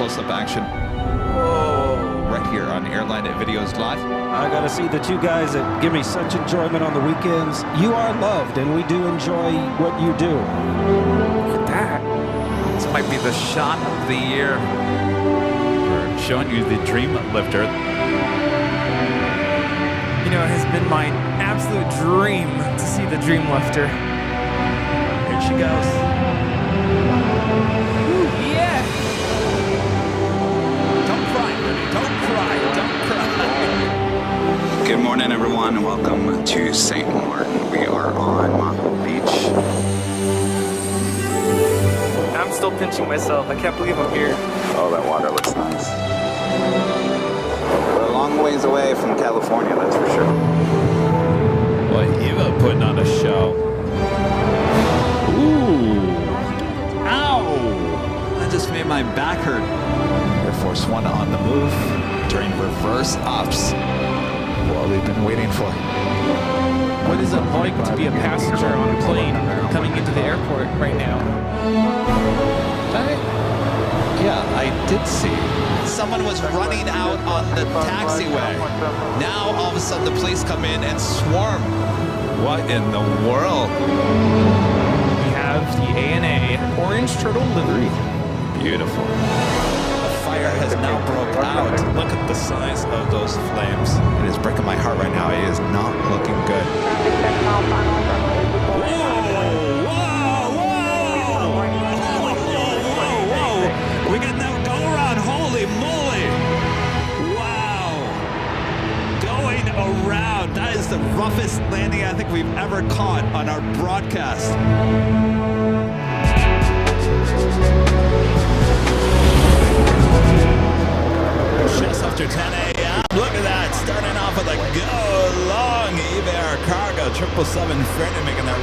close-up action right here on Airline Videos Live. I gotta see the two guys that give me such enjoyment on the weekends. You are loved, and we do enjoy what you do. Look at that. This might be the shot of the year. We're showing you the Dream Lifter. You know, it has been my absolute dream to see the Dream Lifter. Here she goes. Ooh, yeah. Don't cry, Rudy. Don't cry. Don't cry. Good morning, everyone, and welcome to St. Martin. We are on Maho Beach. I'm still pinching myself. I can't believe I'm here. Oh, that water looks nice. We're a long ways away from California, that's for sure. Boy, Eva putting on a show. Ooh. Ow! That just made my back hurt. Air Force One on the move during reverse ops. What we've been waiting for. What is it like to be a passenger on a plane coming into the airport right now? I did see. Someone was running out on the taxiway. Now, all of a sudden, the police come in and swarm. What in the world? We have the ANA Orange Turtle livery. Beautiful. A fire has now broke out. Look at the size of those flames. It is breaking my heart right now. It is not looking good. We got no go around. Holy moly. Wow. Going around. That is the roughest landing I think we've ever caught on our broadcast. Just after 10 a.m. Look at that. Starting off with a go long Eva Air Cargo 777 freighter making a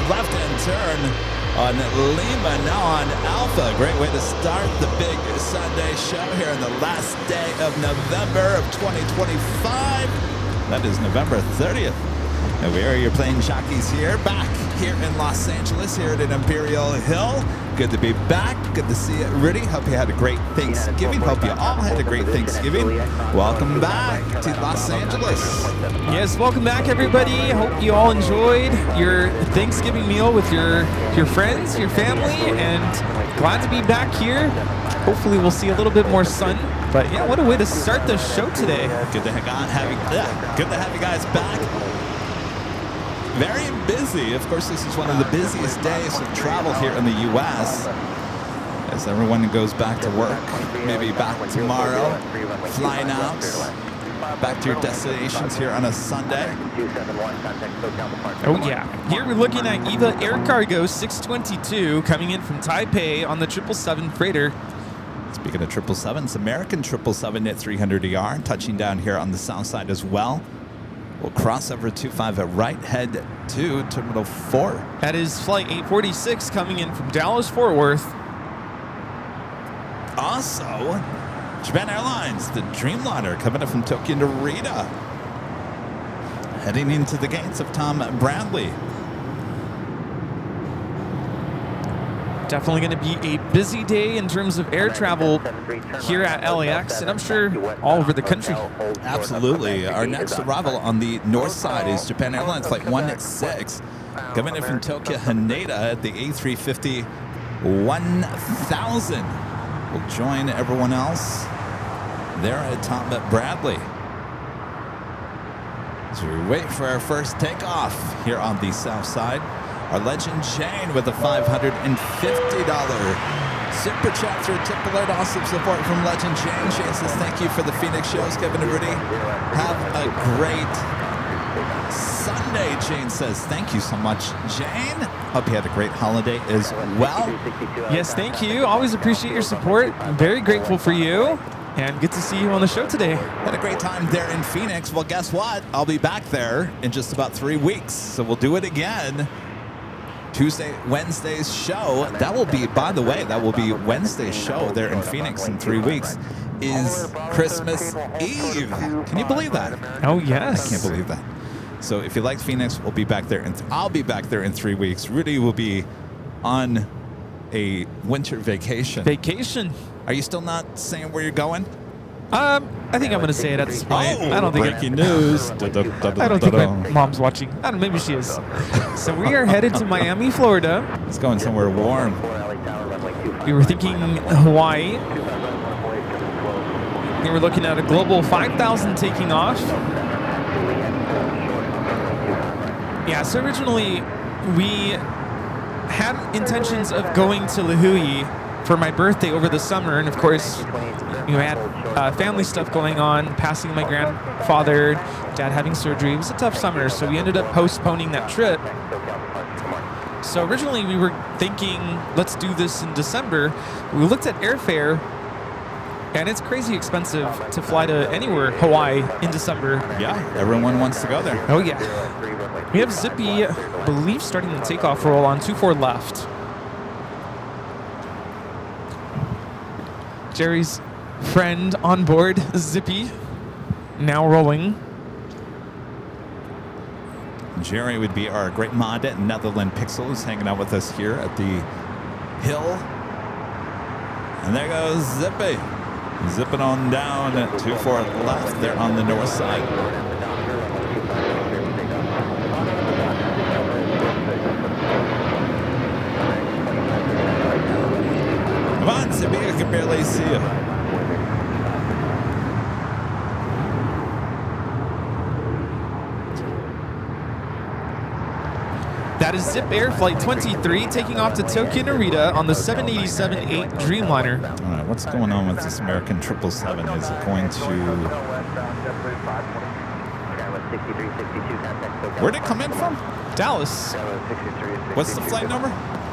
left-hand turn on Lima, now on Alpha. Great way to start the big Sunday show here on the last day of November of 2025. That is November 30th. And we are your plane jockeys here, back here in Los Angeles, here at Imperial Hill. Good to be back. Good to see you, Rudy. Hope you had a great Thanksgiving. Hope you all had a great Thanksgiving. Welcome back to Los Angeles. Yes, welcome back, everybody. Hope you all enjoyed your Thanksgiving meal with your friends, your family, and glad to be back here. Hopefully we'll see a little bit more sun. But yeah, what a way to start the show today. Good to have you guys back. Very busy. Of course, this is one of the busiest days of travel here in the U.S. as everyone goes back to work, maybe back tomorrow, flying out, back to your destinations here on a Sunday. Oh yeah, here we're looking at Eva Air Cargo 622 coming in from Taipei on the 777 freighter. Speaking of 777s, American 777 at 300ER, touching down here on the south side as well. We'll cross over 25 at right, head to Terminal 4. That is Flight 846 coming in from Dallas-Fort Worth. Also, Japan Airlines, the Dreamliner, coming up from Tokyo to Narita. Heading into the gates of Tom Bradley. Definitely going to be a busy day in terms of air travel here at LAX, and I'm sure all over the country. Absolutely. Our next arrival on the north side is Japan Airlines Flight 16, coming in from Tokyo Haneda at the A350 1000. We'll join everyone else there at Tom Bradley as we wait for our first takeoff here on the south side. Our legend Jane with a $550 super chat through tip alert. Awesome support from legend Jane. Jane says thank you for the Phoenix shows, Kevin and Rudy. Have a great Sunday, Jane says. Thank you so much, Jane. Hope you had a great holiday as well. Yes, thank you. Always appreciate your support. I'm very grateful for you. And good to see you on the show today. Had a great time there in Phoenix. Well, guess what? I'll be back there in just about 3 weeks. So we'll do it again. Wednesday's show, that will be, by the way, that will be Wednesday's show there in Phoenix in 3 weeks, is Christmas Eve. Can you believe that? Oh, yes. I can't believe that. So if you like Phoenix, we'll be back there. I'll be back there in 3 weeks. Rudy will be on a winter vacation. Are you still not saying where you're going? I think I'm going to say it at this point. I don't think breaking news. I don't think my mom's watching. I don't know, maybe she is. So we are headed to Miami, Florida. It's going somewhere warm. We were thinking Hawaii. We were looking at a global 5,000 taking off. Yeah, so originally we had intentions of going to Lahui for my birthday over the summer, and of course, we had family stuff going on, passing my grandfather, dad having surgery. It was a tough summer, so we ended up postponing that trip. So originally we were thinking, let's do this in December. We looked at airfare, and it's crazy expensive to fly to anywhere, Hawaii, in December. Yeah, everyone wants to go there. Oh, yeah. We have Zippy, I believe, starting the takeoff roll on 24 left. Jerry's friend on board, Zippy, now rolling. Jerry would be our great mod at Netherland Pixel, who's hanging out with us here at the hill. And there goes Zippy. Zipping on down at 24 left there on the north side. Come on, Zippy, I can barely see you. That is Zip Air Flight 23 taking off to Tokyo Narita on the 787-8 Dreamliner. All right, what's going on with this American 777? Is it going to... Where'd it come in from? Dallas. What's the flight number?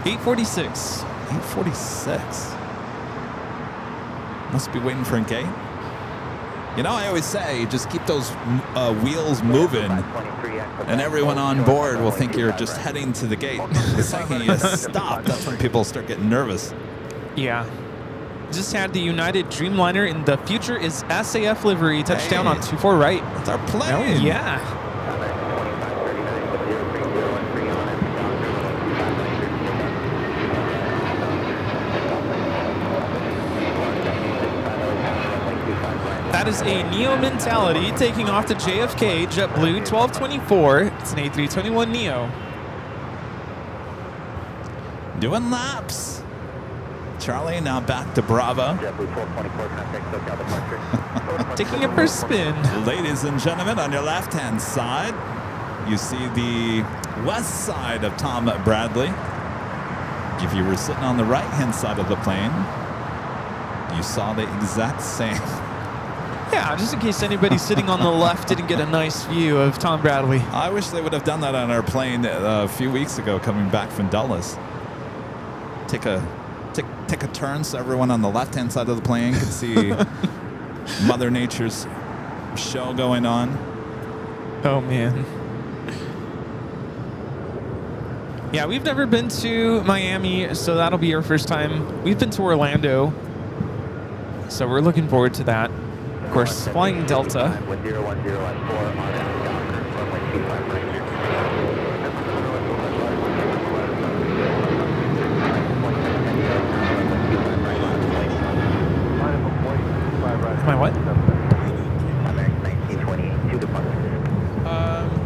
846. 846. Must be waiting for a gate. You know, I always say, just keep those wheels moving, and everyone on board will think you're just heading to the gate. The second you stop, that's when people start getting nervous. Yeah. Just had the United Dreamliner in the future is SAF livery touchdown on 24 right. It's our plane. Oh, yeah. That is a Neo mentality taking off to JFK, JetBlue 1224. It's an A321 Neo. Doing laps. Charlie now back to Bravo. Taking a first spin. Ladies and gentlemen, on your left-hand side, you see the west side of Tom Bradley. If you were sitting on the right-hand side of the plane, you saw the exact same. Yeah, just in case anybody sitting on the left didn't get a nice view of Tom Bradley. I wish they would have done that on our plane a few weeks ago coming back from Dulles. Take a turn so everyone on the left-hand side of the plane could see Mother Nature's show going on. Oh, man. Yeah, we've never been to Miami, so that'll be our first time. We've been to Orlando, so we're looking forward to that. Of course, flying Delta. My what?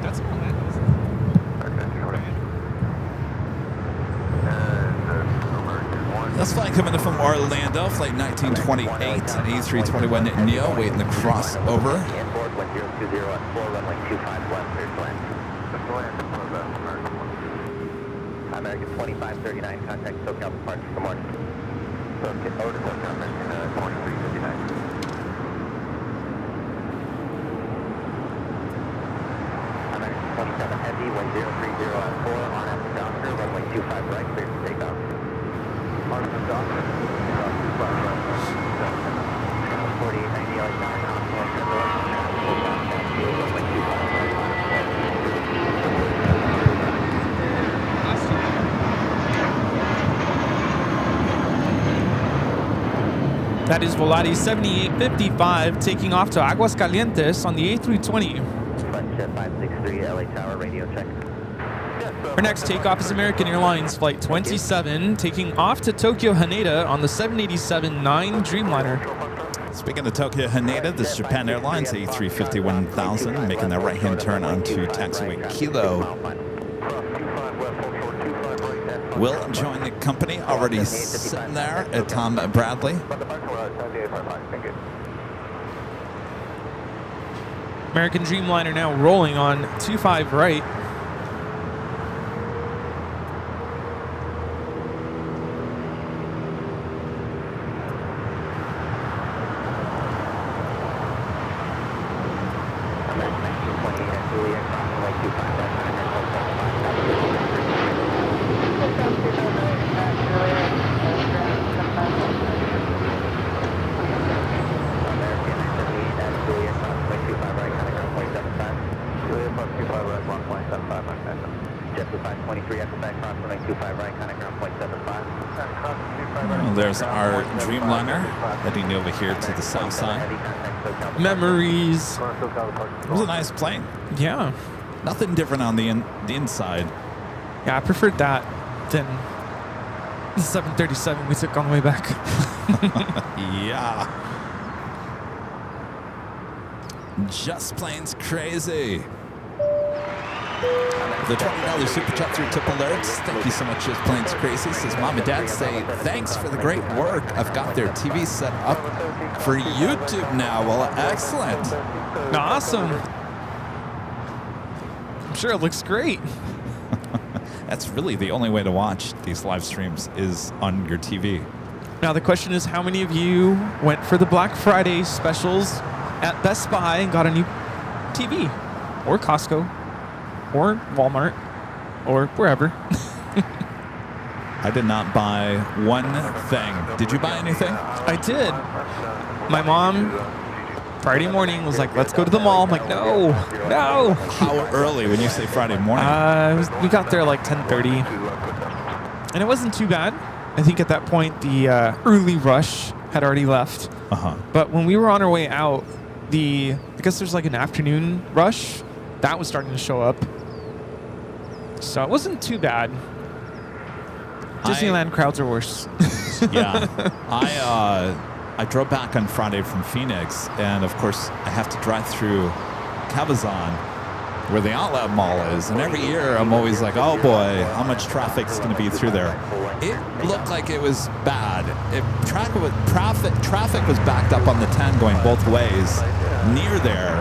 That's This flight coming in from Orlando, flight 1928, an A321 Neo waiting to cross over. American 2539, contact SoCal departure. Good morning. Okay, over to SoCal, American 2359. American 27 Heavy, 1030 on 4, on after doctor, runway 25 right, clear for takeoff. On after doctor, 25 right, 4890, Airline, on 4, runway 25 right. That is Volati 7855 taking off to Aguascalientes on the A320. Flight 563, LA Tower, radio check. Yes, Our next takeoff is American Airlines Flight 27, taking off to Tokyo Haneda on the 787-9 Dreamliner. Speaking of Tokyo Haneda, this is Japan Airlines A350-1000 making their right-hand turn onto taxiway Kilo. Will join the company, already sitting there at Tom Bradley. American Dreamliner now rolling on 25 right. Well, there's our Dreamliner heading over here to the south side. Memories. It was a nice plane. Yeah. Nothing different on the inside. Yeah, I preferred that than the 737 we took on the way back. Yeah. Just Plane's crazy. The $20 super chat through tip alerts. Thank you so much, Just Plane's crazy. Says mom and dad say thanks for the great work. I've got their TV set up for YouTube now. Well, excellent. Awesome. I'm sure it looks great. That's really the only way to watch these live streams is on your TV. Now the question is, how many of you went for the Black Friday specials at Best Buy and got a new TV, or Costco, or Walmart, or wherever? I did not buy one thing. Did you buy anything? I did. My mom, Friday morning, was like, let's go to the mall. I'm like, no. How early when you say Friday morning? We got there like 10:30. And it wasn't too bad. I think at that point, the early rush had already left. Uh-huh. But when we were on our way out, I guess there's like an afternoon rush. That was starting to show up. So it wasn't too bad. Disneyland crowds are worse. Yeah. I drove back on Friday from Phoenix, and of course I have to drive through Cabazon, where the outlet mall is, and every year I'm always like, oh boy, how much traffic's going to be through there. It looked like it was bad. Traffic was backed up on the 10 going both ways near there.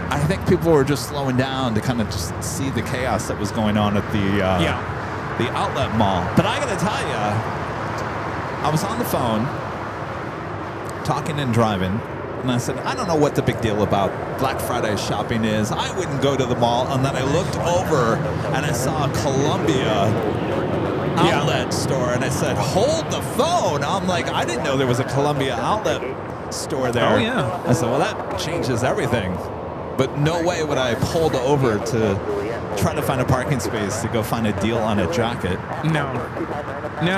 I think people were just slowing down to kind of just see the chaos that was going on at the outlet mall. But I got to tell you, I was on the phone talking and driving, and I said, I don't know what the big deal about Black Friday shopping is. I wouldn't go to the mall. And then I looked over and I saw a Columbia outlet store, and I said, hold the phone. I'm like, I didn't know there was a Columbia outlet store there. Oh, yeah. I said, well, that changes everything. But no way would I have pulled over to try to find a parking space to go find a deal on a jacket. No,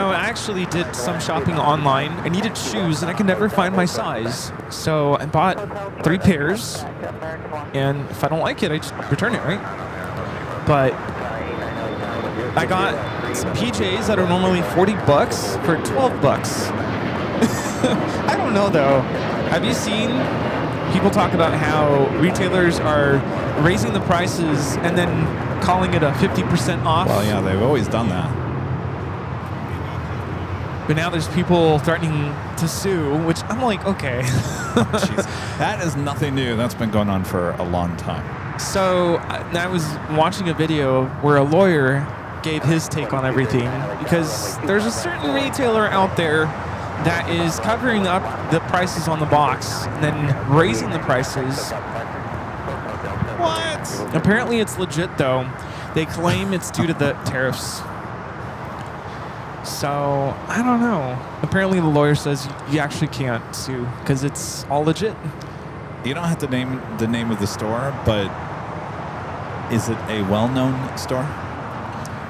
I actually did some shopping online. I needed shoes, and I could never find my size. So I bought 3 pairs, and if I don't like it, I just return it, right? But I got some PJs that are normally $40 for $12. I don't know, though. Have you seen people talk about how retailers are raising the prices and then calling it a 50% off? Well, yeah, they've always done that. But now there's people threatening to sue, which I'm like, okay. Jeez. That is nothing new. That's been going on for a long time. So I was watching a video where a lawyer gave his take on everything, because there's a certain retailer out there that is covering up the prices on the box and then raising the prices. What? Apparently it's legit, though. They claim it's due to the tariffs. So, I don't know. Apparently the lawyer says you actually can't sue because it's all legit. You don't have to name the name of the store, but is it a well-known store?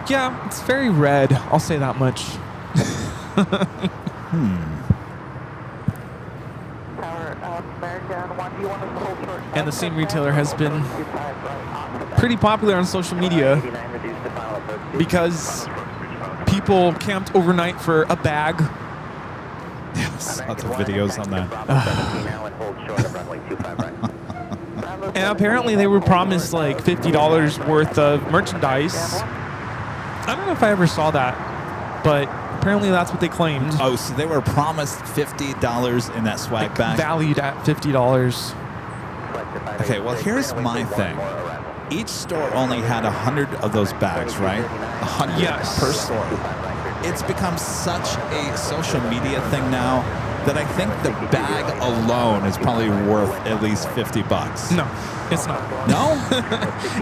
Yeah, it's very red. I'll say that much. And the same retailer has been pretty popular on social media. because people camped overnight for a bag. Yes, lots of videos on that. And apparently they were promised like $50 worth of merchandise. I don't know if I ever saw that, but apparently that's what they claimed. Oh, so they were promised $50 in that swag bag? Valued at $50. Okay, well, here's my thing. Each store only had 100 of those bags, right? 100 Yes. per store. It's become such a social media thing now that I think the bag alone is probably worth at least $50. No, it's not. No?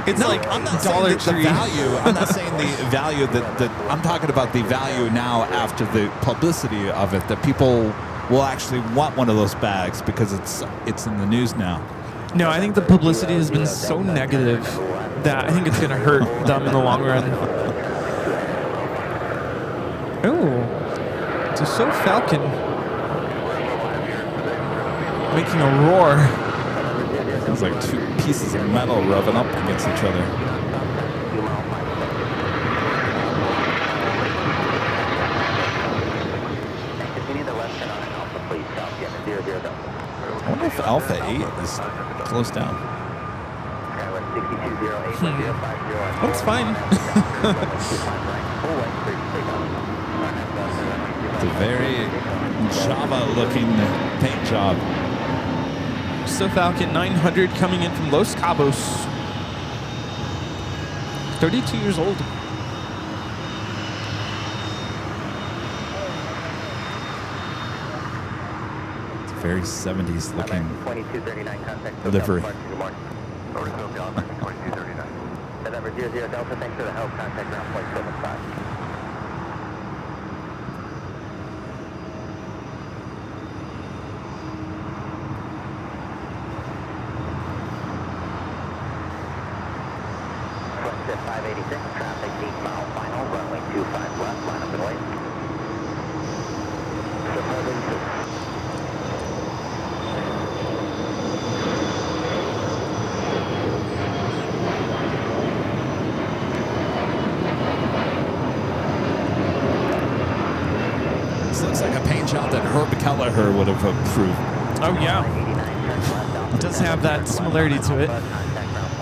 It's No, like I'm not Dollar saying the Tree. value. I'm not saying the value that I'm talking about the value now after the publicity of it, that people will actually want one of those bags because it's in the news now. No, I think the publicity has been so negative that I think it's going to hurt them in the long run. Oh, it's a So Falcon making a roar. It's like two pieces of metal rubbing up against each other. I wonder if Alpha 8 is closed down. That's fine. It's a very Java-looking paint job. So Falcon 900 coming in from Los Cabos. 32 years old. It's a very 70s looking 2239 contact. livery. November 00 Delta, thanks for the help. Contact ground point 75. Flight 586, traffic 8 mile final, runway 25 left, line up and wait. So 586. This looks like a paint job that Herb Kelleher would have approved. Oh, yeah. It does have that similarity to it.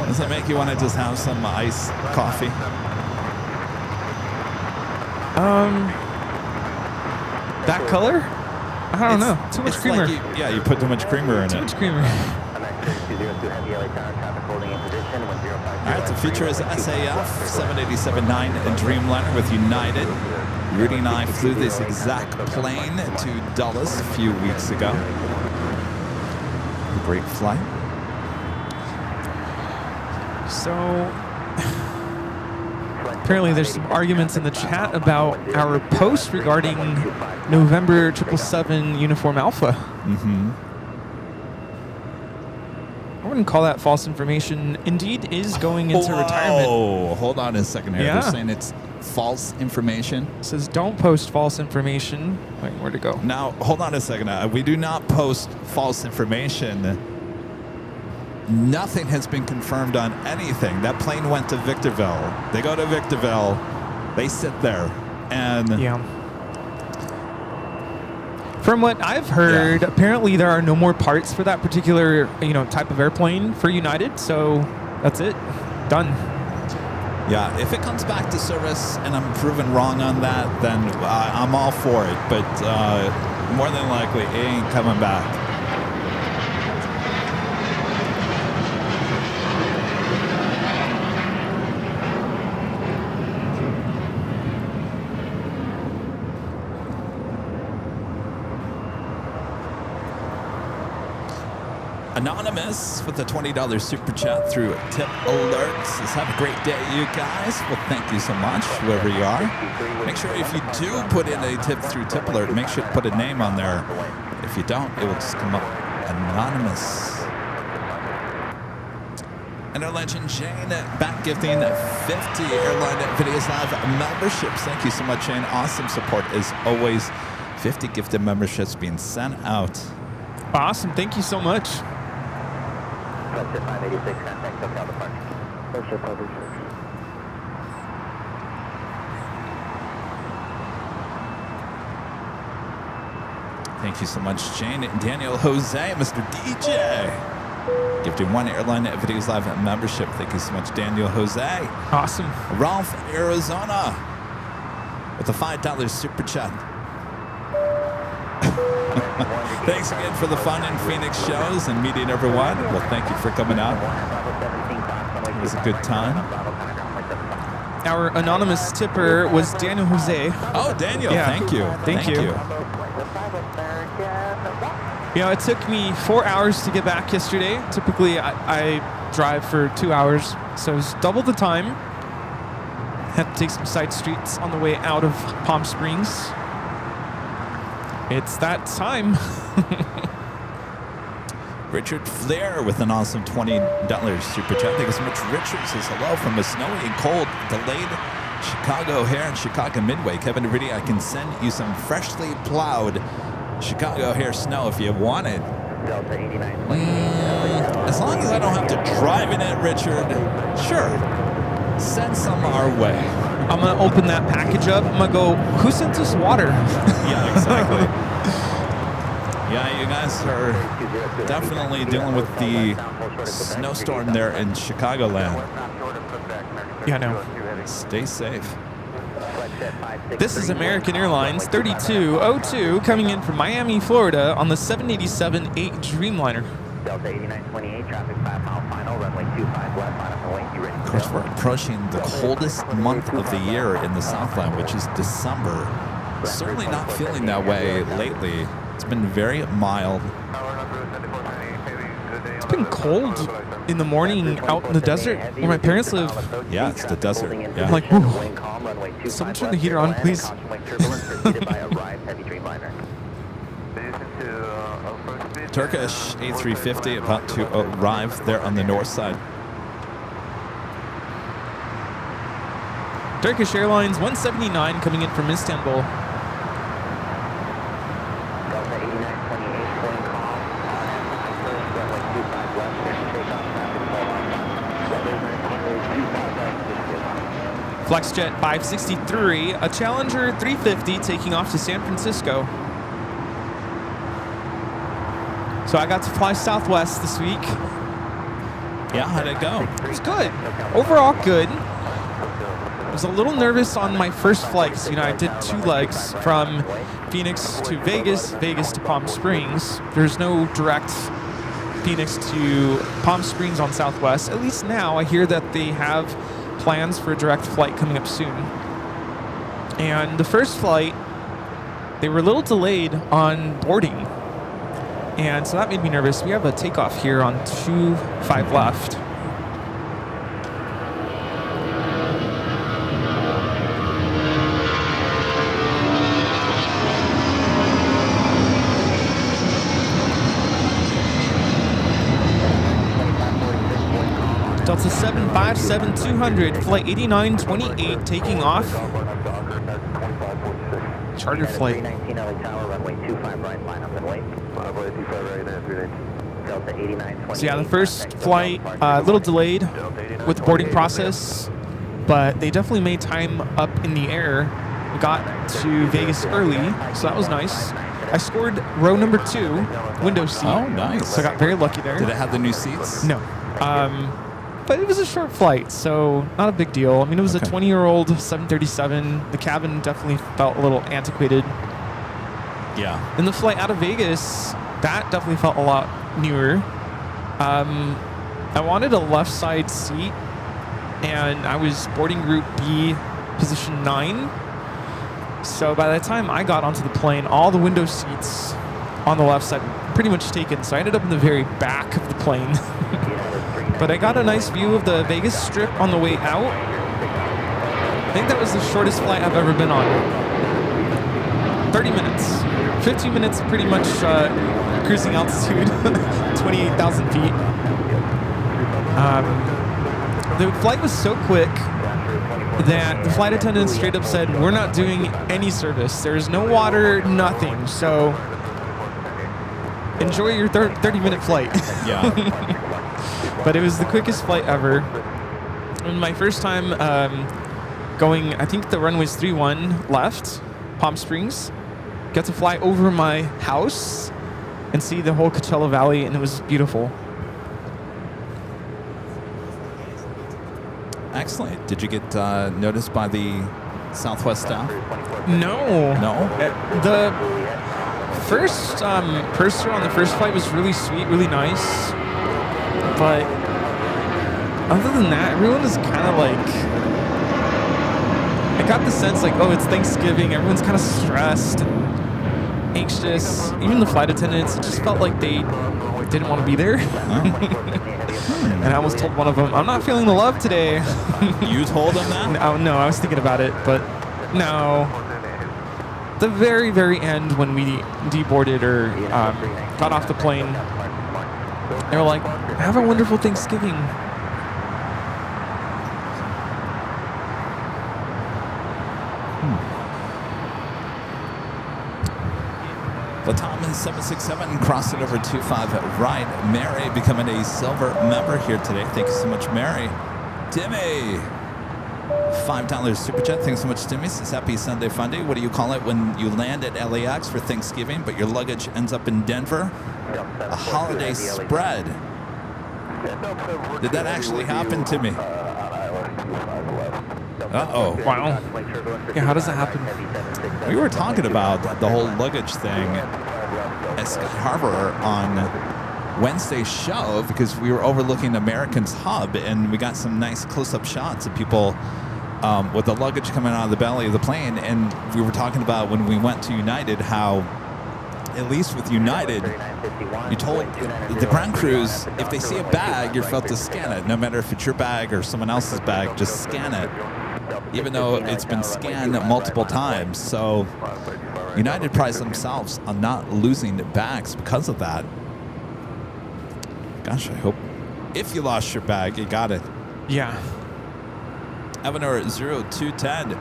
Does it make you want to just have some iced coffee? That color? I don't know. Too much It's creamer. like you put too much creamer in Too it. much creamer. All right, the feature is SAF 787-9 and Dreamliner with United. Rudy and I flew this exact plane to Dulles a few weeks ago. A great flight. So apparently there's some arguments in the chat about our post regarding November 777 Uniform Alpha. Mm-hmm. I wouldn't call that false information. Indeed is going into retirement. Oh, hold on a second here. Yeah. They're saying it's false information. It says don't post false information. Wait, where'd it go? Now, hold on a second. We do not post false information. Nothing has been confirmed on anything. That plane went to Victorville. They go to Victorville. They sit there. And Yeah. From what I've heard, apparently there are no more parts for that particular, type of airplane for United. So that's it. Done. yeah, if it comes back to service and I'm proven wrong on that, then I'm all for it. But more than likely, it ain't coming back. Anonymous with a $20 super chat through Tip Alerts says, have a great day, you guys. Well, thank you so much, whoever you are. Make sure if you do put in a tip through Tip Alert, make sure to put a name on there. If you don't, it will just come up anonymous. And our legend Jane back gifting 50 Airline Videos Live memberships. Thank you so much, Jane. Awesome support as always. 50 gifted memberships being sent out. Awesome. Thank you so much. 586, contact SoCal departure. Thank you so much, Jane. Daniel Jose, Mr. DJ. Gifting 1 Airline Videos Live membership. Thank you so much, Daniel Jose. Awesome. Ralph, Arizona, with a $5 super chat. Thanks again for the fun in Phoenix shows and meeting everyone. Well, thank you for coming out. It was a good time. Our anonymous tipper was Daniel Jose. Oh, Daniel, Yeah. thank you. Thank you. You know, it took me 4 hours to get back yesterday. Typically, I drive for 2 hours, so it was double the time. Had to take some side streets on the way out of Palm Springs. It's that time. Richard Flair with an awesome $20 super chat. Thank you so much. Richard says hello from a snowy and cold, delayed Chicago here in Chicago Midway. Kevin Rudy, I can send you some freshly plowed Chicago hair snow if you want it. As long as I don't have to drive in it, Richard, sure. Send some our way. I'm going to open that package up. I'm going to go, who sent us water? Yeah, exactly. Yeah, you guys are definitely dealing with the snowstorm there in Chicagoland. Yeah, no. Stay safe. This is American Airlines 3202 coming in from Miami, Florida on the 787-8 Dreamliner. Delta 8928, traffic 5 mile final, runway 25 left, line up and wait, you ready? Of course, we're approaching the coldest month of the year in the Southland, which is December. Certainly not feeling that way lately. It's been very mild. It's been cold in the morning out in the desert where my parents live. Yeah, it's the desert. Yeah. I'm like, whew. Someone turn the heater on, please. Turkish A350 about to arrive there on the north side. Turkish Airlines 179 coming in from Istanbul. Flexjet 563, a Challenger 350 taking off to San Francisco. So I got to fly Southwest this week. Yeah, how'd it go? It was good. Overall good. I was a little nervous on my first flight. So, you know, I did 2 legs from Phoenix to Vegas, Vegas to Palm Springs. There's no direct Phoenix to Palm Springs on Southwest. At least now I hear that they have plans for a direct flight coming up soon. And the first flight, they were a little delayed on boarding. And so that made me nervous. We have a takeoff here on 25 left. Delta 757-200, flight 8928 taking off. Charter flight. So yeah, the first flight a little delayed with the boarding process, but they definitely made time up in the air. We got to Vegas early, so that was nice. I scored row number 2, window seat. Oh, nice. So I got very lucky there. Did it have the new seats? No. But it was a short flight, so not a big deal. I mean, it was a 20-year-old 737. The cabin definitely felt a little antiquated. Yeah. And the flight out of Vegas, that definitely felt a lot newer. I wanted a left side seat, and I was boarding group B, position 9. So by the time I got onto the plane, all the window seats on the left side were pretty much taken. So I ended up in the very back of the plane. But I got a nice view of the Vegas Strip on the way out. I think that was the shortest flight I've ever been on. 30 minutes. 15 minutes pretty much cruising altitude, 28,000 feet. The flight was so quick that the flight attendant straight up said, "We're not doing any service. There's no water, nothing. So enjoy your 30-minute flight." Yeah. But it was the quickest flight ever. And my first time going, I think the runway's 31 left, Palm Springs. got to fly over my house and see the whole Coachella Valley, and it was beautiful. Excellent. Did you get noticed by the Southwest staff? No. No? The first purser on the first flight was really sweet, really nice. But other than that, everyone is kind of like... I got the sense like, oh, it's Thanksgiving. Everyone's kind of stressed and anxious. Even the flight attendants, it just felt like they didn't want to be there. And I almost told one of them, I'm not feeling the love today. You told them that? No, I was thinking about it, but no. The very, very end when we deboarded or got off the plane, they were like, have a wonderful Thanksgiving. Latam 767 crossed it over 25 right. Mary becoming a silver member here today. Thank you so much, Mary. Timmy, $5 super chat. Thanks so much, Timmy. Says happy Sunday Funday. What do you call it when you land at LAX for Thanksgiving, but your luggage ends up in Denver? A holiday spread. Did that actually happen, Timmy? Uh-oh. Wow. Yeah, how does that happen? We were talking about the whole luggage thing at Sky Harbor on Wednesday's show because we were overlooking American's hub and we got some nice close-up shots of people with the luggage coming out of the belly of the plane. And we were talking about when we went to United how, at least with United, you told the ground crews, if they see a bag, you're supposed to scan it. No matter if it's your bag or someone else's bag, just scan it. Even though it's been scanned multiple times. So United prides themselves on not losing bags because of that. Gosh, I hope if you lost your bag, you got it. Yeah. Avenor 0210.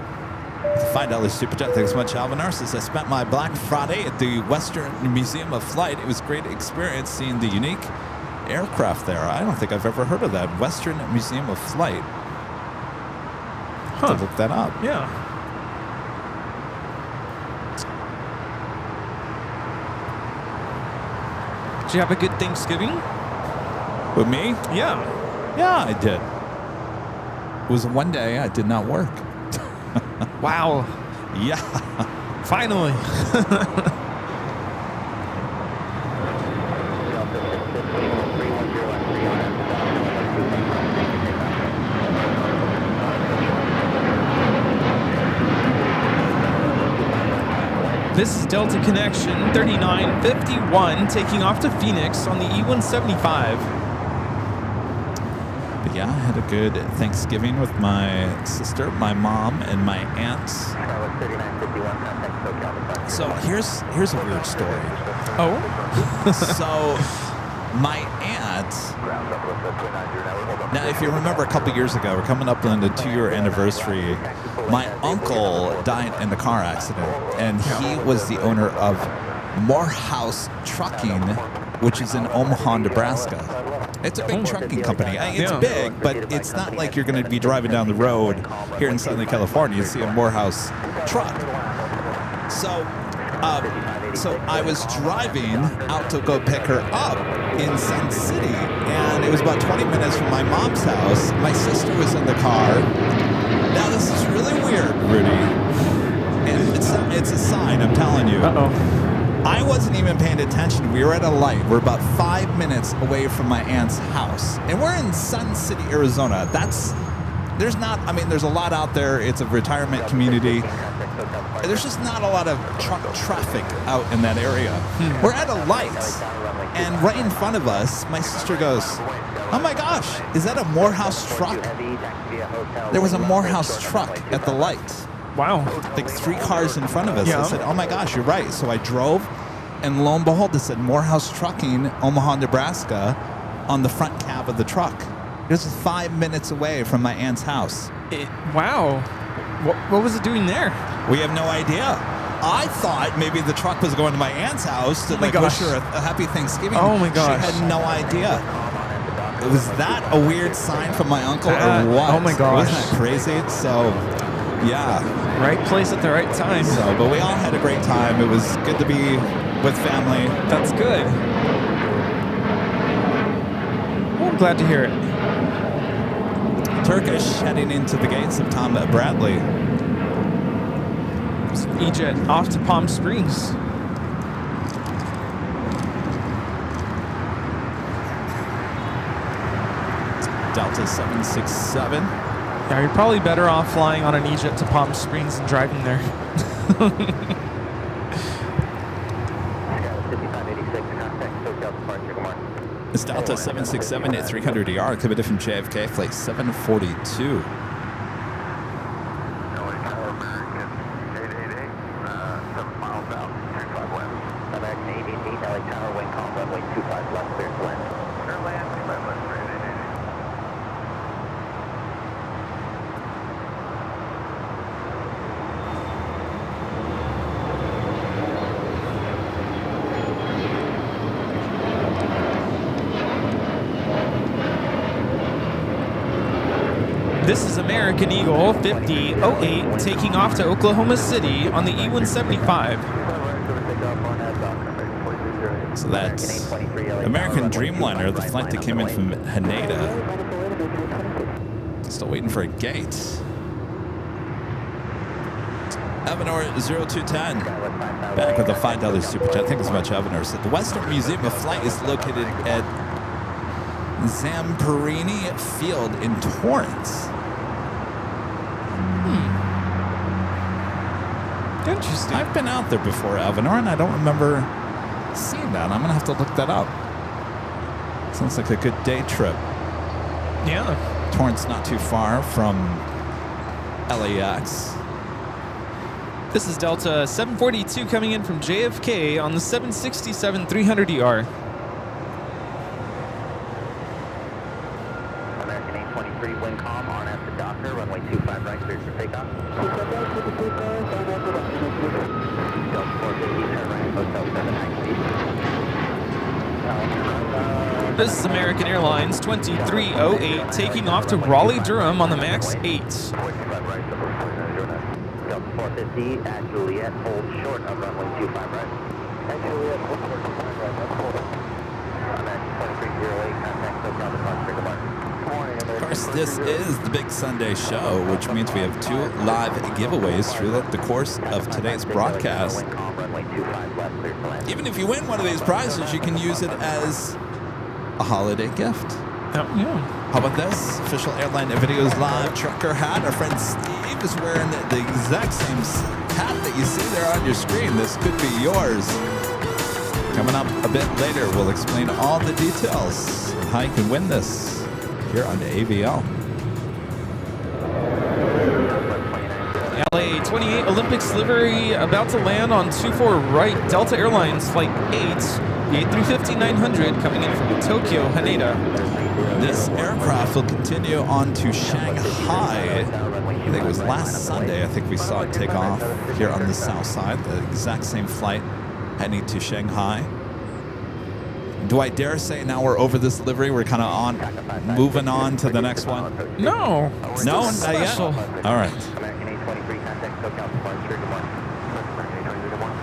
$5 super chat. Thanks so much, Alvanar. Says I spent my Black Friday at the Western Museum of Flight. It was a great experience seeing the unique aircraft there. I don't think I've ever heard of that. Western Museum of Flight. To look that up. Yeah. Did you have a good Thanksgiving? With me? Yeah. Yeah, I did. It was one day I did not work. Wow. Yeah. Finally. This is Delta Connection 3951 taking off to Phoenix on the E175. But yeah, I had a good Thanksgiving with my sister, my mom, and my aunts. So here's a weird story. Oh? So my aunt, now if you remember a couple years ago, we're coming up on the 2-year anniversary, my uncle died in a car accident, and he was the owner of Morehouse Trucking, which is in Omaha, Nebraska. It's a big trucking company. It's big, but it's not like you're going to be driving down the road here in Southern California and see a Morehouse truck. So I was driving out to go pick her up in Sun City, and it was about 20 minutes from my mom's house. My sister was in the car. Now, this is really weird, Rudy. And it's a sign, I'm telling you. Uh-oh. I wasn't even paying attention. We were at a light. We're about 5 minutes away from my aunt's house. And we're in Sun City, Arizona. There's a lot out there. It's a retirement community. There's just not a lot of truck traffic out in that area. We're at a light, and right in front of us, my sister goes, oh my gosh, is that a Morehouse truck? There was a Morehouse truck at the light. Wow. Like 3 cars in front of us. Yeah. I said, oh my gosh, you're right. So I drove, and lo and behold, it said Morehouse Trucking, Omaha, Nebraska, on the front cab of the truck. It was 5 minutes away from my aunt's house. Wow. What was it doing there? We have no idea. I thought maybe the truck was going to my aunt's house to wish her a happy Thanksgiving. Oh my gosh. She had no idea. Was that a weird sign from my uncle or what? Oh my gosh. Wasn't that crazy? So, yeah. Right place at the right time. So, but we all had a great time. It was good to be with family. That's good. Well, I'm glad to hear it. Turkish heading into the gates of Tom Bradley. E-Jet off to Palm Springs. Delta 767. Yeah, you're probably better off flying on an E-Jet to Palm Springs than driving there. 5586, contact SoCal departure, good morning. It's Delta 767 at 300 ER, committed from JFK, flight 742. American 888, LA Tower, wind calm, runway 25 left, clear to land. Clear land, 25 left, clear 888. This is American Eagle 5008 taking off to Oklahoma City on the E-175. So that's American Dreamliner, the flight that came in from Haneda. Still waiting for a gate. Avenor 0210, back with a $5 super chat. Thank you so much, Avenor. So the Western Museum of Flight is located at Zamperini Field in Torrance. Interesting. I've been out there before, Avenor, and I don't remember seeing that. I'm going to have to look that up. Sounds like a good day trip. Yeah. Torrance not too far from LAX. This is Delta 742 coming in from JFK on the 767 300ER. American 823, wind calm, on at the Docker, runway 25 right, clear for takeoff. Delta 450, turn right, hotel 798. This is American Airlines 2308 taking off to Raleigh-Durham on the MAX 8. 45 right, Delta 450 at Juliet, hold short of runway 25 right. At Juliet, hold short of 25 right, that's hold it. American 2308, contact SoCal departure, good morning. Of course, this is the Big Sunday Show, which means we have 2 live giveaways throughout the course of today's broadcast. Even if you win one of these prizes, you can use it as a holiday gift. Yeah. How about this? Official Airline Videos Live trucker hat. Our friend Steve is wearing the exact same hat that you see there on your screen. This could be yours. Coming up a bit later, we'll explain all the details and how you can win this here on the AVL. LA 28 Olympics livery about to land on 24 right, Delta Airlines Flight 8, the A350-900 coming in from Tokyo, Haneda. This aircraft will continue on to Shanghai. I think it was last Sunday, I think we saw it take off here on the south side, the exact same flight heading to Shanghai. Do I dare say now we're over this livery? We're kind of on, moving on to the next one? No. No, not yet? special. All right. American 823, contact SoCal departure, good morning. American 823, good morning.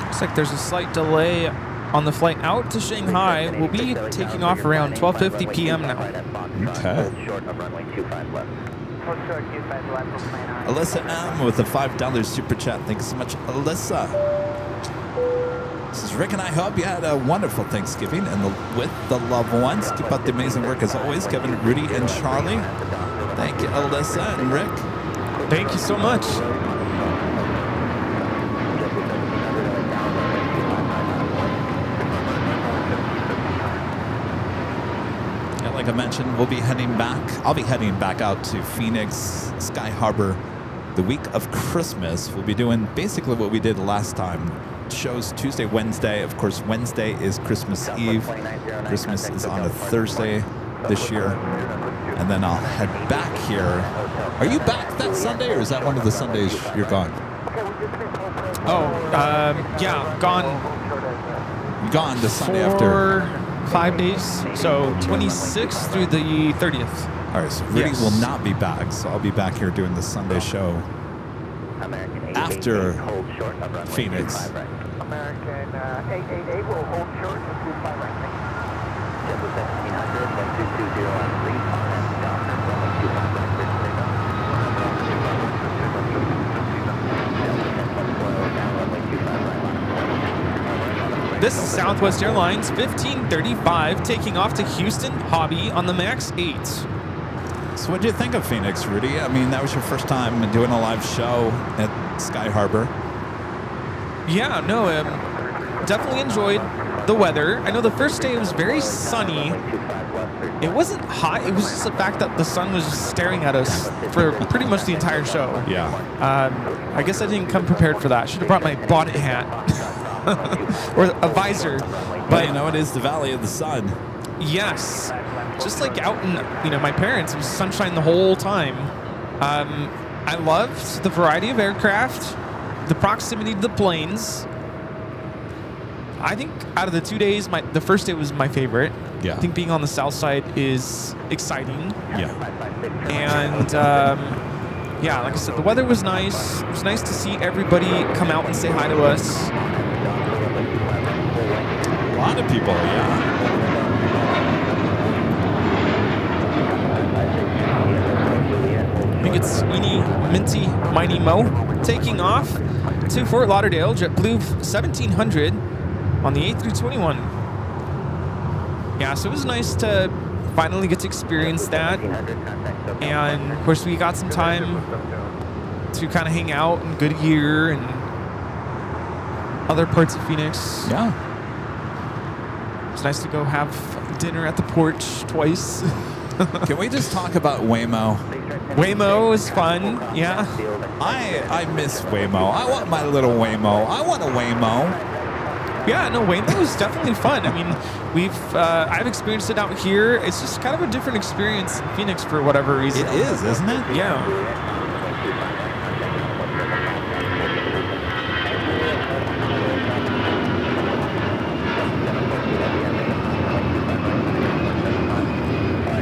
Looks like there's a slight delay on the flight out to Shanghai. We'll be taking off around 12:50 p.m. now. Okay. Short of runway 25 left. Alyssa M with a $5 super chat. Thanks so much, Alyssa. This is Rick, and I hope you had a wonderful Thanksgiving and with the loved ones. Keep up the amazing work as always, Kevin, Rudy, and Charlie. Thank you, Alyssa and Rick. Thank you so much. Yeah, like I mentioned, we'll be heading back. I'll be heading back out to Phoenix, Sky Harbor, the week of Christmas. We'll be doing basically what we did last time. Shows Tuesday, Wednesday. Of course, Wednesday is Christmas Eve. Christmas is on a Thursday this year. And then I'll head back here. Are you back that Sunday, or is that one of the Sundays you're gone? Yeah, gone You're gone the Sunday for after. 5 days. So 26th through the 30th. All right, so Rudy Yes. will not be back, so I'll be back here doing the Sunday show American after 888, hold short of runway Phoenix. 25 right. American 888 will hold short of 25 right. Delta 1700, 1220 on 3, contact Docker, runway 25 right, bridge signal. Delta 10.4, down runway 25 right. This is Southwest Airlines 1535 taking off to Houston Hobby on the MAX 8. So what did you think of Phoenix, Rudy? I mean, that was your first time doing a live show at Sky Harbor. Yeah, no, definitely enjoyed the weather. I know the first day it was very sunny. It wasn't hot. It was just the fact that the sun was just staring at us for pretty much the entire show. Yeah. I guess I didn't come prepared for that. Should have brought my bonnet hat or a visor. But you know, it is the Valley of the Sun. Yes, just like out in my parents, it was sunshine the whole time. I loved the variety of aircraft, the proximity to the planes. I think out of the 2 days, the first day was my favorite. Yeah. I think being on the south side is exciting. Yeah. And yeah, like I said, the weather was nice. It was nice to see everybody come out and say hi to us. A lot of people, yeah. I think it's Eeny, Minty, Mighty Mo taking off to Fort Lauderdale, JetBlue 1700 on the A321. Yeah, so it was nice to finally get to experience that. And of course, we got some time to kind of hang out in Goodyear and other parts of Phoenix. Yeah. It's nice to go have dinner at the porch twice. Can we just talk about Waymo? Waymo is fun, yeah. I miss Waymo. I want my little Waymo. I want a Waymo. Yeah, no, Waymo is definitely fun. I mean, I've experienced it out here. It's just kind of a different experience in Phoenix for whatever reason. It is, isn't it? Yeah.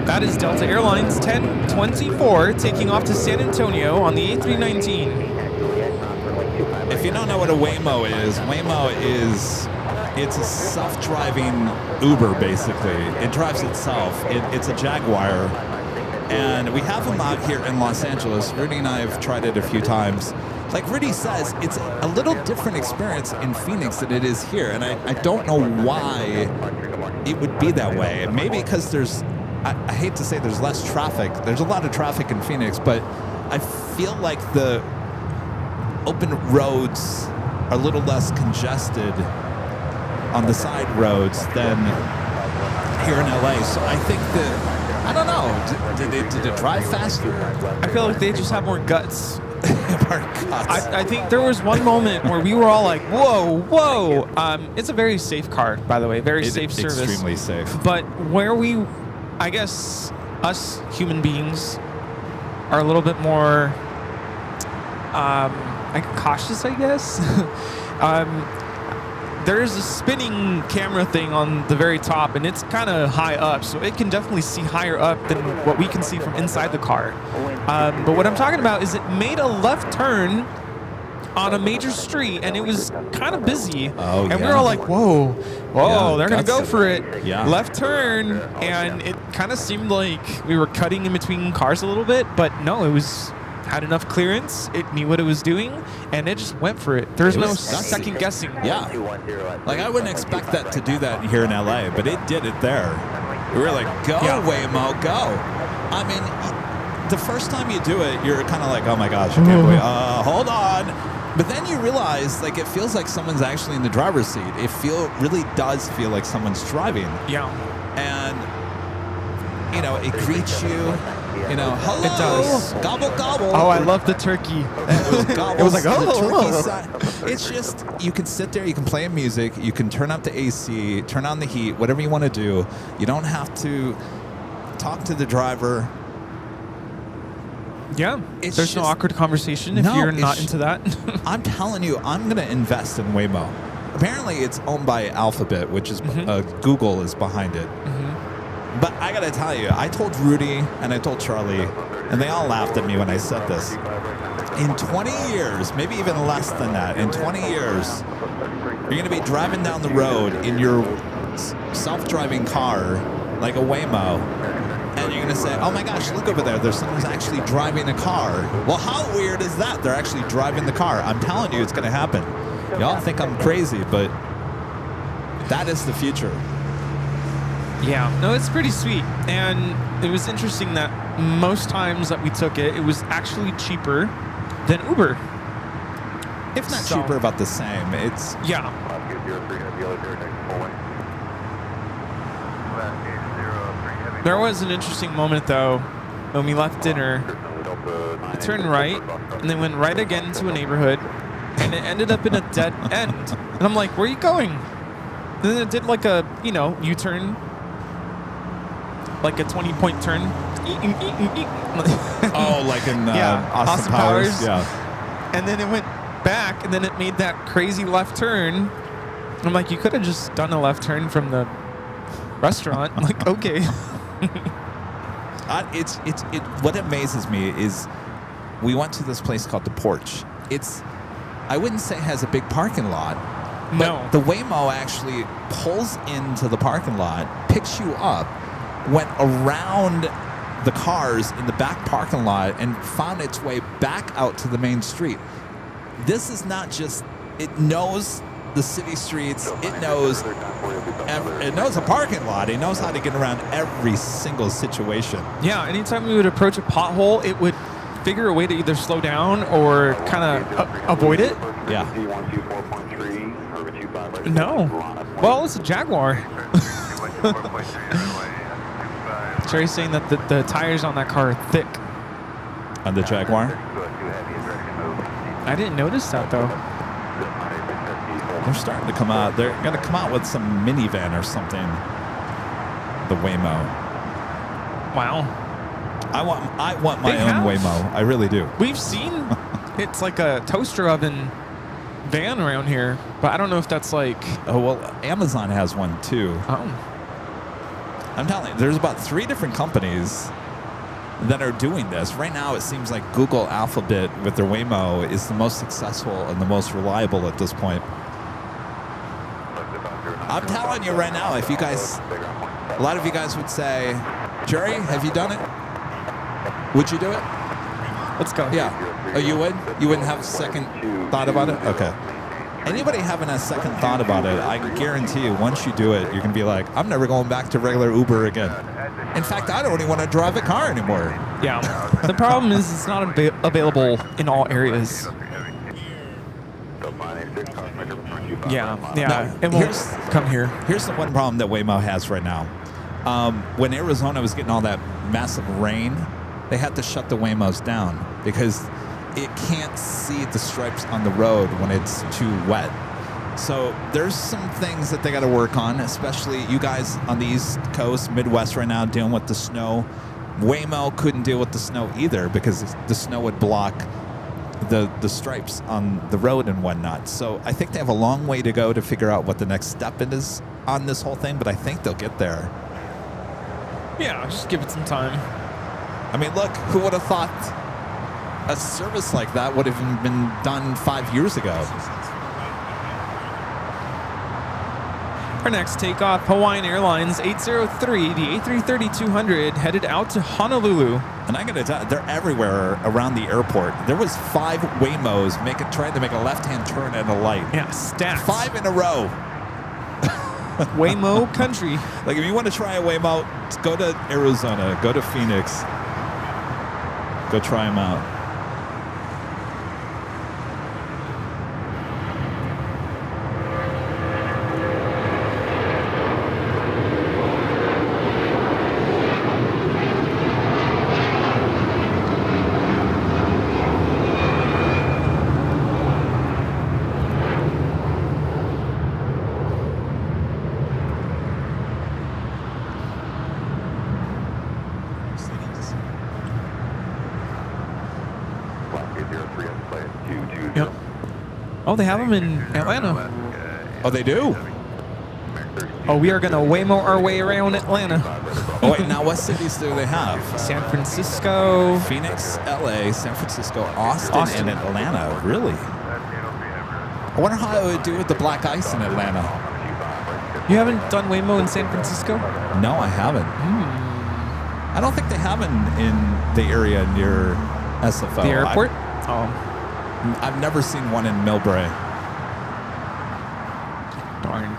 That is Delta Airlines 1024 taking off to San Antonio on the A319. If you don't know what a Waymo is it's a self-driving Uber, basically. It drives itself. It's a Jaguar. And we have them out here in Los Angeles. Rudy and I have tried it a few times. Like Rudy says, it's a little different experience in Phoenix than it is here. And I don't know why it would be that way. Maybe because I hate to say there's less traffic. There's a lot of traffic in Phoenix, but I feel like the open roads are a little less congested on the side roads than here in LA. So I think I don't know, did it drive faster? I feel like they just have more guts. More guts. I think there was one moment where we were all like, whoa, whoa. It's a very safe car, by the way, very safe service. Extremely safe. But where I guess us human beings are a little bit more cautious, I guess. There's a spinning camera thing on the very top, and it's kind of high up, so it can definitely see higher up than what we can see from inside the car. But what I'm talking about is it made a left turn on a major street, and it was kind of busy. Oh, and we were all like, whoa, Yeah, they're going to go for it. Yeah. Left turn, and it kind of seemed like we were cutting in between cars a little bit, but no, had enough clearance, it knew what it was doing, and it just went for it. There's no second guessing. Yeah. Like, I wouldn't expect that to do that here in LA, but it did it there. We were like, go, Waymo, go. I mean, the first time you do it, you're kind of like, oh my gosh, I can't believe, hold on. But then you realize, like, it feels like someone's actually in the driver's seat. It really does feel like someone's driving. Yeah. And, it greets you. Hello. It does. Gobble, gobble. Oh, I love the turkey. It was like, the turkey side. It's just, you can sit there, you can play music, you can turn up the AC, turn on the heat, whatever you want to do. You don't have to talk to the driver. Yeah. It's There's no just- awkward conversation if No, you're it's- not into that. I'm telling you, I'm going to invest in Waymo. Apparently, it's owned by Alphabet, which is Google is behind it. But I gotta tell you, I told Rudy and I told Charlie, and they all laughed at me when I said this. In 20 years, maybe even less than that, in 20 years, you're gonna be driving down the road in your self-driving car, like a Waymo, and you're gonna say, oh my gosh, look over there, there's someone's actually driving a car. Well, how weird is that? They're actually driving the car. I'm telling you, it's gonna happen. Y'all think I'm crazy, but that is the future. Yeah, no, it's pretty sweet. And it was interesting that most times that we took it, it was actually cheaper than Uber. If not cheaper, about the same. It's yeah. There was an interesting moment though when we left dinner. It turned right and then went right again into a neighborhood, and it ended up in a dead end. And I'm like, where are you going? And then it did like a, you know, U-turn, like a 20-point turn. oh, like in yeah, Austin Powers. Yeah. And then it went back, and then it made that crazy left turn. I'm like, you could have just done a left turn from the restaurant. I'm like, okay. What amazes me is we went to this place called The Porch. I wouldn't say it has a big parking lot. No. The Waymo actually pulls into the parking lot, picks you up, went around the cars in the back parking lot, and found its way back out to the main street. This is not just, it knows the city streets, it knows a parking lot, it knows how to get around every single situation. Yeah, anytime we would approach a pothole, it would figure a way to either slow down or kind of avoid it. Yeah. No. Well, it's a Jaguar. Jerry's saying that the tires on that car are thick. On the Jaguar? I didn't notice that though. They're starting to come out. They're going to come out with some minivan or something. The Waymo. Wow. I want my own Waymo. I really do. We've seen it's like a toaster oven van around here, but I don't know if that's like. Oh well, Amazon has one too. Oh. I'm telling you, there's about 3 different companies that are doing this. Right now, it seems like Google Alphabet with their Waymo is the most successful and the most reliable at this point. I'm telling you right now, if you guys, a lot of you guys would say, Jerry, have you done it? Would you do it? Let's go. Yeah. Oh, you would? You wouldn't have a second thought about it? Okay. Anybody having a second thought about it, I can guarantee you, once you do it, you're going to be like, I'm never going back to regular Uber again. In fact, I don't even want to drive a car anymore. Yeah. The problem is it's not available in all areas. Yeah. Now, it won't come here. Here's the one problem that Waymo has right now. When Arizona was getting all that massive rain, they had to shut the Waymos down because it can't see the stripes on the road when it's too wet. So there's some things that they got to work on, especially you guys on the East Coast, Midwest right now dealing with the snow. Waymo couldn't deal with the snow either because the snow would block the stripes on the road and whatnot. So I think they have a long way to go to figure out what the next step is on this whole thing, but I think they'll get there. Yeah, just give it some time. I mean, look, who would have thought a service like that would have been done 5 years ago? Our next takeoff, Hawaiian Airlines 803, the A330-200, headed out to Honolulu. And I'm going to tell you, they're everywhere around the airport. There was 5 Waymos trying to make a left-hand turn at a light. Yeah, stacked. 5 in a row. Waymo country. Like, if you want to try a Waymo, go to Arizona, go to Phoenix, go try them out. Yep. Oh, they have them in Atlanta. Oh, they do? Oh, we are going to Waymo our way around Atlanta. Oh, wait, now what cities do they have? San Francisco. Phoenix, LA, San Francisco, Austin, and Atlanta. Really? I wonder how it would do with the black ice in Atlanta. You haven't done Waymo in San Francisco? No, I haven't. I don't think they have in the area near SFO. The airport? I've never seen one in Millbrae. Darn.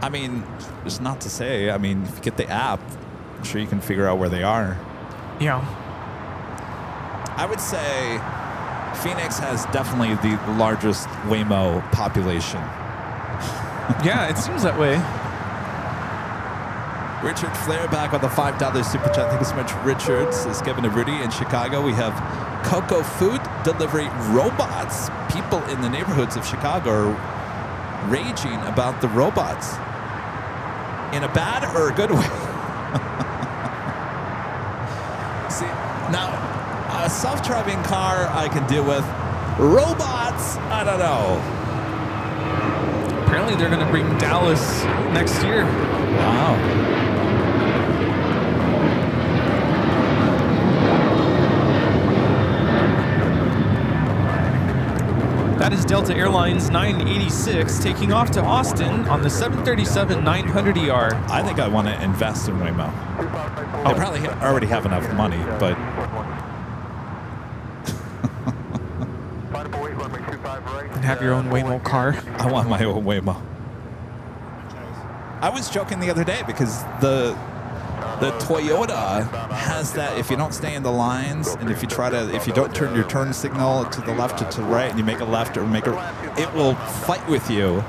I mean, it's not to say. I mean, if you get the app, I'm sure you can figure out where they are. Yeah. I would say Phoenix has definitely the largest Waymo population. Yeah, it seems that way. Richard Flair back with a $5 super chat. Thank you so much, Richard. Says Kevin Rudy in Chicago. We have Coco food delivery robots. People in the neighborhoods of Chicago are raging about the robots. In a bad or a good way? See, now, a self-driving car I can deal with. Robots, I don't know. Apparently they're going to bring Dallas next year. Wow. That is Delta Airlines 986 taking off to Austin on the 737-900ER. I think I want to invest in Waymo. They probably already have enough money, but... And have your own Waymo car. I want my own Waymo. I was joking the other day because the Toyota has that if you don't stay in the lines and if you don't turn your turn signal to the left or to the right and you make a left or make a, it will fight with you.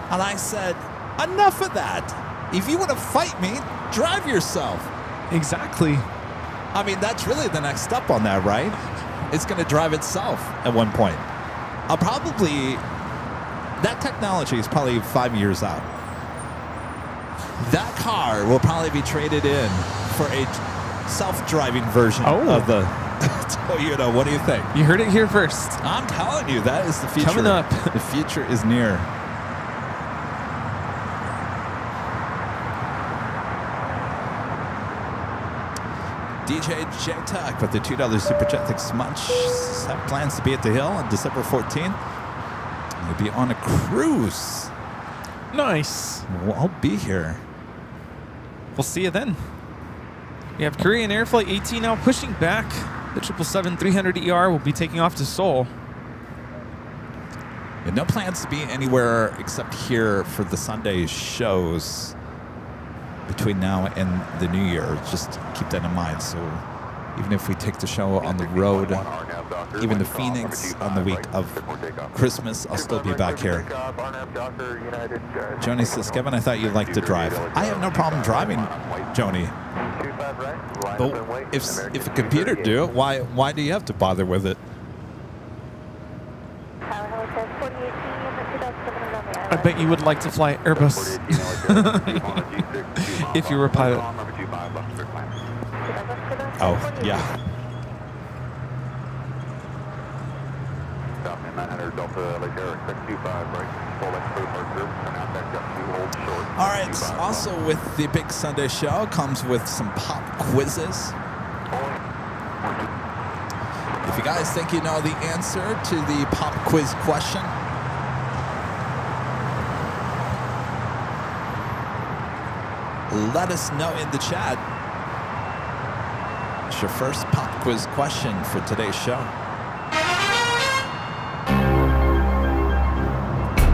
And I said, enough of that. If you want to fight me, drive yourself. Exactly. I mean, that's really the next step on that, right? It's going to drive itself at one point. That technology is probably 5 years out. That car will probably be traded in for a self-driving version of the Toyota. What do you think? You heard it here first. I'm telling you, that is the future. Coming up. The future is near. DJ J-Tuck with the $2 super chat. Thanks so much. Have plans to be at the Hill on December 14th. You'll be on a cruise. Nice. Well, I'll be here. We'll see you then. We have Korean Air Flight 18 now pushing back. The 777-300ER will be taking off to Seoul. And no plans to be anywhere except here for the Sunday shows between now and the New Year. Just keep that in mind. So even if we take the show on the road, even to Phoenix on the week of Christmas, I'll still be back here. Joni says, Kevin, I thought you'd like to drive. I have no problem driving, Joni. But if a computer do it, why do you have to bother with it? I bet you would like to fly Airbus if you were a pilot. Oh, yeah. All right, also with the big Sunday show comes with some pop quizzes. If you guys think you know the answer to the pop quiz question, let us know in the chat. It's your first pop quiz question for today's show.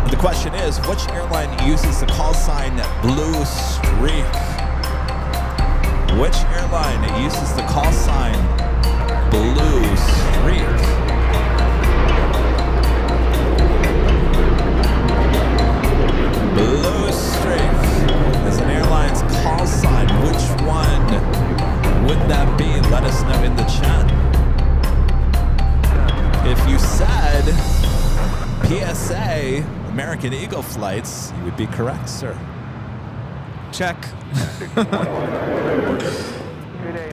The question is, which airline uses the call sign Blue Streak? Which airline uses the call sign Blue Streak? Blue Streak is an airline's call sign. Which one would that be? Let us know in the chat. If you said PSA, American Eagle flights, you would be correct, sir. Check.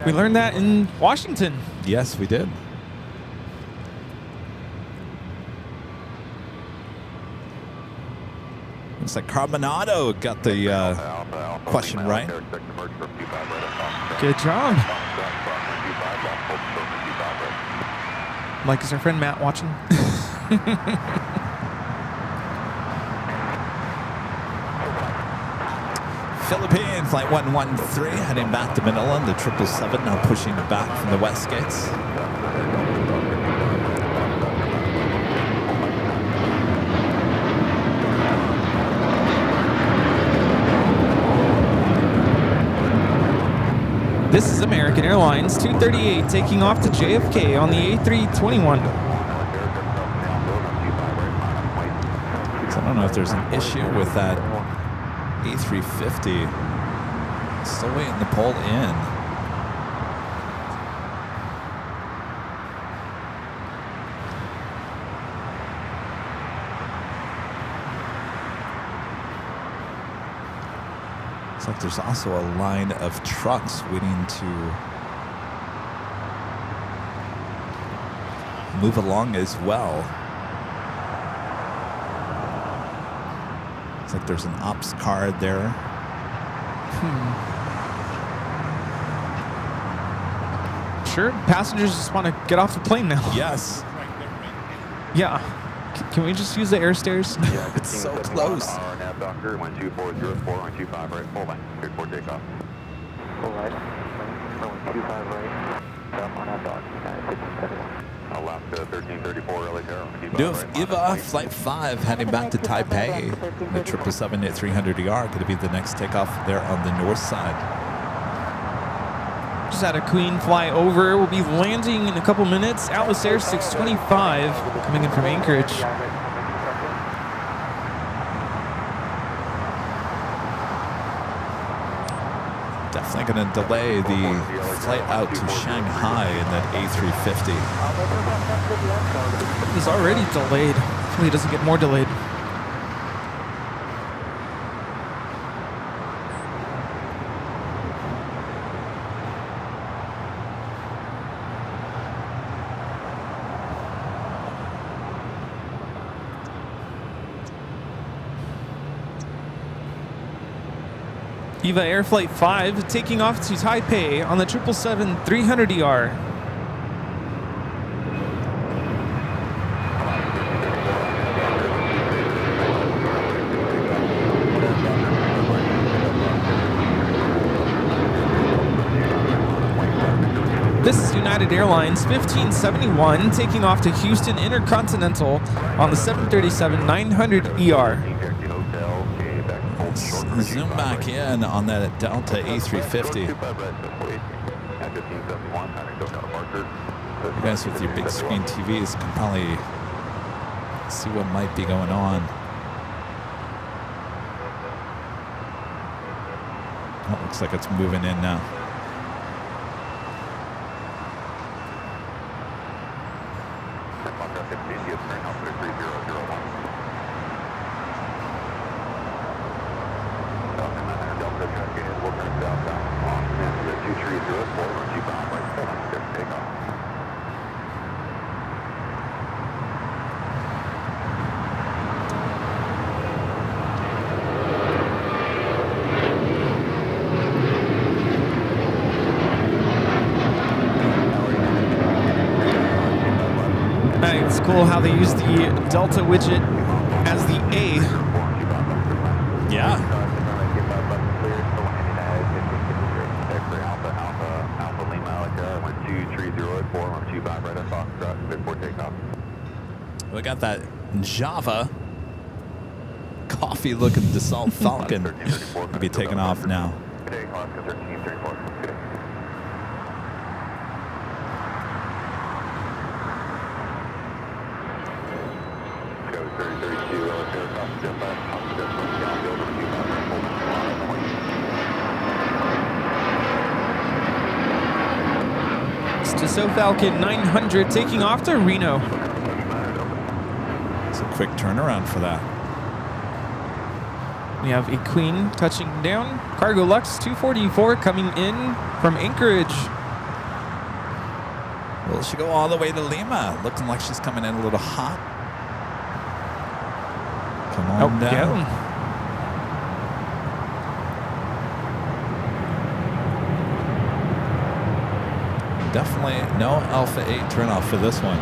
We learned that in Washington. Yes, we did. Looks like Carbonado got the question right. Good job. Mike, is our friend Matt watching? Philippine Flight 113 heading back to Manila. The 777 now pushing back from the west gates. This is American Airlines 238 taking off to JFK on the A321. So I don't know if there's an issue with that A350. Still waiting to pull in. Looks like there's also a line of trucks waiting to move along as well. Looks like there's an ops car there. Sure, passengers just want to get off the plane now. Yes. Yeah. Can we just use the air stairs? Yeah, it's so close. Nav doctor 12404, 125 right, full line, cleared for takeoff. Full line, 125 right, on nav dock, 1571. Alaska 1334, LA Terra, 125 New right. Eva Flight 5 heading back to Taipei. The 777 at 300ER going to be the next takeoff there on the north side. Just had a Queen fly over. We'll be landing in a couple minutes. Atlas Air 625 coming in from Anchorage. Definitely going to delay the flight out to Shanghai in that A350. It's already delayed. Hopefully it doesn't get more delayed. Eva Air Flight 5 taking off to Taipei on the 777-300ER. This is United Airlines 1571 taking off to Houston Intercontinental on the 737-900ER. Zoom back in on that Delta A350. You guys with your big screen TVs can probably see what might be going on. Oh, it looks like it's moving in now. It's cool how they use the Delta widget as the A. Yeah. We got that Java coffee-looking Dassault Falcon to be taking off now. It's Dassault Falcon 900 taking off to Reno. It's a quick turnaround for that. We have a Queen touching down. Cargo Lux 244 coming in from Anchorage. Will she go all the way to Lima? Looking like she's coming in a little hot. Come on down. Yeah. definitely no Alpha 8 turnoff for this one.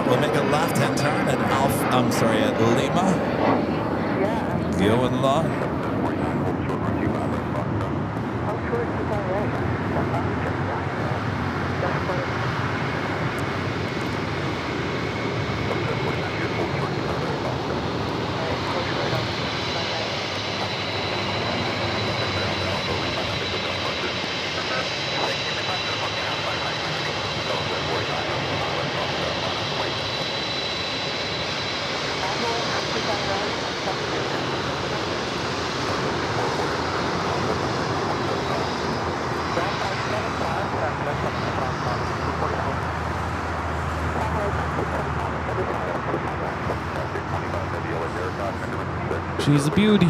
We'll make a left-hand turn at at Lima. Going long. She's a beauty.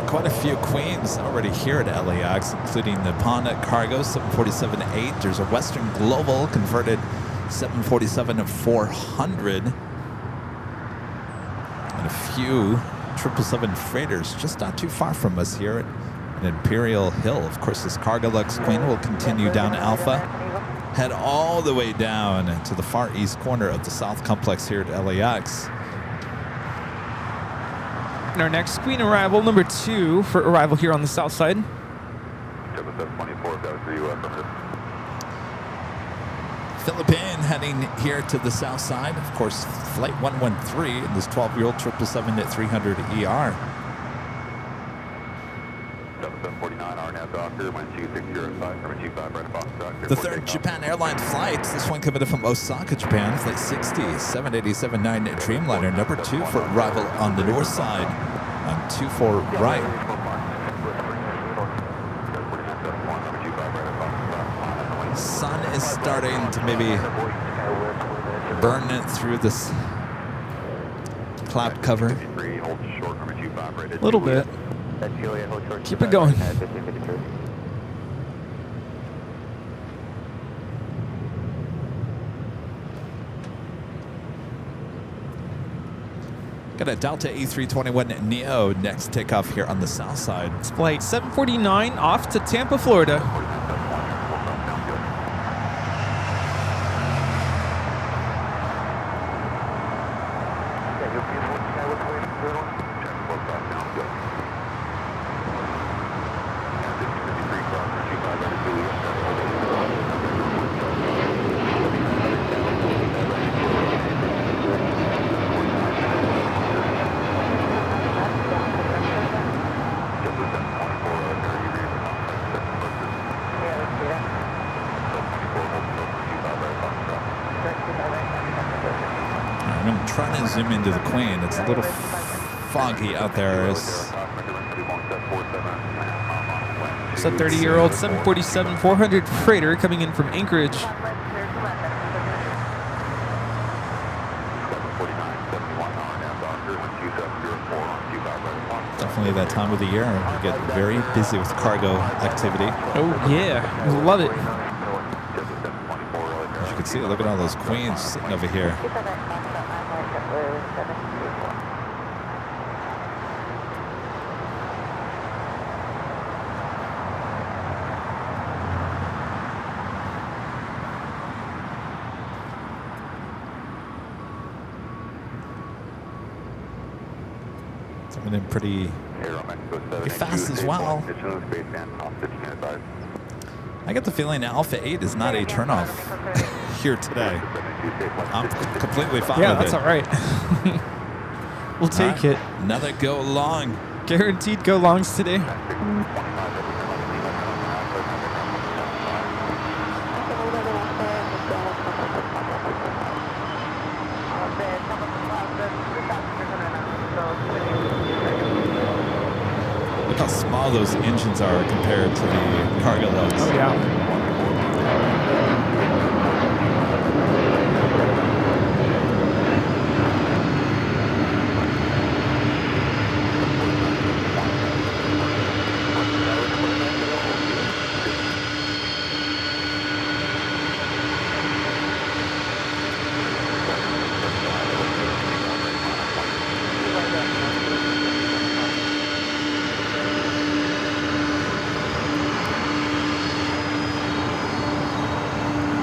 Quite a few queens already here at LAX, including the Ponda Cargo 747-8. There's a Western Global converted 747-400. And a few 777 freighters just not too far from us here at Imperial Hill. Of course, this Cargolux Queen will continue down Alpha, head all the way down to the far east corner of the South Complex here at LAX. And our next Queen arrival, number 2 for arrival here on the south side. 7724, Philippine heading here to the south side. Of course, Flight 113 in this 12-year-old 777-300ER. 7749, RNAV Doctor, 12605, number 25, right box Doctor. The third Japan Airlines flight, this one coming in from Osaka, Japan, Flight 60, 787-9 Dreamliner, number 2 for arrival on the north side, on 24 right. Sun is starting to maybe burn it through this cloud cover. A little bit. Keep it going. Got a Delta A321 Neo next takeoff here on the south side. It's flight 749 off to Tampa, Florida. Zoom into the Queen. It's a little foggy out there. It's a 30-year-old 747-400 freighter coming in from Anchorage. Definitely that time of the year. We get very busy with cargo activity. Oh yeah, love it. As you can see, look at all those Queens sitting over here. Coming in pretty fast as well. I get the feeling Alpha 8 is not a turnoff here today. I'm completely fine with it. Yeah, that's all right. We'll take it. Another go long. Guaranteed go longs today. Look how small those engines are compared to the cargo loads. Oh, yeah.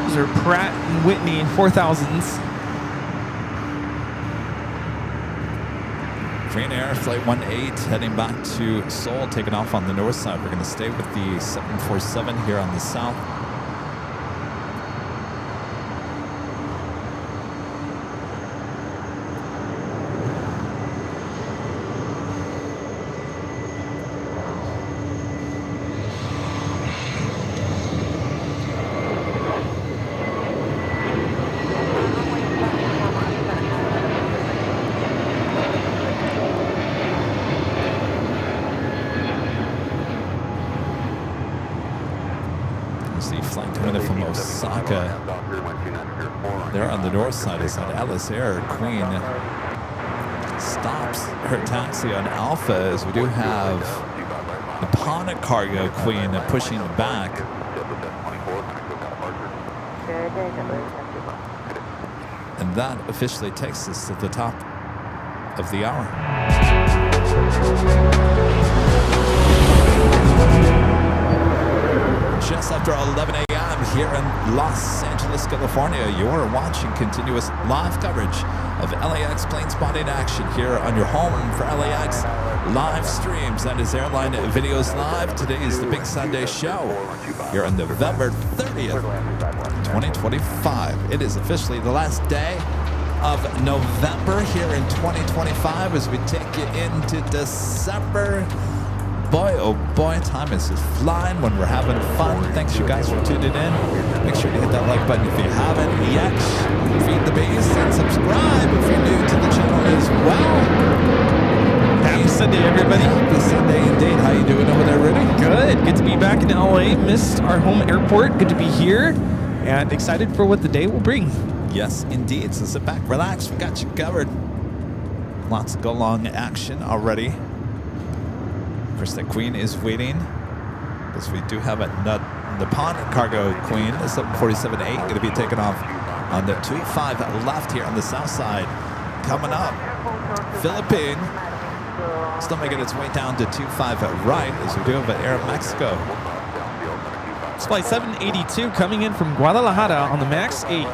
These are Pratt and Whitney 4000s. Green Air Flight 18 heading back to Seoul, taking off on the north side. We're going to stay with the 747 here on the south. See flight coming in from Osaka. There on the north side is that Alice Air Queen stops her taxi on Alpha, as we do have the Pontic Cargo Queen pushing back. And that officially takes us to the top of the hour. Just after 11 a.m. here in Los Angeles, California, you're watching continuous live coverage of LAX plane spotting action here on your home for LAX live streams. That is Airline Videos Live. Today is the Big Sunday show here on November 30th, 2025. It is officially the last day of November here in 2025 as we take you into December. Boy, oh boy, time is just flying when we're having fun. Thanks you guys for tuning in. Make sure to hit that like button if you haven't yet. Feed the beast and subscribe if you're new to the channel as well. Happy Sunday, everybody. Happy Sunday indeed. How you doing over there, Rudy? Good. Good to be back in LA. Missed our home airport. Good to be here and excited for what the day will bring. Yes, indeed. So sit back, relax. We got you covered. Lots of go-long action already. Of course, the Queen is waiting, because we do have the Pontic Cargo Queen, the 747-8, going to be taken off on the 25 left here on the south side. Coming up, Philippine, still making its way down to 25 right, as we do have Air Mexico. It's flight 782 coming in from Guadalajara on the MAX 8.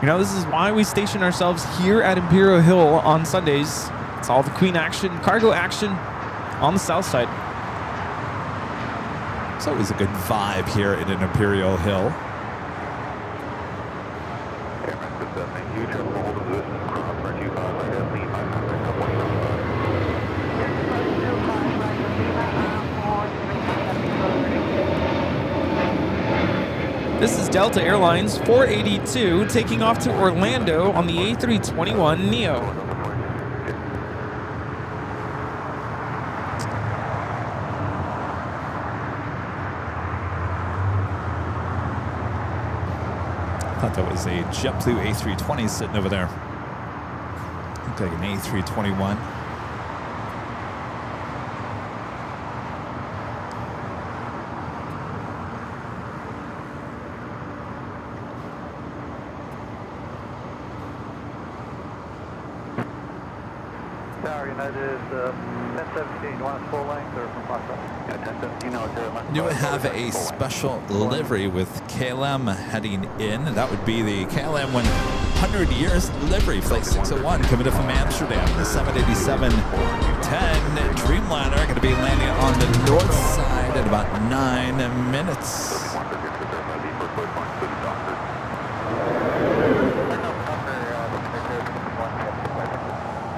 You know, this is why we station ourselves here at Imperial Hill on Sundays. It's all the Queen action, cargo action on the south side. It's always a good vibe here in an Imperial Hill. This is Delta Airlines 482 taking off to Orlando on the A321neo. I thought that was a JetBlue A320 sitting over there. Looked like an A321. Tower United, 1017, you want us full length or from Foxtrot? Yeah, 1017, no, it's You have a special livery with KLM heading in. That would be the KLM 100 years livery, flight 601, coming in from Amsterdam. The 787-10 Dreamliner going to be landing on the north side in about 9 minutes.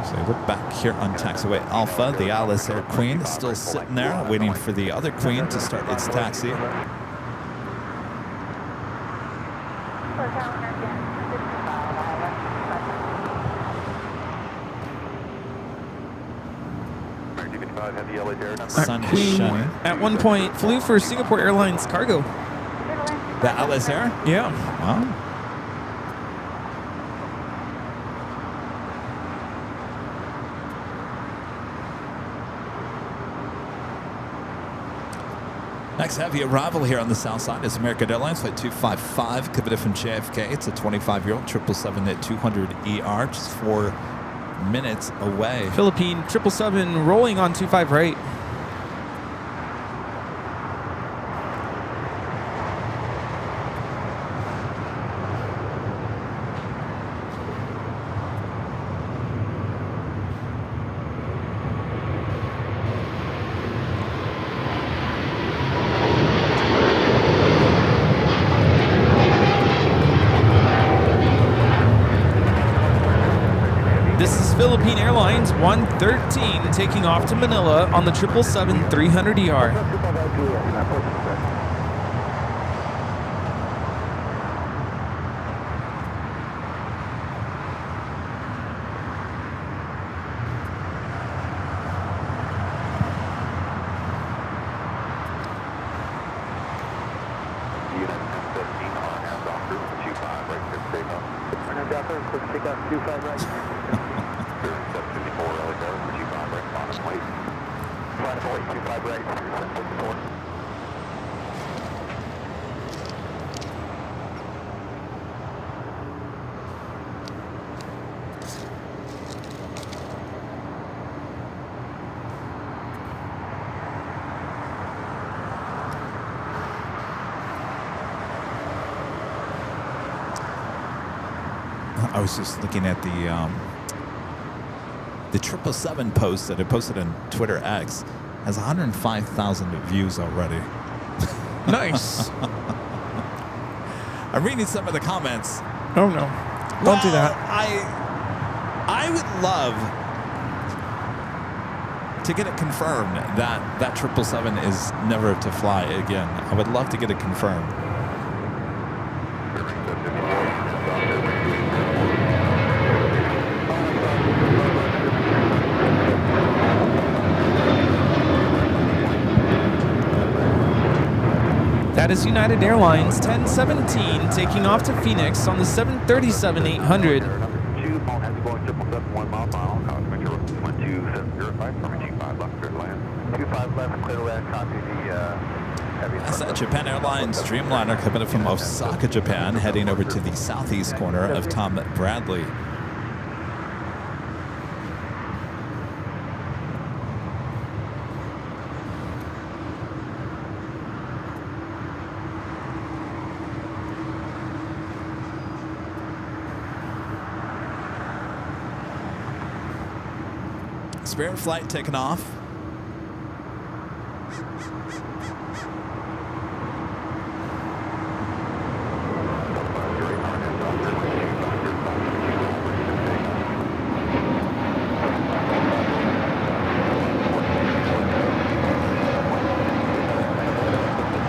So look back here on taxiway Alpha. The Alice Air Queen is still sitting there waiting for the other queen to start its taxi. Sun is Queen shining. at one point flew for Singapore Airlines cargo. The Alice Air? Yeah. Wow. Next heavy arrival here on the south side is American Airlines Flight 255, coming in from JFK. It's a 25-year-old 777 at 200 ER, just 4 minutes away. Philippine 777 rolling on 25 right. This is Philippine Airlines 113 taking off to Manila on the 777-300ER. I was just looking at the 777 post that I posted on Twitter X. Has 105,000 views already. Nice. I'm reading some of the comments. Oh no. Don't do that. I would love to get it confirmed that 777 is never to fly again. I would love to get it confirmed. That is United Airlines 1017 taking off to Phoenix on the 737-800. That's that Japan Airlines Dreamliner coming in from Osaka, Japan, heading over to the southeast corner of Tom Bradley. Spirit flight taking off.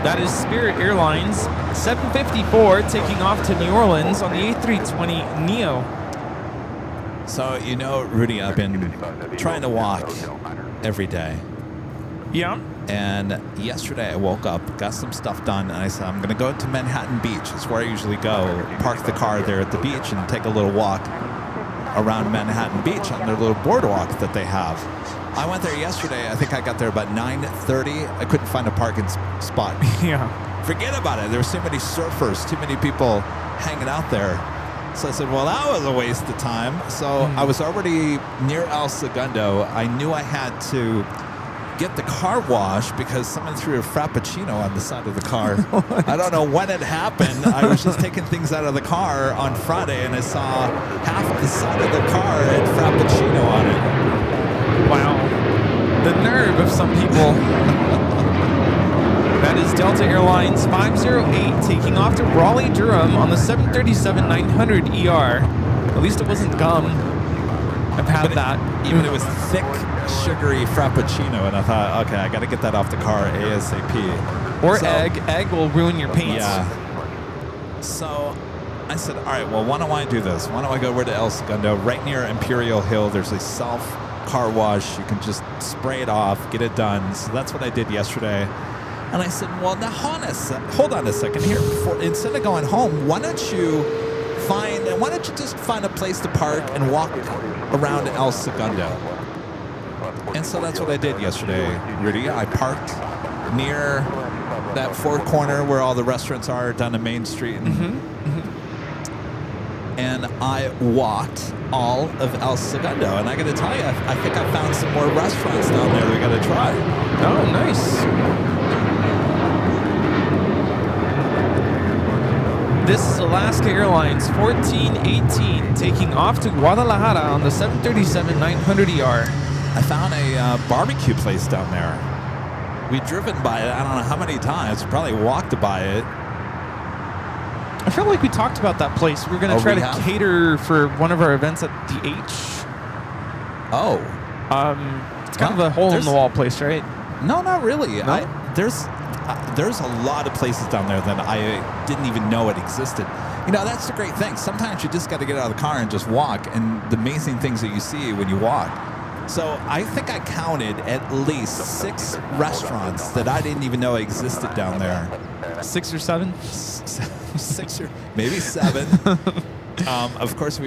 That is Spirit Airlines 754 taking off to New Orleans on the A320neo. So, you know, Rudy, I've been trying to walk every day. Yeah. And yesterday I woke up, got some stuff done, and I said, I'm going to go to Manhattan Beach. It's where I usually go, park the car there at the beach and take a little walk around Manhattan Beach on their little boardwalk that they have. I went there yesterday. I think I got there about 9:30. I couldn't find a parking spot. Yeah. Forget about it. There were so many surfers, too many people hanging out there. So I said, well, that was a waste of time. So I was already near El Segundo. I knew I had to get the car washed because someone threw a Frappuccino on the side of the car. I don't know when it happened. I was just taking things out of the car on Friday, and I saw half the side of the car had Frappuccino on it. Wow. The nerve of some people. That is Delta Airlines 508 taking off to Raleigh-Durham on the 737-900ER. At least it wasn't gum. I've had that. Even it was thick, sugary frappuccino, and I thought, okay, I got to get that off the car ASAP. Or egg. Egg will ruin your paints. Yeah. So I said, all right, well, why don't I do this? Why don't I go over to El Segundo? Right near Imperial Hill, there's a self-car wash. You can just spray it off, get it done. So that's what I did yesterday. And I said, well, now hold on a second here. Instead of going home, why don't you just find a place to park and walk around El Segundo? And so that's what I did yesterday, Rudy. I parked near that fourth corner where all the restaurants are down the main street. And I walked all of El Segundo. And I got to tell you, I think I found some more restaurants down there we got to try. Oh, nice. This is Alaska Airlines 1418 taking off to Guadalajara on the 737-900ER. I found a barbecue place down there. We've driven by it, I don't know how many times. We probably walked by it. I feel like we talked about that place. We're going to try to cater for one of our events at the H. Oh. It's kind of a hole-in-the-wall place, right? No, not really. No? There's a lot of places down there that I didn't even know it existed. You know, that's the great thing. Sometimes you just got to get out of the car and just walk, and the amazing things that you see when you walk. So I think I counted at least 6 restaurants that I didn't even know existed down there. 6 or 7? 6 or maybe 7. Of course,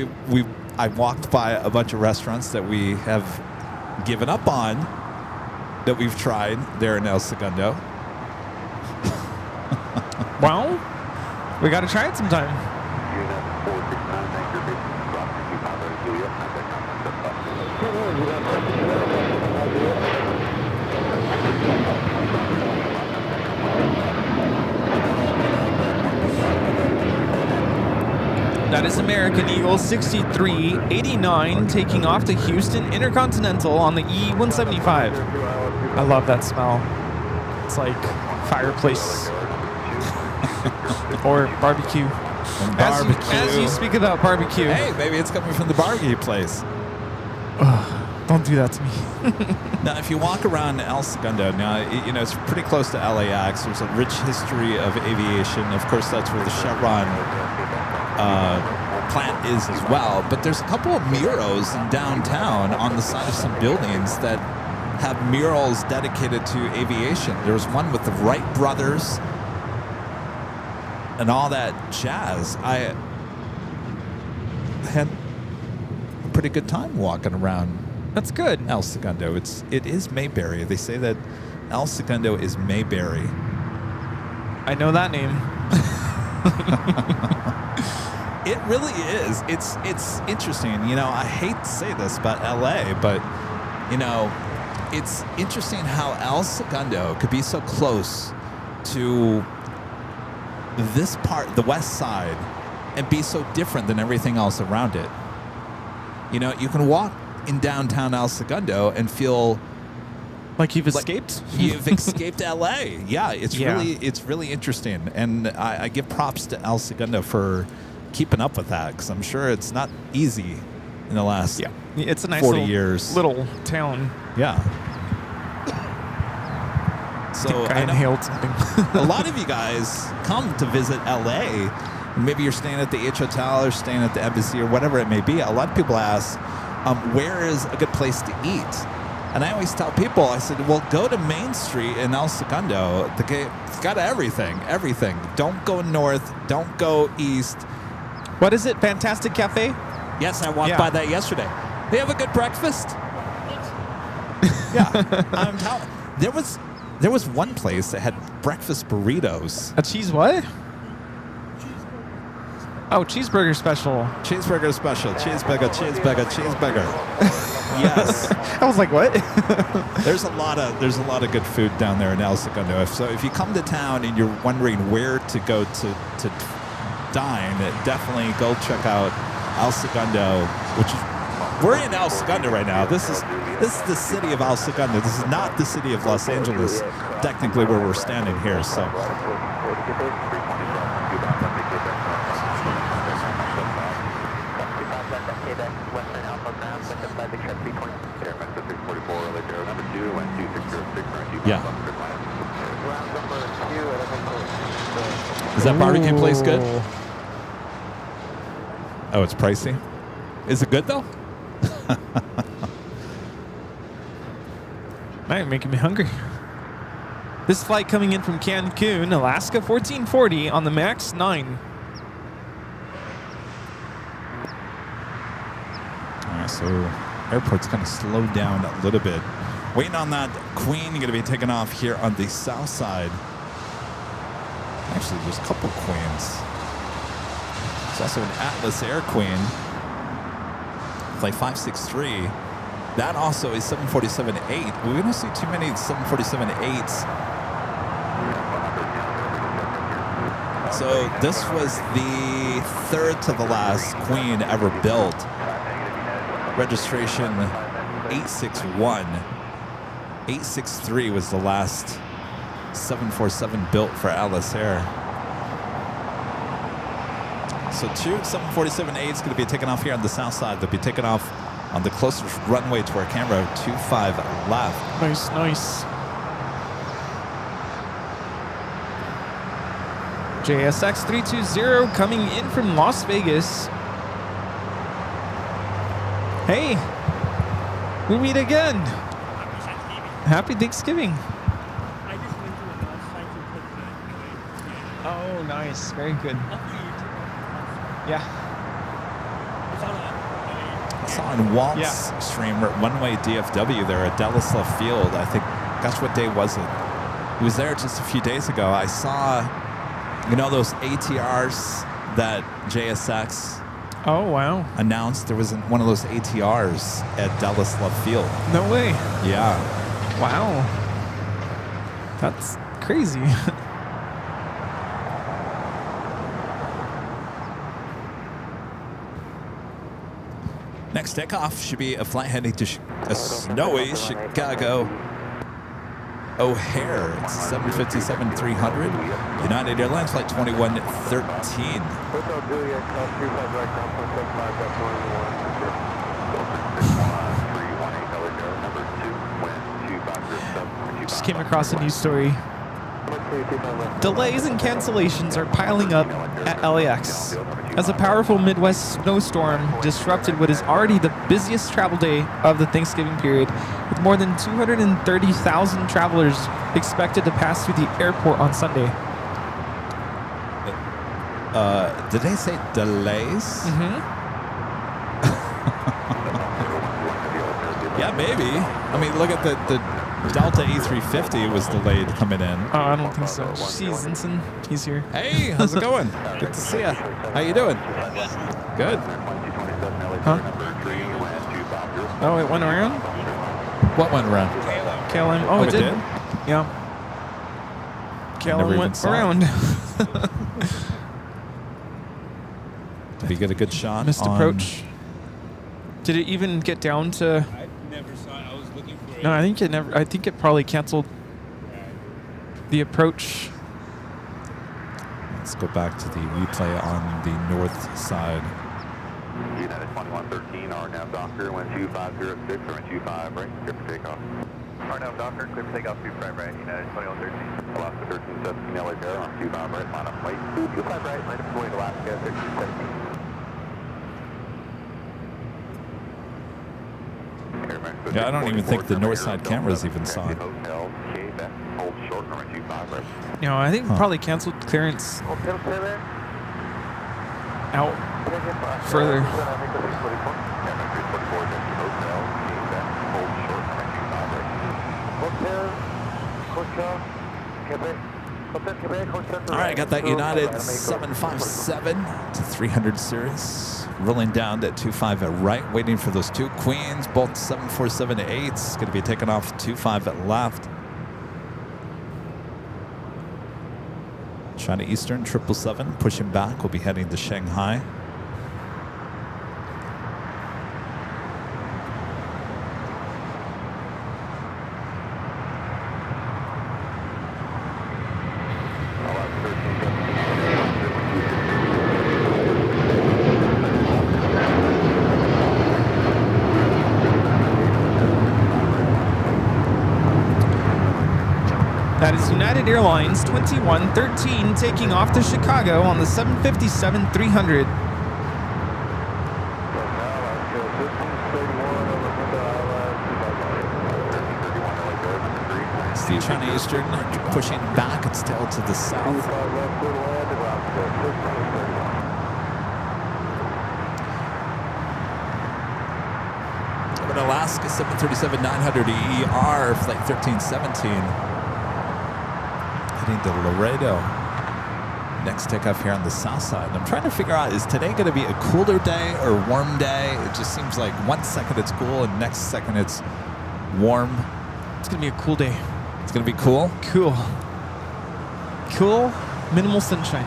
I walked by a bunch of restaurants that we have given up on that we've tried there in El Segundo. Well, we got to try it sometime. That is American Eagle 6389 taking off to Houston Intercontinental on the E-175. I love that smell. It's like fireplace or barbecue. As you speak about barbecue. Hey, maybe it's coming from the barbecue place. Don't do that to me. Now, if you walk around El Segundo, now, you know, it's pretty close to LAX. There's a rich history of aviation. Of course, that's where the Chevron plant is as well. But there's a couple of murals in downtown on the side of some buildings that have murals dedicated to aviation. There was one with the Wright brothers and all that jazz. I had a pretty good time walking around. That's good. El Segundo. It is Mayberry. They say that El Segundo is Mayberry. I know that name. It really is. It's interesting. You know, I hate to say this about LA, but you know, it's interesting how El Segundo could be so close to this part, the west side, and be so different than everything else around it. You know, you can walk in downtown El Segundo and feel like you've escaped. You've escaped LA. Yeah, it's really interesting, and I give props to El Segundo for keeping up with that, because I'm sure it's not easy in the last it's a nice 40 years. Little town. Yeah. So I inhaled something. A lot of you guys come to visit LA. Maybe you're staying at the H Hotel or staying at the Embassy or whatever it may be. A lot of people ask, where is a good place to eat? And I always tell people, I said, well, go to Main Street in El Segundo. It's got everything. Don't go north. Don't go east. What is it? Fantastic Cafe? Yes, I walked by that yesterday. They have a good breakfast. I'm telling. There was one place that had breakfast burritos. A cheese what? Oh, cheeseburger special. Cheeseburger special. Cheeseburger. Yes. I was like, what? There's a lot of good food down there in El Segundo. If you come to town and you're wondering where to go to dine, definitely go check out El Segundo, which is, we're in El Segundo right now. This is the city of El Segundo. This is not the city of Los Angeles, technically, where we're standing here. So. Yeah. Is that barbecue place good? Ooh. Oh, it's pricey. Is it good though? Now you're making me hungry. This flight coming in from Cancun, Alaska, 1440 on the MAX 9. All right, so airport's kind of slowed down a little bit. Waiting on that Queen, going to be taking off here on the south side. Actually, there's a couple Queens. There's also an Atlas Air Queen, flight 563. That also is 747-8. We don't see too many 747-8s. So this was the third to the last Queen ever built. Registration 861. 863 was the last 747 built for Atlas Air. So two 747-8s going to be taking off here on the south side. They'll be taking off on the closest runway to our camera, 25 left. Nice, nice. JSX 320 coming in from Las Vegas. Hey, we meet again. Happy Thanksgiving. Oh, nice. Very good. Yeah. I saw on Walt's stream one-way DFW there at Dallas Left Field. I think, gosh, what day was it? He was there just a few days ago. I saw, you know, those ATRs that JSX announced. There was one of those ATRs at Dallas Left Field. No way. Yeah. Wow. That's crazy. Next takeoff should be a flight heading to a snowy Chicago O'Hare. It's 757-300. United Airlines flight 2113. Just came across a news story. Delays and cancellations are piling up at LAX as a powerful Midwest snowstorm disrupted what is already the busiest travel day of the Thanksgiving period, with more than 230,000 travelers expected to pass through the airport on Sunday. Did they say delays? Mm-hmm. Yeah, maybe. I mean, look at the Delta A350 was delayed coming in. Oh, I don't think so. See Zinson, he's here. Hey, how's it going? Good to see ya. How you doing? Good. Huh? Oh, it went around? What went around? KLM. Oh, it did? Yeah. KLM went around. Did we get a good shot? Missed approach. Did it even get down to... I never saw it. I was looking for it. No, I think it never. I think it probably canceled the approach. Let's go back to the replay on the north side. United 2113, RNAV Docker, 12506, or 125 right, clear for takeoff. RNAV Docker, clear for takeoff, 25 right, United 2113. Alaska 1317, LA Air, on 25 right, line up wait. 25 right, line up going to Alaska 1317. Yeah, I don't even think the north side cameras even saw it. No, I think probably canceled clearance out further. All right, got that United 757 to 300 series. Rolling down to 25 at right, waiting for those two Queens, both 747-8s. Going to be taking off 25 at left. China Eastern 777 pushing back. We'll be heading to Shanghai. That is United Airlines 2113 taking off to Chicago on the 757-300. It's the China Eastern pushing back. It's still to the south. Over in Alaska, 737-900 ER, flight 1317. Heading to Laredo. Next takeoff here on the south side. I'm trying to figure out, is today going to be a cooler day or warm day? It just seems like 1 second it's cool and next second it's warm. It's going to be a cool day. It's going to be cool? Cool. Cool, minimal sunshine.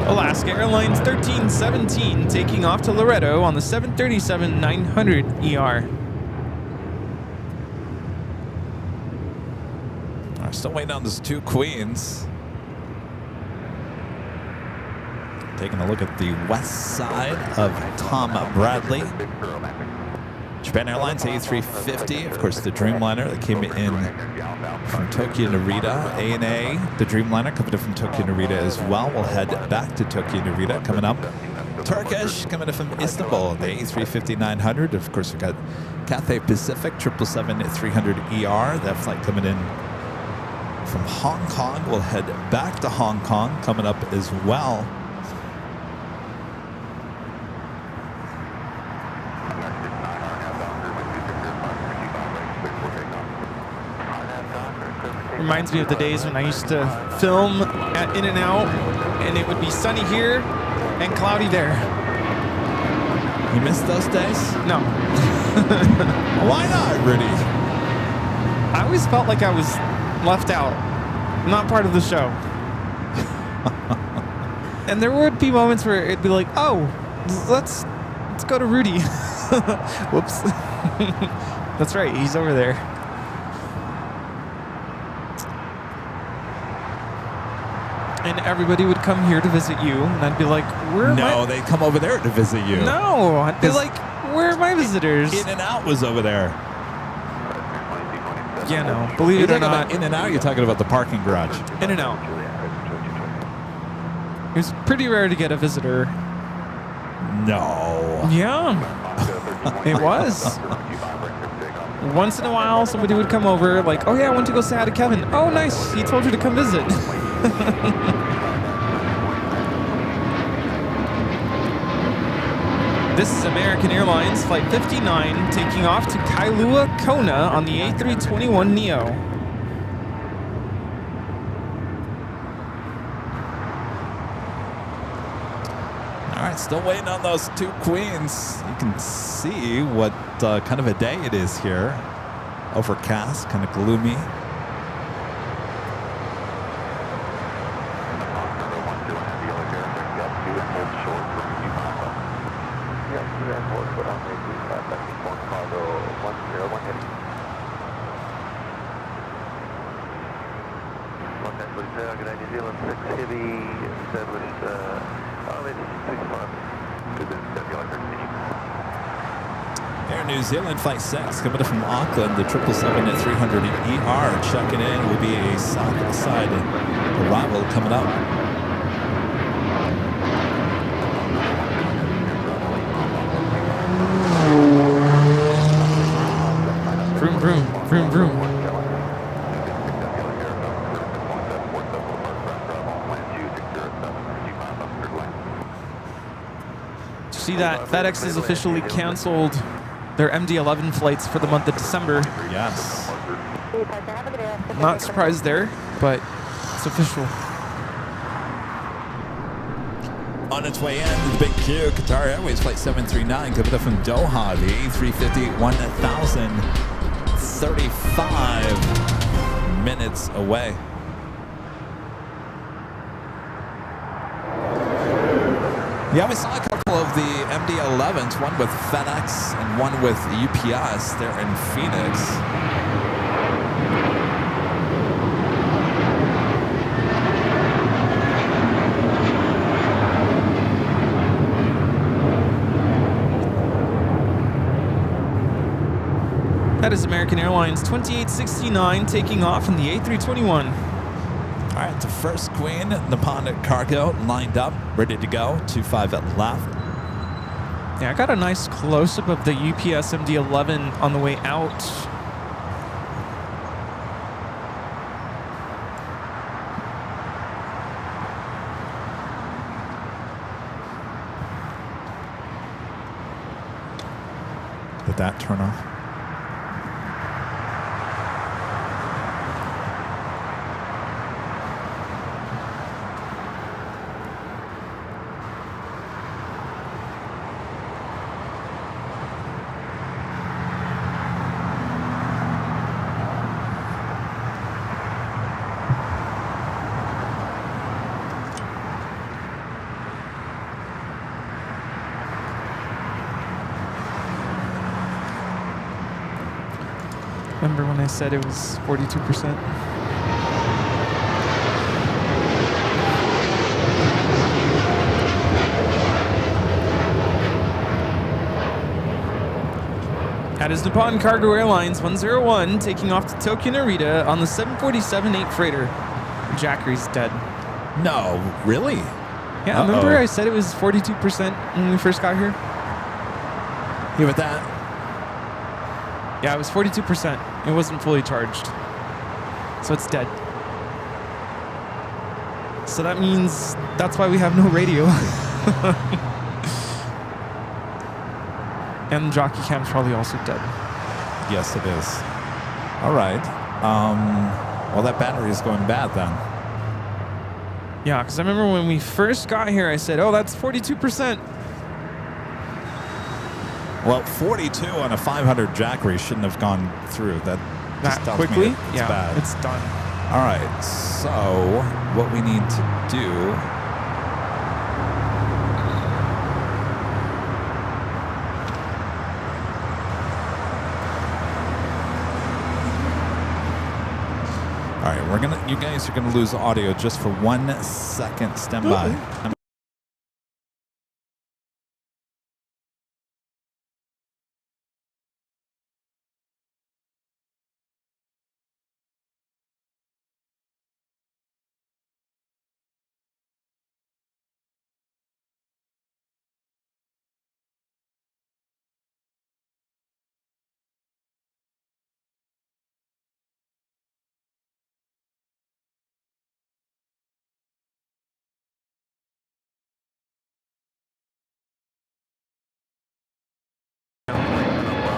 Alaska Airlines 1317 taking off to Laredo on the 737-900 ER. Still waiting on those two queens. Taking a look at the west side of Tom Bradley. Japan Airlines A350, of course the Dreamliner that came in from Tokyo Narita. ANA, the Dreamliner coming in from Tokyo Narita as well. We'll head back to Tokyo Narita coming up. Turkish coming in from Istanbul, the A350-900. Of course we've got Cathay Pacific 777-300ER. That flight coming in from Hong Kong. We'll head back to Hong Kong coming up as well. Reminds me of the days when I used to film at In-N-Out, and it would be sunny here and cloudy there. You miss those days? No. Why not, Rudy? I always felt like I was left out, not part of the show. And there would be moments where it'd be like, oh, let's go to Rudy. Whoops. That's right, he's over there. And everybody would come here to visit you, and I'd be like, where am I? No, they'd come over there to visit you. No, I'd be like, where are my visitors? In-N-Out was over there. Yeah, no, believe it or not. In-N-Out, you're talking about the parking garage. In-N-Out. It was pretty rare to get a visitor. No. Yeah, it was. Once in a while, somebody would come over, like, oh yeah, I went to go say hi to Kevin. Oh, nice, he told you to come visit. This is American Airlines Flight 59 taking off to Kailua, Kona on the A321neo. All right, still waiting on those two queens. You can see what kind of a day it is here. Overcast, kind of gloomy. Air New Zealand Flight 6 coming in from Auckland, the 777-300ER checking in will be a south side arrival coming up. Vroom, vroom, vroom, vroom. See that FedEx has officially canceled their MD-11 flights for the month of December. Yes. Not surprised there, but it's official. On its way in, the big Q, Qatar Airways Flight 739 coming up from Doha, the A350 1000, 35 minutes away. Yeah, we saw a couple of the MD-11s, one with FedEx and one with UPS there in Phoenix. That is American Airlines 2869 taking off in the A321. All right, the first Queen, Nippon Cargo, lined up, ready to go. 25 at left. Yeah, I got a nice close-up of the UPS MD-11 on the way out. Did that turn off? Remember when I said it was 42%? That is Nippon Cargo Airlines 101 taking off to Tokyo Narita on the 747-8 freighter. Jackery's dead. No, really? Yeah, remember I said it was 42% when we first got here? You with that? Yeah, it was 42%. It wasn't fully charged. So it's dead. So that means that's why we have no radio. And the jockey cam's probably also dead. Yes, it is. All right. Well, that battery is going bad then. Yeah, because I remember when we first got here, I said, oh, that's 42%. Well, 42 on a 500 Jackery shouldn't have gone through. That just tells quickly? me it's yeah, bad. it's done. All right, so what we need to do... All right, you guys are gonna lose audio just for 1 second. Stand by.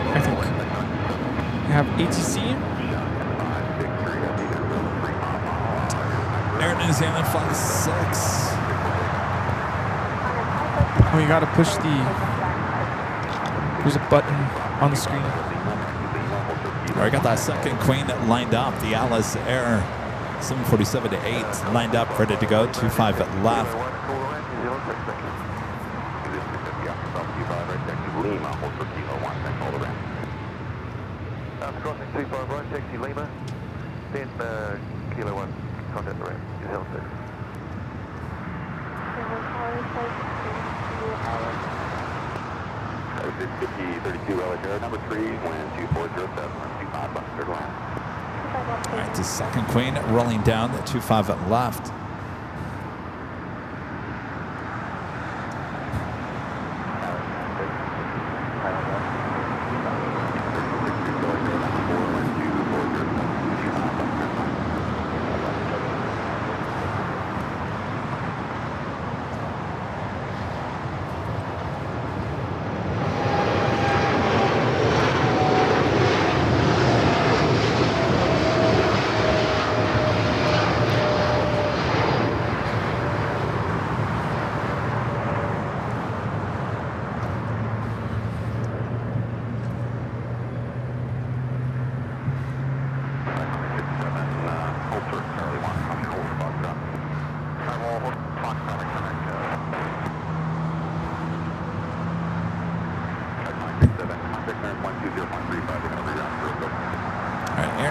I think. We have ATC. Air New Zealand Flight 6. Oh, you gotta push the... There's a button on the screen. All right, got that second Queen lined up. The Alice Air 747-8 lined up, ready to go. 25 at left. Crossing 25 right, taxi Lima, then Kilo 1, contact the ramp, New Zealand 6. It's 5032 LH Air, number 3, wind 2407, 25 left, third line. All right, the second Queen rolling down the 25 at left.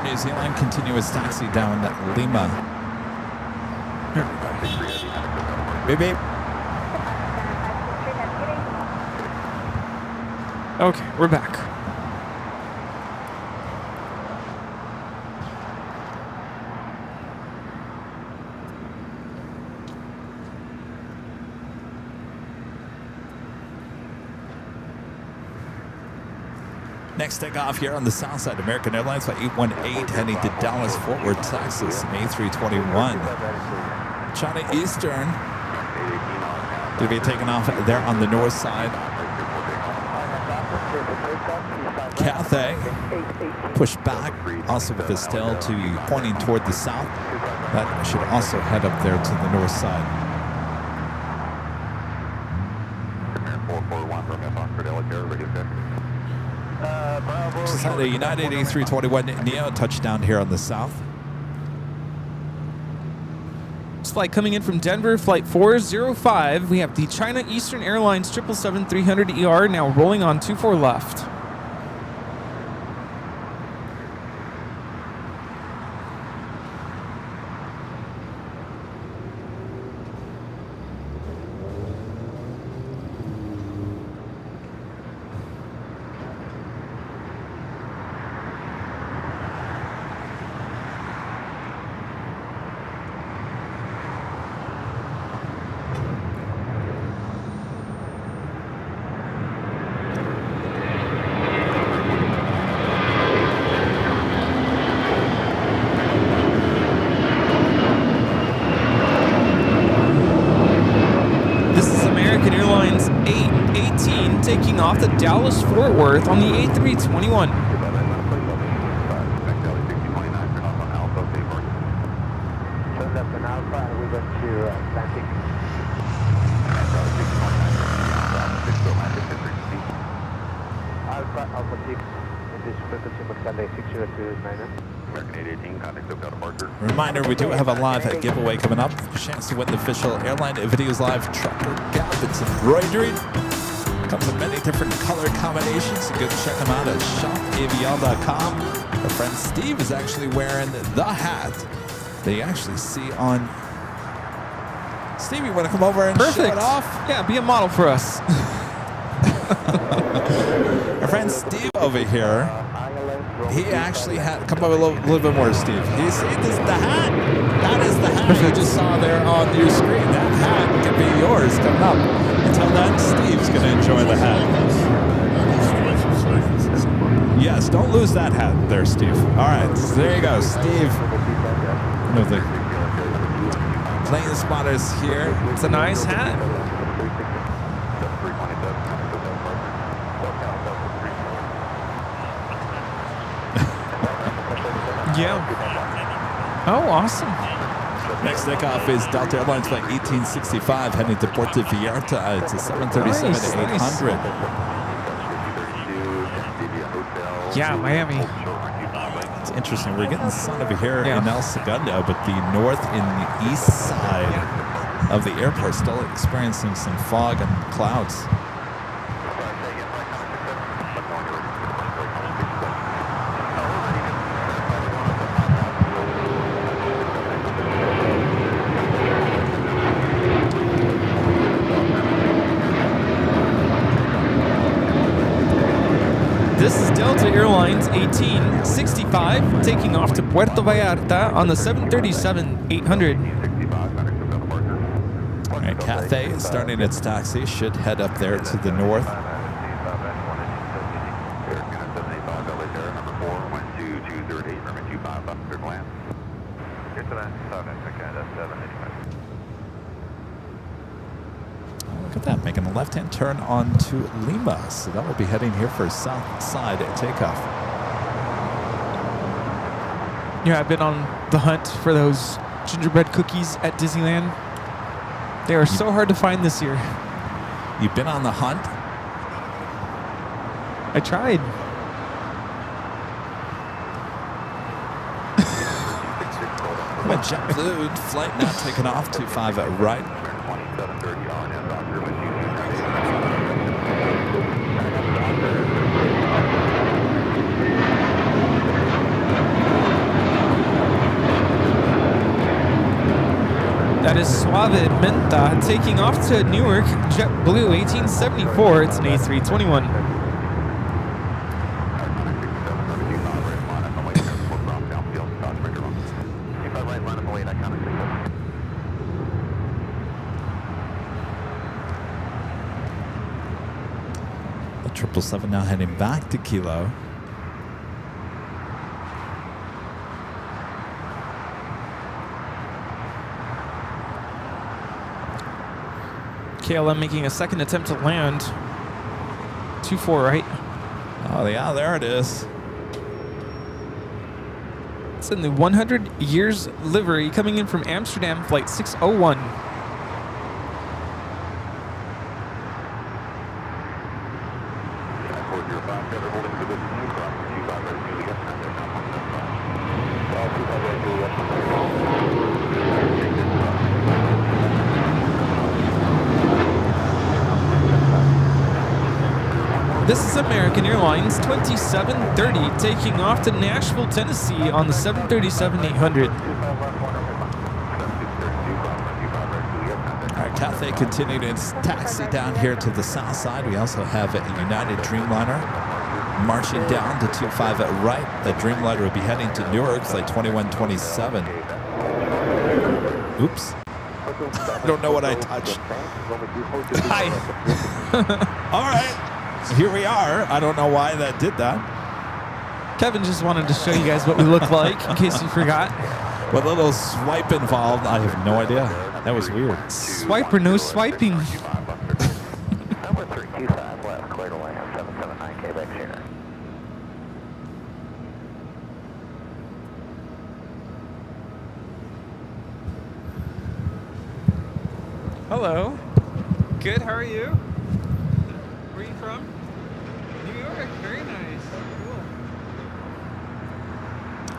New Zealand continuous taxi down Lima. Beep beep. Okay, we're back. Next takeoff here on the south side, American Airlines Flight 818 heading to Dallas, Fort Worth, Texas, an A321. China Eastern going to be taking off there on the north side. Cathay pushed back, also with his tail to pointing toward the south. That should also head up there to the north side. Just had a United A321 Neo touchdown here on the south. This flight coming in from Denver, flight 405. We have the China Eastern Airlines 777-300ER now rolling on 24 left. Taking off to Dallas Fort Worth on the A321. Reminder, we do have a live giveaway coming up. Chance to win the official Airline Videos Live trucker cap. It's embroidered. Comes in many different color combinations. You go check them out at shopavion.com. Our friend Steve is actually wearing the hat that you actually see on. Steve, you want to come over and show it off? Yeah, be a model for us. Our friend Steve over here, he actually had, come over a little bit more, Steve. You see, this is the hat. That is the hat you just saw there on your screen. That hat can be yours coming up. Until then, Steve's going to enjoy the hat. Yes, don't lose that hat there, Steve. All right, so there you go, Steve. With the plane spotters here. It's a nice hat. Yeah. Oh, awesome. Next takeoff is Delta Airlines Flight 1865 heading to Puerto Vallarta. It's a 737-800. Yeah, Miami. It's interesting. We're getting sun over here in El Segundo, but the north and the east side of the airport still experiencing some fog and clouds. This is Delta Airlines 1865 taking off to Puerto Vallarta on the 737-800. All right, Cathay is starting its taxi. Should head up there to the north. Look at that, making a left-hand turn onto Lima. So that will be heading here for south side at takeoff. Yeah, I've been on the hunt for those gingerbread cookies at Disneyland. They are so hard to find this year. You've been on the hunt? I tried. A JetBlue flight now taking off 25 at right. That is Suave Menta taking off to Newark, JetBlue 1874. It's an A321. The 777 now heading back to Kilo. KLM making a second attempt to land. 2-4, right? Oh, yeah, there it is. It's in the 100 years livery coming in from Amsterdam, flight 601. This is American Airlines 2730 taking off to Nashville, Tennessee on the 737-800. All right, Cathay continued its taxi down here to the south side. We also have a United Dreamliner marching down to 25 at right. The Dreamliner will be heading to Newark, flight 2127. Oops. I don't know what I touched. Hi. All right. Here we are. I don't know why that did that. Kevin just wanted to show you guys what we look like in case you forgot. With a little swipe involved, I have no idea. That was weird. Swipe or no swiping. Number 325 left, clear to land, 779 Quebec here. Hello. Good, how are you? Where are you from? New York, very nice. Cool.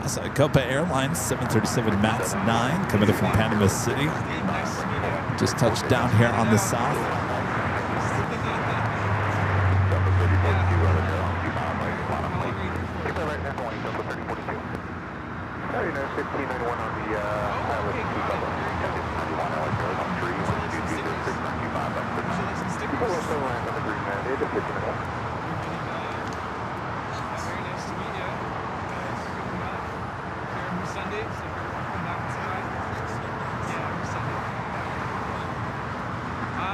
Also, Copa Airlines 737 MAX 9 coming in from Panama City. Nice to meet you. Just touched down here on the south.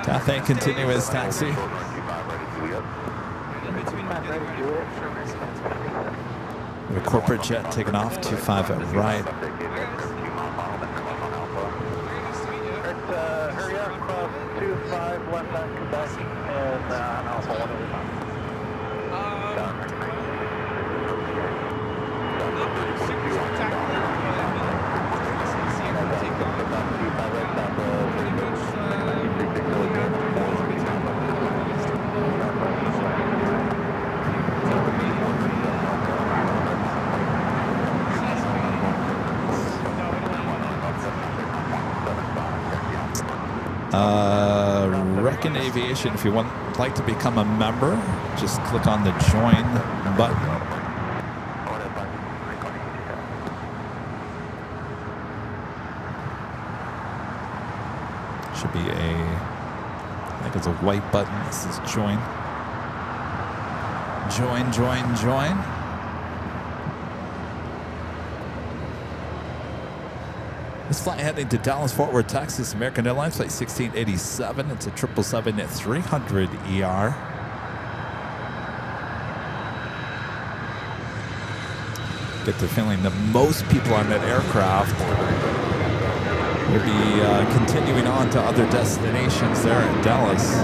Cathay continue his taxi. The corporate jet taking off 25 at right. Hurry up, cross 25 left on Quebec and Alpha 105. Reckon Aviation, if you would like to become a member, just click on the join button. Should be I think it's a white button. This is join. Join, join, join. This flight heading to Dallas-Fort Worth, Texas, American Airlines, flight 1687. It's a 777 at 300 ER. Get the feeling that most people on that aircraft will be continuing on to other destinations there in Dallas.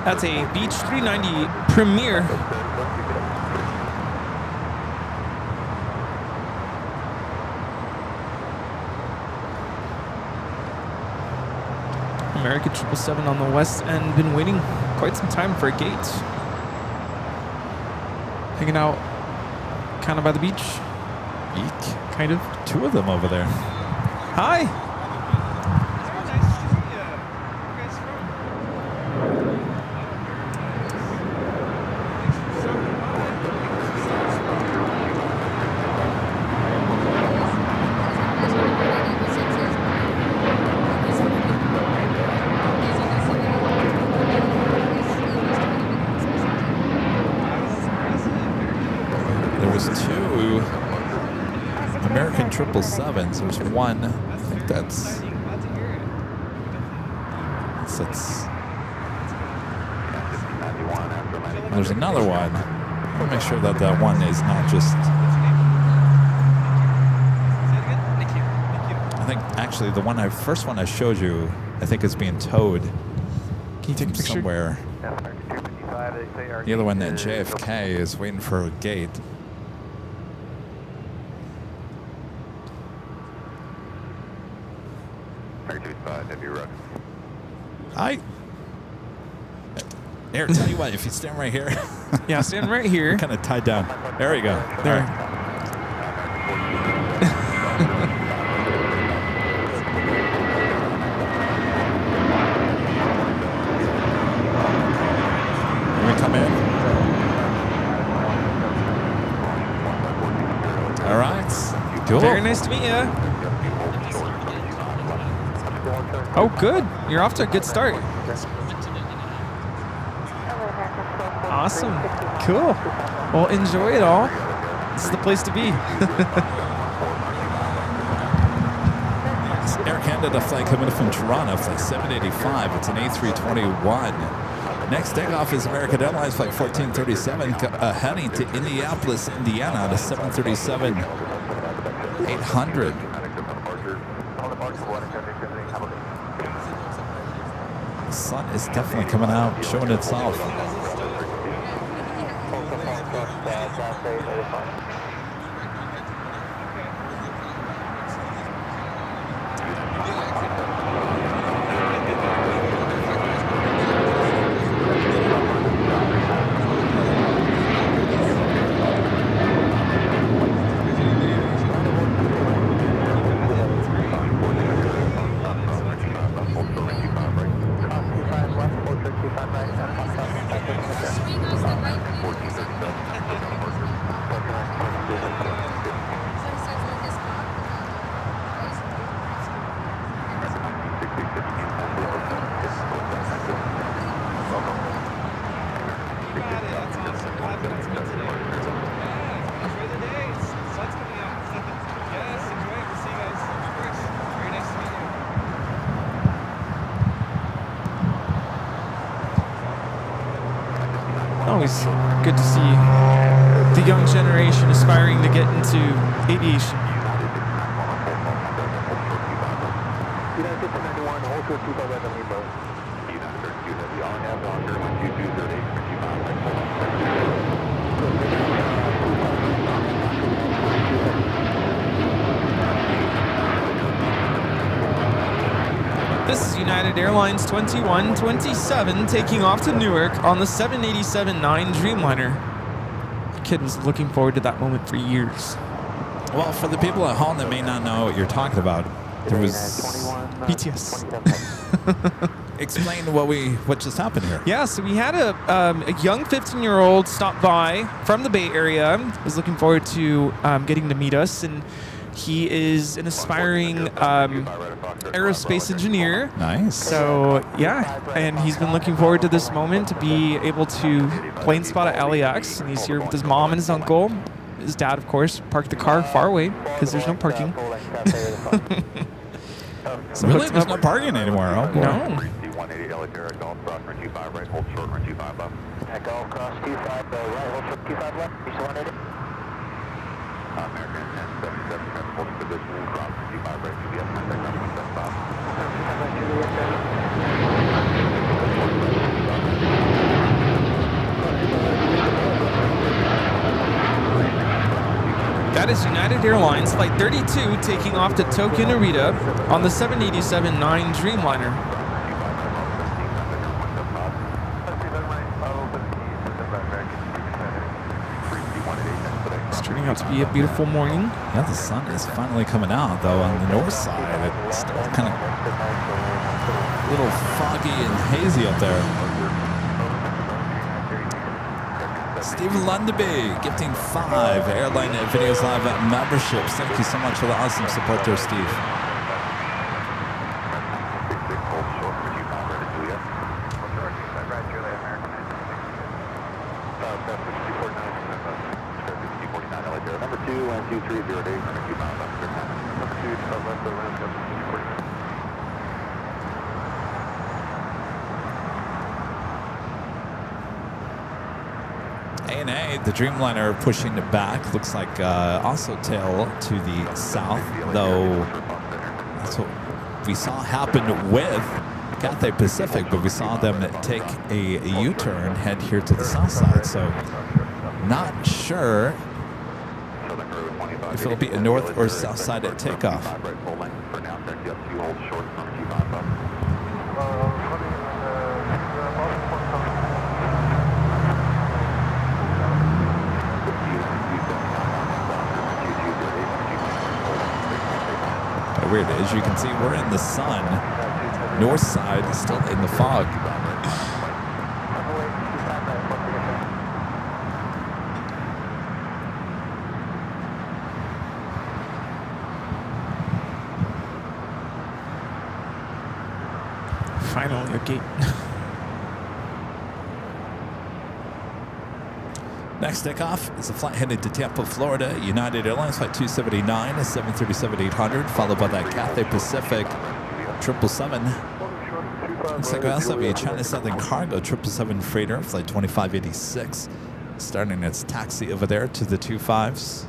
That's a Beach 390 Premier. American 777 on the west end, been waiting quite some time for a gate. Hanging out kind of by the beach. Eek. Kind of. Two of them over there. Hi. American 777s. There's one. I think that's there's another one. I'll make sure that that one is not just. I think actually the first one I showed you, I think is being towed. Can you take a picture? Somewhere. The other one at JFK is waiting for a gate. Here, tell you what, if you stand right here. Yeah, stand right here. Kind of tied down. There we go. There. Let me come in. All right. Cool. Very nice to meet you. Oh, good. You're off to a good start. Awesome. Cool. Well, enjoy it all. This is the place to be. It's Air Canada flight coming in from Toronto, flight 785. It's an A321. Next takeoff is American Airlines flight 1437 heading to Indianapolis, Indiana, the 737-800. The sun is definitely coming out, showing itself. Always good to see the young generation aspiring to get into aviation. This is United Airlines 2127 taking off to Newark on the 787-9 Dreamliner. The kid was looking forward to that moment for years. Well, for the people at home that may not know what you're talking about, there was BTS. Explain what just happened here. Yeah, so we had a young 15-year-old stop by from the Bay Area. Was looking forward to getting to meet us, and he is an aspiring aerospace engineer. Nice. So yeah, and he's been looking forward to this moment to be able to plane spot at LAX, and he's here with his mom and his uncle. His dad, of course, parked the car far away because there's no parking. So really, there's no parking anymore. Oh, boy. No. That is United Airlines Flight 32 taking off to Tokyo Narita on the 787-9 Dreamliner. It's turning out to be a beautiful morning. Yeah, the sun is finally coming out, though, on the north side. It's still kind of a little foggy and hazy up there. Stephen Lundaby gifting 5 Airline Videos Live memberships. Thank you so much for the awesome support there, Steve. Number 2, 1, 2, 3, 0, ANA, the Dreamliner pushing it back. Looks like also tail to the south, though that's what we saw happen with Cathay Pacific, but we saw them take a U-turn, head here to the south side. So not sure if it'll be a north or south side at takeoff. Weird. As you can see, we're in the sun. North side is still in the fog. Finally, a gate. Next takeoff is a flight headed to Tampa, Florida. United Airlines Flight 279, a 737-800, followed by that Cathay Pacific 777. Looks like we also have a China Southern Cargo 777 freighter, Flight 2586, starting its taxi over there to the 25s.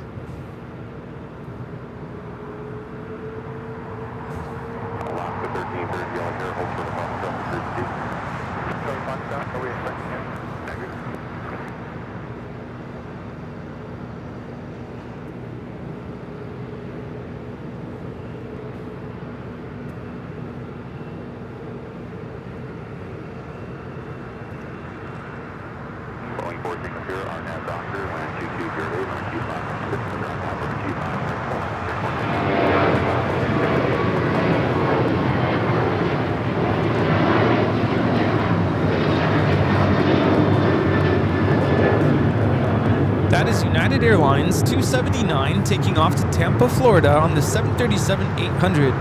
That is United Airlines 279 taking off to Tampa, Florida on the 737-800.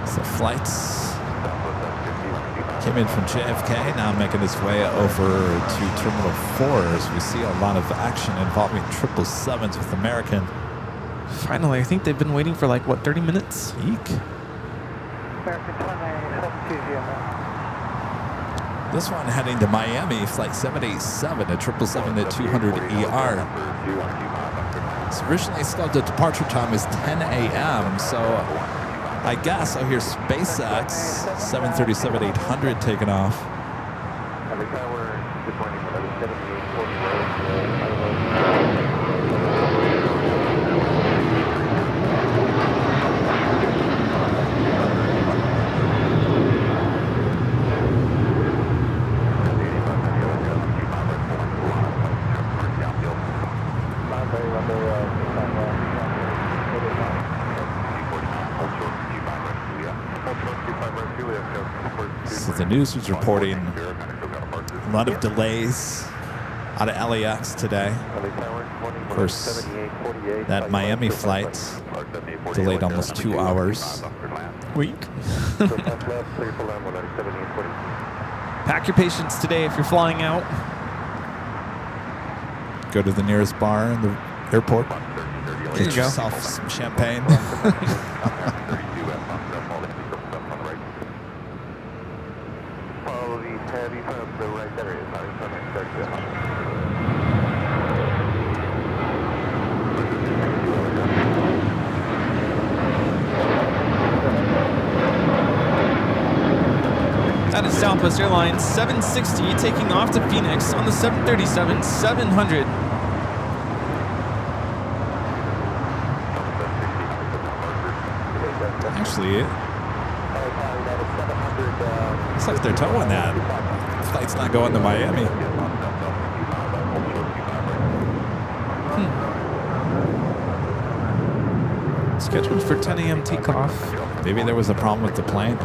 So flights came in from JFK, now making its way over to Terminal 4 as we see a lot of action involving 777s with American. Finally, I think they've been waiting for like, what, 30 minutes? Eek. This one heading to Miami, Flight 787, a 777-200ER. It's originally scheduled departure time is 10 a.m., so I guess I'll hear SpaceX 737-800 taking off. So the news was reporting a lot of delays out of LAX today. Of course, that Miami flight delayed almost 2 hours. Week. Pack your patience today if you're flying out. Go to the nearest bar in the airport. There Get you go. yourself some champagne. That is Southwest Airlines 760 taking off to Phoenix on the 737-700. Actually, looks like they're towing that. Flight's not going to Miami. Scheduled for 10 a.m. takeoff. Maybe there was a problem with the plane.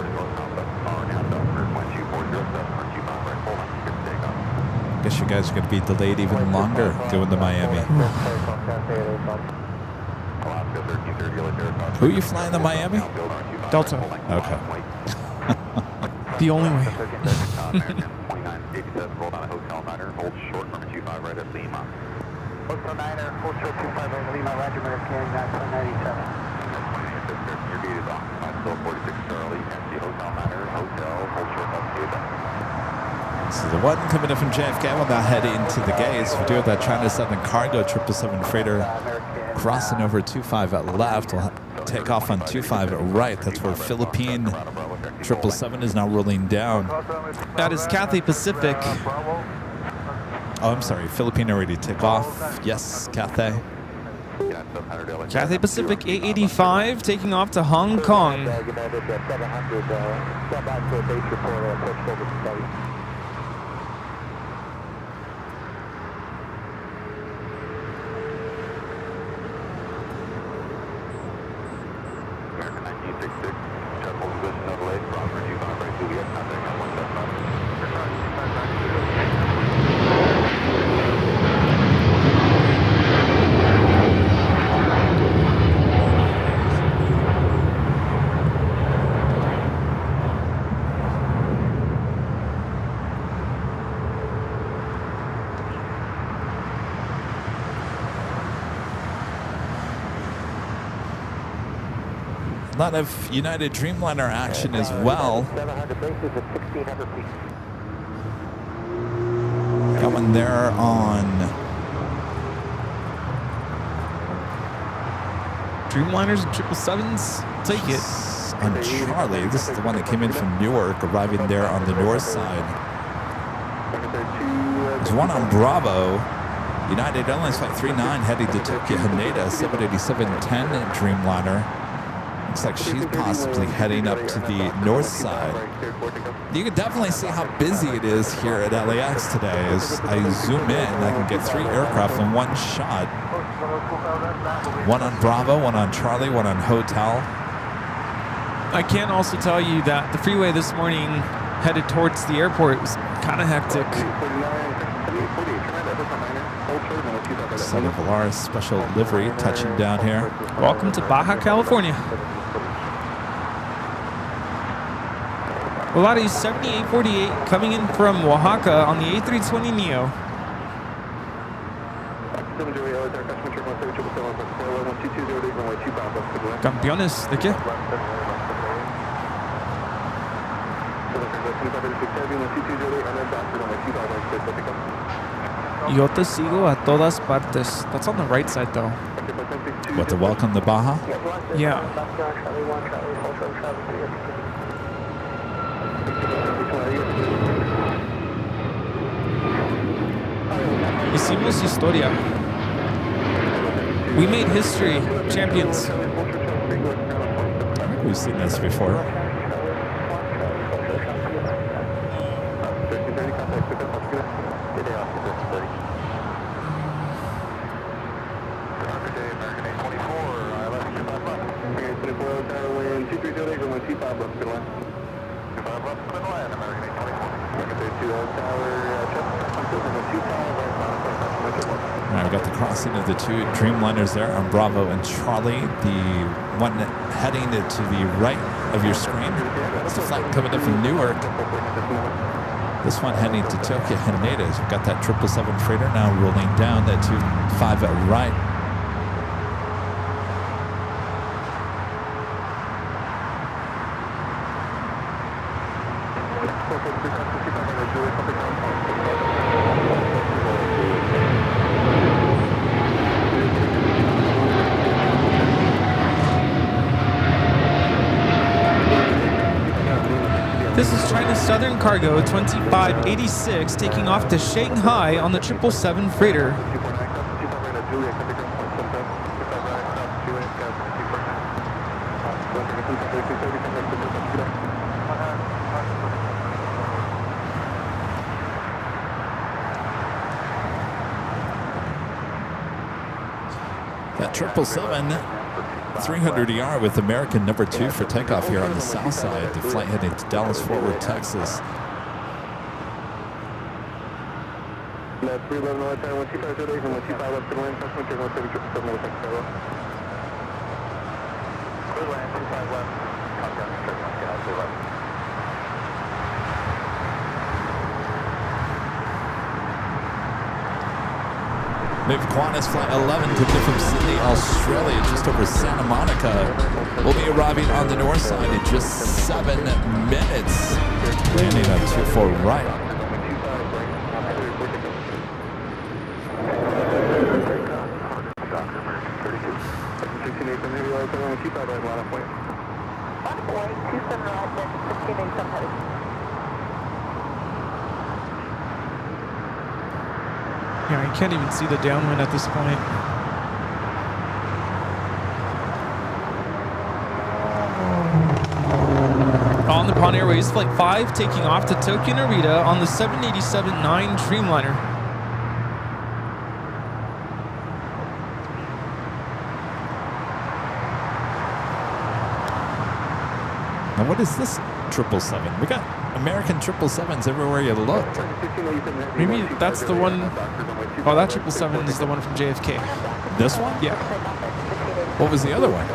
Guess you guys are going to be delayed even longer going to Miami. Who are you flying to Miami? Delta. Okay. The only way. Lima. Hotel Niner, full short 25 Lima, Roger, American, 997. Your gate is off. Still 46 Charlie, empty Hotel Niner, hotel, full short up to So the one coming in from JFK will now head into the gates. We do have that China Southern Cargo 777 freighter crossing over 25 at left. We'll take off on 25 at right. That's where Philippine 777 is now rolling down. That is Cathay Pacific. Oh, I'm sorry. Philippine already took off. Yes, Cathay. Cathay Pacific 885 taking off to Hong Kong. A lot of United Dreamliner action as well. Coming there on Dreamliners and 777s, take it. On Charlie. This is the one that came in from Newark, arriving there on the north side. There's one on Bravo. United Airlines Flight 39 heading to Tokyo Haneda, 787-10 Dreamliner. Looks like she's possibly heading up to the north side. You can definitely see how busy it is here at LAX today. As I zoom in, I can get 3 aircraft in one shot. One on Bravo, one on Charlie, one on Hotel. I can also tell you that the freeway this morning headed towards the airport was kind of hectic. Southern Valaris special livery touching down here. Welcome to Baja California. Volaris 7848 coming in from Oaxaca on the A320neo. Campeones, ¿de qué? Yo te sigo a todas partes. That's on the right side though. What, to welcome the Baja? Yeah. Hicimos historia. We made history, champions. I think we've seen this before. Alright, we got the crossing of the 2 Dreamliners there on Bravo and Charlie. The one heading to the right of your screen. It's the flight coming in from Newark. This one heading to Tokyo Haneda. We've got that 777 freighter now rolling down that 25 at right. This is China Southern Cargo 2586 taking off to Shanghai on the 777 freighter. That 777 300ER with American number 2 for takeoff here on the south side. The flight heading to Dallas, Fort Worth, Texas. We have Qantas Flight 11 coming in from Sydney, Australia, just over Santa Monica. We'll be arriving on the north side in just 7 minutes. Landing at 24 right. Yeah, you can't even see the downwind at this point. On the Nippon Airways Flight 5 taking off to Tokyo Narita on the 787-9 Dreamliner. Now what is this 777? We got American 777s everywhere you look. Maybe that's the one. Oh, that 777 is the one from JFK. This one? Yeah. What was the other one?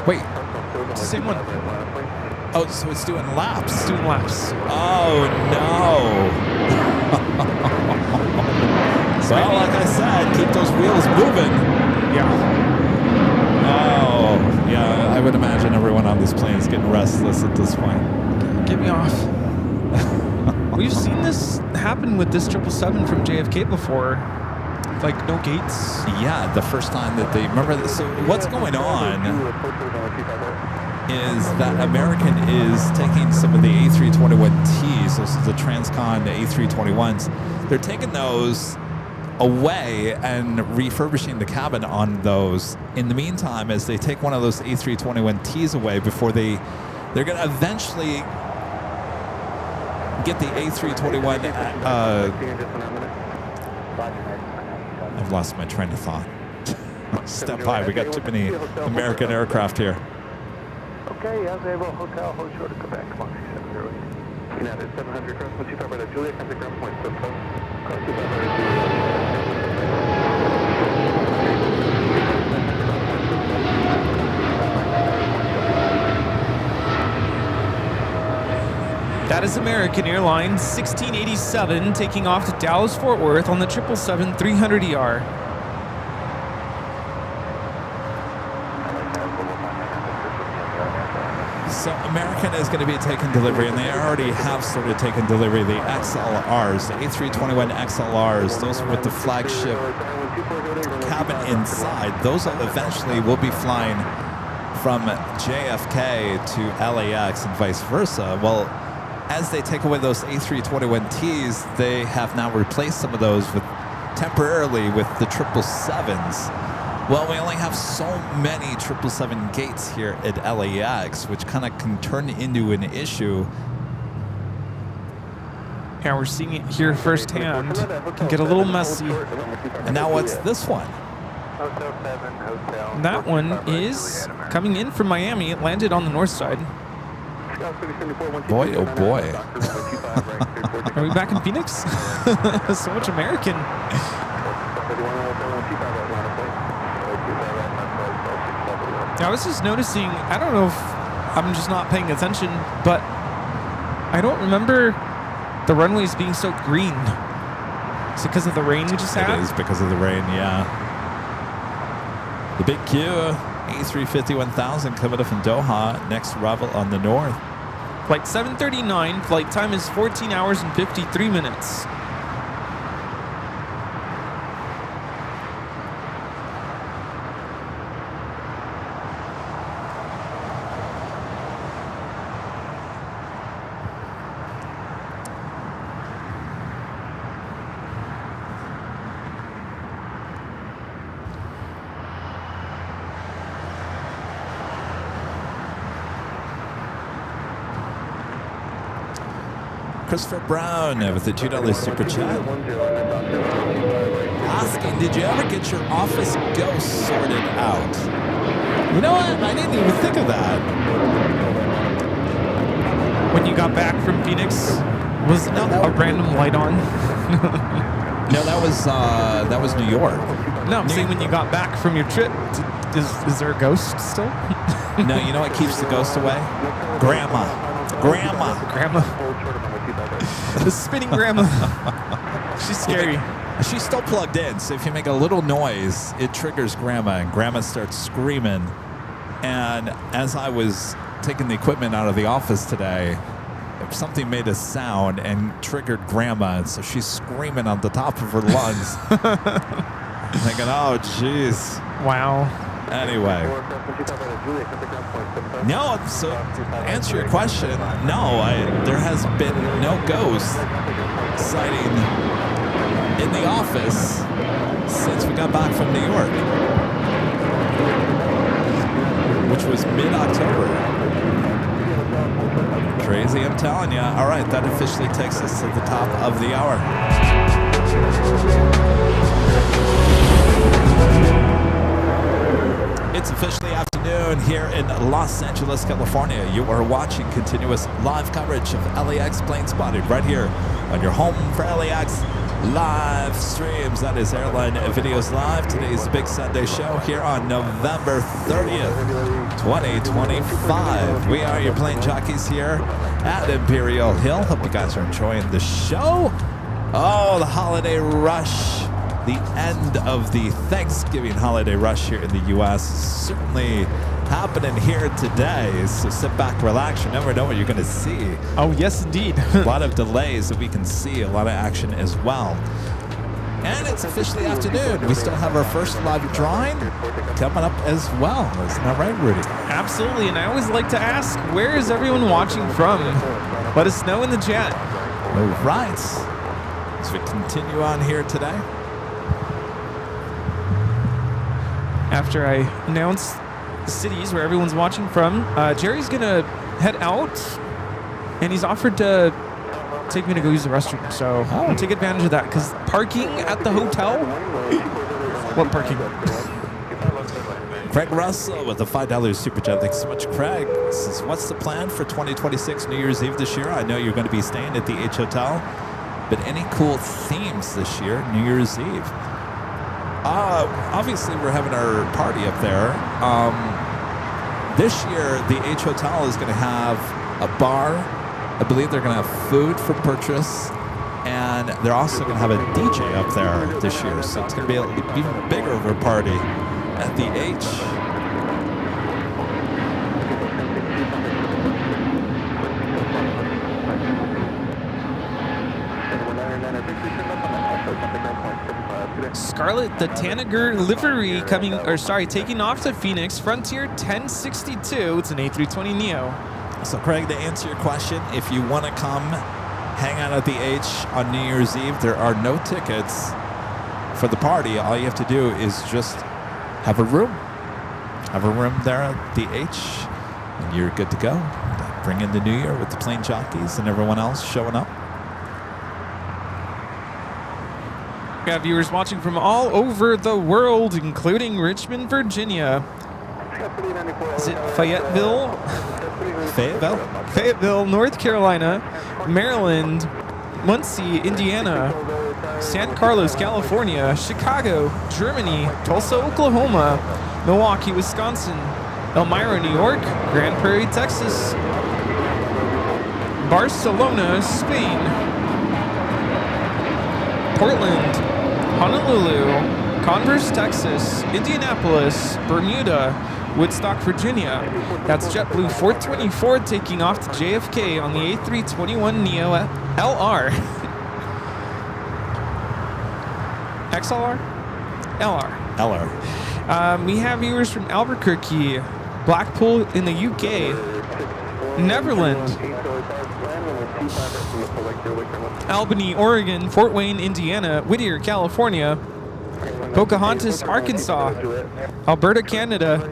Wait. It's the same one. Oh, so it's doing laps. It's doing laps. Oh, no. Well, like I said, keep those wheels moving. Yeah. Oh, yeah, I would imagine everyone on this plane is getting restless at this point. Get me off. We've seen this happen with this 777 from JFK before. Like, no gates. Yeah, the first time that they... Remember this? So what's going on is that American is taking some of the A321Ts, those are the Transcon A321s. They're taking those away and refurbishing the cabin on those. In the meantime, as they take one of those A321Ts away before they're going to eventually get the A321. I've lost my train of thought. Step by. We got too many American aircraft here. Okay, as able, hotel, hold short of Quebec, come on, 6708. United 700, cross 25 right at Julia, contact ground point, so close. Cross 25 right at Julia. That is American Airlines 1687 taking off to Dallas-Fort Worth on the 777-300ER. So American is going to be taking delivery, and they already have started taking delivery of the XLRs, the A321 XLRs, those with the flagship cabin inside. Those eventually will be flying from JFK to LAX and vice versa. Well, as they take away those A321Ts, they have now replaced some of those temporarily with the 777s. Well, we only have so many 777 gates here at LAX, which kind of can turn into an issue. Yeah, we're seeing it here firsthand. Can get a little messy. And now what's this one? That one is coming in from Miami. It landed on the north side. Boy, oh boy. Are we back in Phoenix? So much American. I was just noticing, I don't know if I'm just not paying attention, but I don't remember the runways being so green. Is it because of the rain we just had? It is because of the rain, yeah. The big Q, A350-1000 coming up from Doha, next arrival on the north. Flight 739, flight time is 14 hours and 53 minutes. Christopher Brown with the $2 super chat. Asking, did you ever get your office ghost sorted out? You know what? I didn't even think of that. When you got back from Phoenix, was a random light on? No, that was New York. No, I'm saying when you got back from your trip, is there a ghost still? No, you know what keeps the ghost away? Grandma. The spinning grandma. She's scary. She's still plugged in, so if you make a little noise, it triggers Grandma, and Grandma starts screaming. And as I was taking the equipment out of the office today, something made a sound and triggered Grandma, and so she's screaming on the top of her lungs. Thinking, oh, jeez. Wow. Anyway. No, so to answer your question, no, there has been no ghost sighting in the office since we got back from New York, which was mid-October. Crazy, I'm telling you. All right, that officially takes us to the top of the hour. It's officially afternoon here in Los Angeles, California. You are watching continuous live coverage of LAX Plane Spotted right here on your home for LAX live streams. That is Airline Videos Live. Today's Big Sunday show here on November 30th, 2025. We are your plane jockeys here at Imperial Hill. Hope you guys are enjoying the show. Oh, the holiday rush. The end of the Thanksgiving holiday rush here in the U.S. is certainly happening here today. So sit back, relax. You never know what you're going to see. Oh, yes, indeed. A lot of delays that we can see, a lot of action as well. And it's officially afternoon. We still have our first live drawing coming up as well. Isn't that right, Rudy? Absolutely. And I always like to ask, where is everyone watching from? Let us know in the chat. All right. As we continue on here today. After I announce the cities where everyone's watching from, Jerry's going to head out, and he's offered to take me to go use the restroom. So I'll take advantage of that, because parking at the hotel? What parking? Craig Russell with the $5 super chat. Thanks so much, Craig. Says, what's the plan for 2026 New Year's Eve this year? I know you're going to be staying at the H Hotel, but any cool themes this year, New Year's Eve? Obviously, we're having our party up there. This year, the H Hotel is going to have a bar. I believe they're going to have food for purchase, and they're also going to have a DJ up there this year. So it's going to be an even bigger of a party at the H. Scarlet, the Tanager livery taking off to Phoenix, Frontier 1062. It's an A320neo. So, Craig, to answer your question, if you want to come hang out at the H on New Year's Eve, there are no tickets for the party. All you have to do is just have a room. Have a room there at the H, and you're good to go. Bring in the new year with the plane jockeys and everyone else showing up. We have viewers watching from all over the world, including Richmond, Virginia. Is it Fayetteville? Fayetteville, North Carolina, Maryland, Muncie, Indiana, San Carlos, California, Chicago, Germany, Tulsa, Oklahoma, Milwaukee, Wisconsin, Elmira, New York, Grand Prairie, Texas, Barcelona, Spain, Portland, Honolulu, Converse, Texas, Indianapolis, Bermuda, Woodstock, Virginia. That's JetBlue 424 taking off to JFK on the A321neo LR. XLR? LR. We have viewers from Albuquerque, Blackpool in the UK, Netherlands, Albany, Oregon, Fort Wayne, Indiana, Whittier, California, Pocahontas, Arkansas, Alberta, Canada,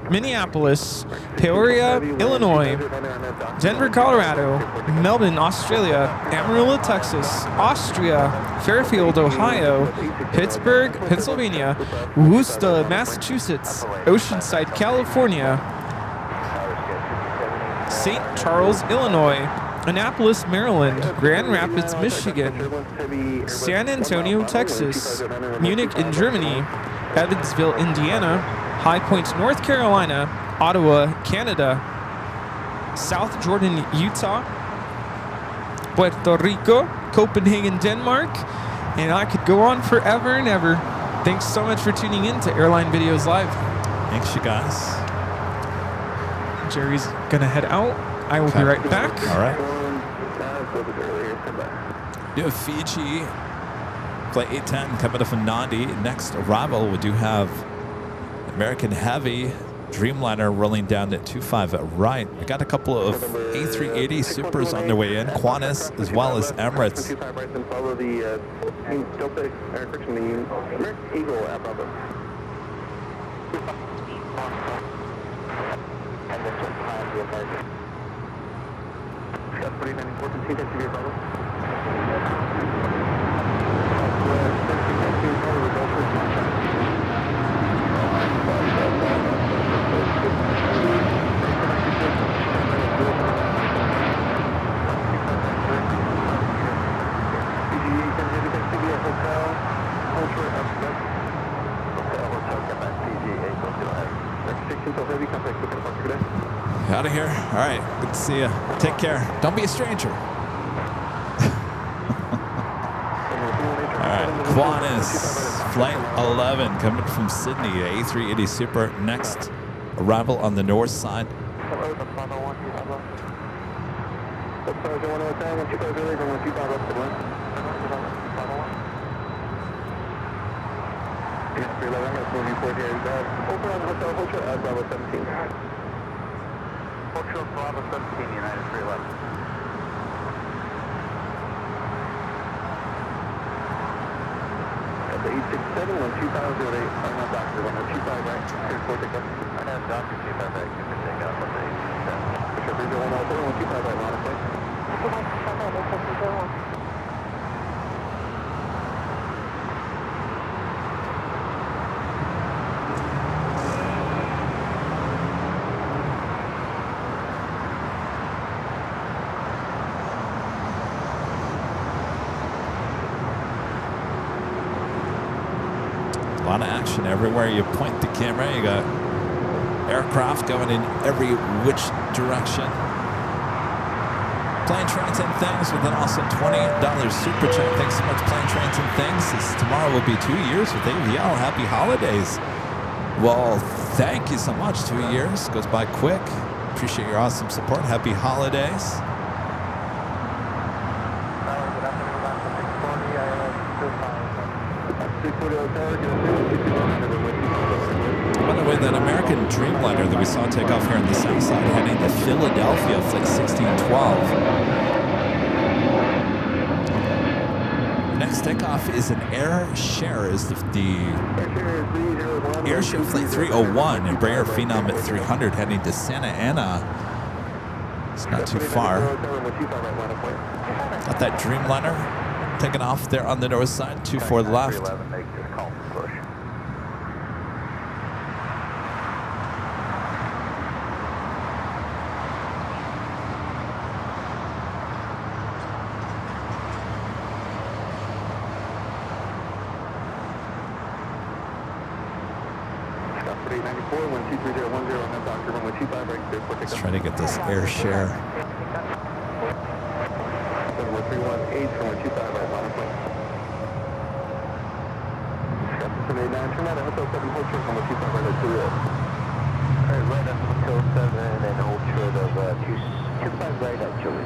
Minneapolis, Peoria, Illinois, Denver, Colorado, Melbourne, Australia, Amarillo, Texas, Austria, Fairfield, Ohio, Pittsburgh, Pennsylvania, Worcester, Massachusetts, Oceanside, California, St. Charles, Illinois, Annapolis, Maryland, Grand Rapids, Michigan, San Antonio, Texas, Munich in Germany, Evansville, Indiana, High Point, North Carolina, Ottawa, Canada, South Jordan, Utah, Puerto Rico, Copenhagen, Denmark, And I could go on forever and ever. Thanks so much for tuning in to Airline Videos Live. Thanks, you guys. Jerry's gonna head out. I will be right back. All right. You have Fiji, flight 810 coming up from Nandi. Next arrival, we do have American Heavy Dreamliner rolling down at 25 right. We got a couple of A380 Supers on their way in, Qantas as well as Emirates. Follow the Delta Air Friction, the American Eagle app. And then just behind the American. Scott 4914, that's your Bravo. Out of here. All right. Good to see you. Take care. Don't be a stranger. All right. Qantas, flight 11 coming from Sydney, A380 Super. Next arrival on the north side. Hotel Bravo 17, United 311. At the 867, 12508, I'm not doctor, 125 right, clear for takeoff. I have doctor 25 right, you can take off on the 867. Bishop 301, 125 right, line of sight. A lot of action everywhere you point the camera. You got aircraft going in every which direction. Plane Trains and Things with an awesome $20 super chat. Thanks so much, Plane Trains and Things. Tomorrow will be 2 years with AVL. Happy holidays. Well, thank you so much. 2 years goes by quick. Appreciate your awesome support. Happy holidays. By the way, that American Dreamliner that we saw take off here on the south side heading to Philadelphia, flight 1612. Next takeoff is an air share, is the air share flight 301, Embraer Phenom at 300 heading to Santa Ana. It's not too far. Got that Dreamliner taking off there on the north side, 24 left. Let's try to get this air share. Right up until 7 and hold short of 25 right actually.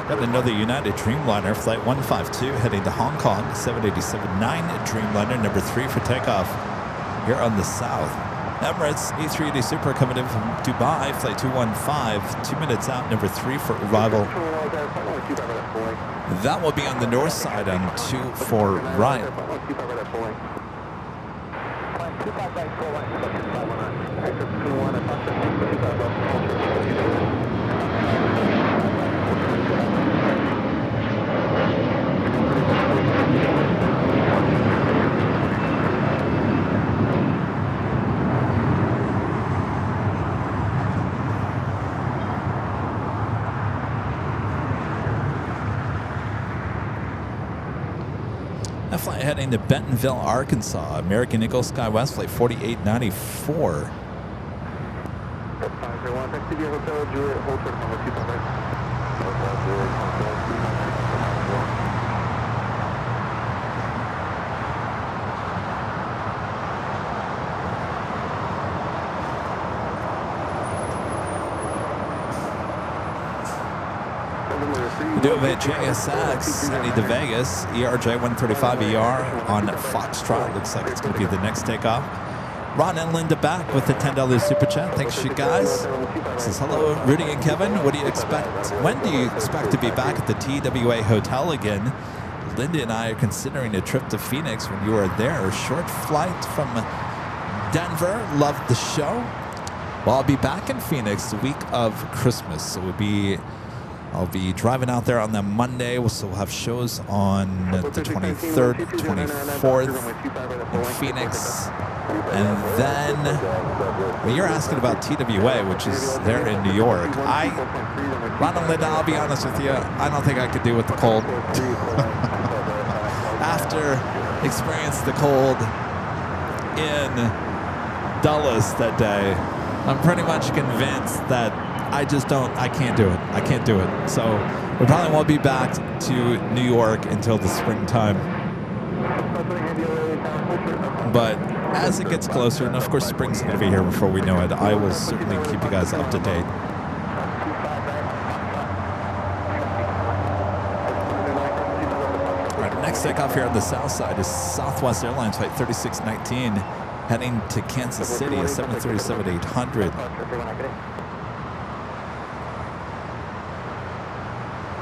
Got another United Dreamliner, flight 152, heading to Hong Kong, 787-9 Dreamliner, number 3 for takeoff here on the south. Emirates A380 Super coming in from Dubai, flight 215, 2 minutes out, number 3 for arrival. That will be on the north side on 24 right. That flight heading to Bentonville, Arkansas. American Eagle SkyWest flight 4894. 501, next to the hotel, Juliet, hold short number 25 right. Hotel Juliet, hotel 399. We do have a JSX heading to Vegas, ERJ 135ER on Foxtrot. Looks like it's going to be the next takeoff. Ron and Linda back with the $10 super chat. Thanks, you guys. Says, hello, Rudy and Kevin. What do you expect? When do you expect to be back at the TWA Hotel again? Linda and I are considering a trip to Phoenix when you are there. Short flight from Denver. Loved the show. Well, I'll be back in Phoenix the week of Christmas. So I'll be driving out there on the Monday. We'll still have shows on the 23rd, 24th in Phoenix. And then, when you're asking about TWA, which is there in New York, Ronald Linda, I'll be honest with you, I don't think I could do with the cold. After experiencing the cold in Dulles that day, I'm pretty much convinced that I can't do it. So we probably won't be back to New York until the springtime. But as it gets closer, and of course spring's going to be here before we know it, I will certainly keep you guys up to date. All right, next takeoff here on the south side is Southwest Airlines flight 3619 heading to Kansas City, a 737-800.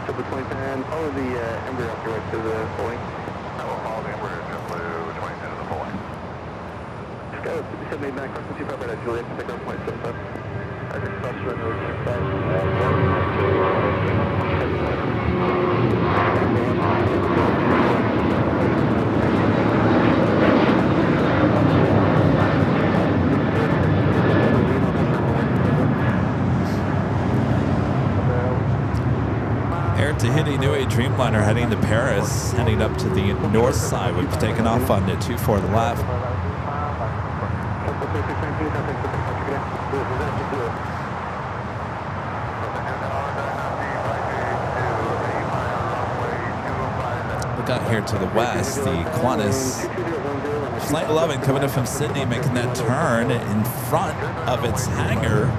Between and follow the embryo up your way to the Boeing. I will follow the embryo to blue 20 to the Boeing. Sky 789, crossing 25 right at Juliet, take off point 75. I just crossed runway Air Tahiti Nui Dreamliner heading to Paris, heading up to the north side. We've taken off on the 24 left. Look out here to the west, the Qantas Flight 11 coming up from Sydney, making that turn in front of its hangar.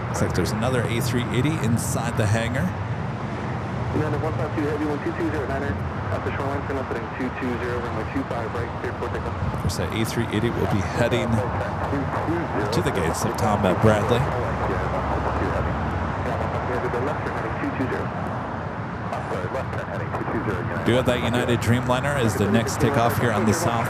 Looks like there's another A380 inside the hangar. Commander 152 Heavy 12209er at the shoreline, turn up heading 220, runway 25 right, clear for takeoff. Of course, that A380 will be heading to the gates of Tom Bradley. Do have that United Dreamliner as the next takeoff here on the south.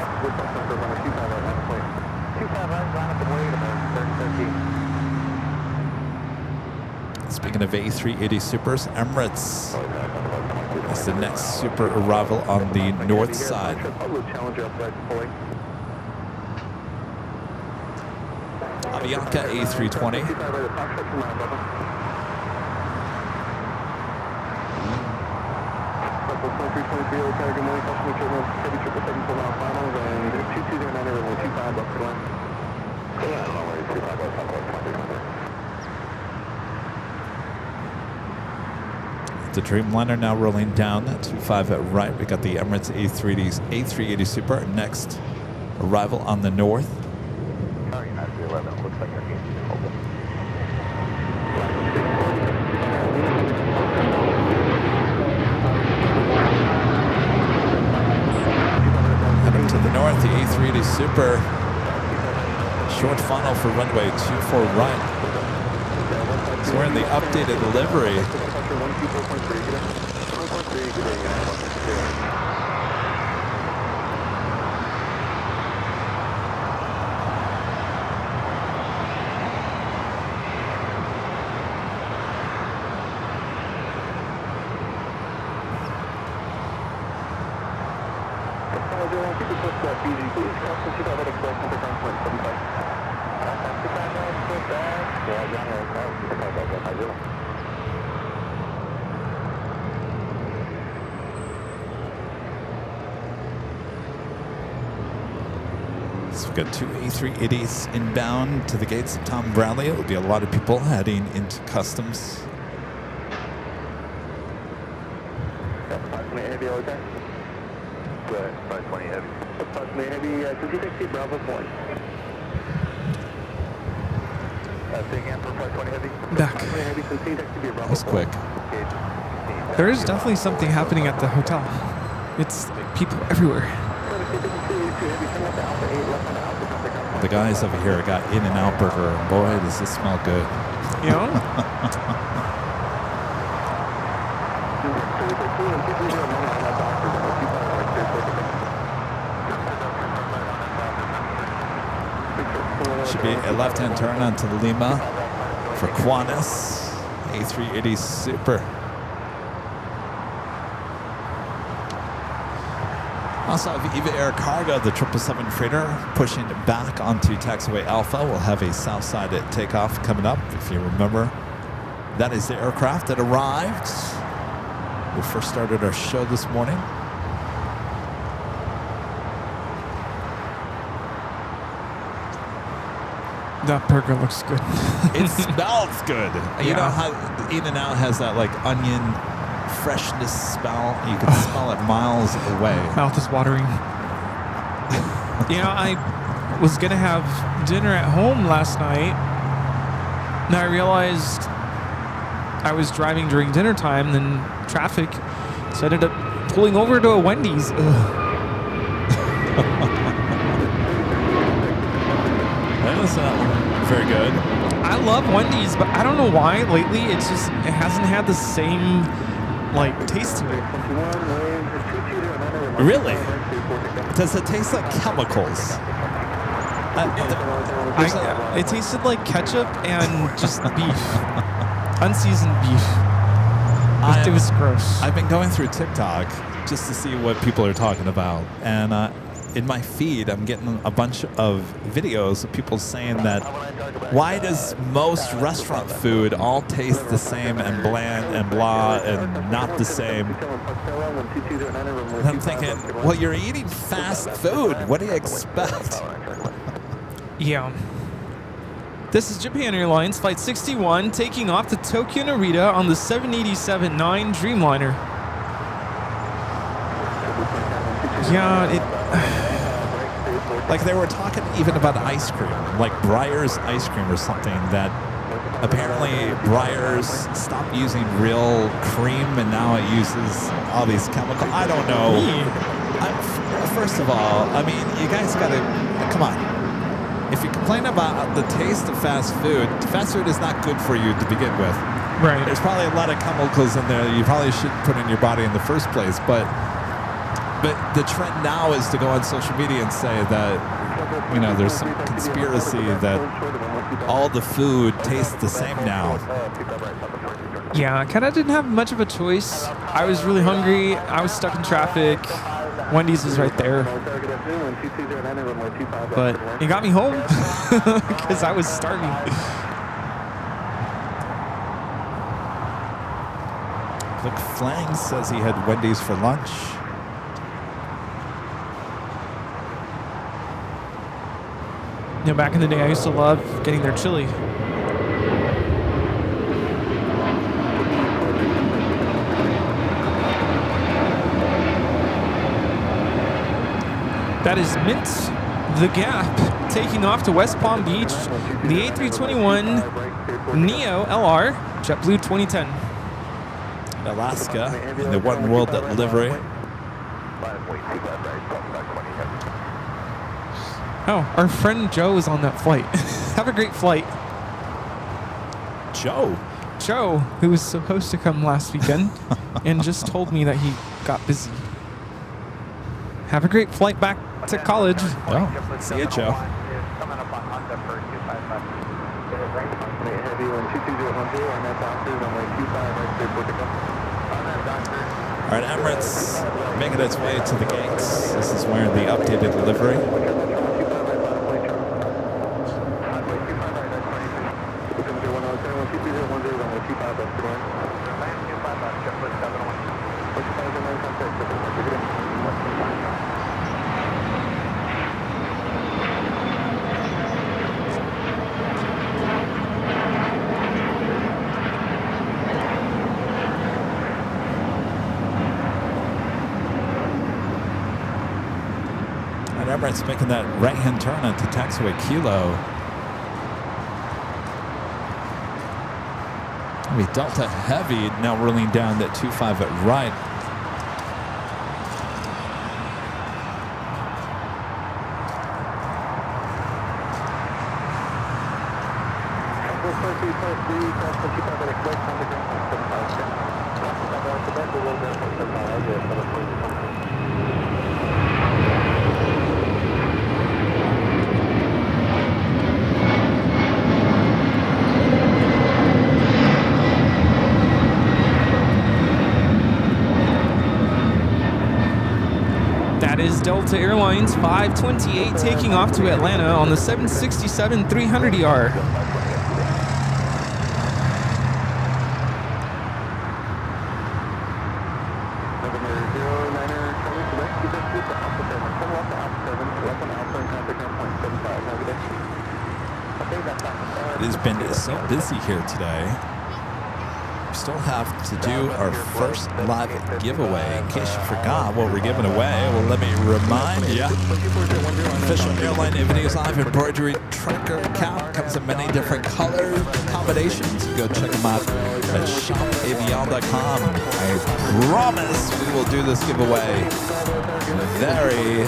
Speaking of A380 Supers, Emirates is the next super arrival on the north side. Avianca A320. The Dreamliner now rolling down that 25 at right. We got the Emirates A380 Super. Next arrival on the north. Heading to the north, the A380 Super. Short funnel for runway 24 right. So we're in the updated livery. We've got 2 A380s inbound to the gates of Tom Bradley. It will be a lot of people heading into customs. Approximately heavy, okay? Good, 520 heavy. Approximately heavy, Continue taxi, Bravo point. Say again for 520 heavy. Back. Heavy, Continue taxi, Bravo That was quick. There is definitely something happening at the hotel. It's people everywhere. The guys over here got In-N-Out Burger. Boy, does this smell good. You know? Should be a left-hand turn onto Lima for Qantas. A380 Super. Also have Eva Air Cargo, the 777 freighter, pushing back onto taxiway Alpha. We'll have a south side at takeoff coming up, if you remember. That is the aircraft that arrived. We first started our show this morning. That burger looks good. It smells good. You know how In-N-Out has that like onion freshness smell? You can smell it miles away. Mouth is watering. You know, I was going to have dinner at home last night, and I realized I was driving during dinner time, then traffic, so I ended up pulling over to a Wendy's. That was very good. I love Wendy's, but I don't know why lately it hasn't had the same like taste to it. Really? Does it taste like chemicals? It tasted like ketchup and just beef, unseasoned beef. It was gross. I've been going through TikTok just to see what people are talking about, and in my feed, I'm getting a bunch of videos of people saying that why does most restaurant food all taste the same and bland and blah and not the same? And I'm thinking, well, you're eating fast food. What do you expect? Yeah. This is Japan Airlines Flight 61 taking off to Tokyo Narita on the 787-9 Dreamliner. Yeah, like they were talking even about ice cream, like Breyer's ice cream or something, that apparently Breyer's stopped using real cream and now it uses all these chemicals. I don't know. First of all, I mean, you guys got to, come on. If you complain about the taste of fast food is not good for you to begin with. right. There's probably a lot of chemicals in there that you probably shouldn't put in your body in the first place, but the trend now is to go on social media and say that, you know, there's some conspiracy that all the food tastes the same now. Yeah, I kind of didn't have much of a choice. I was really hungry. I was stuck in traffic. Wendy's is right there. But it got me home because I was starving. Look, Flang says he had Wendy's for lunch. You know, back in the day, I used to love getting their chili. That is Mint the Gap taking off to West Palm Beach, the A321 Neo LR JetBlue 2010. Alaska in the One World livery. Oh, our friend Joe is on that flight. Have a great flight. Joe, who was supposed to come last weekend and just told me that he got busy. Have a great flight back to college. Oh, see you, Joe. All right, Emirates making its way to the gates. This is wearing the updated livery. Emirates making that right-hand turn onto taxiway Kilo. Delta Heavy now rolling down that 25 at right. That is Delta Airlines 528 taking off to Atlanta on the 767-300ER. It has been so busy here today. We still have to do our first live giveaway. In case you forgot what we're giving away, well, let me remind you. Official Airline videos live embroidery tracker account comes in many different color combinations. Go check them out at shopavion.com. I promise we will do this giveaway very,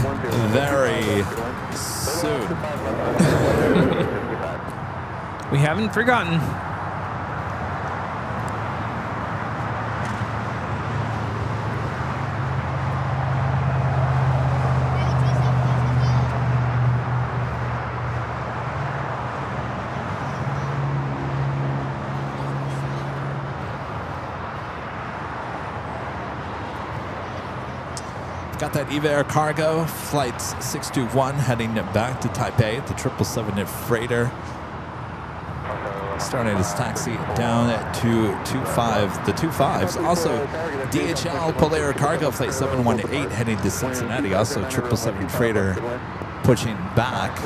very soon. We haven't forgotten. Got that EVA Air Cargo, flight 621 heading back to Taipei, the 777 freighter. Starting his taxi down to 25, the 25s. Also, DHL Polair Cargo flight 718 heading to Cincinnati. Also, 777 freighter pushing back.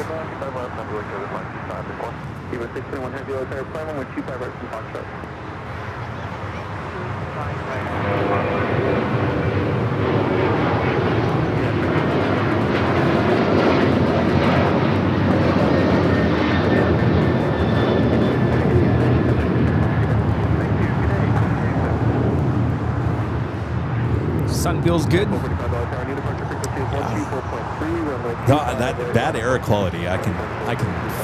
Sun feels good. That air quality, I can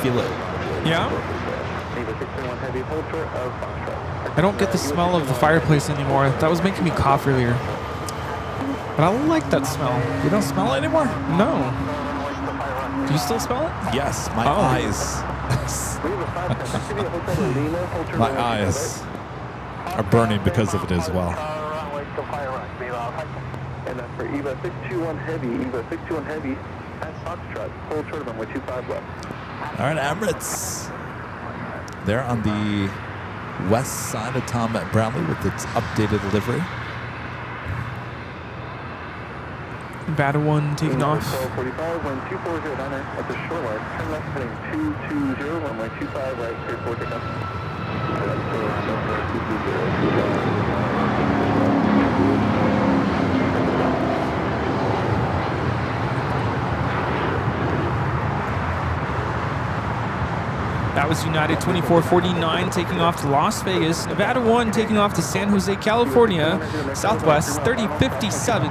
feel it. Yeah. I don't get the smell of the fireplace anymore. That was making me cough earlier. But I like that smell. You don't smell it anymore? No. Do you still smell it? Yes, my eyes. My eyes are burning because of it as well. And that's for EVA 621 Heavy, EVA 621 Heavy at Foxtrot, full short of runway 25 left. All right, Emirates. They're on the west side of Tom Brownlee with its updated livery. Nevada 1 taking off. 1245, wind 2409 at the shoreline. Turn left heading 220, runway 25 right, clear for takeoff. That was United 2449 taking off to Las Vegas. Nevada 1 taking off to San Jose, California. Southwest 3057.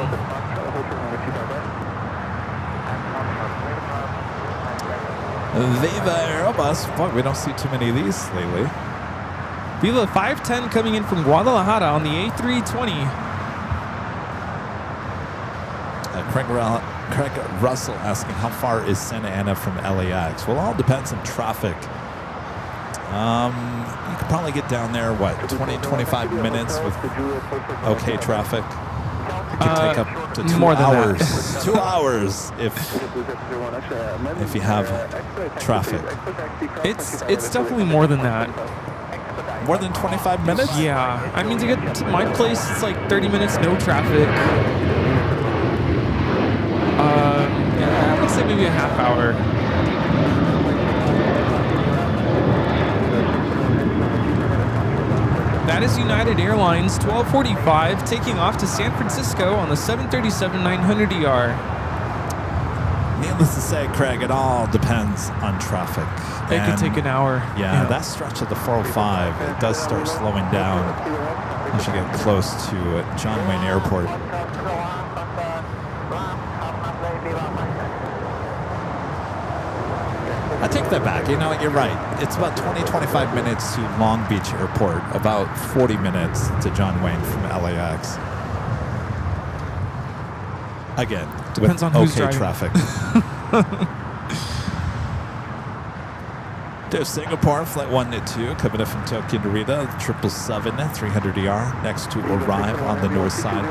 Viva Aerobus. Fuck, we don't see too many of these lately. Viva 510 coming in from Guadalajara on the A320. Craig Russell asking how far is Santa Ana from LAX? Well, it all depends on traffic. You could probably get down there, what, 20-25 minutes with okay traffic. It could take up to 2 More than hours. that. 2 hours if you have traffic. It's definitely more than that. More than 25 minutes? Yeah. I mean, to get to my place, it's like 30 minutes, no traffic. Yeah, I would say maybe a half hour. That is United Airlines 1245 taking off to San Francisco on the 737-900ER. Needless to say, Craig, it all depends on traffic. It could take an hour. Yeah, that stretch of the 405, it does start slowing down as you get close to John Wayne Airport. I take that back. You know what? You're right. It's about 20-25 minutes to Long Beach Airport, about 40 minutes to John Wayne from LAX. Again, depends on who's driving. Traffic. To Singapore, flight 1-2, coming in from Tokyo Narita, 777 300ER, next to arrive on the north side.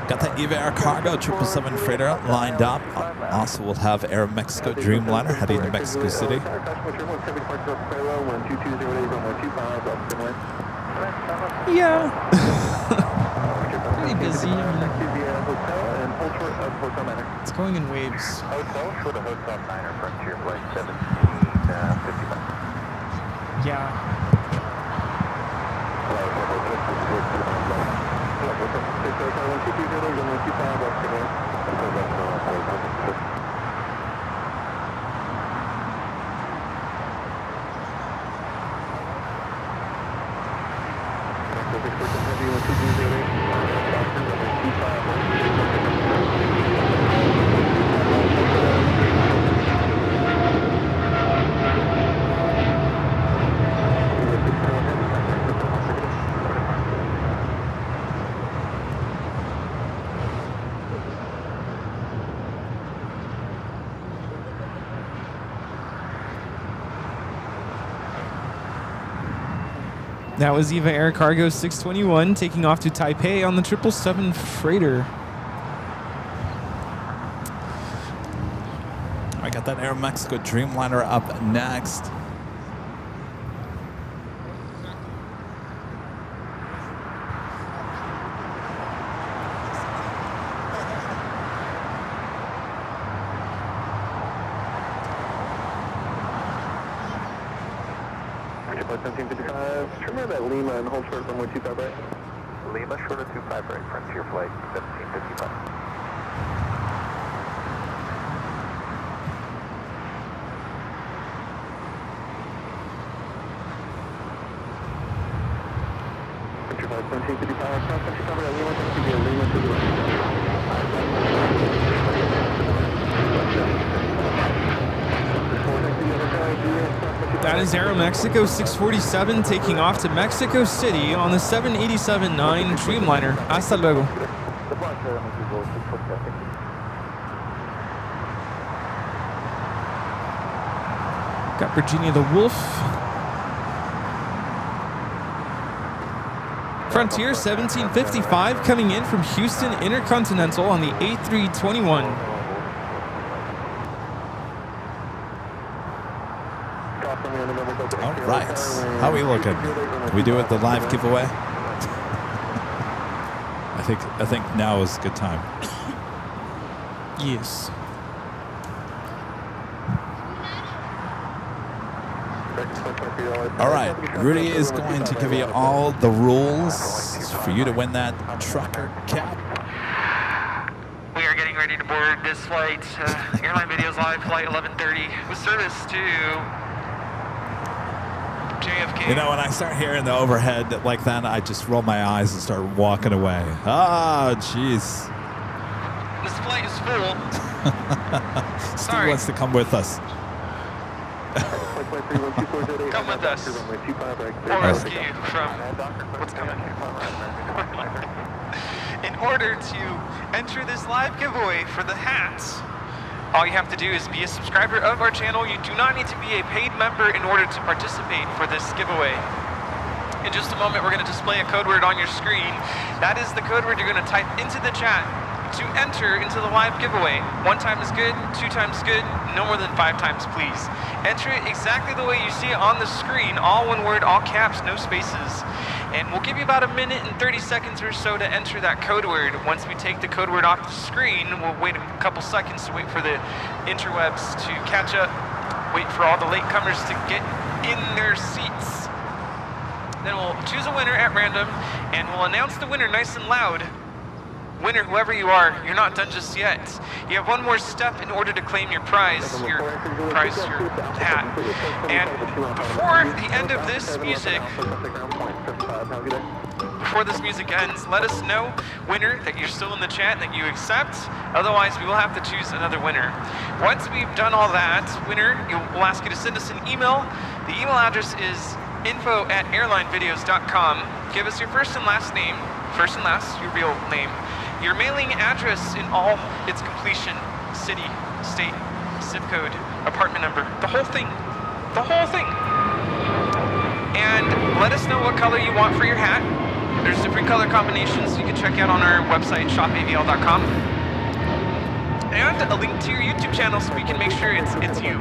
Got the Eva Air Cargo 777 freighter lined up. Also, we'll have Air Mexico Dreamliner heading to Mexico City. Yeah. Pretty busy. It's going in waves. Yeah. That was Eva Air Cargo 621 taking off to Taipei on the 777 freighter. I got that Air Mexico Dreamliner up next. Trimmer that Lima and hold short runway 25 right. Lima short of 25 right, frontier flight 1755. Frontier flight 1755, cross country cover at Lima, going to be a Lima to the That is Aeromexico 647 taking off to Mexico City on the 787-9 Dreamliner. Hasta luego. Got Virginia the Wolf. Frontier 1755 coming in from Houston Intercontinental on the A321. All right. How are we looking? Can we do it the live giveaway? I think now is a good time. Yes. All right. Rudy is going to give you all the rules for you to win that trucker cap. We are getting ready to board this flight. Airline Videos Live, flight 1130, with service to JFK. You know, when I start hearing the overhead like that, I just roll my eyes and start walking away. Ah, jeez. This flight is full. Steve wants to come with us. Come with us. Or rescue you from what's coming. In order to enter this live giveaway for the hats, all you have to do is be a subscriber of our channel. You do not need to be a paid member in order to participate for this giveaway. In just a moment, we're going to display a code word on your screen. That is the code word you're going to type into the chat to enter into the live giveaway. 1 time is good, 2 times good, no more than 5 times, please. Enter it exactly the way you see it on the screen, all one word, all caps, no spaces. And we'll give you about 1 minute and 30 seconds or so to enter that code word. Once we take the code word off the screen, we'll wait a couple seconds to wait for the interwebs to catch up, wait for all the latecomers to get in their seats. Then we'll choose a winner at random, and we'll announce the winner nice and loud. Winner, whoever you are, you're not done just yet. You have one more step in order to claim your prize, your hat. And before the end of this music, before this music ends, let us know, winner, that you're still in the chat and that you accept. Otherwise, we will have to choose another winner. Once we've done all that, winner, we'll ask you to send us an email. The email address is info@airlinevideos.com. Give us your first and last name, first and last, your real name, your mailing address in all its completion, city, state, zip code, apartment number, the whole thing, and let us know what color you want for your hat. There's different color combinations you can check out on our website, shopavl.com, and a link to your YouTube channel so we can make sure it's you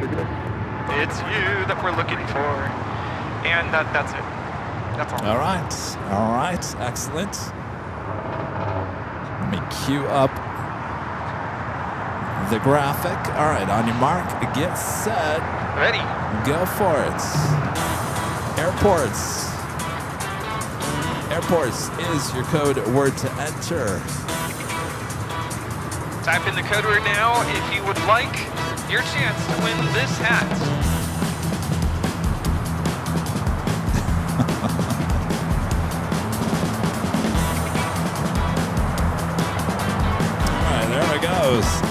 that we're looking for. And that's it. That's all. All right, excellent. Let me cue up the graphic. All right, on your mark, get set. Ready. Go for it. Airports. Airports is your code word to enter. Type in the code word now if you would like your chance to win this hat.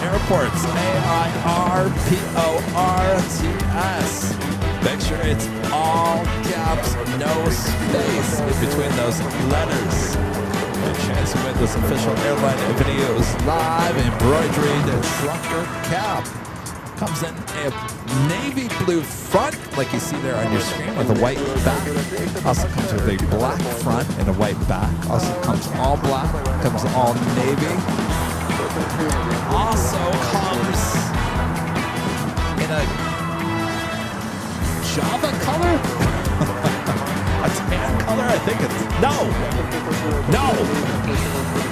Airports, A-I-R-P-O-R-T-S. Make sure it's all caps, no space in between those letters. A chance to win this official airline videos live embroidered trucker cap. Comes in a navy blue front, like you see there on your screen, with a white back. Also comes with a black front and a white back. Also comes all black, comes all navy. Also comes in a Java color? A tan color? I think it's, no,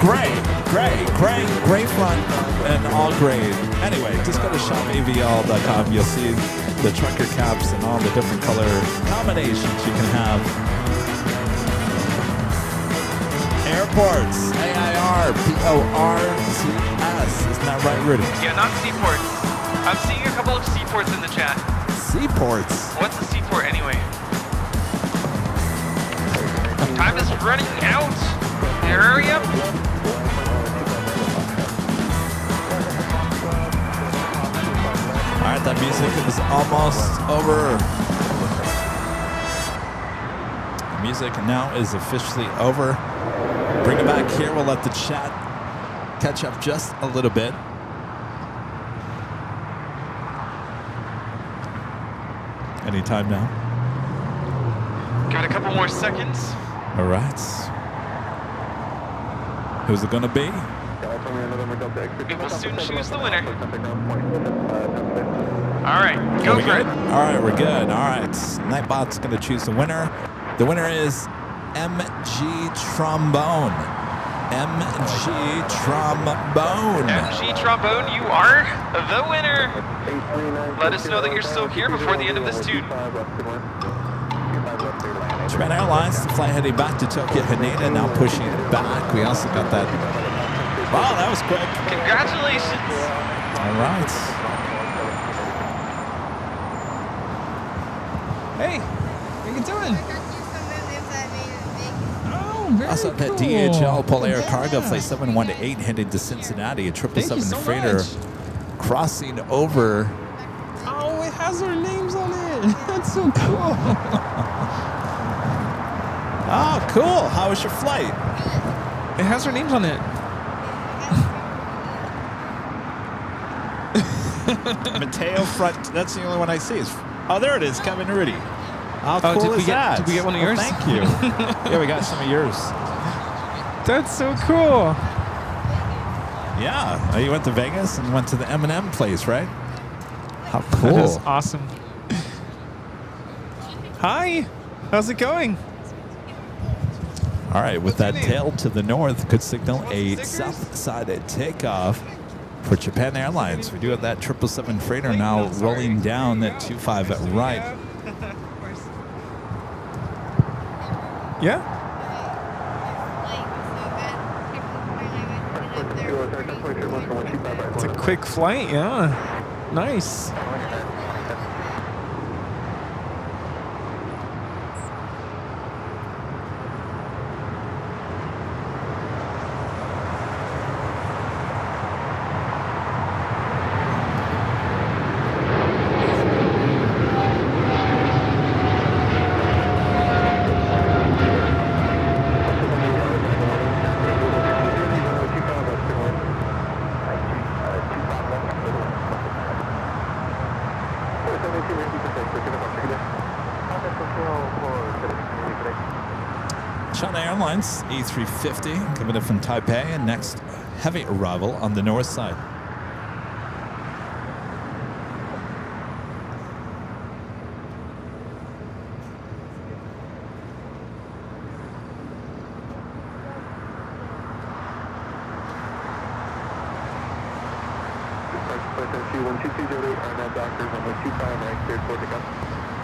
gray front and all gray. Anyway, just go to shopavl.com. You'll see the trucker caps and all the different color combinations you can have. Airports, A-I-R-P-O-R-T-S. Isn't that right, Rudy? Yeah, not seaports. I'm seeing a couple of seaports in the chat. Seaports? What's a seaport anyway? Time is running out. Hurry up. All right, that music is almost over. The music now is officially over. Bring it back here. We'll let the chat catch up just a little bit. Anytime now. Give it a couple more seconds. All right. Who's it going to be? We will soon choose the winner. All right, go for it. All right, we're good. All right, Nightbot's going to choose the winner. The winner is MG Trombone. MG Trombone. MG Trombone, you are the winner. Let us know that you're still here before the end of this tune. Japan Airlines to fly heading back to Tokyo Haneda, now pushing it back. We also got that. Wow, that was quick. Congratulations. All right. Hey, how you doing? Oh, very Also, that cool. DHL Polair Cargo Flight 718 heading to Cincinnati, a 777 so freighter much. crossing over. Oh, it has our names on it. That's so cool. Oh, cool. How was your flight? It has our names on it. Mateo front. That's the only one I see. Oh, there it is. Kevin Rudy. How cool did we is get- that? did we get one of yours? Well, thank you. Yeah, we got some of yours. That's so cool. Yeah. You went to Vegas and went to the M&M place, right? How cool. That is awesome. Hi. How's it going? All right, with that tail to the north, could signal a south side takeoff for Japan Airlines. We do have that 777 freighter now rolling down that 25 at right. Yeah. It's a quick flight, yeah. Nice. China Airlines A350 coming in from Taipei, and next heavy arrival on the north side.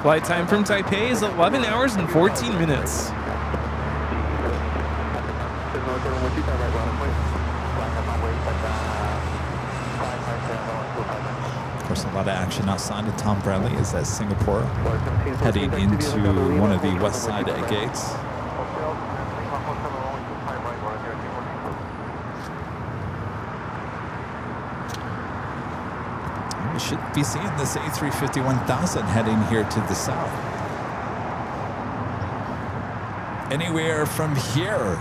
Flight time from Taipei is 11 hours and 14 minutes. Of course, a lot of action outside of Tom Bradley is at Singapore, heading into one of the west side gates. We should be seeing this A350-1000 heading here to the south. Anywhere from here.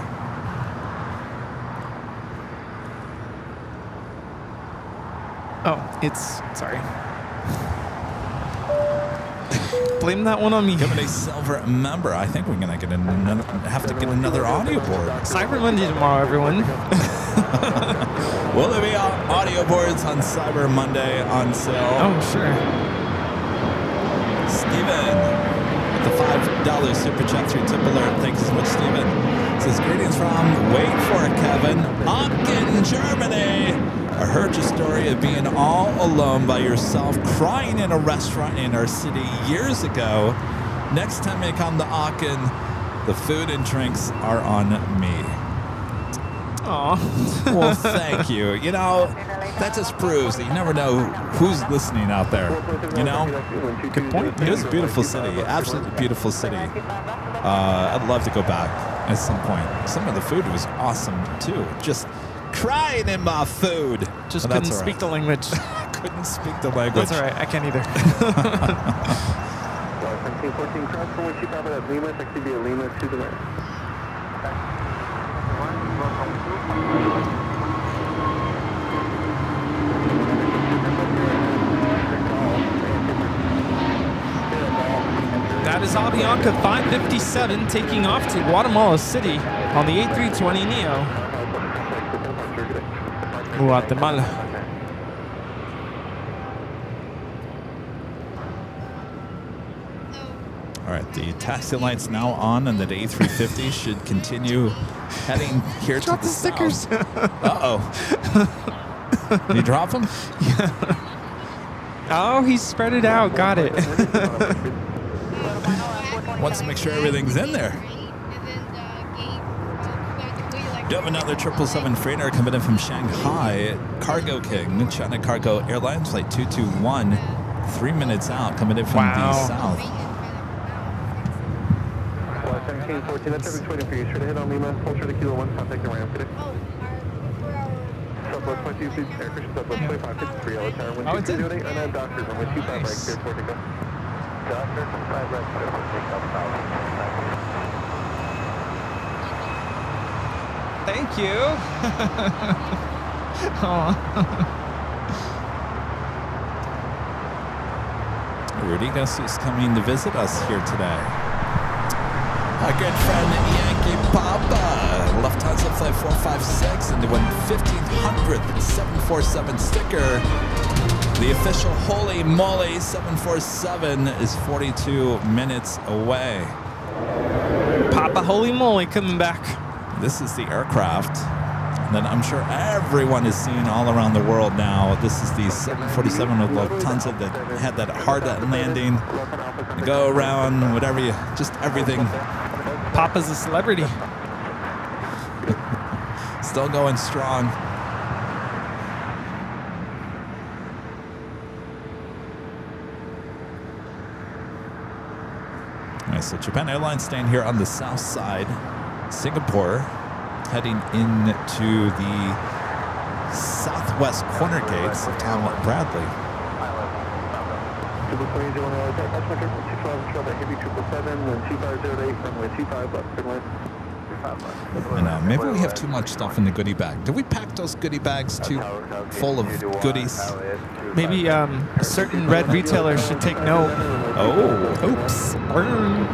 Oh, it's sorry. Blame that one on me. Giving a silver member. I think we're gonna get another. Have to get another audio board. Cyber Monday tomorrow, everyone. Will there be audio boards on Cyber Monday on sale? Oh, sure. Steven with the $5 super chat through tip alert. Thanks so much, Steven. Says greetings from wait for it, Kevin. Aachen, Germany. I heard your story of being all alone by yourself, crying in a restaurant in our city years ago. Next time you come to Aachen, the food and drinks are on me. Aw. Well, thank you. You know, that just proves that you never know who's listening out there. You know? Good point. It was a beautiful city. Absolutely beautiful city. I'd love to go back at some point. Some of the food was awesome, too. Just crying in my food. Just But couldn't speak the language. Couldn't speak the language. That's all right. I can't either. 1714 cross from which you cover at Lima, taxi via Lima to the right. That is Avianca 557 taking off to Guatemala City on the A320neo. Guatemala. All right, the taxi light's now on, and the A350 should continue heading here to the stickers. south. Uh-oh. Did you drop them? Oh, he spread it out. Got it. Wants to make sure everything's in there. Do have another 777 freighter coming in from Shanghai, Cargo King, China Cargo Airlines, flight 221, 3 minutes out, coming in from the south. 1714, that's every 20 for you. Sure to hit on Lima, closer to Kilo 1, contact the ramp today. Southwest 22, air Christian Southwest 2553, yellow tower, 1208, and then doctors on 125 right, clear for takeoff. Doctor, 5 right, clear for takeoff, south. Thank you. Rudy Gus is coming to visit us here today. Our good friend Yankee Papa, Lufthansa Flight 456, into 1,500th 747 sticker. The official Holy Moly 747 is 42 minutes away. Papa Holy Moly coming back. This is the aircraft that I'm sure everyone is seeing all around the world now. This is the 747 with Lufthansa that had that hard landing, go around, whatever you, just everything. Papa's a celebrity. Still going strong. All right, so Japan Airlines staying here on the south side. Singapore heading into the southwest corner gates of Tom Bradley. I know, maybe we have too much stuff in the goodie bag. Did we pack those goodie bags too full of goodies? Maybe a certain red retailer should take note. Oh, Oops. Burn.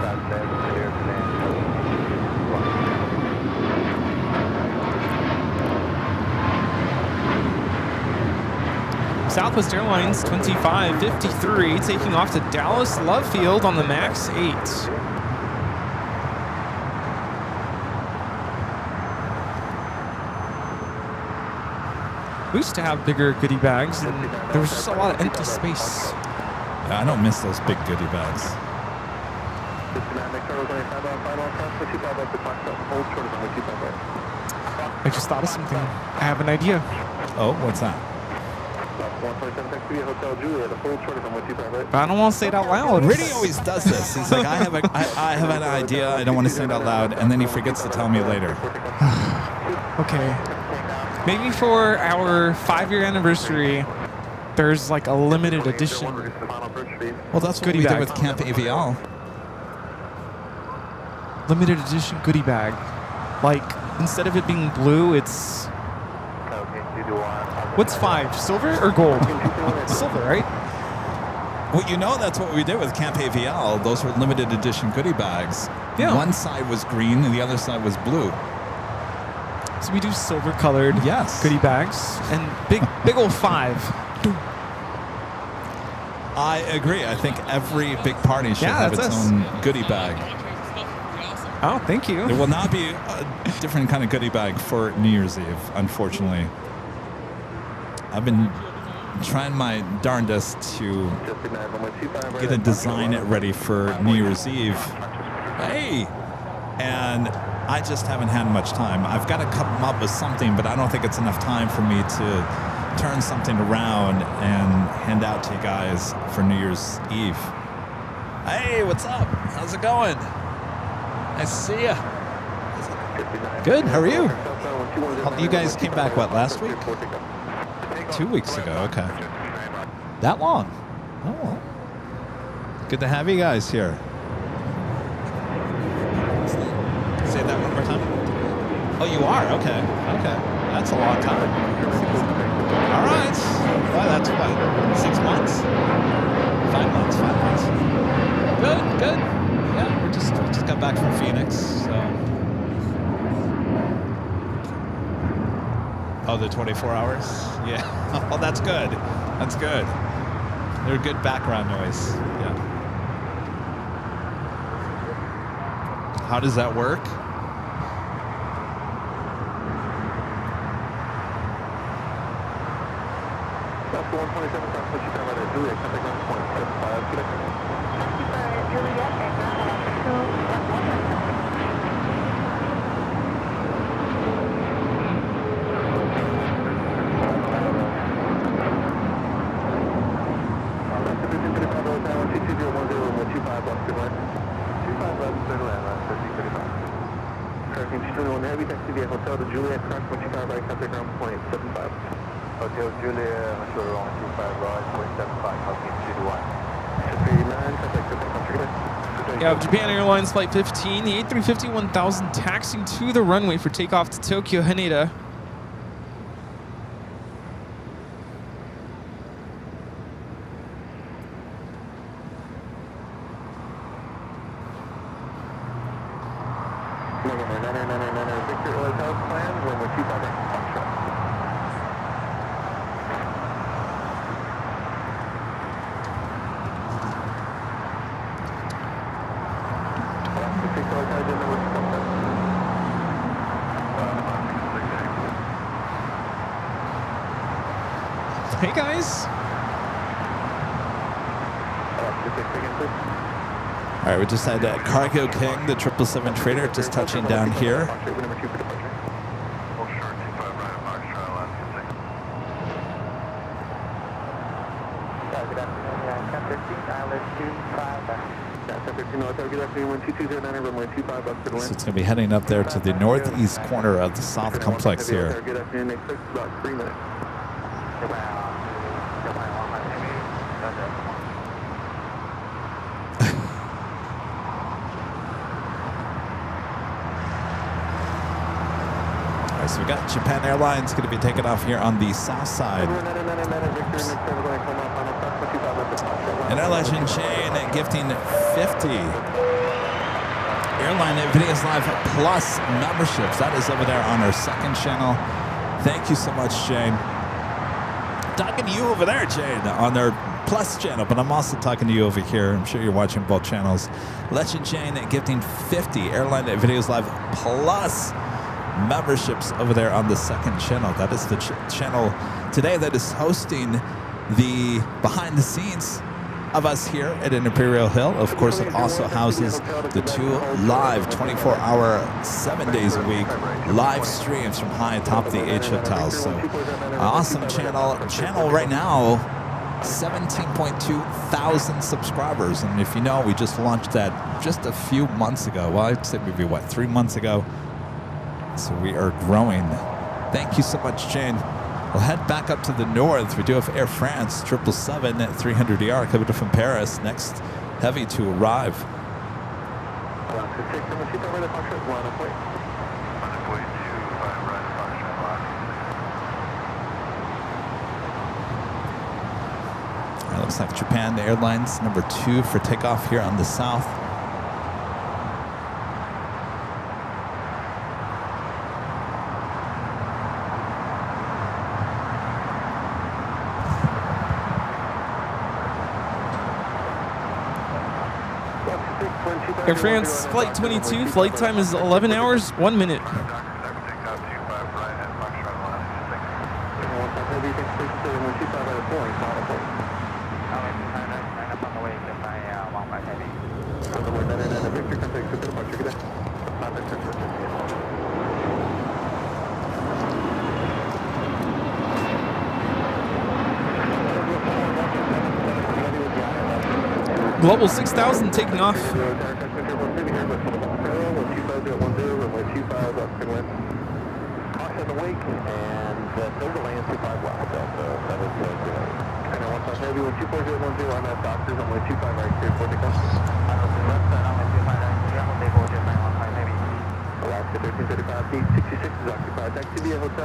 Southwest Airlines 2553 taking off to Dallas Love Field on the MAX 8. We used to have bigger goodie bags, and there was just a lot of empty space. yeah, I don't miss those big goodie bags. I just thought of something. I have an idea. Oh, what's that? But I don't want to say it out loud. Rudy always does this. He's like, I have an idea. I don't want to say it out loud, and then he forgets to tell me later. Okay. Maybe for our 5-year anniversary, there's like a limited edition. Well, that's what Goodie we did bag. with Camp Aviation. Limited edition goodie bag. Like, instead of it being blue, it's... What's 5? Silver or gold? Silver, right? Well, you know, that's what we did with Camp Aviation. Those were limited edition goodie bags. Yeah. One side was green and the other side was blue. So we do silver colored Yes. goodie bags and big old 5. I agree. I think every big party should Yeah, have that's its us. own goodie bag. Oh, thank you. There will not be a different kind of goodie bag for New Year's Eve, unfortunately. I've been trying my darndest to get a design ready for New Year's Eve. Hey! And I just haven't had much time. I've got to come up with something, but I don't think it's enough time for me to turn something around and hand out to you guys for New Year's Eve. Hey, what's up? How's it going? Nice to see ya. Good, how are you? You guys came back, what, last week? 2 weeks ago, okay. That long? Oh, well. Good to have you guys here. Say that one more time. Oh, you are? Okay. Okay. That's a long time. All right. Well, that's what? 6 months? 5 months. 5 months. Good. Good. Yeah, we just got back from Phoenix. So. Oh, the 24 hours? Yeah. Oh, that's good. That's good. They're good background noise. Yeah. How does that work? Yeah, Japan Airlines Flight 15, the A350-1000 taxiing to the runway for takeoff to Tokyo Haneda. Hey guys. All right, we just had Cargo King, the 777 trader, just touching down here. So it's going to be heading up there to the northeast corner of the South Complex here. So we got Japan Airlines going to be taking off here on the south side. And our legend Shane gifting 50 Airline Videos Live Plus memberships. That is over there on our second channel. Thank you so much, Shane. Talking to you over there, Jane, on their Plus channel, but I'm also talking to you over here. I'm sure you're watching both channels. Legend Jane gifting 50 Airline Videos Live Plus memberships over there on the second channel. That is the channel today that is hosting the behind the scenes of us here at Imperial Hill. Of course, it also houses the 2 live 24-hour, 7 days a week live streams from high atop the H hotels. So awesome channel right now, 17.2 thousand subscribers. And if you know, we just launched that just a few months ago. Well, I'd say maybe 3 months ago. So we are growing. Thank you so much, Jane. We'll head back up to the north. We do have Air France 777 at 300ER coming from Paris. Next heavy to arrive. It looks like Japan Airlines number 2 for takeoff here on the south. Air France Flight 22, flight time is 11 hours, 1 minute. Global 6000 taking off.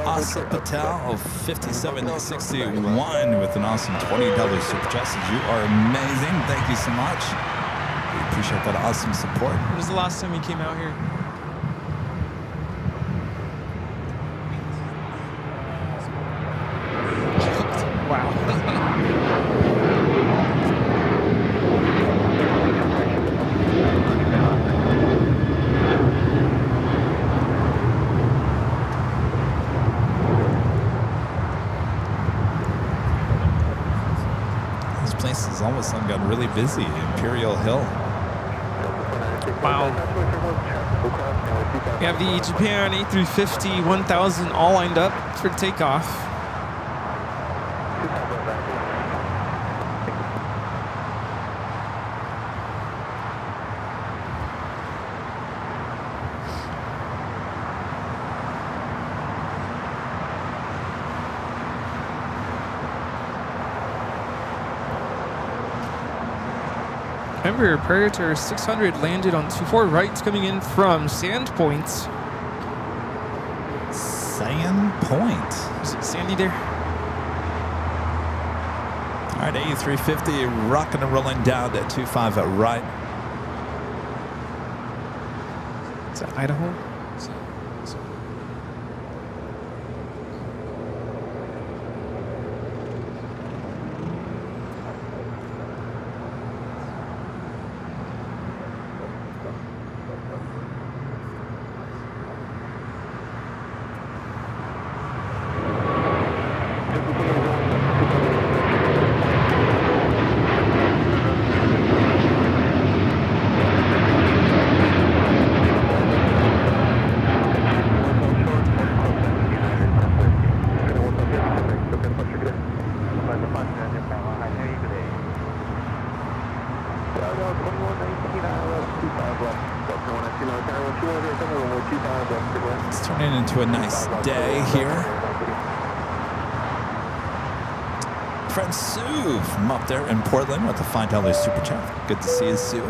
Asa Patel of 5761 with an awesome $20 super chat. You are amazing. Thank you so much. We appreciate that awesome support. When was the last time you came out here? Wow. This place has all of a sudden gotten really busy. Imperial Hill. Wow. We have the Japan A350 1000 all lined up for takeoff. Remember, Predator 600 landed on 24 rights coming in from Sandpoint. Sandpoint? Is it Sandy there? All right, A350 rocking and rolling down to 25 at right. Is that Idaho? It's turning into a nice day here. Friend Sue from up there in Portland with the $5 super chat. Good to see you, Sue.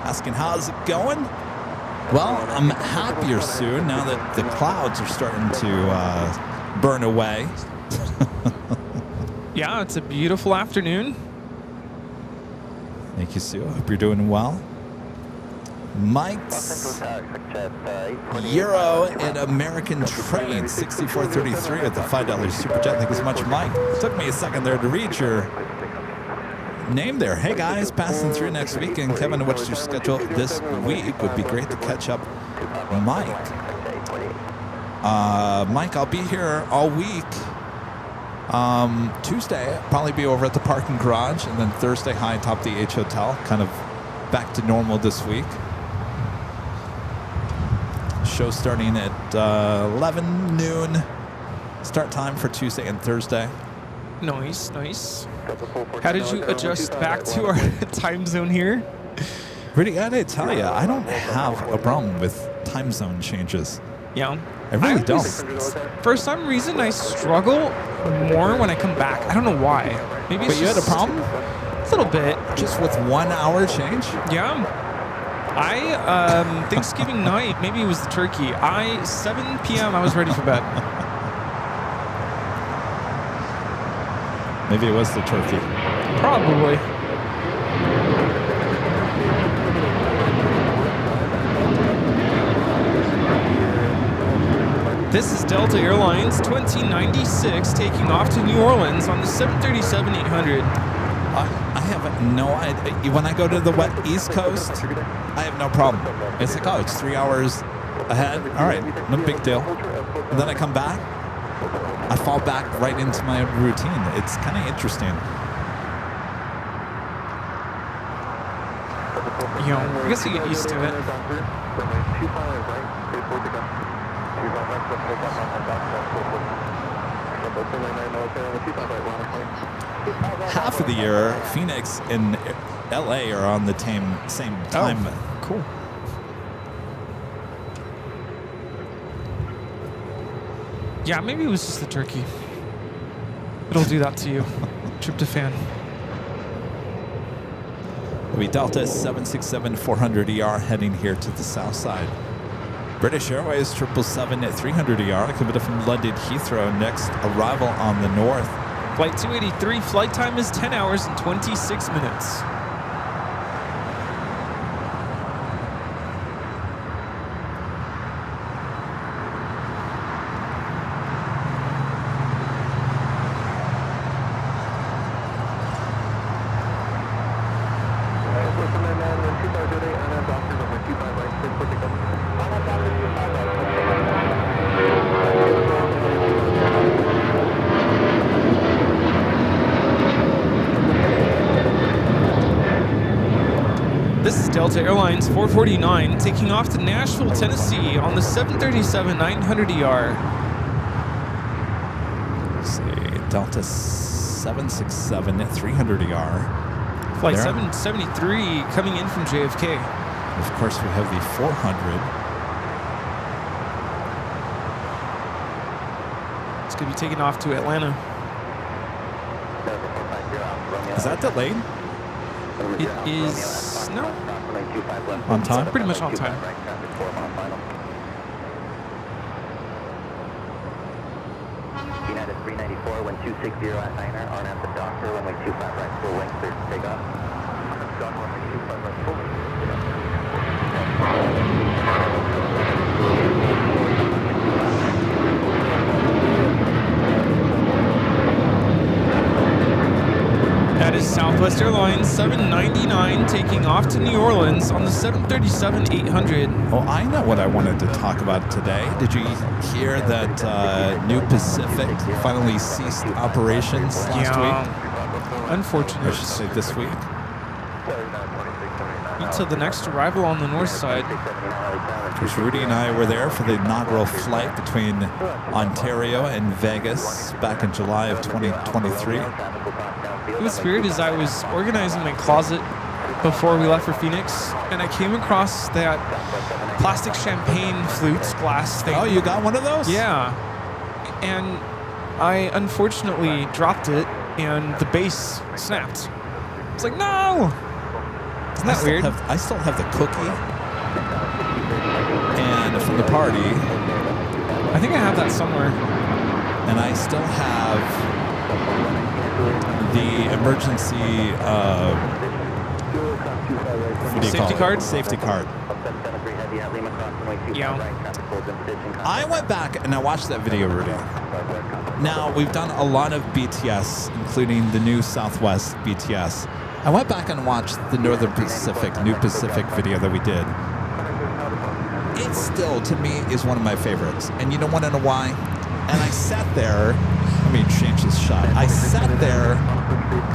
Asking how's it going? Well, I'm happier, Sue, now that the clouds are starting to burn away. Yeah, it's a beautiful afternoon. Thank you, Sue. Hope you're doing well. Mike's Euro and American Trade 6433 at the $5 super chat. Thank you so much, Mike. Took me a second there to read your name there. Hey guys, passing through next weekend. Kevin, what's your schedule this week? Would be great to catch up. Mike, I'll be here all week. Tuesday, I'll probably be over at the parking garage, and then Thursday, high atop the H Hotel. Kind of back to normal this week. Show starting at 11 noon. Start time for Tuesday and Thursday. Nice, nice. How did you adjust back to our time zone here? Really, I gotta tell you, I don't have a problem with time zone changes. Yeah. I really don't. For some reason, I struggle more when I come back. I don't know why. Maybe it's But you had a problem? a little bit. Just with 1 hour change? Yeah. Thanksgiving night, maybe it was the turkey. 7 p.m. I was ready for bed. Maybe it was the turkey. Probably. This is Delta Airlines 2096 taking off to New Orleans on the 737-800. I have no idea. When I go to the East Coast, I have no problem. It's like, oh, it's 3 hours ahead. All right, no big deal. And then I come back, I fall back right into my routine. It's kind of interesting. You know, I guess you get used to it. Half of the year, Phoenix and LA are on the same time. Oh, cool. Yeah, maybe it was just the turkey. It'll do that to you. Tryptophan. It'll be Delta 767-400ER heading here to the south side. British Airways 777-300ER coming from London Heathrow. Next arrival on the north. Flight 283, flight time is 10 hours and 26 minutes. This is Delta Airlines 449 taking off to Nashville, Tennessee on the 737-900ER. Let's see, Delta 767-300ER. Flight There. 773 coming in from JFK. Of course, we have the 400. It's going to be taking off to Atlanta. Is that delayed? It is, no, On time? pretty much on time. United 394, 1260 at Niner, on at the doctor, runway 25 right, full length, clear to take off. Dock runway 25 right, full length. That is Southwest Airlines 799 taking off to New Orleans on the 737-800. Oh, I know what I wanted to talk about today. Did you hear that New Pacific finally ceased operations last week? I Unfortunate. should say this week. Until the next arrival on the north side. Because Rudy and I were there for the inaugural flight between Ontario and Vegas back in July of 2023. It was weird as I was organizing my closet before we left for Phoenix, and I came across that plastic champagne flute glass thing. Oh, you got one of those? Yeah. And I unfortunately dropped it, and the base snapped. It's like, no! Isn't that weird? I still have the cookie. And from the party. I think I have that somewhere. And I still have the emergency what do you Safety call it? card? Safety card. Yeah. I went back and I watched that video, Rudy. Now, we've done a lot of BTS, including the new Southwest BTS. I went back and watched the Northern Pacific, New Pacific video that we did. It still, to me, is one of my favorites. And you don't want to know why? And I sat there, let me change this shot. I sat there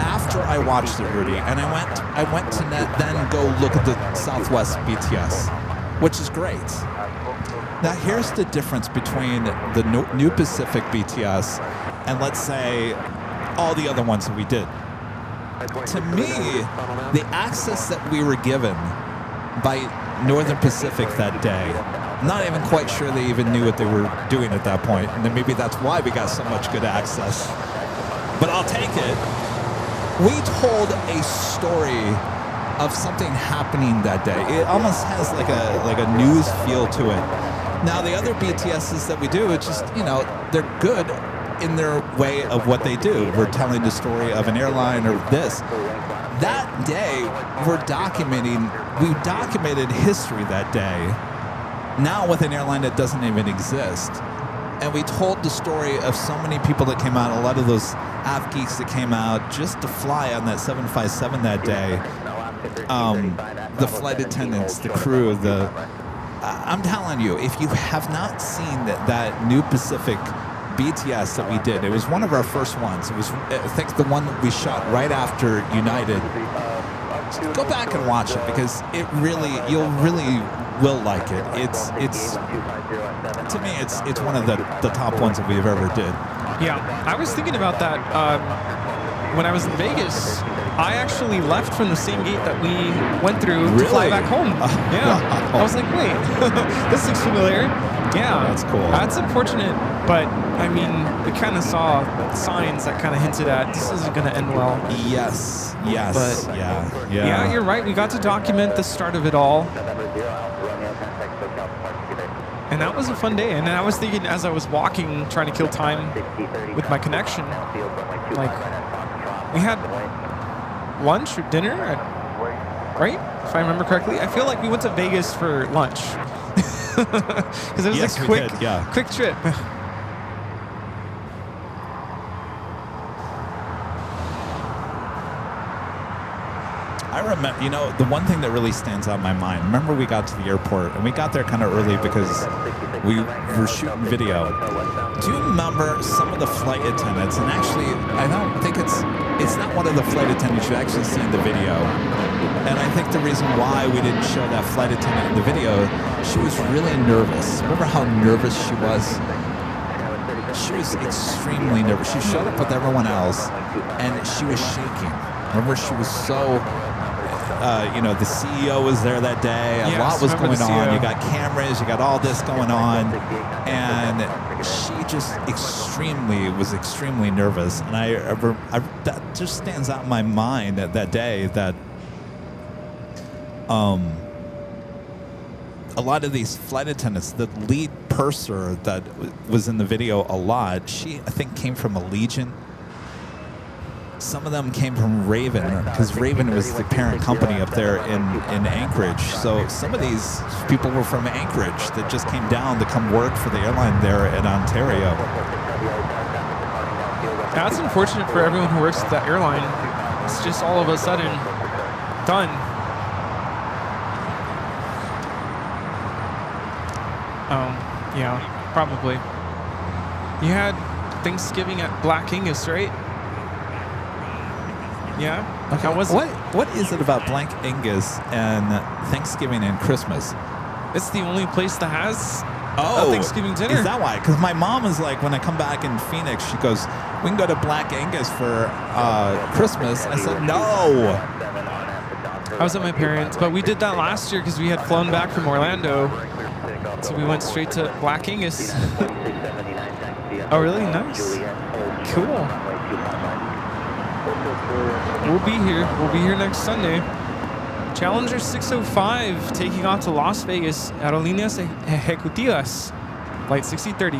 after I watched it, Rudy, and I went to then go look at the Southwest BTS, which is great. Now, here's the difference between the New Pacific BTS and, let's say, all the other ones that we did. To me, the access that we were given by Northern Pacific that day, I'm not even quite sure they even knew what they were doing at that point, and then maybe that's why we got so much good access. But I'll take it. We told a story of something happening that day. It almost has like a news feel to it. Now, the other BTSs that we do, it's just, they're good in their way of what they do. We're telling the story of an airline or this. That day, we documented history that day, now with an airline that doesn't even exist. And we told the story of so many people that came out, a lot of those Av geeks that came out just to fly on that 757 that day. The flight attendants, the crew, I'm telling you, if you have not seen that New Pacific BTS that we did, it was one of our first ones. It was, I think, the one that we shot right after United. Go back and watch it because you'll really will like it. It's to me, it's one of the top ones that we've ever did. Yeah, I was thinking about that when I was in Vegas. I actually left from the same gate that we went through to fly back home. Yeah. I was like, wait, this looks familiar. Yeah. That's cool. That's unfortunate, but I mean, we kind of saw signs that kind of hinted at this isn't going to end well. Yes. But Yeah, you're right. We got to document the start of it all. And that was a fun day. And I was thinking as I was walking, trying to kill time with my connection, like, we had lunch or dinner, right? If I remember correctly. I feel like we went to Vegas for lunch. Because it was a quick trip. I remember, the one thing that really stands out in my mind, remember we got to the airport, and we got there kind of early because we were shooting video. Do you remember some of the flight attendants? And actually, I don't think it's not one of the flight attendants you actually see in the video. And I think the reason why we didn't show that flight attendant in the video, she was really nervous. Remember how nervous she was? She was extremely nervous. She showed up with everyone else, and she was shaking. Remember, she was so... the CEO was there that day. A lot was going on. You got cameras. You got all this going on. And she just was extremely nervous. And that just stands out in my mind that day that a lot of these flight attendants, the lead purser that was in the video a lot, she, I think, came from Allegiant. Some of them came from Raven, because Raven was the parent company up there in Anchorage. So some of these people were from Anchorage that just came down to come work for the airline there in Ontario. That's unfortunate for everyone who works at that airline. It's just all of a sudden done. Yeah, probably. You had Thanksgiving at Black Angus, right? Yeah. Okay. How was it? What is it about Blank Angus and Thanksgiving and Christmas? It's the only place that has a Thanksgiving dinner. Is that why? Because my mom is like, when I come back in Phoenix, she goes, we can go to Black Angus for Christmas. I said, no. I was at my parents', but we did that last year because we had flown back from Orlando. So we went straight to Black Angus. Oh, really? Nice. Cool. We'll be here. We'll be here next Sunday. Challenger 605 taking off to Las Vegas. Aerolíneas Ejecutivas. Flight 6030.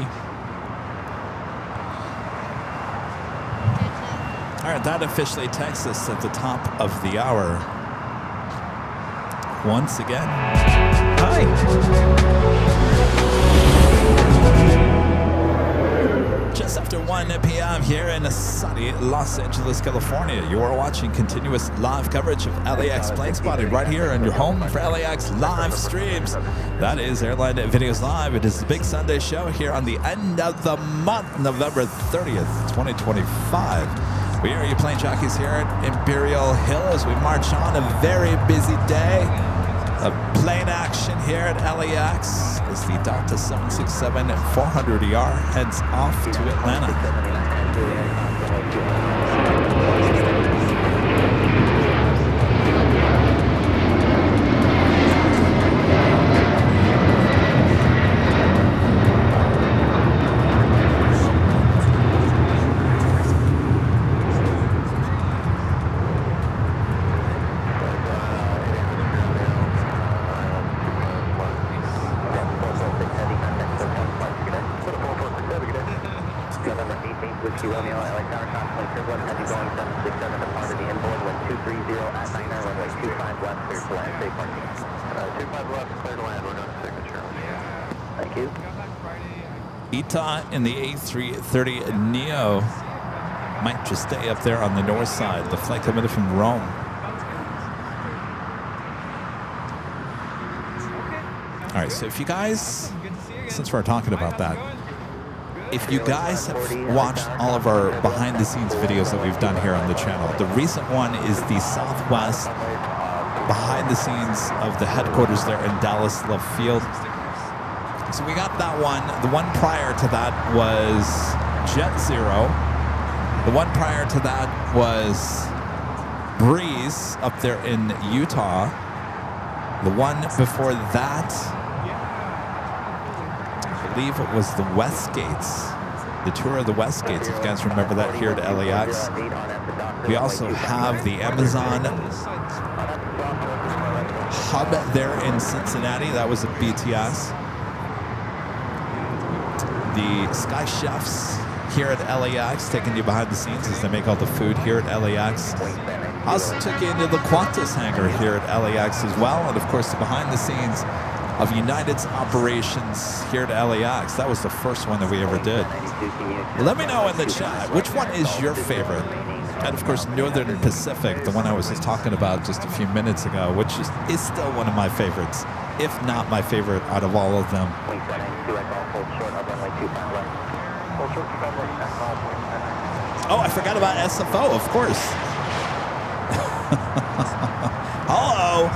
All right, that officially takes us at the top of the hour. Once again. Hi. Just after 1 p.m. here in sunny Los Angeles, California. You are watching continuous live coverage of LAX Plane Spotting right here on your home for LAX live streams. That is Airline Videos Live. It is the big Sunday show here on the end of the month, November 30th, 2025. We are your plane jockeys here at Imperial Hill as we march on a very busy day of plane action here at LAX as the Delta 767-400ER heads off to Atlanta. In the A330neo might just stay up there on the north side. The flight coming from Rome. All right, so if you guys, since we're talking about that, if you guys have watched all of our behind-the-scenes videos that we've done here on the channel, the recent one is the Southwest behind the scenes of the headquarters there in Dallas Love Field. So we got that one. The one prior to that was Jet Zero. The one prior to that was Breeze up there in Utah. The one before that, I believe it was the Westgates. The tour of the Westgates, if you guys remember that here at LAX. We also have the Amazon hub there in Cincinnati. That was at BTS. The Sky Chefs here at LAX, taking you behind the scenes as they make all the food here at LAX. Also took you into the Qantas hangar here at LAX as well, and of course the behind the scenes of United's operations here at LAX. That was the first one that we ever did. Let me know in the chat, which one is your favorite? And of course Northern Pacific, the one I was just talking about just a few minutes ago, which is still one of my favorites, if not my favorite out of all of them. Oh, I forgot about SFO, of course. Hello.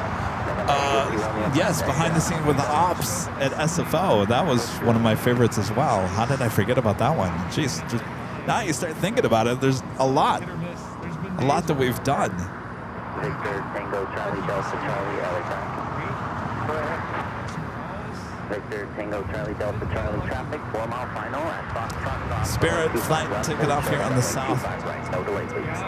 Yes, behind the scene with the ops at SFO. That was one of my favorites as well. How did I forget about that one? Jeez, just, now you start thinking about it, there's a lot that we've done. Victor, Tango, Charlie, Delta, Charlie, Victor, Tango, Charlie, Delta, Charlie, traffic, 4 mile final at Foxtrot. Spirit flight ticket off here on the south. No delay, please.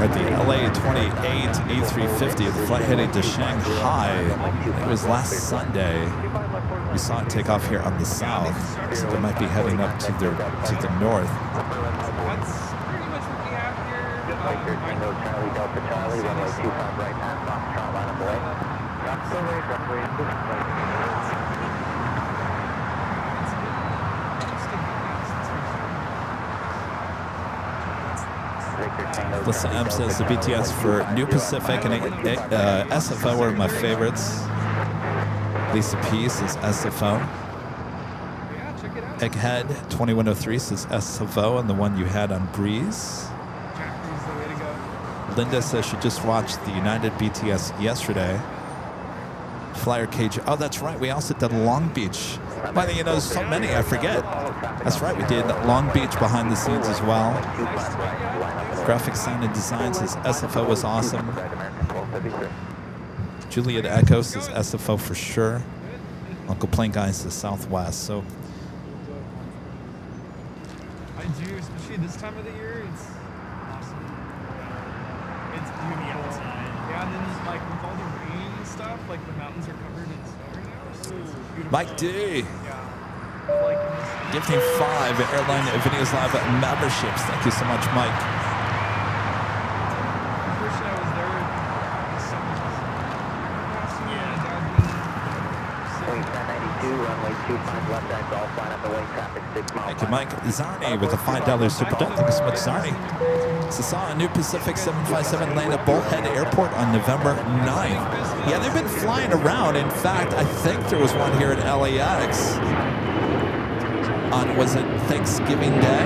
The LA-28 A350, the flight heading to Shanghai. It was last Sunday. We saw it take off here on the south, so they might be heading up to the north. Lisa M says the BTS for New Pacific and SFO are my favorites. Lisa P says SFO. Egghead 2103 says SFO and the one you had on Breeze. Linda says she just watched the United BTS yesterday. Flyer Cage. Oh, that's right. We also did Long Beach. Well, you know, there's so many, I forget. That's right. We did Long Beach behind the scenes as well. Graphic Sound and Design says SFO was awesome. Juliet Echo says SFO for sure. Uncle Plane Guy says Southwest. So I do, especially this time of the year. It's awesome. It's beautiful outside. Yeah, and then like with all the rain and stuff, like the mountains are covered in snow right now, so it's beautiful. Mike D. Yeah. Like in this Gifting 5 Airline Videos Live memberships. Thank you so much, Mike. Unfortunately, I was there this summer. Wing 1092, runway 25 left end, all flying up the wing, traffic 6 miles. Thank you, Mike. Zarni with a $5 super chat. Thank you so much, Zarni. Saw a new Pacific 757 land at Bullhead Airport on November 9th. Yeah, they've been flying around. In fact, I think there was one here at LAX on, was it Thanksgiving Day?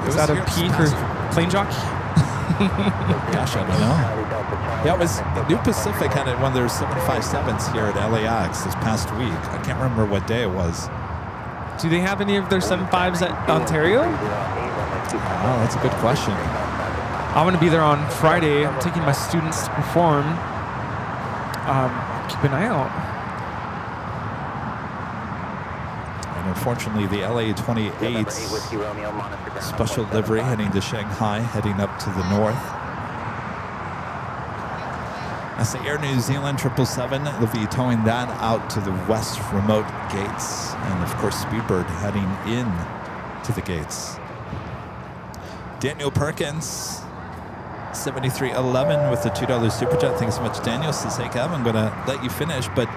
Is that a P for plane jockey? Gosh, I don't know. Yeah, it was New Pacific had one of their 757s here at LAX this past week. I can't remember what day it was. Do they have any of their 75s at Ontario? Oh, that's a good question. I'm going to be there on Friday. I'm taking my students to perform. Keep an eye out. And unfortunately, the LA-28 special livery heading to Shanghai, heading up to the north. That's the Air New Zealand 777. They'll be towing that out to the west remote gates. And of course, Speedbird heading in to the gates. Daniel Perkins, 7311 with the $2 super chat. Thanks so much, Daniel. Says, hey, Kev, I'm going to let you finish, but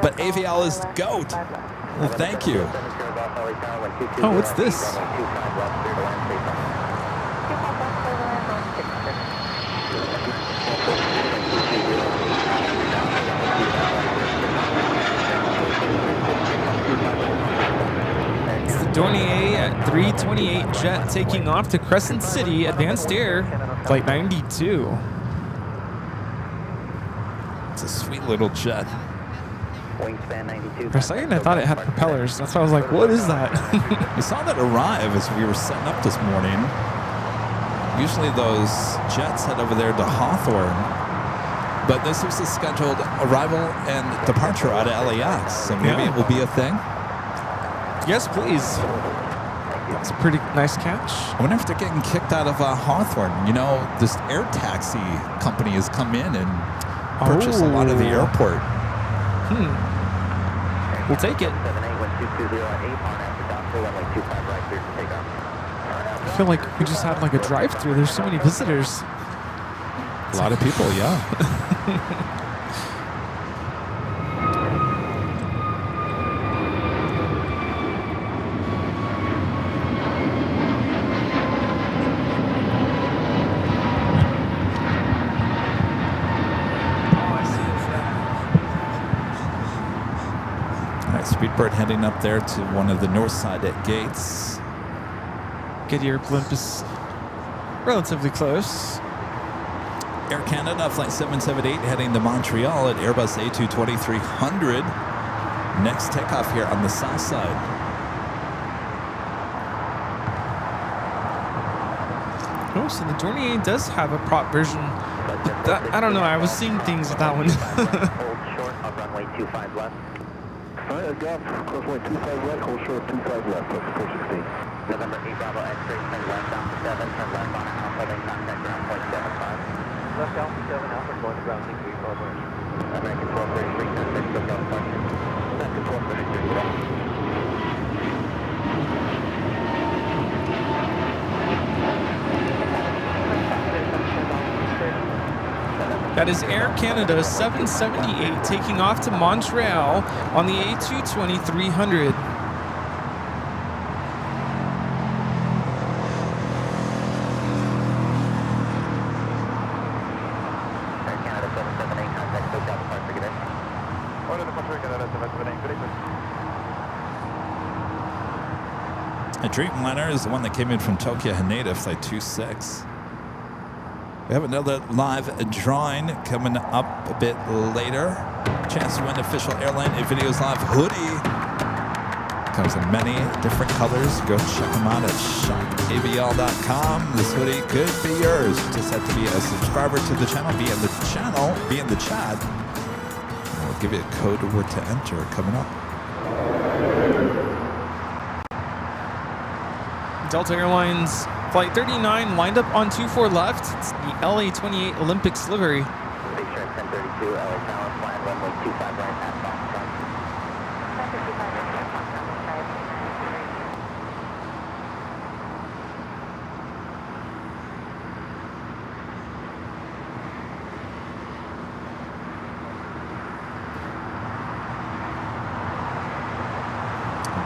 but Avial is the GOAT. Well, thank you. Oh, what's this? It's the Dornier at 328 jet taking off to Crescent City, Advanced Air, Flight 92. It's a sweet little jet. Wingspan 92. For a second, I thought it had propellers. That's why I was like, what is that? We saw that arrive as we were setting up this morning. Usually those jets head over there to Hawthorne, but this was a scheduled arrival and departure out of LAX, so maybe it will be a thing. Yes, please. It's a pretty nice catch. I wonder if they're getting kicked out of Hawthorne. You know, this air taxi company has come in and purchased a lot of the airport. We'll take it. I feel like we just had like a drive-through. There's so many visitors. A lot of people, yeah. Speedbird heading up there to one of the north side at gates. Goodyear blimp is relatively close. Air Canada Flight 778 heading to Montreal at Airbus A220-300. Next takeoff here on the south side. Oh, so the Dornier does have a prop version. But that, I don't know. I was seeing things with that one. Hold short of runway 25 left. Alright, Golf, crossway 25 right, hold short 25 left, that's 416. November 8 Bravo X-ray, turn left down to 7, turn left on Alpha, then contact ground point 75. Left Alpha 7, Alpha, going to ground 6 Bravo. American 1233, turn 6, look out, question. American 1233, go. That is Air Canada 778 taking off to Montreal on the A220-300. Air A Dreamliner is the one that came in from Tokyo Haneda, flight 26. We have another live drawing coming up a bit later. Chance to win official Airline Videos Live hoodie. Comes in many different colors. Go check them out at shopavl.com. This hoodie could be yours. You just have to be a subscriber to the channel, be in the chat. And we'll give you a code word to enter coming up. Delta Airlines Flight 39 lined up on 24 left. It's the LA-28 Olympics livery. Big shark 1032, LA Tower, flying runway 25 right at Foxtrot.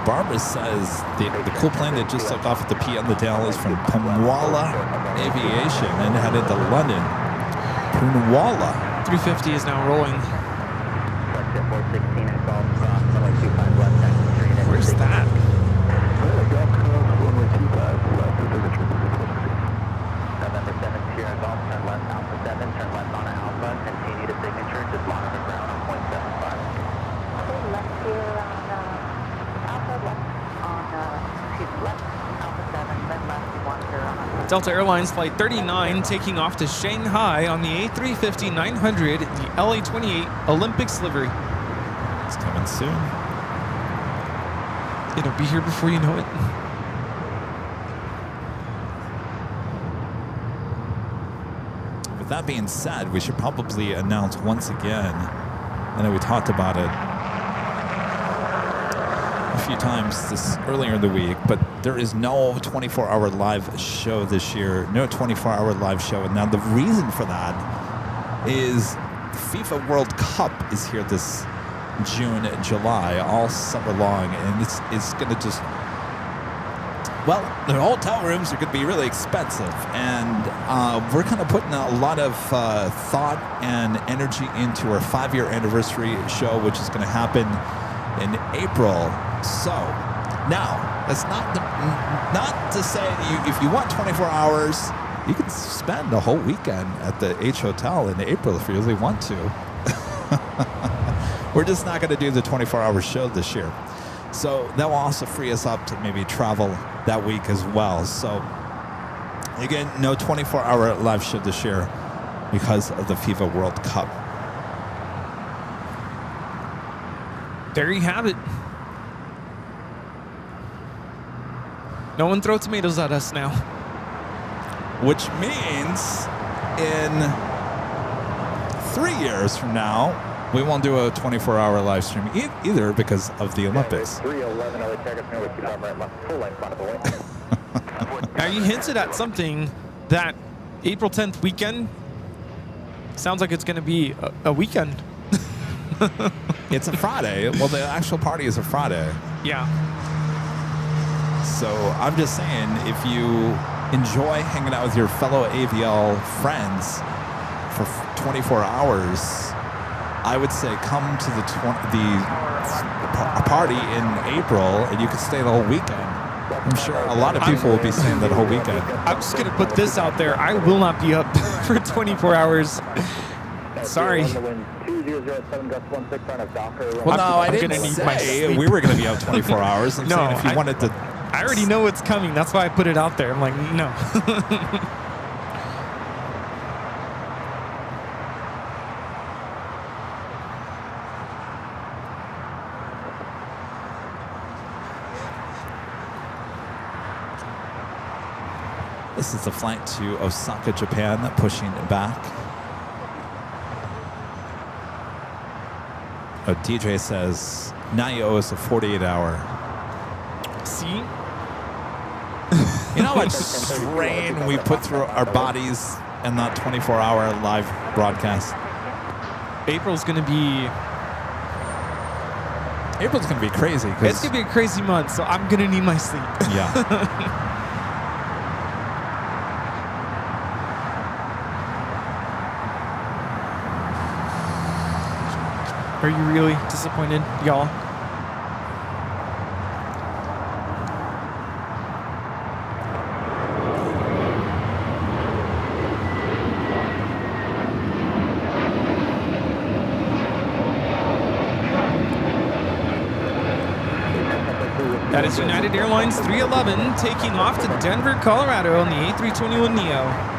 Barbara says the cool plane that just took off at the P on the Dale is from Pumwalla Aviation and headed to London. Pumwalla. 350 is now rolling. Where's that? November 7th, Sierra Golf, turn left Alpha 7, turn left on Alpha, continue to signature, just monitor ground on 0.75. Left here on Alpha, left Alpha 7, then left 10. Delta Airlines Flight 39 taking off to Shanghai on the A350-900, the LA-28 Olympics livery. It's coming soon. It'll be here before you know it. With that being said, we should probably announce once again, I know we talked about it a few times this earlier in the week, but there is no 24-hour live show this year, no 24-hour live show. And now the reason for that is FIFA World Cup is here this June and July, all summer long, and it's going to just, well, the hotel rooms are going to be really expensive, and we're kind of putting a lot of thought and energy into our 5-year anniversary show, which is going to happen in April. So now, that's not to say if you want 24 hours, you can spend a whole weekend at the H Hotel in April if you really want to. We're just not going to do the 24-hour show this year. So that will also free us up to maybe travel that week as well. So again, no 24-hour live show this year because of the FIFA World Cup. There you have it. No one throw tomatoes at us now. Which means in 3 years from now, we won't do a 24-hour live stream either because of the Olympics. 311, LA Takeoffs, runway 25 right, left, full length, front of the wing. Now, you hinted at something that April 10th weekend sounds like it's going to be a weekend. It's a Friday. Well, the actual party is a Friday. Yeah. So I'm just saying, if you enjoy hanging out with your fellow AVL friends for 24 hours, I would say come to the party in April, and you can stay the whole weekend. I'm sure a lot of people will be staying that whole weekend. I'm just going to put this out there. I will not be up for 24 hours. Sorry. Well, no, I didn't say we were going to be out 24 hours. I'm saying if you wanted to... I already know what's coming. That's why I put it out there. I'm like, no. This is the flight to Osaka, Japan, pushing back. Oh, DJ says, now you owe us a 48-hour. See? You know how much strain we put through our bodies in that 24-hour live broadcast? April's going to be crazy. It's going to be a crazy month, so I'm going to need my sleep. Yeah. Are you really disappointed, y'all? That is United Airlines 311 taking off to Denver, Colorado on the A321neo.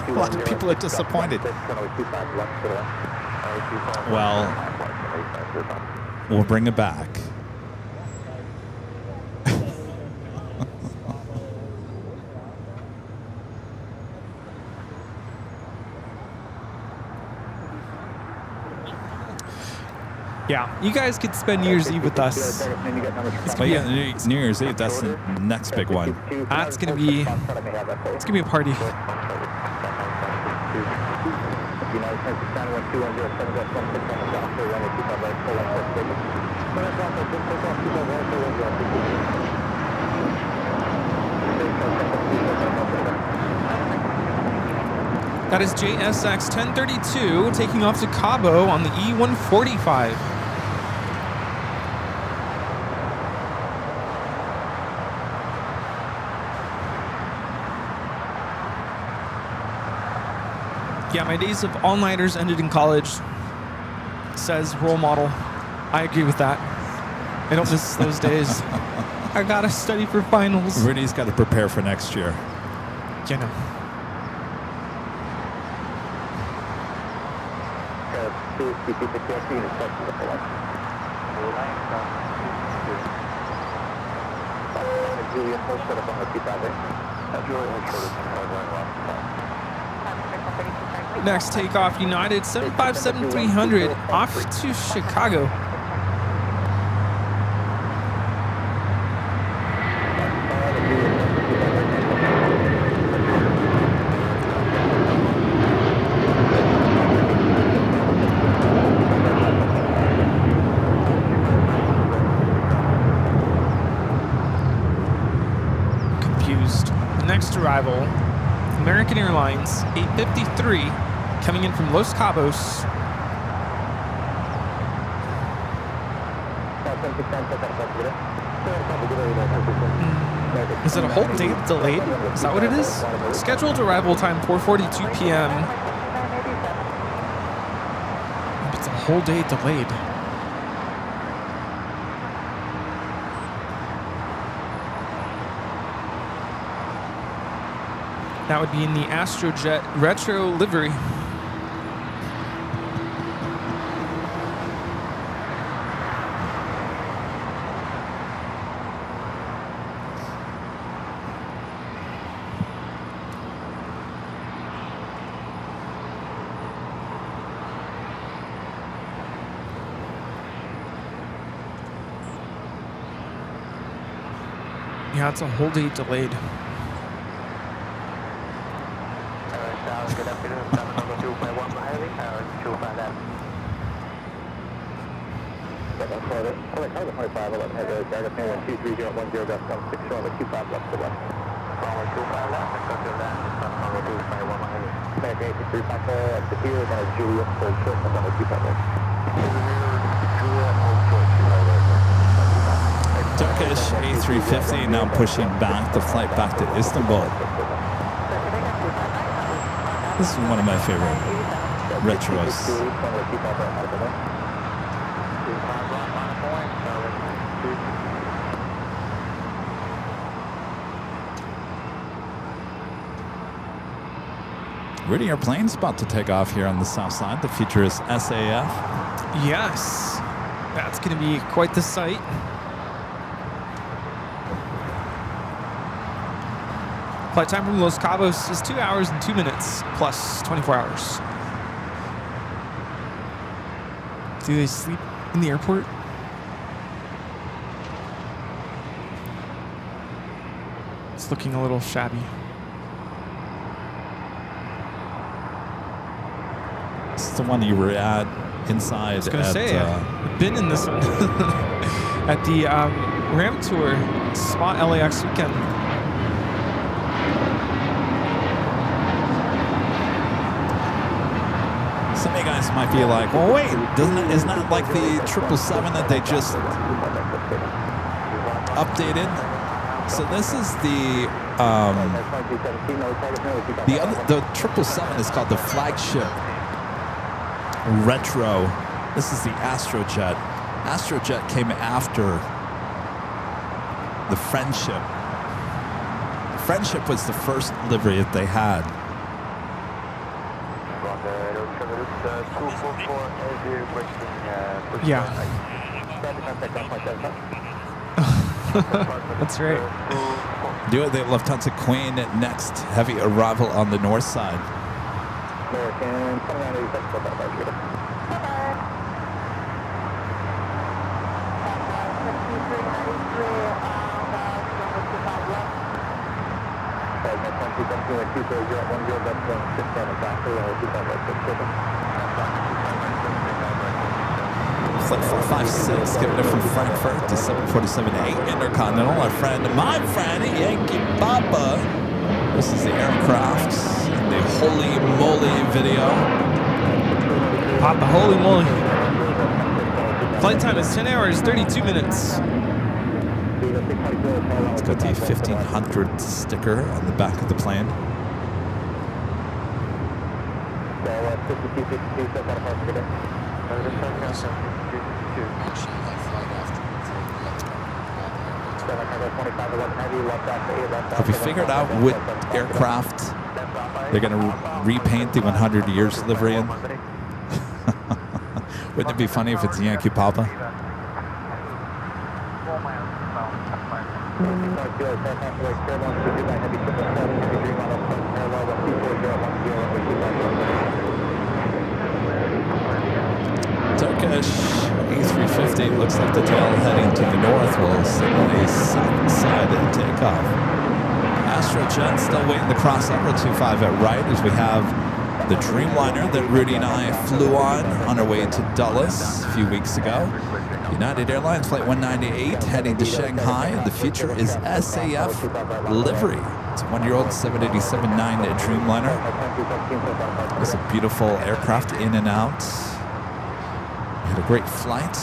A lot of people are disappointed. Well, we'll bring it back. Yeah, you guys could spend New Year's Eve with us. But yeah, New Year's Eve, that's the next big one. It's gonna be a party. That is JSX 1032 taking off to Cabo on the E145. Yeah, my days of all-nighters ended in college, says role model. I agree with that. I don't miss those days. I gotta study for finals. Rudy's got to prepare for next year. You know. Next takeoff, United 757-300 off to Chicago. Confused. Next arrival, American Airlines 853 coming in from Los Cabos. Is it a whole day delayed? Is that what it is? Scheduled arrival time 4:42 p.m. It's a whole day delayed. That would be in the Astrojet retro livery. Yeah, it's a whole day delayed. Turkish A350 now pushing back the flight back to Istanbul. This is one of my favorite retros. Rudy, our plane's about to take off here on the south side. The feature is SAF. Yes, that's going to be quite the sight. Flight time from Los Cabos is 2 hours and 2 minutes plus 24 hours. Do they sleep in the airport? It's looking a little shabby. This is the one you were at inside. I was gonna at, say, I've been in this at the Ram Tour spot LAX weekend. Some of you guys might be like, well, wait, isn't that like the 777 that they just updated? So this is the 777 is called the flagship retro. This is the Astrojet. Astrojet came after the Friendship. The Friendship was the first livery that they had. Yeah. That's right. Do it, the Lufthansa Queen next heavy arrival on the north side. Flight 456, giving it from Frankfurt to 747-8 Intercontinental. Our friend, my friend, Yankee Papa. This is the aircraft in the Holy Moly video. Papa, holy moly. Flight time is 10 hours, 32 minutes. It's got the 1500 sticker on the back of the plane. Have you figured out what aircraft they're going to repaint the 100 years livery in? Wouldn't it be funny if it's Yankee Papa? Turkish E350 looks like the tail heading to the north will signal a south side takeoff. Astrojet still waiting to cross over 25 at right as we have the Dreamliner that Rudy and I flew on our way to Dulles a few weeks ago. United Airlines Flight 198 heading to Shanghai. The future is SAF livery. It's a 1-year-old 787-9 Dreamliner. It's a beautiful aircraft in and out. We had a great flight.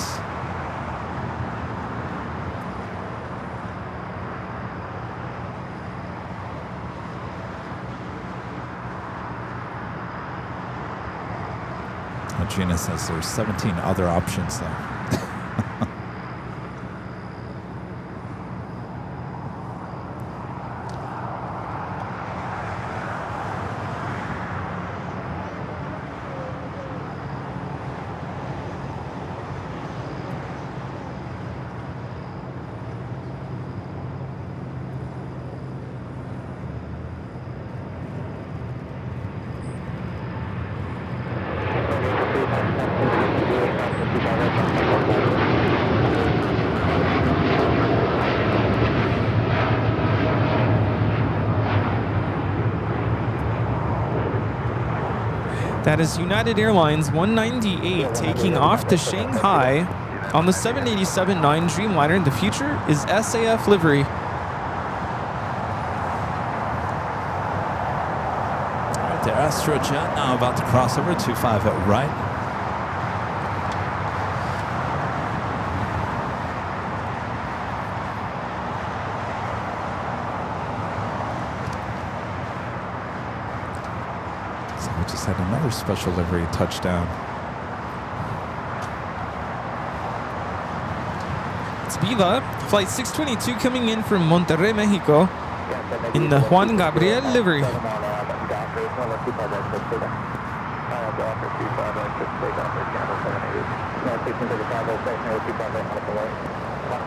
Gina says there's 17 other options though. That is United Airlines 198 taking off to Shanghai on the 787-9 Dreamliner. The future is SAF livery. All right, the Astrojet now about to cross over 25 at right. Had another special livery touchdown. It's Viva, Flight 622 coming in from Monterrey, Mexico in the Juan Gabriel livery.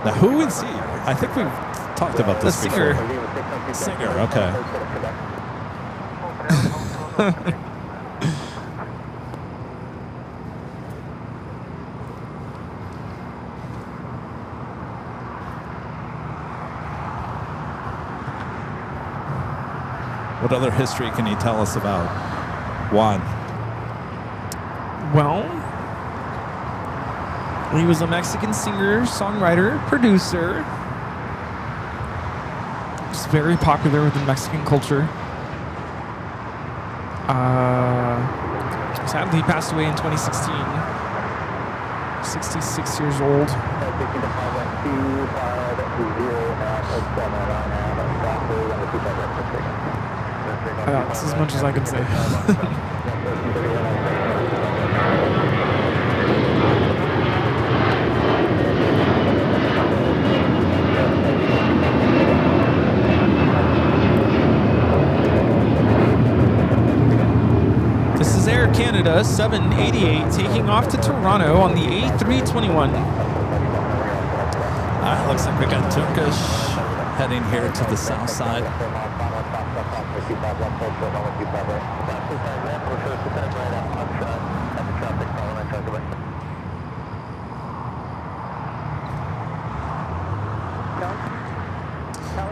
Now, who is he? I think we've talked about this before. Singer, okay. What other history can you tell us about Juan? Well, He was a Mexican singer, songwriter, producer. Just very popular within Mexican culture. Sadly, he passed away in 2016. 66 years old. That's as much as I can say. This is Air Canada 788 taking off to Toronto on the A321. Alright, looks like we got Turkish heading here to the south side.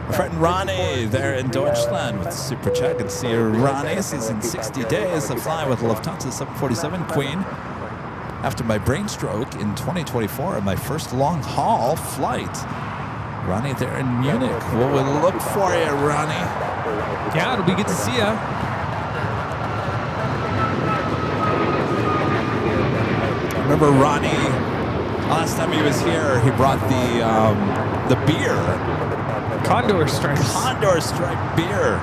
My friend Ronnie there in Deutschland with Super Check. And see Ronnie says in 60 days I fly with Lufthansa 747 Queen after my brain stroke in 2024 and my first long haul flight. Ronnie there in Munich. What will we look for you, Ronnie? Yeah, it'll be good to see ya. I remember Ronnie, last time he was here, he brought the beer. Condor Stripes. Condor Stripe beer.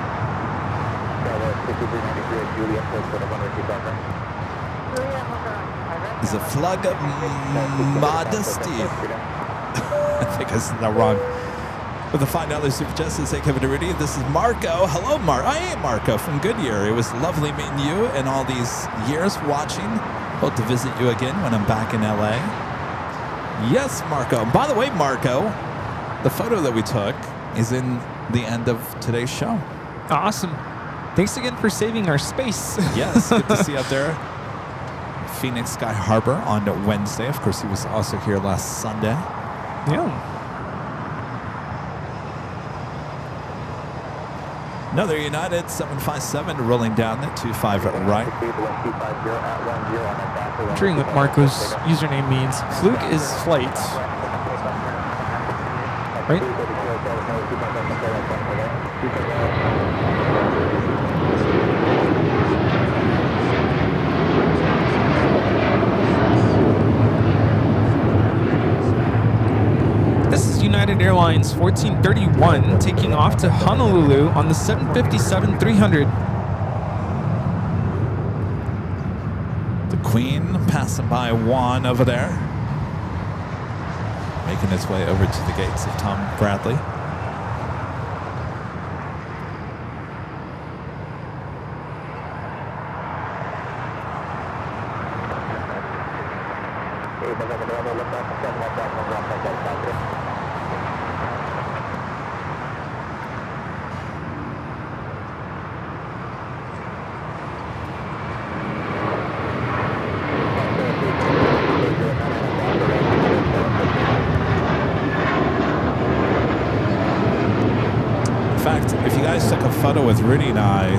It's a flag of modesty. I think I said that wrong. With a $5 super chat to say Kevin Rudy. This is Marco. Hello, Marco. I am Marco from Goodyear. It was lovely meeting you and all these years watching. Hope to visit you again when I'm back in LA. Yes, Marco. By the way, Marco, the photo that we took is in the end of today's show. Awesome. Thanks again for saving our space. Yes, good to see you out there. Phoenix Sky Harbor on Wednesday. Of course, he was also here last Sunday. Yeah. Another United 757 rolling down the 25 right. I'm wondering what Marco's username means. Fluke is flight. Right? This is United Airlines 1431 taking off to Honolulu on the 757-300. The Queen passing by Juan over there. Making its way over to the gates of Tom Bradley. Photo with Rudy and I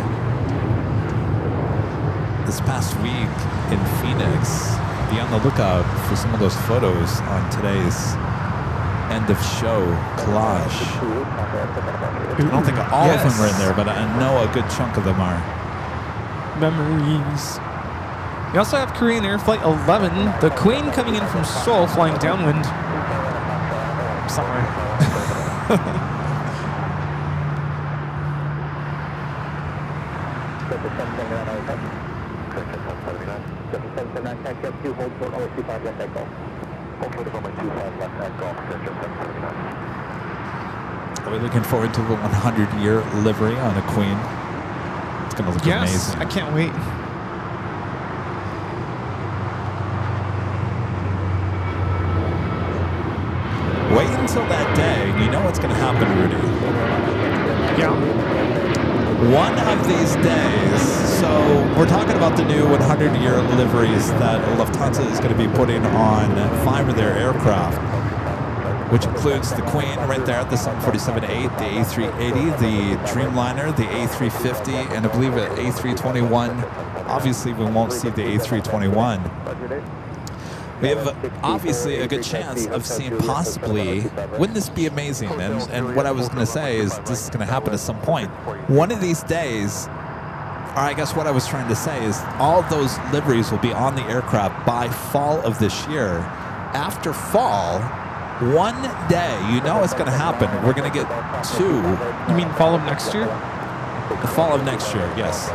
this past week in Phoenix. Be on the lookout for some of those photos on today's end of show collage. I don't think all of them are in there, but I know a good chunk of them are. Memories. We also have Korean Air Flight 11, the Queen coming in from Seoul, flying downwind somewhere. Are we looking forward to the 100-year livery on a Queen? It's going to look amazing. I can't wait. Wait until that day, and you know what's going to happen, Rudy. Yeah. One of these days, so we're talking about the new 100-year liveries that Lufthansa is going to be putting on 5 of their aircraft, which includes the Queen right there, the 747-8, the A380, the Dreamliner, the A350, and I believe an A321. Obviously, we won't see the A321. We have obviously a good chance of seeing possibly, wouldn't this be amazing? And what I was going to say is this is going to happen at some point. One of these days, or I guess what I was trying to say is all those liveries will be on the aircraft by fall of this year. After fall, one day, you know it's going to happen. We're going to get 2. You mean fall of next year? The fall of next year, yes.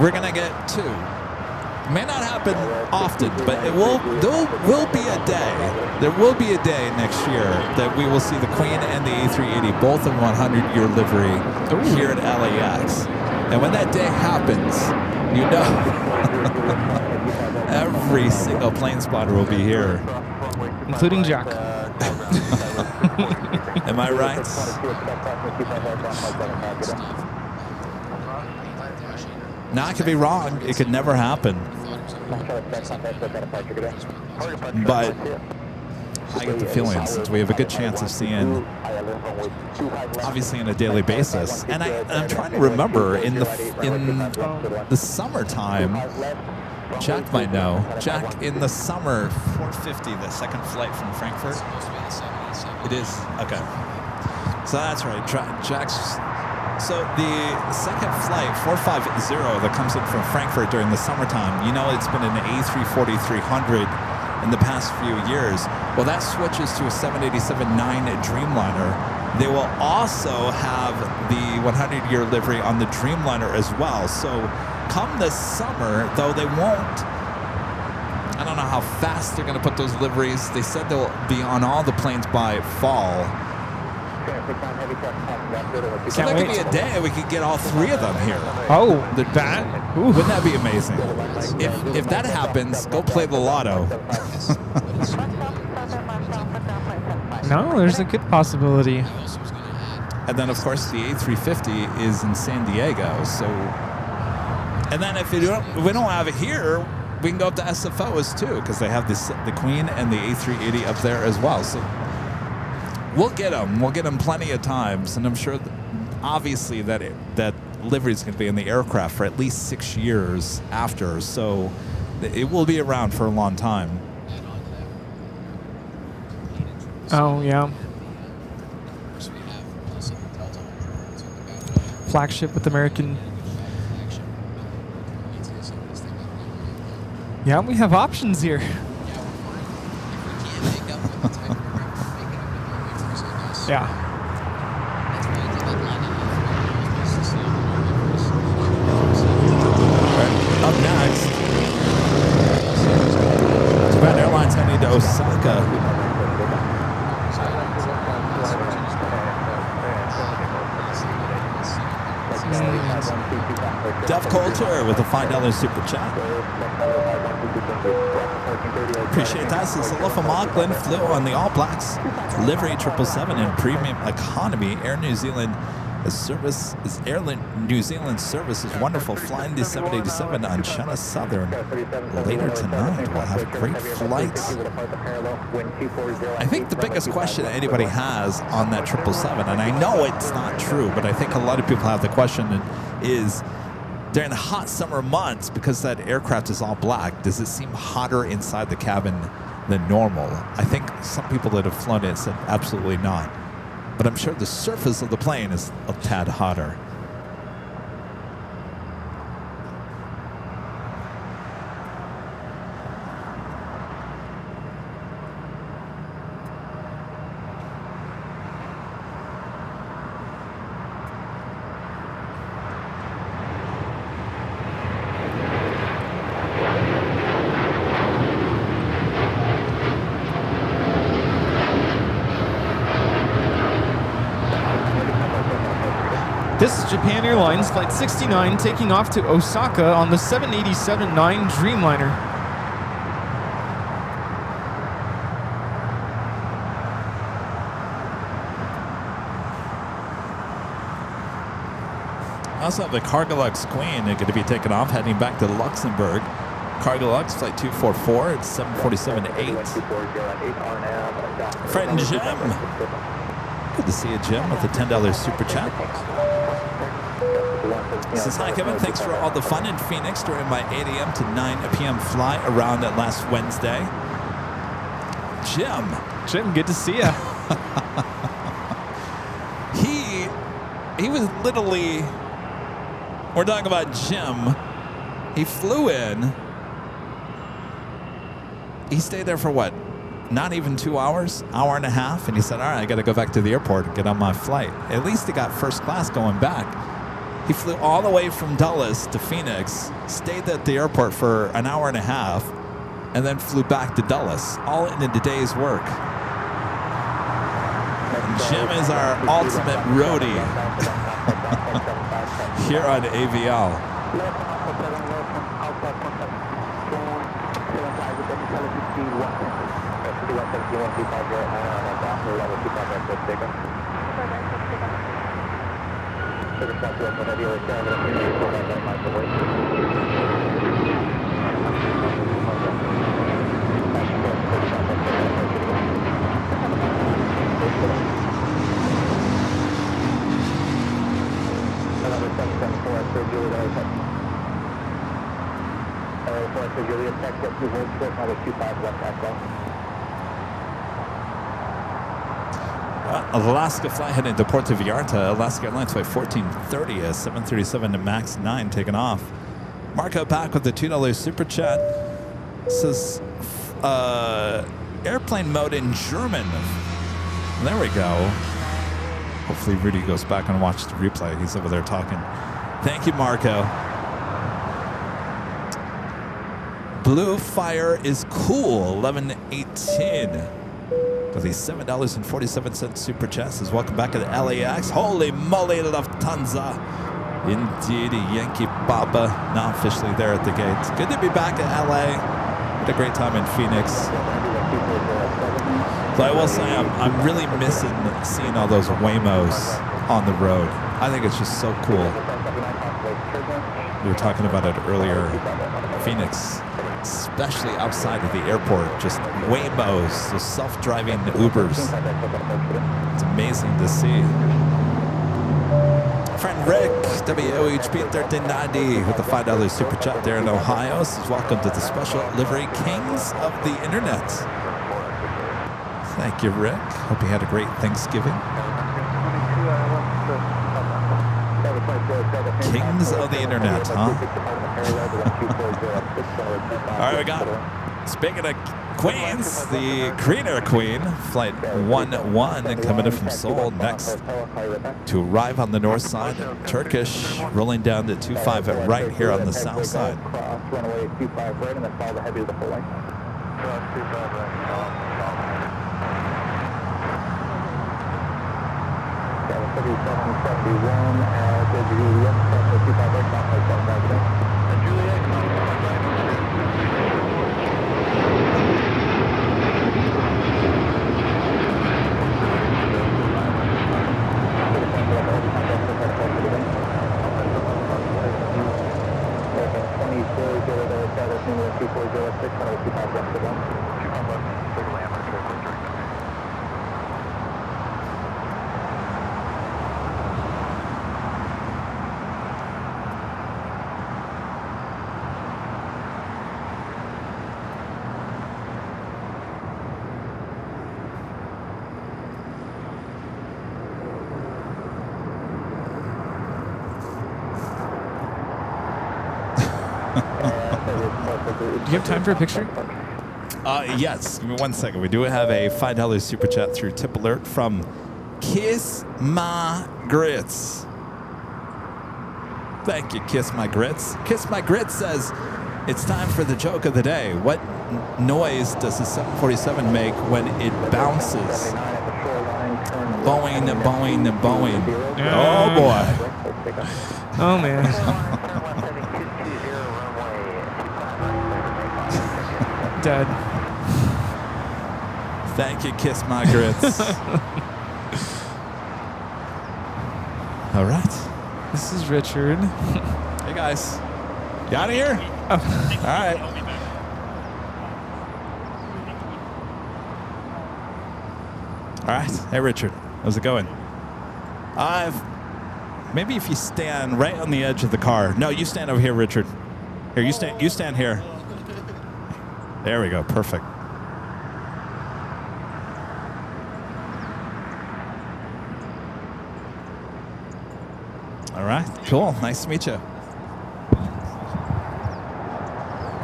We're going to get 2. It may not happen often, but there will be a day. There will be a day next year that we will see the Queen and the A380 both in 100-year livery here at LAX. And when that day happens, you know, every single plane spotter will be here. Including Jack. Am I right? Now, I could be wrong. It could never happen. But I get the feeling since we have a good chance of seeing, obviously on a daily basis. And I'm trying to remember in the summertime, Jack might know. Jack, in the summer, 450, the second flight from Frankfurt. It is? Okay. So that's right. Jack's. So the second flight, 450, that comes in from Frankfurt during the summertime, you know it's been an A340-300 in the past few years. Well, that switches to a 787-9 Dreamliner. They will also have the 100-year livery on the Dreamliner as well. So come this summer, though they won't, I don't know how fast they're going to put those liveries. They said they'll be on all the planes by fall. So there could be a day we could get all 3 of them here. Oh, wouldn't that be amazing? If that happens, go play the lotto. No, there's a good possibility. And then, of course, the A350 is in San Diego. So, and then if we don't have it here, we can go up to SFOs too, because they have the Queen and the A380 up there as well. So we'll get them. We'll get them plenty of times, and I'm sure, obviously, that livery is going to be in the aircraft for at least 6 years after. So it will be around for a long time. Oh yeah. Flagship with American. Yeah, we have options here. Yeah. Up next, Japan Airlines heading to Osaka. Def Coulter with a $5 super chat. Appreciate that. This is Alofa Moglen flew on the All Blacks livery 777 in premium economy. Airline New Zealand service is wonderful. Flying the 787 on China Southern later tonight. We'll have great flights. I think the biggest question that anybody has on that 777, and I know it's not true, but I think a lot of people have the question, is during the hot summer months, because that aircraft is all black, does it seem hotter inside the cabin than normal? I think some people that have flown it said absolutely not. But I'm sure the surface of the plane is a tad hotter. This is Japan Airlines Flight 69 taking off to Osaka on the 787-9 Dreamliner. Also have the Cargolux Queen going to be taken off, heading back to Luxembourg. Cargolux Flight 244 at 747-8. Friend Jim. Good to see you, Jim, with the $10 super chat. Says, hi, Kevin. Thanks for all the fun in Phoenix during my 8 a.m. to 9 p.m. flight around last Wednesday. Jim, good to see you. He was literally, we're talking about Jim. He flew in. He stayed there for what? Not even 2 hours, hour and a half. And he said, all right, I got to go back to the airport and get on my flight. At least he got first class going back. He flew all the way from Dulles to Phoenix, stayed at the airport for an hour and a half, and then flew back to Dulles, all in a day's work. Jim is our ultimate roadie here on Aviation. Alaska flight heading to Puerto Vallarta. Alaska Airlines flight 1430, a 737 to MAX 9 taking off. Marco back with the $2 super chat. Says airplane mode in German. There we go. Hopefully Rudy goes back and watches the replay. He's over there talking. Thank you, Marco. Blue Fire is cool. 1118. With the $7.47 super chat says, welcome back to the LAX. Holy moly, Lufthansa. Indeed, Yankee Baba. Now officially there at the gates. Good to be back at LA. Had a great time in Phoenix. So I will say I'm really missing seeing all those Waymos on the road. I think it's just so cool. We were talking about it earlier. Phoenix, especially outside of the airport, just Waymos, those self-driving Ubers. It's amazing to see. Friend Rick, WOHP 1390 with the $5 super chat there in Ohio. Says, welcome to the special livery Kings of the Internet. Thank you, Rick. Hope you had a great Thanksgiving. Kings of the Internet, huh? All right, we got, speaking of queens, the Greener Queen, flight 11 coming in from Seoul next to arrive on the north side. Turkish rolling down to 25 at right here on the south side. Runway 25 right, and then follow the heavy to the full length. 25 right. 771 at Juliet, 25 right, Juliet, come on, 25 right. Do you have time for a picture? Yes. Give me 1 second. We do have a $5 super chat through Tip Alert from Kiss My Grits. Thank you, Kiss My Grits. Kiss My Grits says, it's time for the joke of the day. What noise does the 747 make when it bounces? Boeing, Boeing, Boeing. Oh, boy. Oh, man. Dead. Thank you, Kiss My Grits. All right. This is Richard. Hey, guys. You out of here? Oh. All right. All right. Hey, Richard. How's it going? Maybe if you stand right on the edge of the car. No, you stand over here, Richard. Here, you stand here. There we go. Perfect. All right. Cool. Nice to meet you.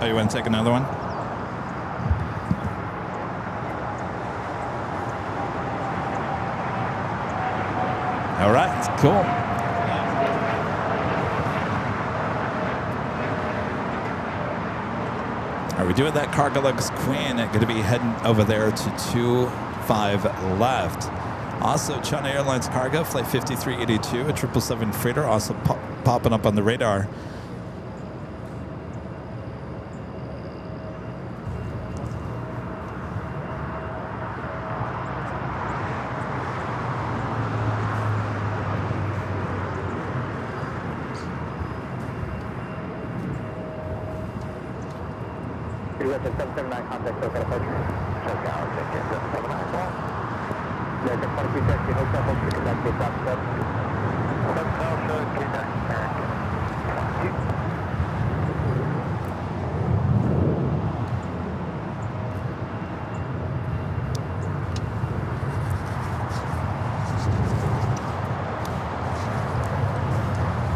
Oh, you want to take another one? All right. Cool. Are we doing that cargo lugs Queen? Going to be heading over there to 25 left. Also, China Airlines cargo, flight 5382, a 777 freighter, also popping up on the radar. Contact SoCal approach. SoCal, take care, 779 call. Yeah, the 23 taxi hotel, hope to connect with Dr. SoCal, show contact American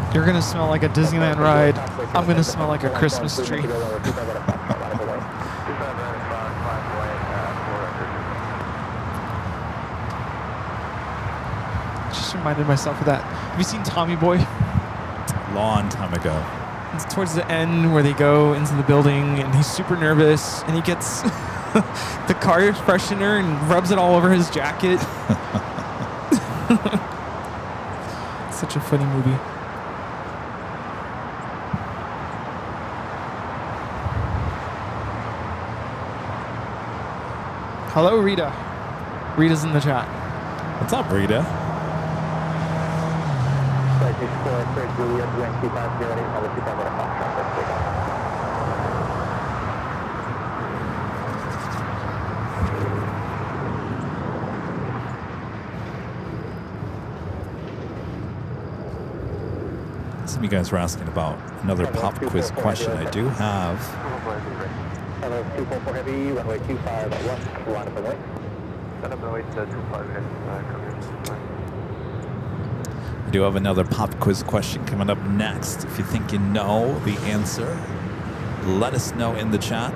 22. You're gonna smell like a Disneyland ride. I'm gonna smell like a Christmas tree. Just reminded myself of that. Have you seen Tommy Boy? Long time ago. It's towards the end where they go into the building and he's super nervous and he gets the car freshener and rubs it all over his jacket. Such a funny movie. Hello, Rita. Rita's in the chat. What's up, Rita? Some of you guys were asking about another pop quiz question. I do have. Hello, 244 Heavy, runway 25 at 1, line up and wait. Set up and wait, 25 Heavy, I do have another pop quiz question coming up next. If you think you know the answer, let us know in the chat.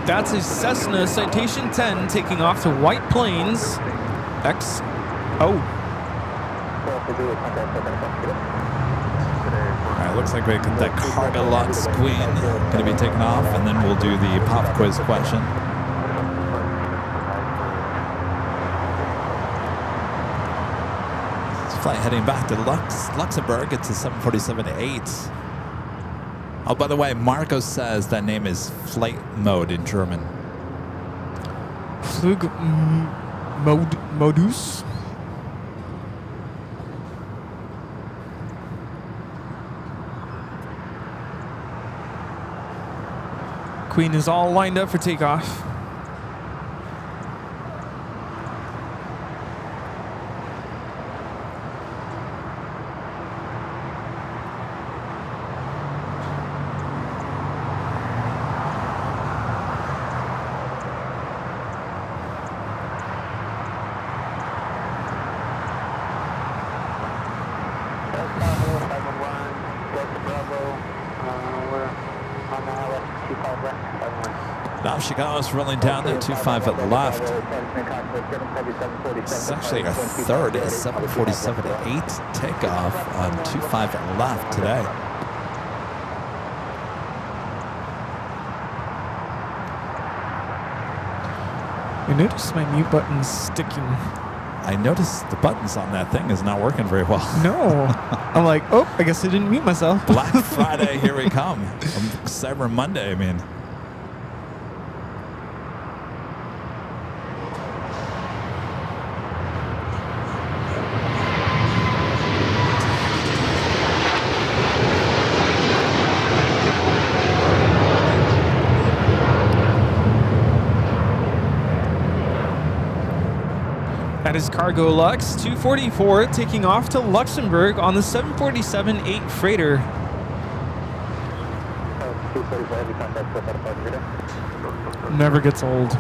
That's a Cessna Citation 10 taking off to White Plains XO. Alright, looks like we got that cargo lots Queen going to be taking off, and then we'll do the pop quiz question. This flight heading back to Luxembourg. It's a 747-8. Oh, by the way, Marco says that name is flight mode in German. Modus. Queen is all lined up for takeoff. Now Chicago's rolling down there, 25 at left. This is actually our third 747-8 takeoff on 25 at left today. I noticed my mute button's sticking. I noticed the buttons on that thing is not working very well. No. I'm like, oh, I guess I didn't mute myself. Black Friday, here we come. Cyber Monday, I mean. That is Cargo Lux 244 taking off to Luxembourg on the 747-8 freighter. Never gets old.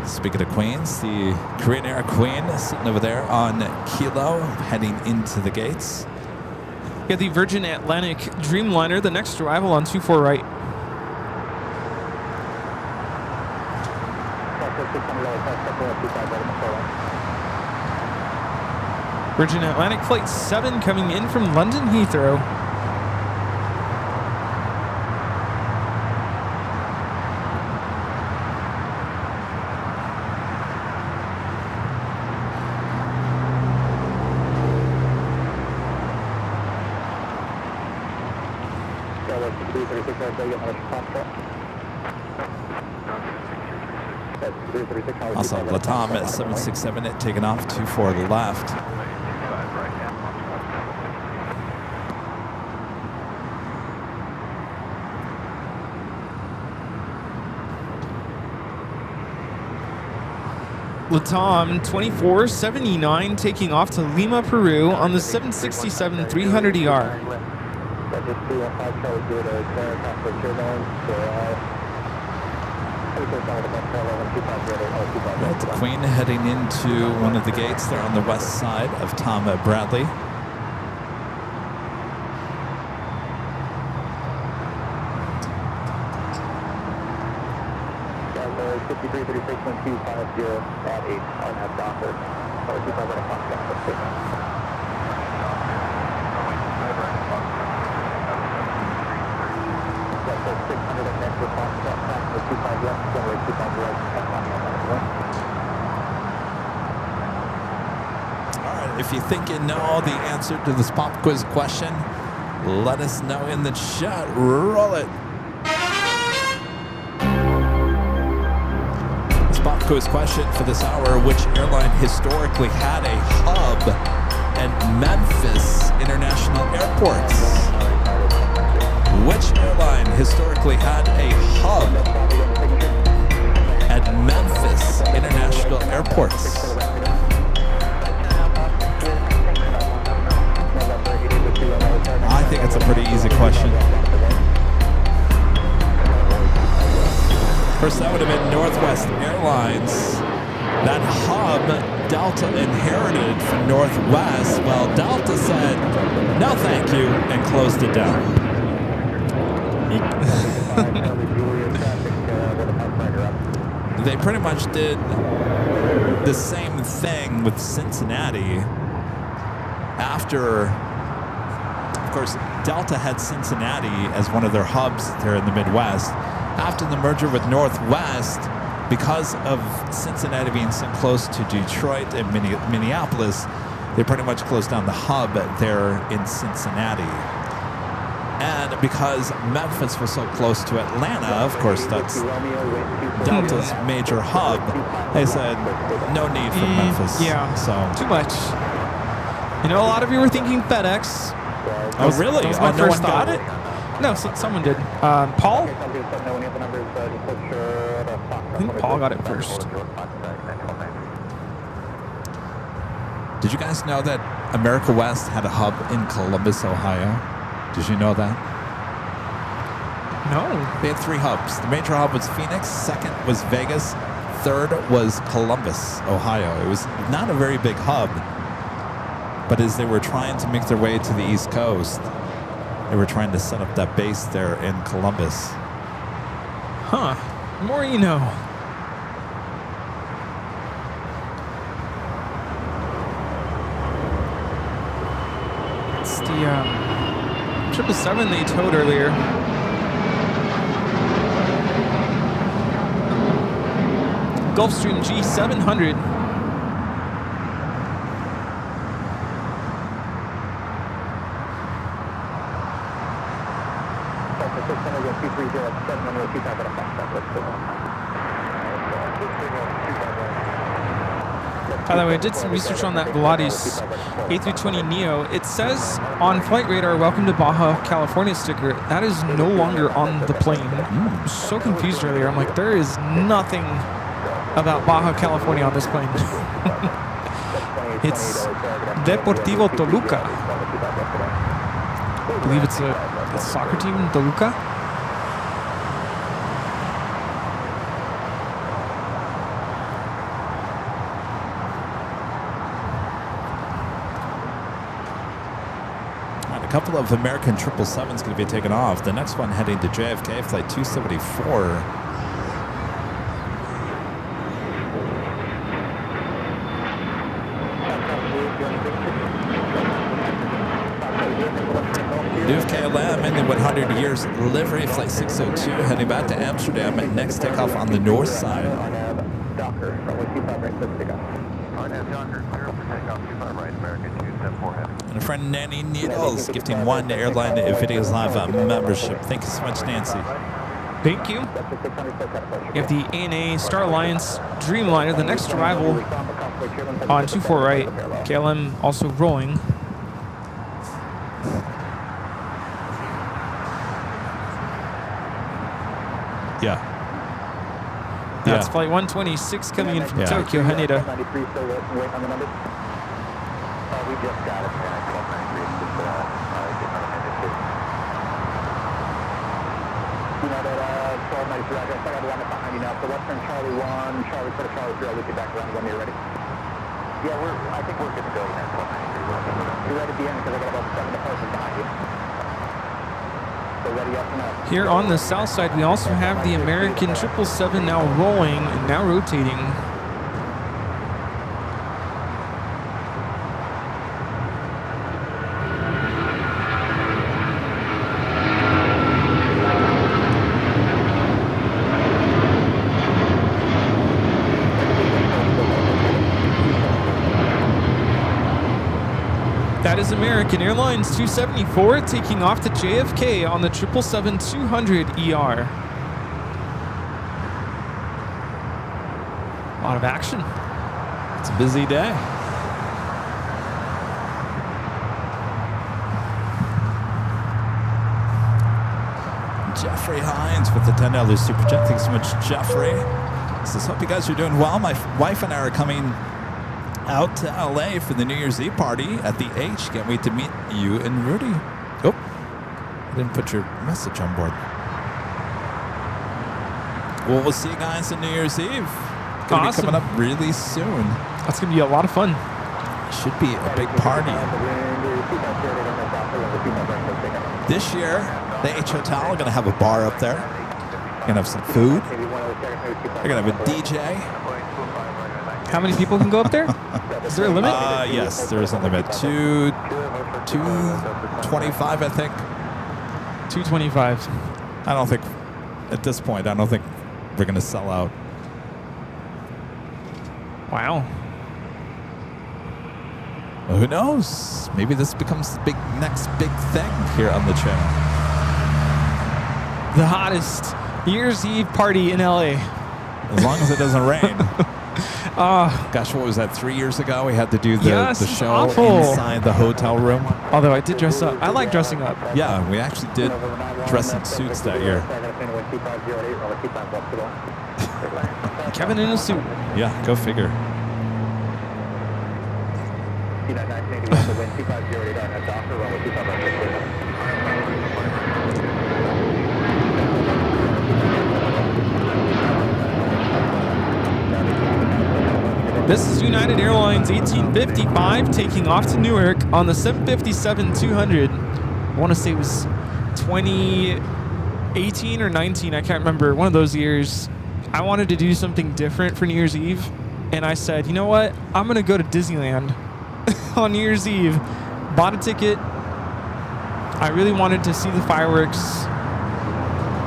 Speaking of Queens, the Korean Air Queen sitting over there on Kilo, heading into the gates. You got the Virgin Atlantic Dreamliner, the next arrival on 24 right. Virgin Atlantic Flight 7 coming in from London Heathrow. Also, Latam at 767 it taking off 24 to the left. Latam 2479 taking off to Lima, Peru on the 767 300ER. Right, the Queen heading into one of the gates there on the west side of Tom Bradley. If you think you know the answer to this pop quiz question, let us know in the chat. Roll it. This pop quiz question for this hour: which airline historically had a hub at Memphis International Airport? Which airline historically had a hub at Memphis International Airport? I think it's a pretty easy question. Of course, that would have been Northwest Airlines. That hub Delta inherited from Northwest. Well, Delta said, no thank you, and closed it down. They pretty much did the same thing with Cincinnati after. Of course, Delta had Cincinnati as one of their hubs there in the Midwest. After the merger with Northwest, because of Cincinnati being so close to Detroit and Minneapolis, they pretty much closed down the hub there in Cincinnati. And because Memphis was so close to Atlanta, of course, that's Delta's major hub, they said, no need for Memphis. Yeah, so too much. You know, a lot of you were thinking FedEx. Oh, really? That was my no first one got thought. it? No, someone did. Paul? I think Paul got it first. Did you guys know that America West had a hub in Columbus, Ohio? Did you know that? No. They had 3 hubs. The major hub was Phoenix, second was Vegas, third was Columbus, Ohio. It was not a very big hub, but as they were trying to make their way to the East Coast, they were trying to set up that base there in Columbus. Huh. The more you know. It's the 777 they towed earlier. Gulfstream G700. By the way, I did some research on that Volaris A320neo. It says on Flight Radar, welcome to Baja, California sticker. That is no longer on the plane. I was so confused earlier. I'm like, there is nothing about Baja California on this plane. It's Deportivo Toluca. I believe it's a soccer team in Toluca. A couple of American 777s going to be taken off. The next one heading to JFK, flight 274. KLM in the 100 years livery, flight 602, heading back to Amsterdam. Next takeoff on the north side. And a friend Nanny Needles gifting one Airline Videos Live membership. Thank you so much, Nancy. Thank you. You have the ANA Star Alliance Dreamliner, the next arrival on 24 right. KLM also rolling. Yeah. That's flight 126 coming in from Tokyo, Haneda. I think we're good to go. You're ready at the end because I got about 7 departures behind you. Here on the south side, we also have the American 777 now rolling and now rotating. That is American Airlines 274 taking off to JFK on the 777-200ER. A lot of action. It's a busy day. Jeffrey Hines with the $10 super chat. Thanks so much, Jeffrey. Says, hope you guys are doing well. My wife and I are coming out to LA for the New Year's Eve party at the H. Can't wait to meet you and Rudy. Oh, I didn't put your message on board. Well, we'll see you guys on New Year's Eve. Gonna be coming up really soon. That's gonna be a lot of fun. Should be a big party. This year, the H Hotel are gonna have a bar up there. Gonna have some food. They're gonna have a DJ. How many people can go up there? Is there a limit? Yes, there is a limit. 225, I think. 225. I don't think, at this point, I don't think we're going to sell out. Wow. Well, who knows? Maybe this becomes the next big thing here on the channel. The hottest New Year's Eve party in LA. As long as it doesn't rain. Gosh, what was that? 3 years ago, we had to do the show inside the hotel room. Although I did dress up. I like dressing up. Yeah, we actually did dress in suits that year. Kevin in a suit. Yeah, go figure. This is United Airlines 1855 taking off to Newark on the 757-200. I want to say it was 2018 or 19. I can't remember. One of those years. I wanted to do something different for New Year's Eve. And I said, you know what? I'm going to go to Disneyland on New Year's Eve. Bought a ticket. I really wanted to see the fireworks.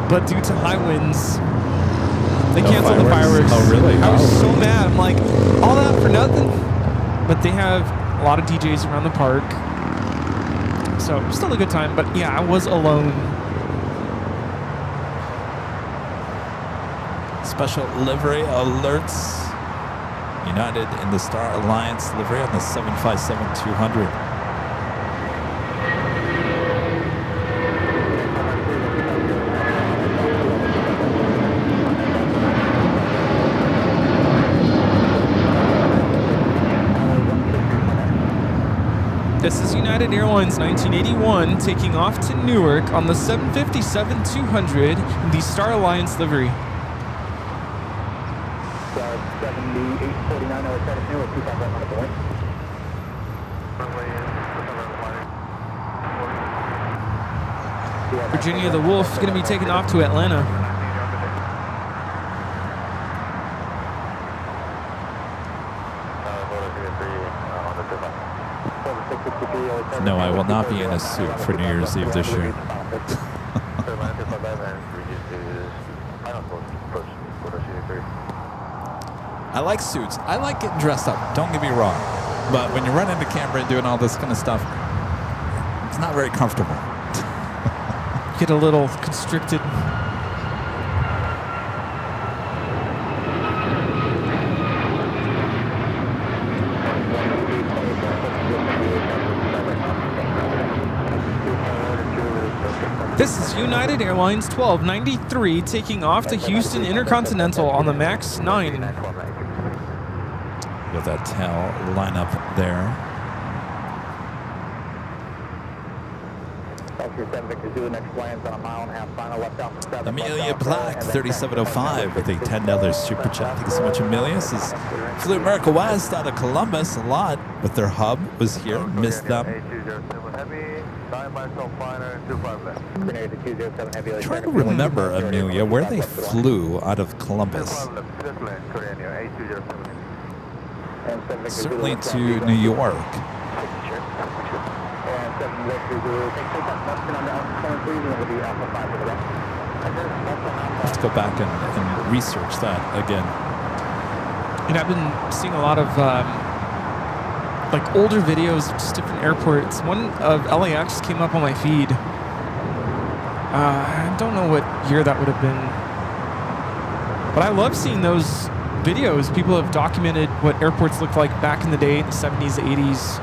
But due to high winds, they canceled the fireworks. Oh, really? I was so mad. I'm like, all that for nothing? But they have a lot of DJs around the park. So, still a good time. But yeah, I was alone. Special livery alerts. United in the Star Alliance livery on the 757-200. United Airlines 1981 taking off to Newark on the 757-200 in the Star Alliance livery. 7849, I'll try to Newark, 25 right on the point. Virginia the Wolf going to be taken off to Atlanta. No, I will not be in a suit for New Year's Eve this year. I like suits. I like getting dressed up. Don't get me wrong. But when you run into camera and doing all this kind of stuff, it's not very comfortable. Get a little constricted. This is United Airlines 1293 taking off to Houston Intercontinental on the MAX 9. With that tail lineup there. Amelia Black, 3705 with a $10 super chat. Thank you so much, Amelia. This is flew America West out of Columbus a lot, but their hub was here. Missed them. Trying to remember, Amelia, where they flew out of Columbus. Certainly to New York. Let's go back and research that again. And I've been seeing a lot of like older videos of just different airports. One of LAX came up on my feed. I don't know what year that would have been, but I love seeing those videos. People have documented what airports looked like back in the day, in the 70s, 80s.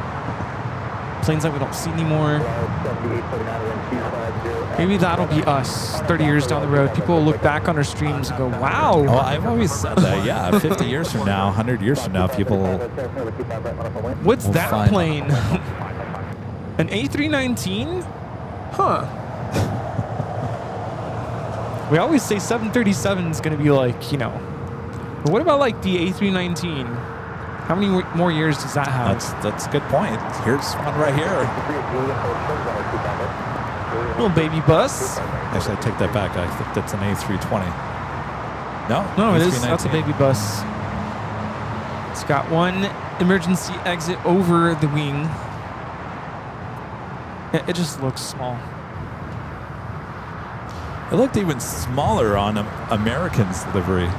Planes that we don't see anymore. Maybe that'll be us 30 years down the road. People will look back on our streams and go, wow. Oh, I've always said that, yeah. 50 years from now, 100 years from now, people What's that find plane? An A319? Huh. We always say 737 is going to be like, you know. But what about like the A319? How many more years does that have? That's a good point. Here's one right here. Little baby bus. Actually, I take that back. I think that's an A320. No, it is. That's a baby bus. It's got one emergency exit over the wing. It just looks small. It looked even smaller on American's livery.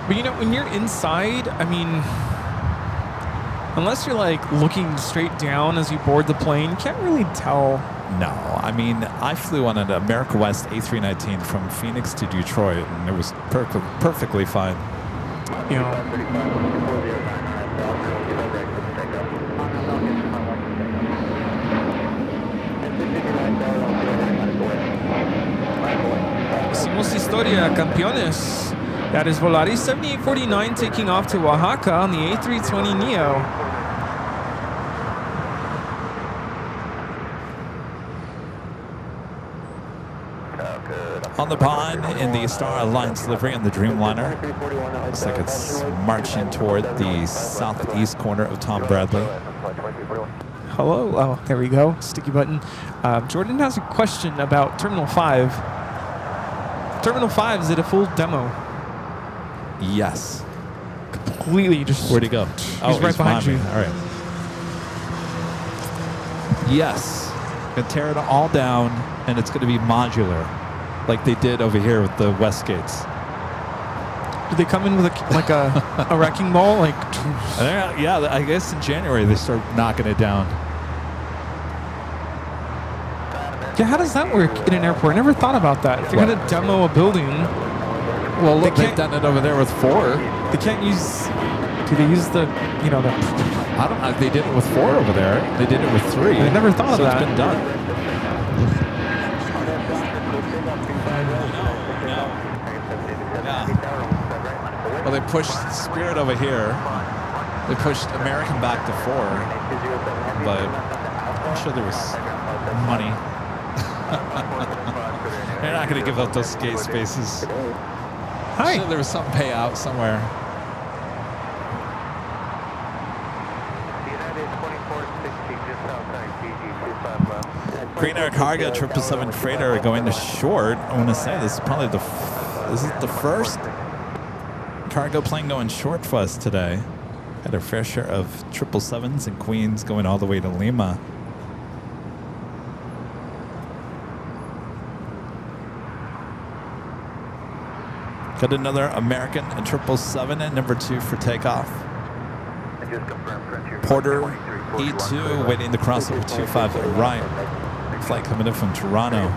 But you know, when you're inside, I mean, unless you're like looking straight down as you board the plane, you can't really tell. No, I mean, I flew on an America West A319 from Phoenix to Detroit, and it was perfectly fine. You know, hicimos historia, campeones. That is Volaris 7849 taking off to Oaxaca on the A320neo. On the pond in the Star Alliance livery in the Dreamliner. Looks like it's marching toward the southeast corner of Tom Bradley. Hello. Oh, there we go. Sticky button. Jordan has a question about Terminal 5. Terminal 5, is it a full demo? Yes. Completely just... Where'd he go? He's right behind you. Me. All right. Yes. Gonna tear it all down, and it's gonna be modular, like they did over here with the Westgates. Did they come in with a wrecking ball? Like, yeah, I guess in January they start knocking it down. Yeah, how does that work in an airport? I never thought about that. If you're gonna demo a building, well, look, they've done it over there with 4. They can't use. Do they use the, you know, the? I don't know. They did it with 4 over there. They did it with 3. I never thought of that. It's been done. Yeah. Well, they pushed Spirit over here. They pushed American back to 4, but I'm sure there was money. They're not going to give up those gate spaces. I'm sure there was some payout somewhere. Green Air Cargo 777 freighter going to short. I want to say this is probably the first cargo plane going short for us today. Had our fair share of 777s and Queens going all the way to Lima. Got another American 777 at number 2 for takeoff. Porter E2 waiting to cross over 25 right. Flight coming in from Toronto.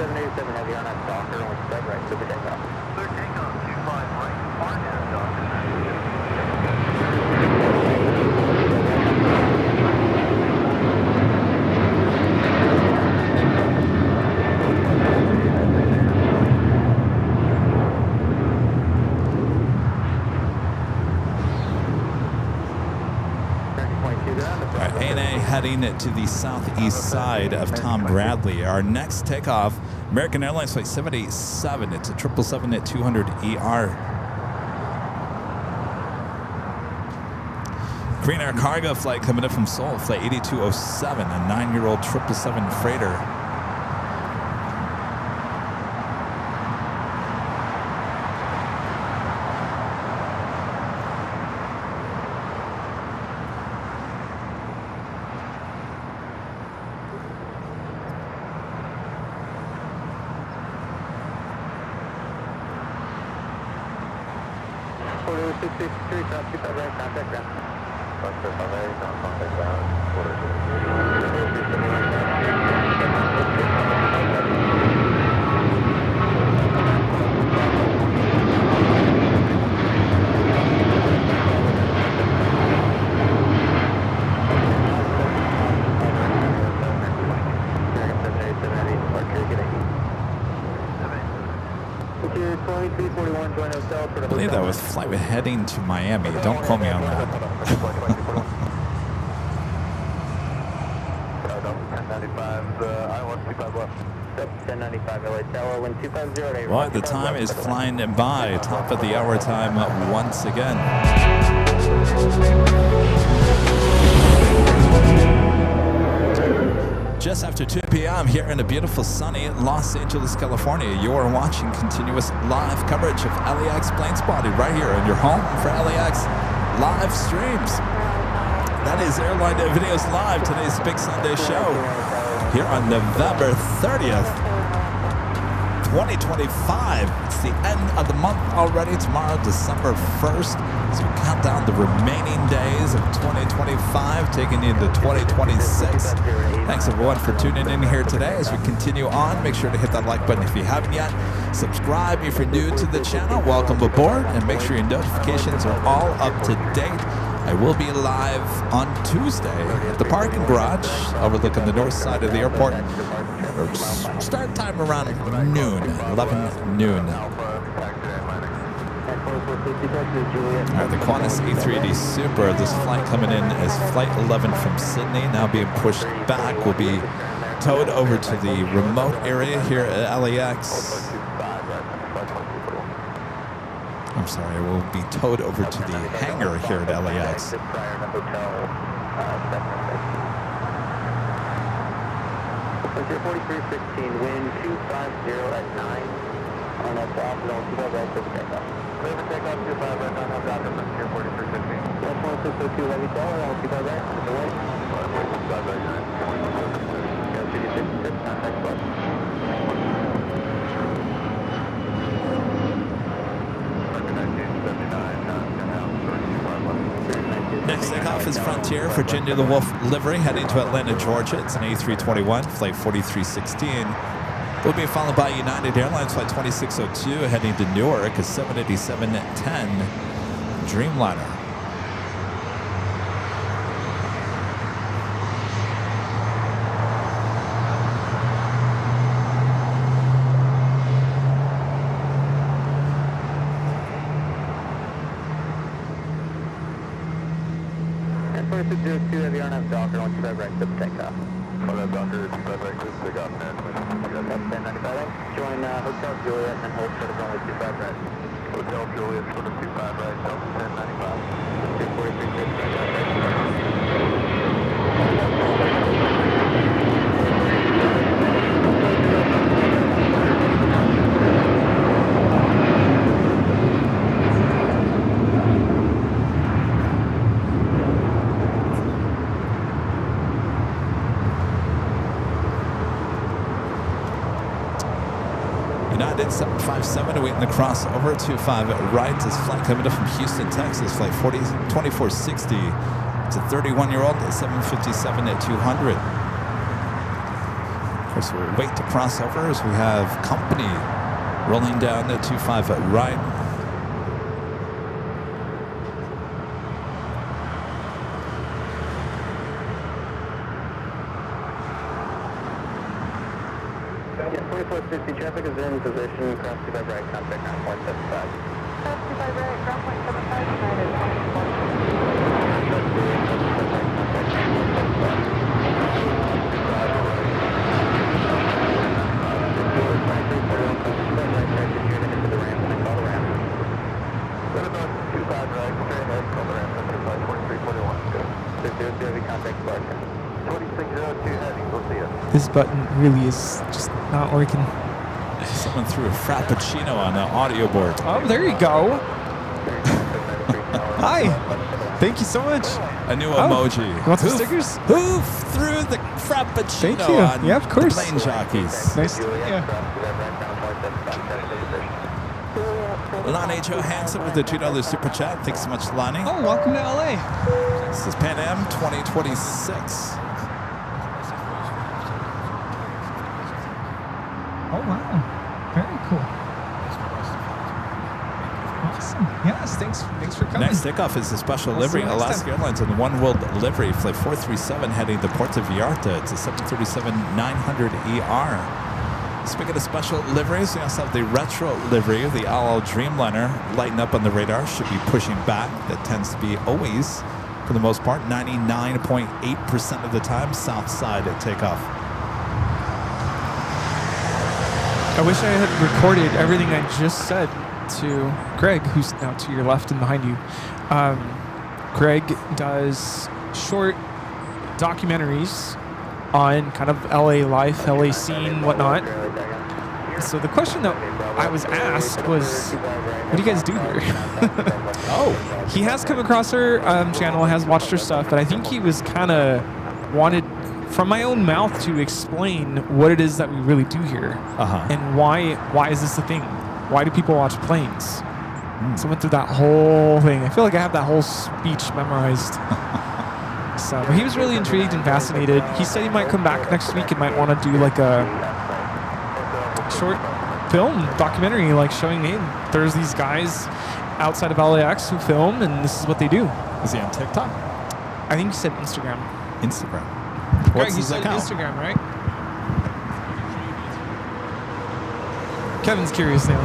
Heading to the southeast side of Tom Bradley. Our next takeoff, American Airlines Flight 787. It's a 777 at 200ER. Green Air Cargo flight coming in from Seoul, Flight 8207, a 9-year-old 777 freighter. I believe that was flight heading to Miami. Don't quote me on that. 1095, well, the time is flying by. Top of the hour time once again. Just after 2 p.m. here in a beautiful sunny Los Angeles, California, you are watching continuous live coverage of LAX Plane Spotting right here in your home for LAX live streams. That is Airline Videos Live, today's big Sunday show here on November 30th, 2025. It's the end of the month already. Tomorrow, December 1st, as we count down the remaining days of 2025, taking you into 2026. Thanks everyone for tuning in here today. As we continue on, make sure to hit that like button if you haven't yet. Subscribe if you're new to the channel. Welcome aboard, and make sure your notifications are all up to date. I will be live on Tuesday at the parking garage overlooking the north side of the airport. Start time around noon, 11 noon. All right, the Qantas A380 Super, this flight coming in as Flight 11 from Sydney, now being pushed back, will be towed over to the remote area here at LAX. I'm sorry, will be towed over to the hangar here at LAX. Frontier 4316, wind 250 at 9 on that south, and on 2 right for the takeoff. Clear for takeoff, 25 right now, no doctor, Frontier 4316. 1.602 heavy tower, on 2 right, on the way. 5 right 9. Yeah, 56, contact bus. Next takeoff is Frontier, Virginia the Wolf livery, heading to Atlanta, Georgia. It's an A321, flight 4316. Will be followed by United Airlines flight 2602, heading to Newark, a 787-10 Dreamliner. Heavy RNF Docker, on 25 right for the takeoff. Join Hotel Juliet and hold short of runway 25 right. Hotel Juliet, short of 25 right, Delta 1095. 243 United 757 awaiting the crossover 25 right is flight coming up from Houston, Texas, flight 2460. It's a 31-year-old 757 at 200. Of course, we'll wait to cross over as we have company rolling down the 25 right. Traffic is in position, cross 25 right, contact 9.75. Cross 25 right, ground point 75, United. This button really is just not working. Someone threw a frappuccino on the audio board. Oh, there you go. Hi. Thank you so much. A new emoji. You want some stickers? Who threw the frappuccino Thank you. on Yeah, of course. the Plane Jockeys? Nice to meet you. Lonnie Johansson with the $2 super chat. Thanks so much, Lonnie. Oh, welcome to LA. This is Pan Am 2026. Oh, wow. Very cool. Awesome. Yes, thanks for coming. Next takeoff is a special We'll see livery. you next Alaska time. Airlines on the One World livery, flight 437 heading to Puerto Vallarta. It's a 737-900ER. Speaking of special liveries, we also have the retro livery of the LL Dreamliner lighting up on the radar. Should be pushing back. That tends to be always, for the most part, 99.8% of the time, south side at takeoff. I wish I had recorded everything I just said to Greg, who's now to your left and behind you. Greg does short documentaries on kind of LA life, LA scene, whatnot. So the question that I was asked was, what do you guys do here? Oh. He has come across her channel, has watched her stuff, but I think he was kind of wanted from my own mouth to explain what it is that we really do here, and why is this a thing? Why do people watch planes? So I went through that whole thing. I feel like I have that whole speech memorized. So but he was really intrigued and fascinated. He said he might come back next week and might want to do like a short film documentary, like showing, hey, there's these guys outside of LAX who film, and this is what they do. Is he on TikTok? I think he said Instagram. Instagram. Greg, you said Instagram, right? Kevin's curious now.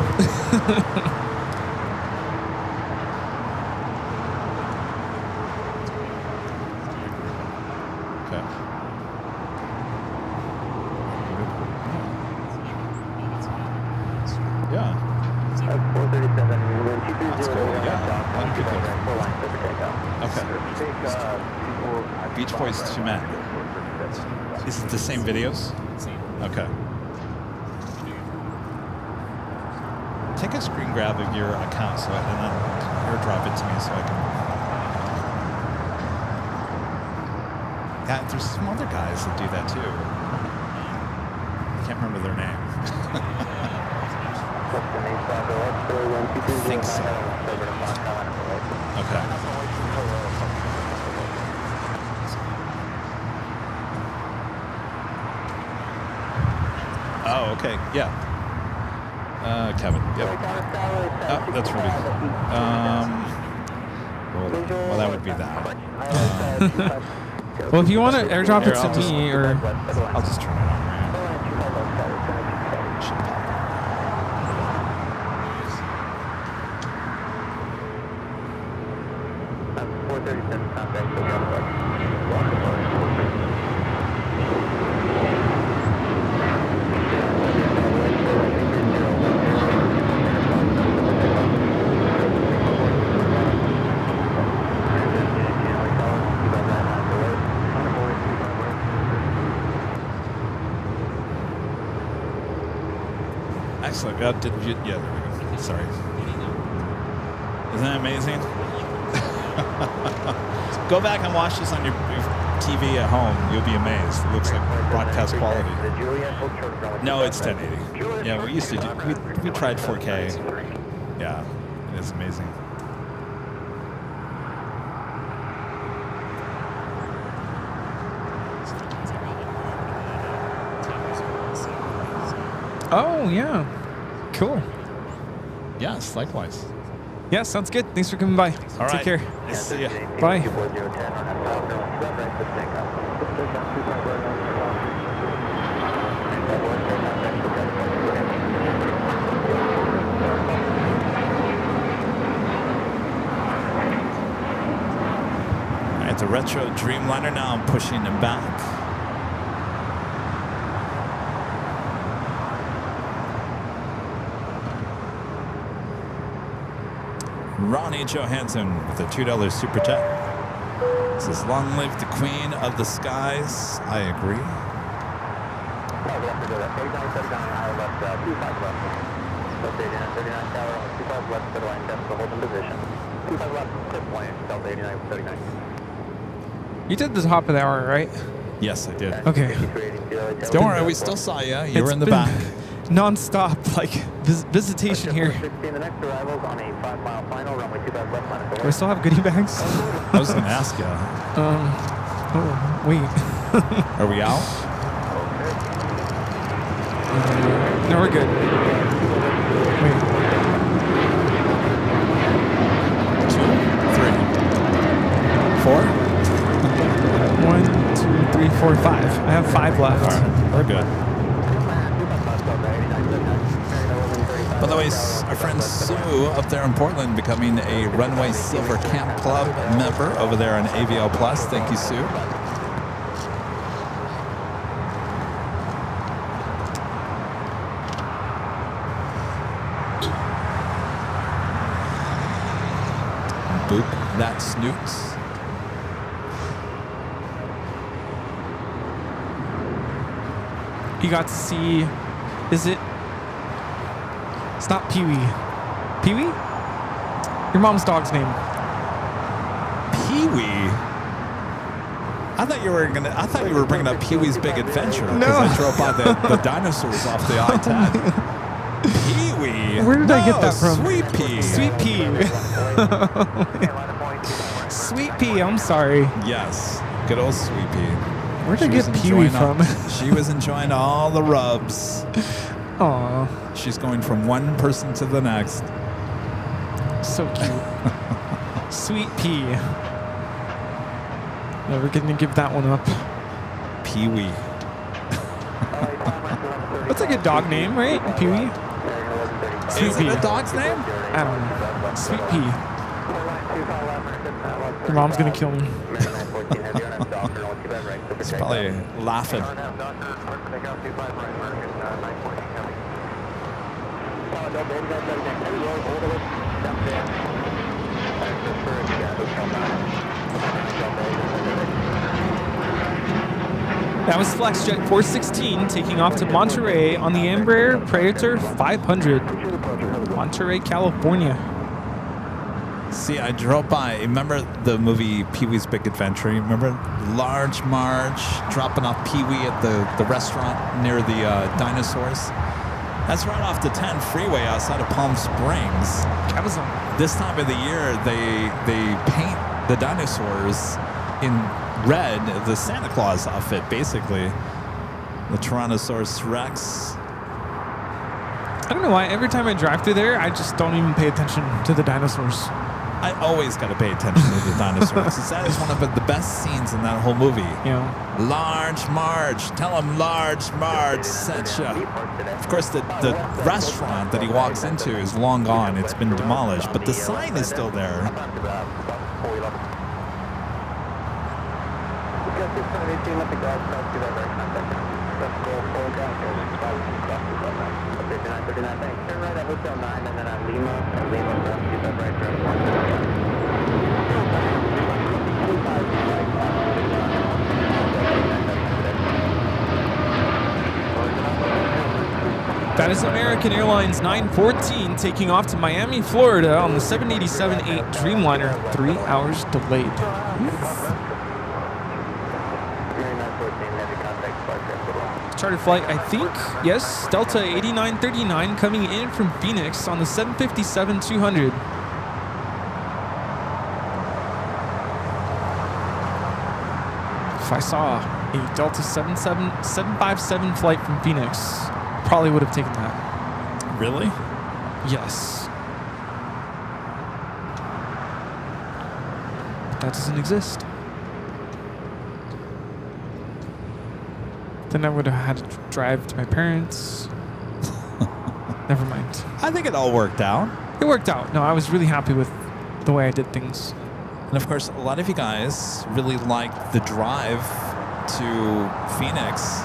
Okay. Yeah. 437, That's cool. Yeah. That'd be good. Okay. Beach Boys 2 Men. Is it the same videos? Okay. Take a screen grab of your account and then airdrop it to me so I can. Yeah, there's some other guys that do that too. I can't remember their name. I think so. Okay. Oh, okay. Yeah. Kevin. Yep. Oh, that's Rudy. Well, that would be that. Well, if you want to airdrop it to me, or I'll just turn it on. Excellent. Yeah, there we go. Sorry. Isn't that amazing? Go back and watch this on your TV at home. You'll be amazed. It looks like broadcast quality. No, it's 1080. Yeah, we used to do. We tried 4K. Yeah, it is amazing. Oh, yeah. Cool. Yes, likewise. Yeah, sounds good. Thanks for coming by. All Take right. care. See ya. Bye. All right, the retro Dreamliner now. I'm pushing him back. Ronnie Johansson with a $2 super chat. Says, long live the queen of the skies. I agree. You did the top of the hour, right? Yes, I did. Okay. Don't worry, we still saw you. You were in the back. Non-stop, like visitation here. Do I still have goodie bags? I was going to ask you. Oh, wait. Are we out? No, we're good. Wait. 2, 3, 4. 1, 2, 3, 4, 5. I have 5 left. All right, we're good. By the way, our friend Sue up there in Portland becoming a Runway Silver Camp Club member over there on AVL Plus. Thank you, Sue. Boop that snoots. You got to see, is it? It's not Pee-wee. Pee-wee? Your mom's dog's name. Pee-wee? I thought you were bringing up Pee-wee's Big Adventure. No. Because I drove by the dinosaurs off the I-10. Pee-wee? Where did I get that from? Sweet Pea. Sweet Pea. Sweet Pea, I'm sorry. Yes. Good old Sweet Pea. Where did I get Pee-wee from? She was enjoying all the rubs. Aw. She's going from one person to the next. So cute. Sweet Pea. Never gonna give that one up. Pee-wee. That's like a dog name, right? Pee-wee? Is it a dog's name? I don't know. Sweet Pea. Your mom's gonna kill me. He's probably laughing. That was FlexJet 416 taking off to Monterey on the Embraer Praetor 500. Monterey, California. See, I drove by. Remember the movie Pee-wee's Big Adventure? Remember Large Marge dropping off Pee-wee at the restaurant near the dinosaurs? That's right off the 10 freeway outside of Palm Springs. This time of the year, they paint the dinosaurs in red, the Santa Claus outfit, basically. The Tyrannosaurus Rex. I don't know why. Every time I drive through there, I just don't even pay attention to the dinosaurs. I always got to pay attention to the dinosaurs. That is one of the best scenes in that whole movie. Yeah. Large Marge. Tell him Large Marge sent you. Of course, the restaurant that he walks into is long gone. It's been demolished, but the sign is still there. That is American Airlines 914 taking off to Miami, Florida on the 787-8 Dreamliner, 3 hours delayed. Charter flight, I think, yes, Delta 8939 coming in from Phoenix on the 757-200. If I saw a Delta 757 flight from Phoenix, probably would have taken that. Really? Yes. But that doesn't exist. Then I would have had to drive to my parents. Never mind. I think it all worked out. It worked out. No, I was really happy with the way I did things. And of course, a lot of you guys really liked the drive to Phoenix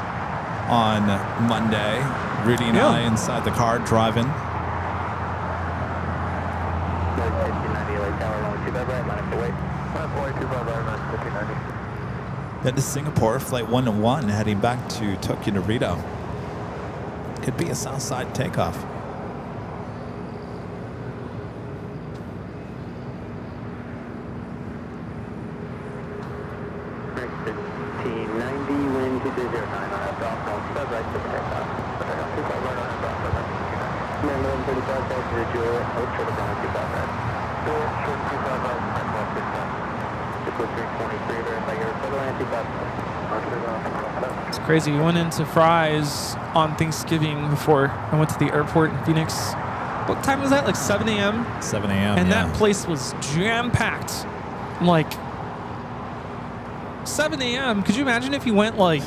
on Monday. Rudy and I inside the car driving. Then to Singapore, flight 101, heading back to Tokyo Narita. Could be a Southside takeoff. It's crazy. We went into Fry's on Thanksgiving before I went to the airport in Phoenix. What time was that? Like 7 a.m.? 7 a.m. And yeah. that place was jam-packed. Like 7 a.m. Could you imagine if you went like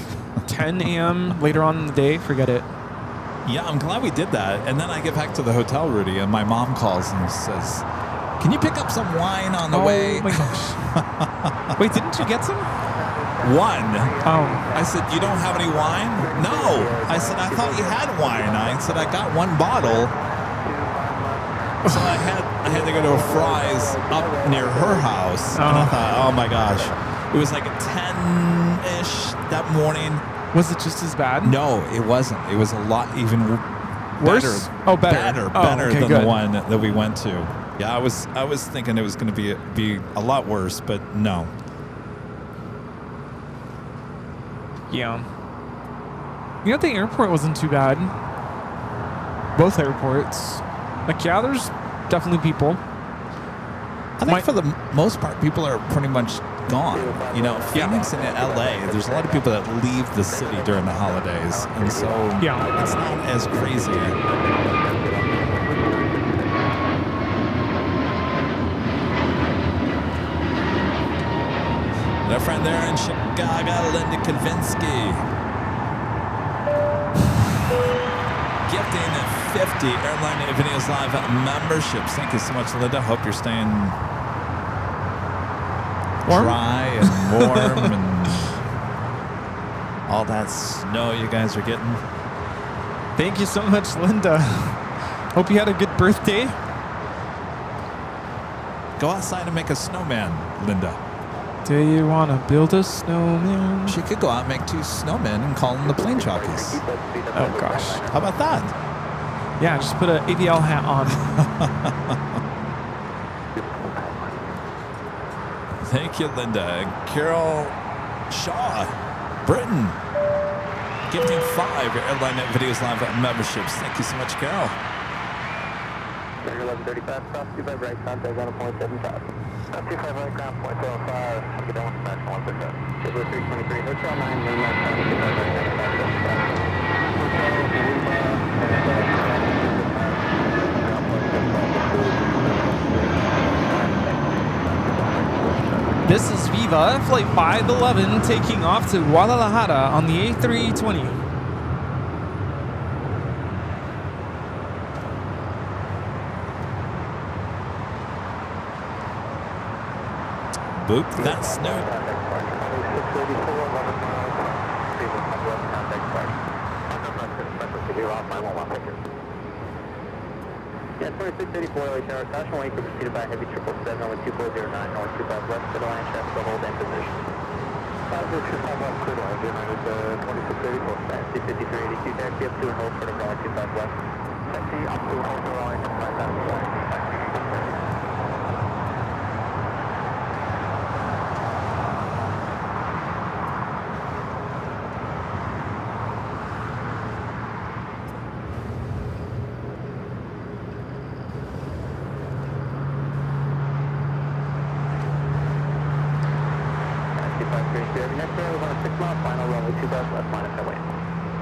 10 a.m. later on in the day? Forget it. Yeah, I'm glad we did that. And then I get back to the hotel, Rudy, and my mom calls and says, "Can you pick up some wine on the way?" Oh my gosh. Wait, didn't you get some? One. Oh. I said, "You don't have any wine?" No. I said, "I thought you had wine." I said, "I got one bottle." So I had to go to a Fry's up near her house. And I thought, oh my gosh. It was like a 10-ish that morning. Was it just as bad? No, it wasn't. It was a lot even worse. Better Okay, than good. the one that we went to. Yeah, I was thinking it was going to be a lot worse, but no. Yeah. You know, the airport wasn't too bad. Both airports. Like, yeah, there's definitely people. I think for the most part, people are pretty much gone. You know, Phoenix and LA, there's a lot of people that leave the city during the holidays. And so it's not as crazy. And our friend there in Chicago, Linda Kavinsky. Gifting 50 Airline Videos Live memberships. Thank you so much, Linda. Hope you're staying dry and warm and all that snow you guys are getting. Thank you so much, Linda. Hope you had a good birthday. Go outside and make a snowman, Linda. Do you want to build a snowman? She could go out and make 2 snowmen and call them the Plane Jockeys. Oh, gosh. How about that? Yeah, just put an AVL hat on. Thank you, Linda. Carol Shaw, Britain, gifting 5 Airline Videos Live memberships. Thank you so much, Carol. 1135, cross 25 right, contact 1.75. 25 right, ground 0.05, get down with smash 1%. Shiver 323, hotel 9, mainland 25 right, This is Viva, Flight 511, taking off to Guadalajara on the A320. Boop, that snow. Yeah, 2684 LA Tower, caution waiting for preceded by heavy 777 over 2409 north 25 west, middle line traffic will hold in position. 5025 left, clear line, United 2684. 5382, taxi up to and hold for the runway 25 Southwest. Taxi up to overarching right outside. Next round, we're going to 6 miles, final runway 25 left, minus away.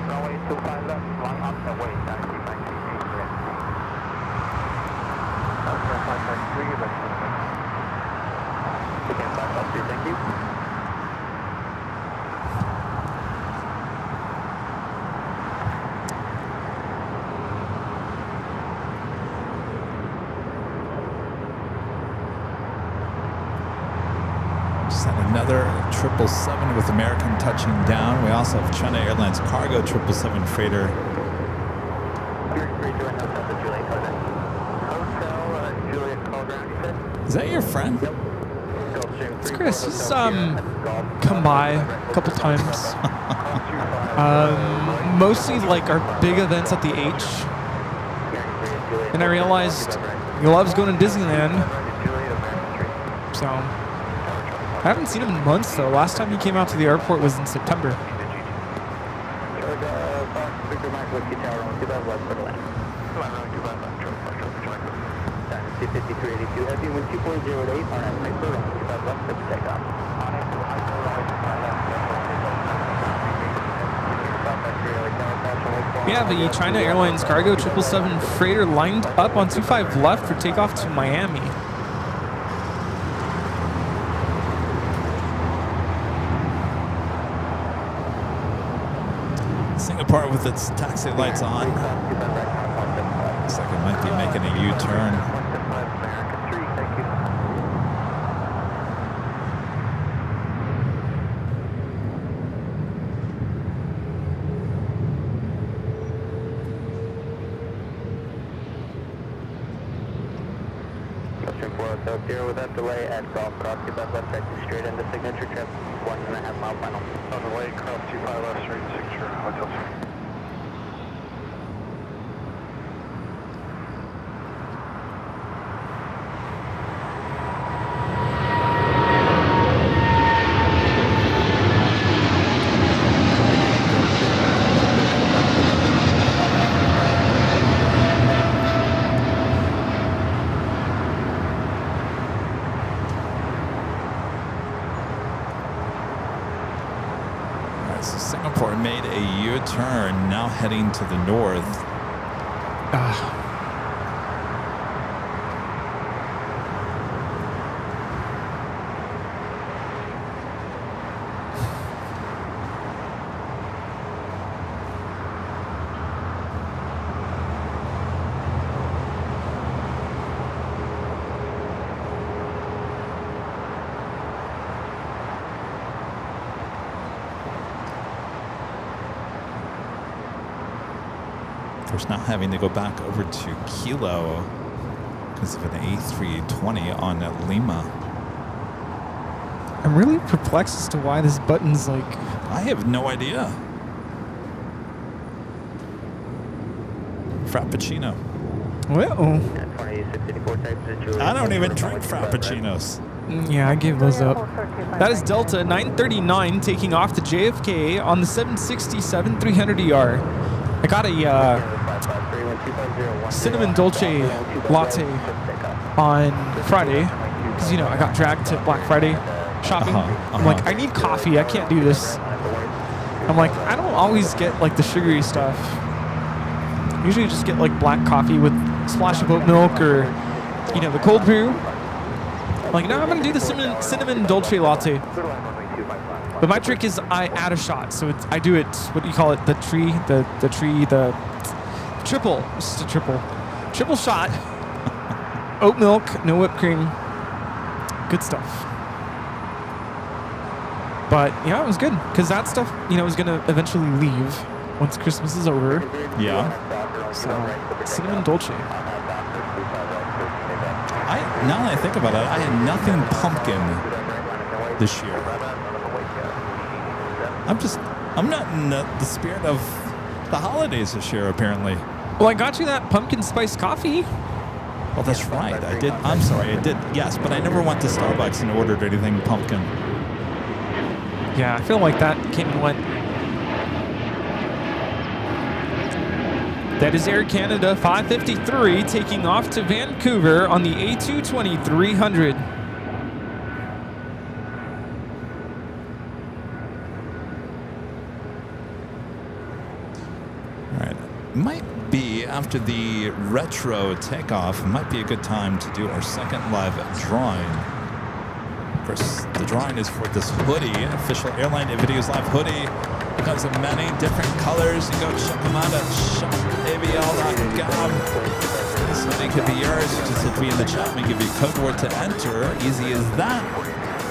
Runway 25 left, line up and away, taxi 933. That's 553, let's go. Again, back up here, thank you. Another 777 with American touching down. We also have China Airlines cargo 777 freighter. Is that your friend? It's Chris. He's come by a couple times. Mostly like our big events at the H. And I realized he loves going to Disneyland. So I haven't seen him in months though. Last time he came out to the airport was in September. We have a China Airlines cargo 777 freighter lined up on 25 left for takeoff to Miami. Singapore with its taxi lights on. Looks like it might be making a U-turn. Without delay at Golf Cross 25 left, taxi straight into signature trip, 1.5 mile final. On the way, cross 25 left, straight signature, hotel 3. Singapore made a U-turn, now heading to the north. Of course, now having to go back over to Kilo because of an A320 on Lima. I'm really perplexed as to why this button's like... I have no idea. Frappuccino. Well, I don't even drink Frappuccinos. Yeah, I gave those up. That is Delta 939 taking off to JFK on the 767-300ER. I got a cinnamon dolce latte on Friday because, you know, I got dragged to Black Friday shopping. I'm like, I need coffee. I can't do this. I'm like, I don't always get like the sugary stuff. Usually just get like black coffee with a splash of oat milk or, you know, the cold brew. I'm like, no, I'm going to do the cinnamon dolce latte. But my trick is I add a shot. So I do it, what do you call it? The triple. This is a triple. Triple shot. Oat milk, no whipped cream. Good stuff. But yeah, it was good. Because that stuff, you know, is going to eventually leave once Christmas is over. Yeah. So, cinnamon dolce. Now that I think about it, I had nothing pumpkin this year. I'm not in the spirit of the holidays this year, apparently. Well, I got you that pumpkin spice coffee. Well, that's right. I did. I'm sorry. I did. Yes, but I never went to Starbucks and ordered anything pumpkin. Yeah, I feel like that came and went. That is Air Canada 553 taking off to Vancouver on the A220-300. All right. Might be after the retro takeoff, might be a good time to do our second live drawing. Of course, the drawing is for this hoodie, official Airline Videos Live hoodie. It comes in many different colors. You go check them out at shopavl.com. This hoodie could be yours. You just have to be in the chat. We give you a code word to enter. Easy as that.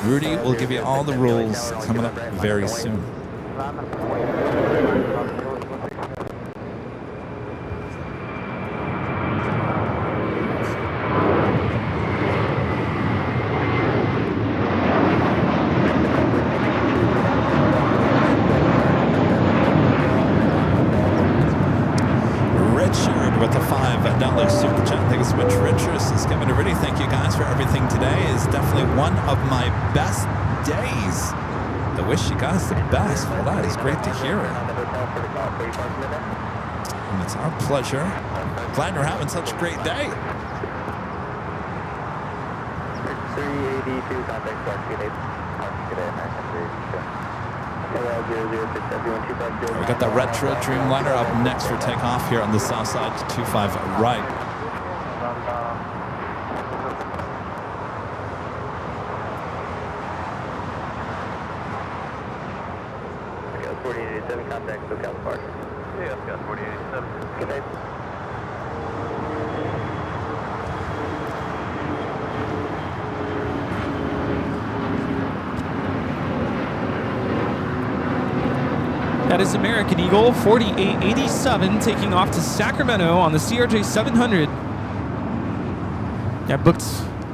Rudy will give you all the rules coming up very soon. With the $5 super chat. Thanks so much, Richard. Says Kevin Rudy. Thank you guys for everything today. Is definitely one of my best days. I wish you guys the best. Well, that is great to hear it. And it's our pleasure. Glad you're having such a great day. 382 contact We got the retro Dreamliner up next for takeoff here on the south side, 25 right. Scott 4887 contact SoCal Park. Yeah, Scott 4887. Good day. That is American Eagle 4887 taking off to Sacramento on the CRJ 700. Yeah, booked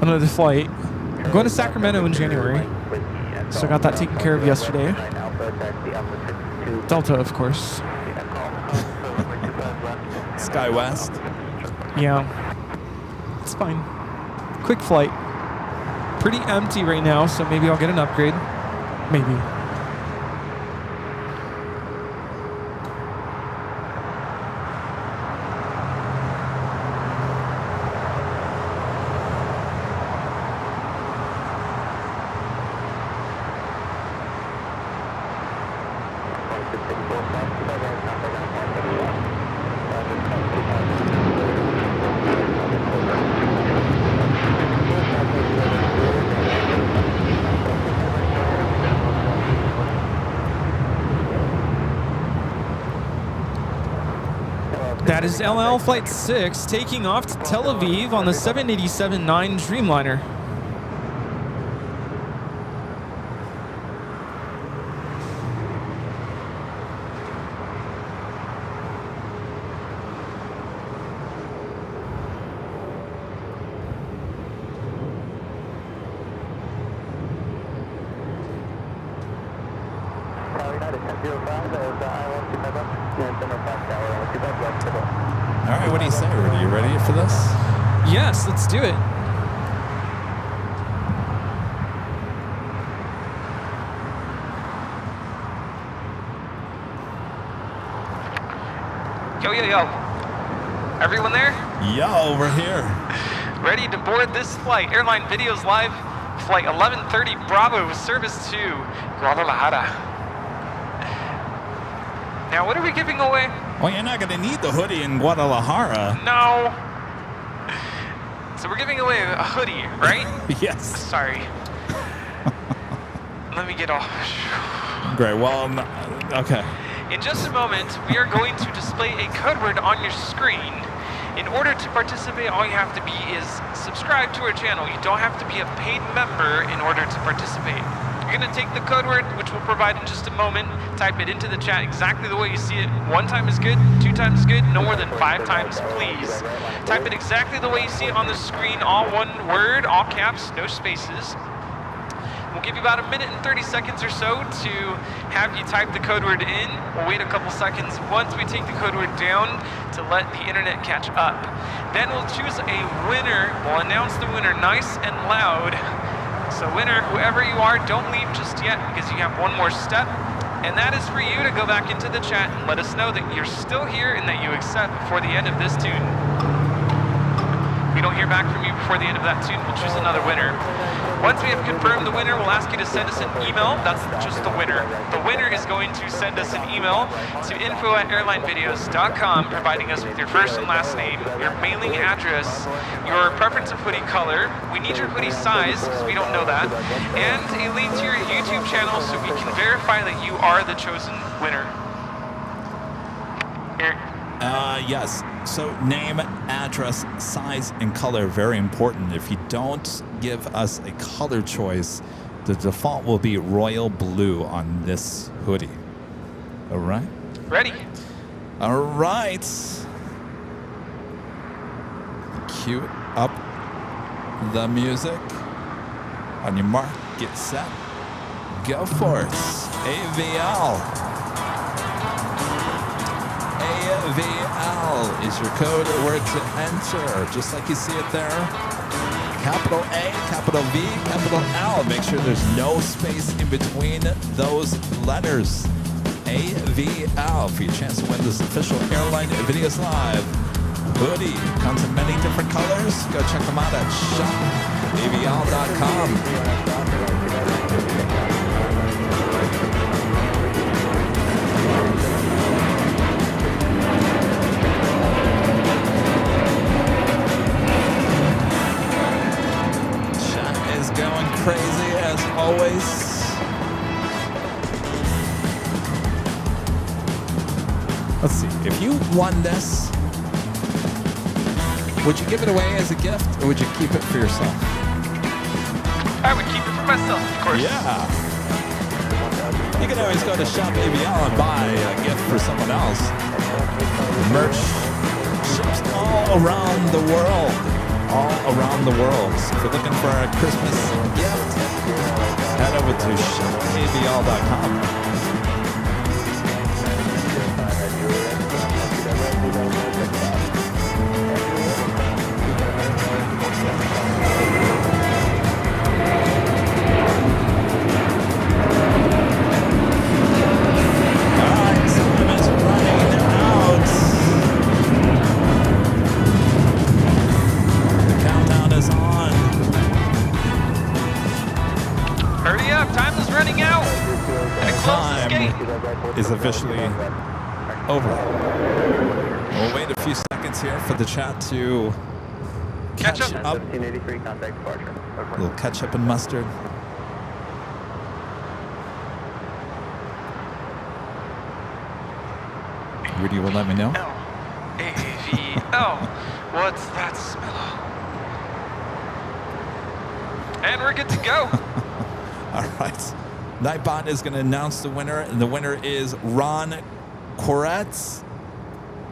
another flight. I'm going to Sacramento in January, so I got that taken care of yesterday. Delta, of course. SkyWest. Yeah, it's fine. Quick flight. Pretty empty right now, so maybe I'll get an upgrade. Maybe. That is LL Flight 6 taking off to Tel Aviv on the 787-9 Dreamliner. All right, what do you say, Rudy? You ready for this? Yes, let's do it. Yo, yo, yo. Everyone there? Yo, we're here. Ready to board this flight. Airline Videos Live, flight 1130 Bravo with service to Guadalajara. Now, what are we giving away? Well, you're not going to need the hoodie in Guadalajara. No. So we're giving away a hoodie, right? Yes. Sorry. Let me get off. Great. Well, okay. In just a moment, we are going to display a code word on your screen. In order to participate, all you have to be is subscribe to our channel. You don't have to be a paid member in order to participate. You're going to take the code word, which we'll provide in just a moment, type it into the chat exactly the way you see it. 1 time is good, 2 times is good, no more than 5 times, please. Type it exactly the way you see it on the screen, all one word, all caps, no spaces. We'll give you about a minute and 30 seconds or so to have you type the code word in. We'll wait a couple seconds once we take the code word down to let the internet catch up. Then we'll choose a winner. We'll announce the winner nice and loud. So winner, whoever you are, don't leave just yet because you have one more step. And that is for you to go back into the chat and let us know that you're still here and that you accept before the end of this tune. If we don't hear back from you before the end of that tune, we'll choose another winner. Once we have confirmed the winner, we'll ask you to send us an email. That's just the winner. The winner is going to send us an email to info@airlinevideos.com, providing us with your first and last name, your mailing address, your preference of hoodie color. We need your hoodie size because we don't know that, and a link to your YouTube channel so we can verify that you are the chosen winner. Here. Yes. So name, address, size, and color, very important. If you don't give us a color choice, the default will be royal blue on this hoodie. All right? Ready. All right. Cue up the music. On your mark, get set, go for it. AVL. AVL is your code word to enter, just like you see it there. Capital A, capital V, capital L. Make sure there's no space in between those letters. AVL for your chance to win this official Airline Videos Live hoodie. Comes in many different colors. Go check them out at shopavl.com. Going crazy as always. Let's see. If you won this, would you give it away as a gift or would you keep it for yourself? I would keep it for myself, of course. Yeah. You can always go to Shop AVL and buy a gift for someone else. Merch ships all around the world. All around the world. So if you're looking for a Christmas gift, head over to shopavl.com. Is officially over. We'll wait a few seconds here for the chat to catch up. A little ketchup and mustard. Rudy will let me know. AVL. What's that smell? And we're good to go. All right. Nightbot is going to announce the winner, and the winner is Ron Croetz.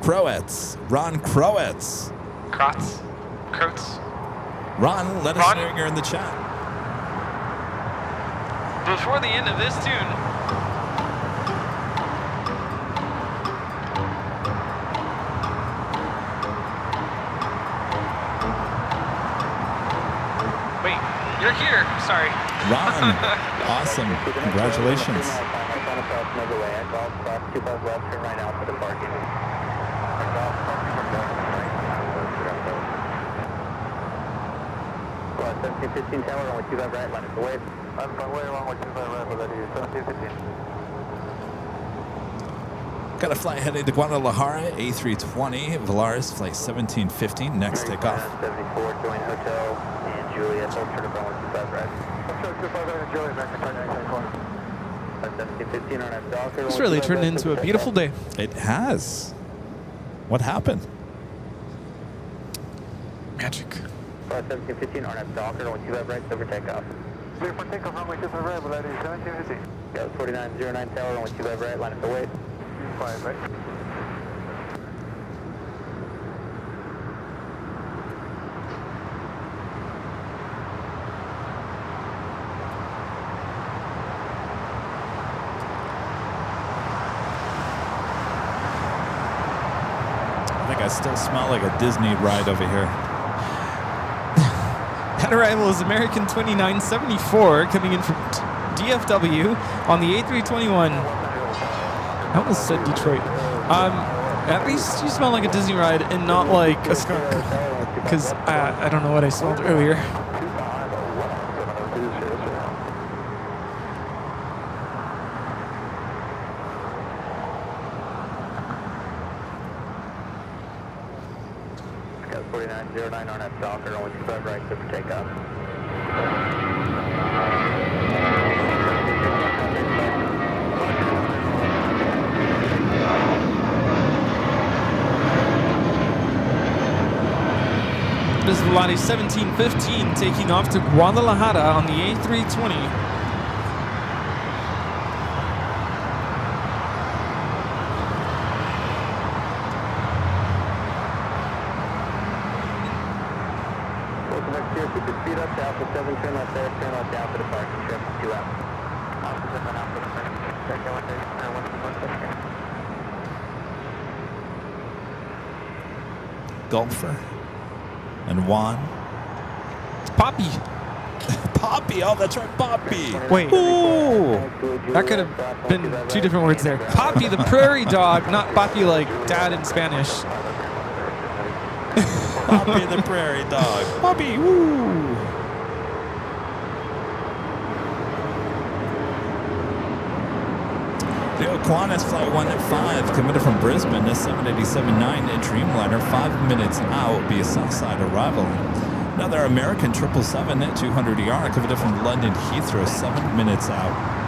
Ron Croetz. Croetz. Ron, let us know you're in the chat. Before the end of this tune, wait, you're here. Sorry. Ron, awesome. Congratulations. Got a flight heading to Guadalajara, A320, Volaris, flight 1715, next takeoff. 74, join hotel, and Juliet, hold short of runway 25 right. It's really turned into a beautiful day. It has. What happened? Magic. 1715, RNF Docker, runway 25 right, over takeoff. Clear for takeoff, runway 25 right, Volaris 1715. Go 4909 tower, runway 25 right, line up the way. 5 right. I still smell like a Disney ride over here. At arrival is American 2974 coming in from DFW on the A321. I almost said Detroit. At least you smell like a Disney ride and not like a skunk. Because I don't know what I smelled earlier. Got 4909 on that Falcon, only 25 right, clear for takeoff. This is Vellani 1715 taking off to Guadalajara on the A320. Keep your speed up to Alpha 7, turn left there, turn left to Alpha departure, trip 2 out. Alpha 7, Alpha departure, check out 1 Golfer. And Juan. It's Poppy. Poppy. Oh, that's right, Poppy. Wait. Ooh. That could have been two different words there. Poppy the prairie dog, not Poppy like dad in Spanish. Poppy the prairie dog. Poppy. Woo. The Aquinas Flight 1 committed from Brisbane to 787-9 at Dreamliner, 5 minutes out, will be a Southside arrival. Another American 777 at 200 ER committed from London Heathrow, 7 minutes out.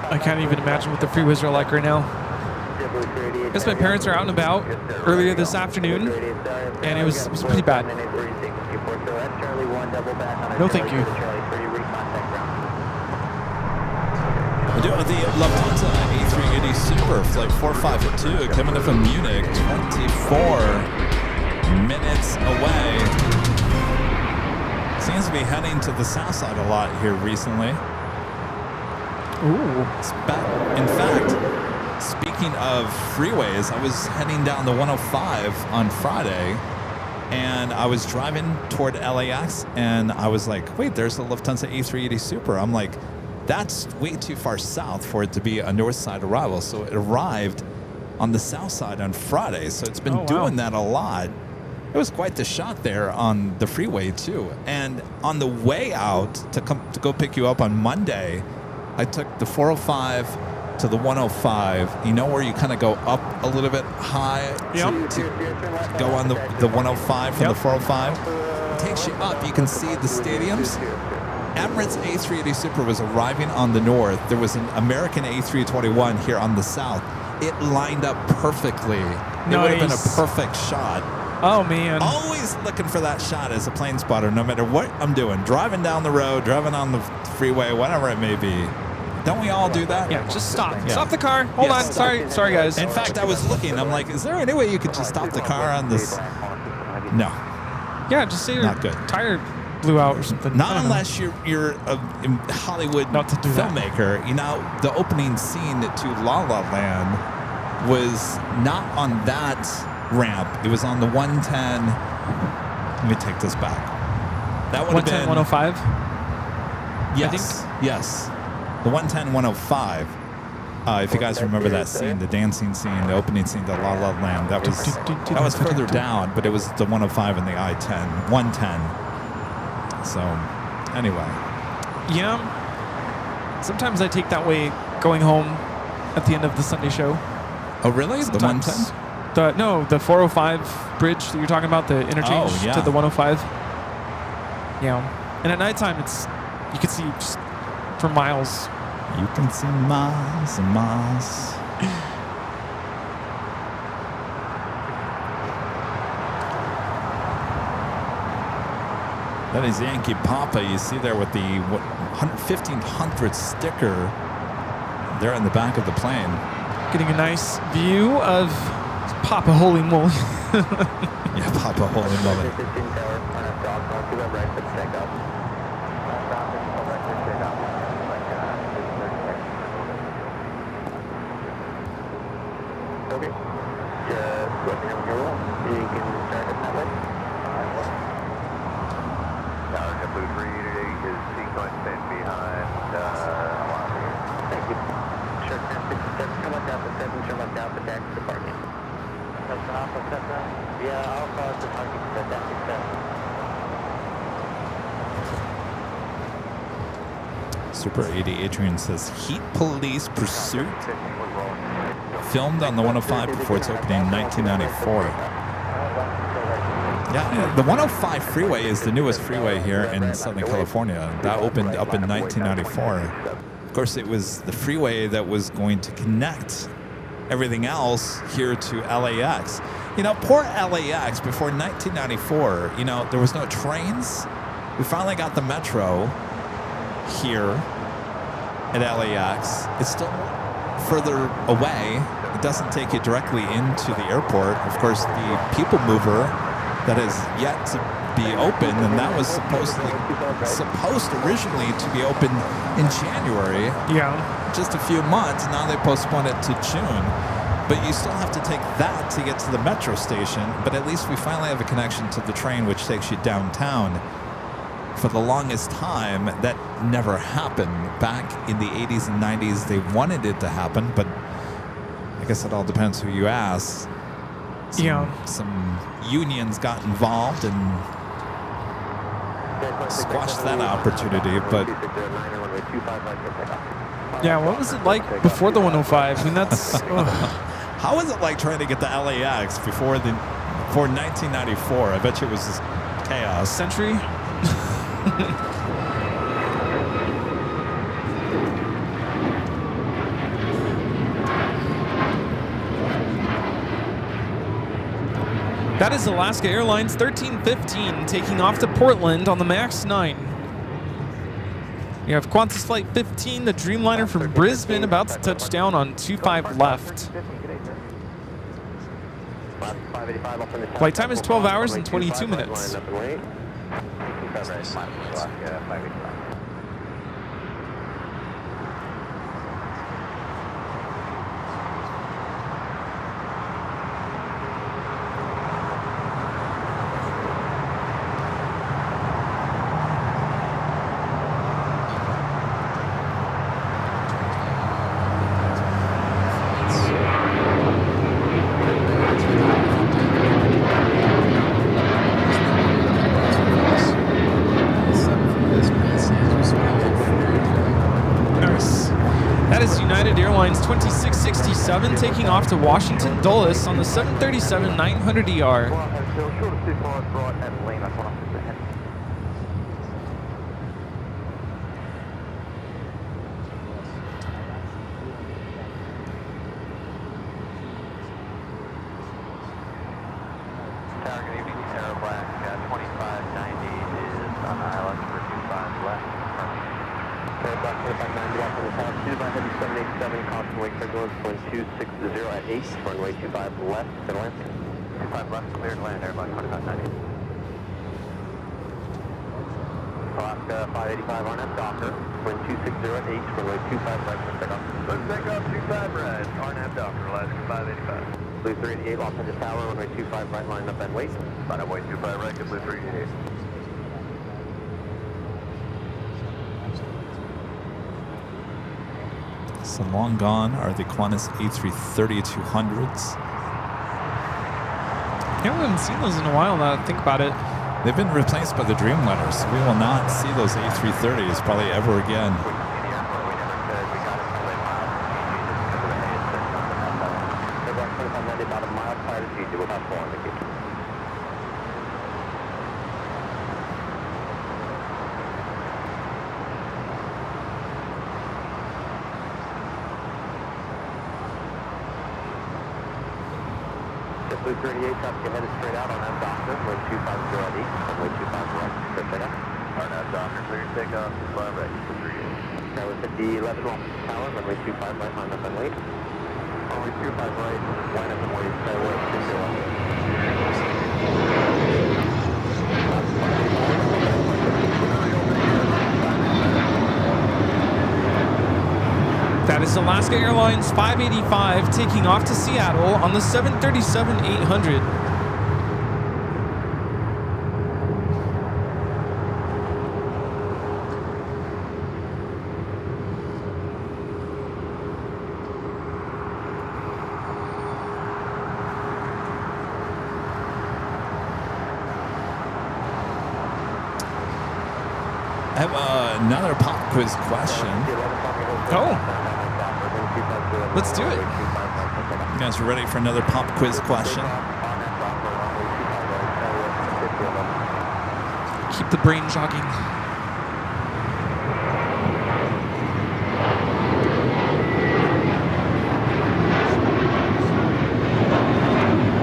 I can't even imagine what the freeways are like right now. I guess my parents are out and about earlier this afternoon, and it was pretty bad. No thank you. We're doing the Lufthansa A380 Super Flight 452 coming in from Munich, 24 minutes away. Seems to be heading to the south side a lot here recently. Ooh. In fact, speaking of freeways, I was heading down the 105 on Friday, and I was driving toward LAX, and I was like, wait, there's the Lufthansa A380 Super. I'm like, that's way too far south for it to be a north side arrival. So it arrived on the south side on Friday. So it's been doing that a lot. It was quite the shot there on the freeway too. And on the way out to go pick you up on Monday, I took the 405 to the 105. You know where you kind of go up a little bit high to go on the 105 from the 405? It takes you up. You can see the stadiums. Emirates A380 Super was arriving on the north. There was an American A321 here on the south. It lined up perfectly. It would have been a perfect shot. Oh, man. Always looking for that shot as a plane spotter, no matter what I'm doing. Driving down the road, driving on the freeway, whatever it may be. Don't we all do that? Yeah, just stop. Yeah. Stop the car. Hold on. Sorry, guys. In fact, I was looking. I'm like, is there any way you could just stop the car on this? No. Yeah, just say your tire blew out or something. Not unless you're a Hollywood filmmaker. That. You know, the opening scene to La La Land was not on that ramp. It was on the 110. Let me take this back. That would have been 105. Yes. I think. Yes. The 110 105. If you guys remember that scene, the dancing scene, the opening scene to La La Land, that was further down, but it was the 105 and the I-10, 110. So, anyway. Yeah. Sometimes I take that way going home at the end of the Sunday show. Oh, really? Sometimes. The 110? No, the 405 bridge that you're talking about, the interchange to the 105. Yeah. And at nighttime, you can see just for miles. You can see miles and miles. That is Yankee Papa. You see there with the 1500 sticker there in the back of the plane. Getting a nice view of Papa Holy Moly. Yeah, Papa Holy Moly. Okay. Just let me know when you're ready. You can start it that way. Tower JetBlue 388 is sequencing behind Thank you. Sure, 1067, come back out to 7, turn back out to back to the parking. That's Alpha 7? Yeah, Alpha to parking, set that 67. Super 80 Adrian says heat police pursuit filmed on the 105 before its opening in 1994. Yeah, the 105 freeway is the newest freeway here in Southern California. That opened up in 1994. Of course, it was the freeway that was going to connect everything else here to LAX. You know, poor LAX before 1994, you know, there was no trains. We finally got the metro here at LAX. It's still further away. It doesn't take you directly into the airport. Of course, the people mover that is yet to be open, and that was supposed originally to be open in January. Yeah. Just a few months. Now they postponed it to June. But you still have to take that to get to the metro station. But at least we finally have a connection to the train, which takes you downtown. For the longest time, that never happened. Back in the 80s and 90s, they wanted it to happen, but I guess it all depends who you ask. Some unions got involved and squashed that opportunity, but yeah, what was it like before the 105? I mean, that's how was it like trying to get to LAX before 1994? I bet you it was just chaos. Century. That is Alaska Airlines 1315 taking off to Portland on the MAX 9. You have Qantas Flight 15, the Dreamliner from Brisbane, about to touch down on 25 left. Flight time is 12 hours and 22 minutes. Airlines 2667 taking off to Washington Dulles on the 737-900ER. Runway 25 left, Atlantic. 25 left, cleared land, Airbus 2590. Alaska 585 on F, Docker. Wind 260 at H, runway 25 right, let's take off. Let's take off 25 right, RNAV Docker, Alaska 585. Blue 388, Los Angeles Tower, runway 25 right, line up and wait. Line up, wait 25 right, get Blue 388. So long gone are the Qantas A330-200s. Yeah, we haven't seen those in a while now. Think about it. They've been replaced by the Dreamliners. We will not see those A330s probably ever again. JetBlue 38, traffic headed straight out on that doctor, wind 250 ID, runway 25 right, straight out. On that doctor, clear takeoff, 5 right, 38. That was 5011 tower, runway 25 right, line up and wait. Runway 25 right, line up and wait, stay away, 601. That is Alaska Airlines 585 taking off to Seattle on the 737-800. I have another pop quiz question. Oh, let's do it. You guys are ready for another pop quiz question? Keep the brain jogging.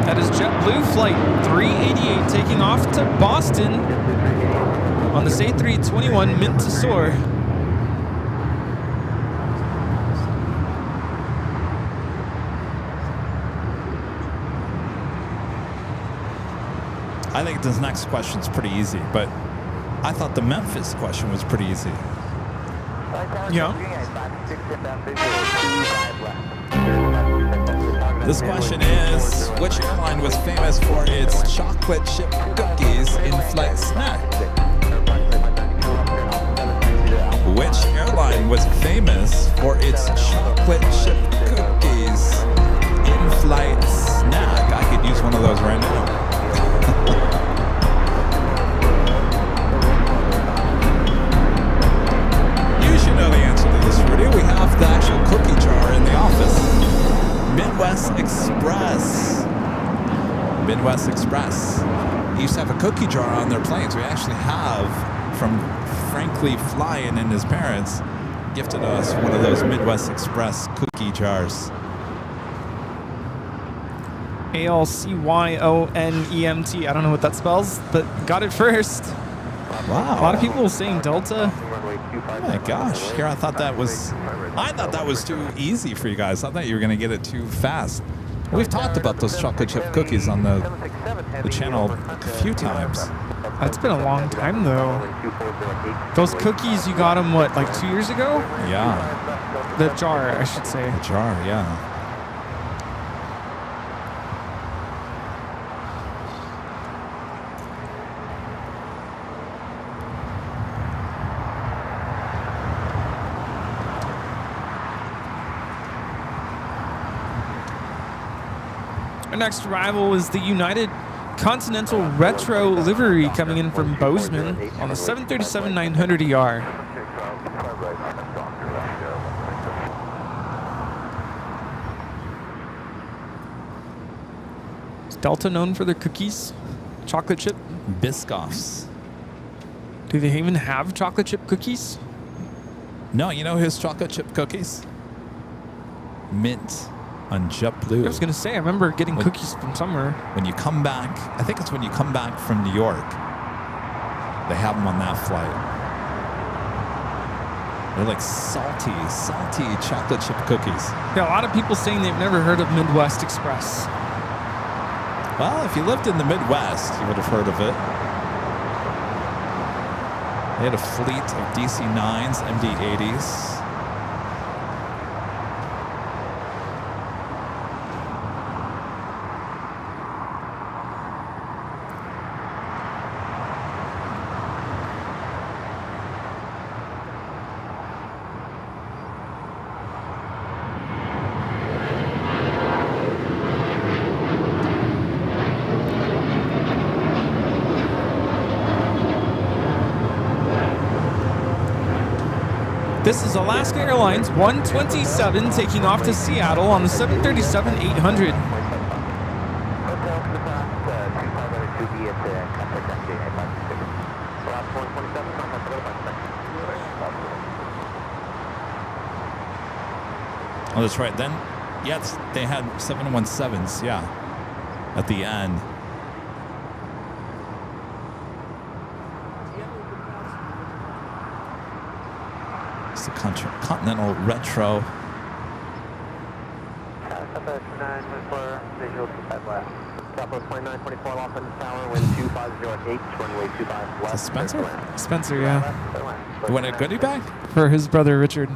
That is JetBlue Flight 388 taking off to Boston on this A321 mint to soar. I think this next question's pretty easy, but I thought the Memphis question was pretty easy. Yeah. This question is, which airline was famous for its chocolate chip cookies in-flight snack? Which airline was famous for its chocolate chip cookies in-flight snack? I could use one of those right now. You should know the answer to this, Rudy. We have the actual cookie jar in the office. Midwest Express. Midwest Express. They used to have a cookie jar on their planes. We actually have, from Frankly Flying and his parents, gifted us one of those Midwest Express cookie jars. ALCYONEMT. I don't know what that spells, but got it first. Wow. A lot of people saying Delta. Oh my gosh. Here, I thought that was too easy for you guys. I thought you were going to get it too fast. We've talked about those chocolate chip cookies on the channel a few times. That's been a long time, though. Those cookies, you got them, what, like 2 years ago? Yeah. The jar, I should say. The jar, yeah. Our next arrival is the United Continental Retro livery coming in from Bozeman on the 737-900ER. Is Delta known for their cookies? Chocolate chip? Biscoffs. Do they even have chocolate chip cookies? No, you know his chocolate chip cookies? Mint on JetBlue. I was going to say, I remember getting cookies from somewhere. When you come back, I think it's when you come back from New York, they have them on that flight. They're like salty chocolate chip cookies. Yeah, a lot of people saying they've never heard of Midwest Express. Well, if you lived in the Midwest, you would have heard of it. They had a fleet of DC-9s, MD-80s. This is Alaska Airlines 127 taking off to Seattle on the 737-800. Oh, that's right. Then, yes, they had 717s, yeah. at the end. It's the Continental Retro. Southwest 2924, visual 25 left. Southwest 2924, Los Angeles Tower, wind 250 at 8, runway 25 left. Is it Spencer? Spencer, yeah. You want a goodie bag? For his brother Richard.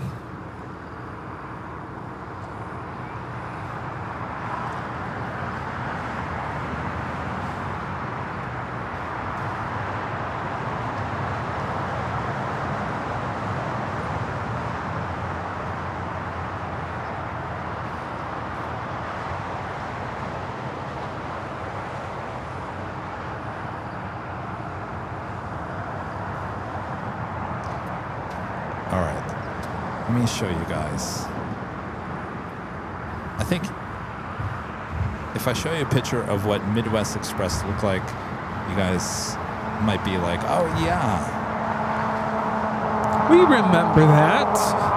All right, let me show you guys. I think if I show you a picture of what Midwest Express looked like, you guys might be like, oh yeah. We remember that.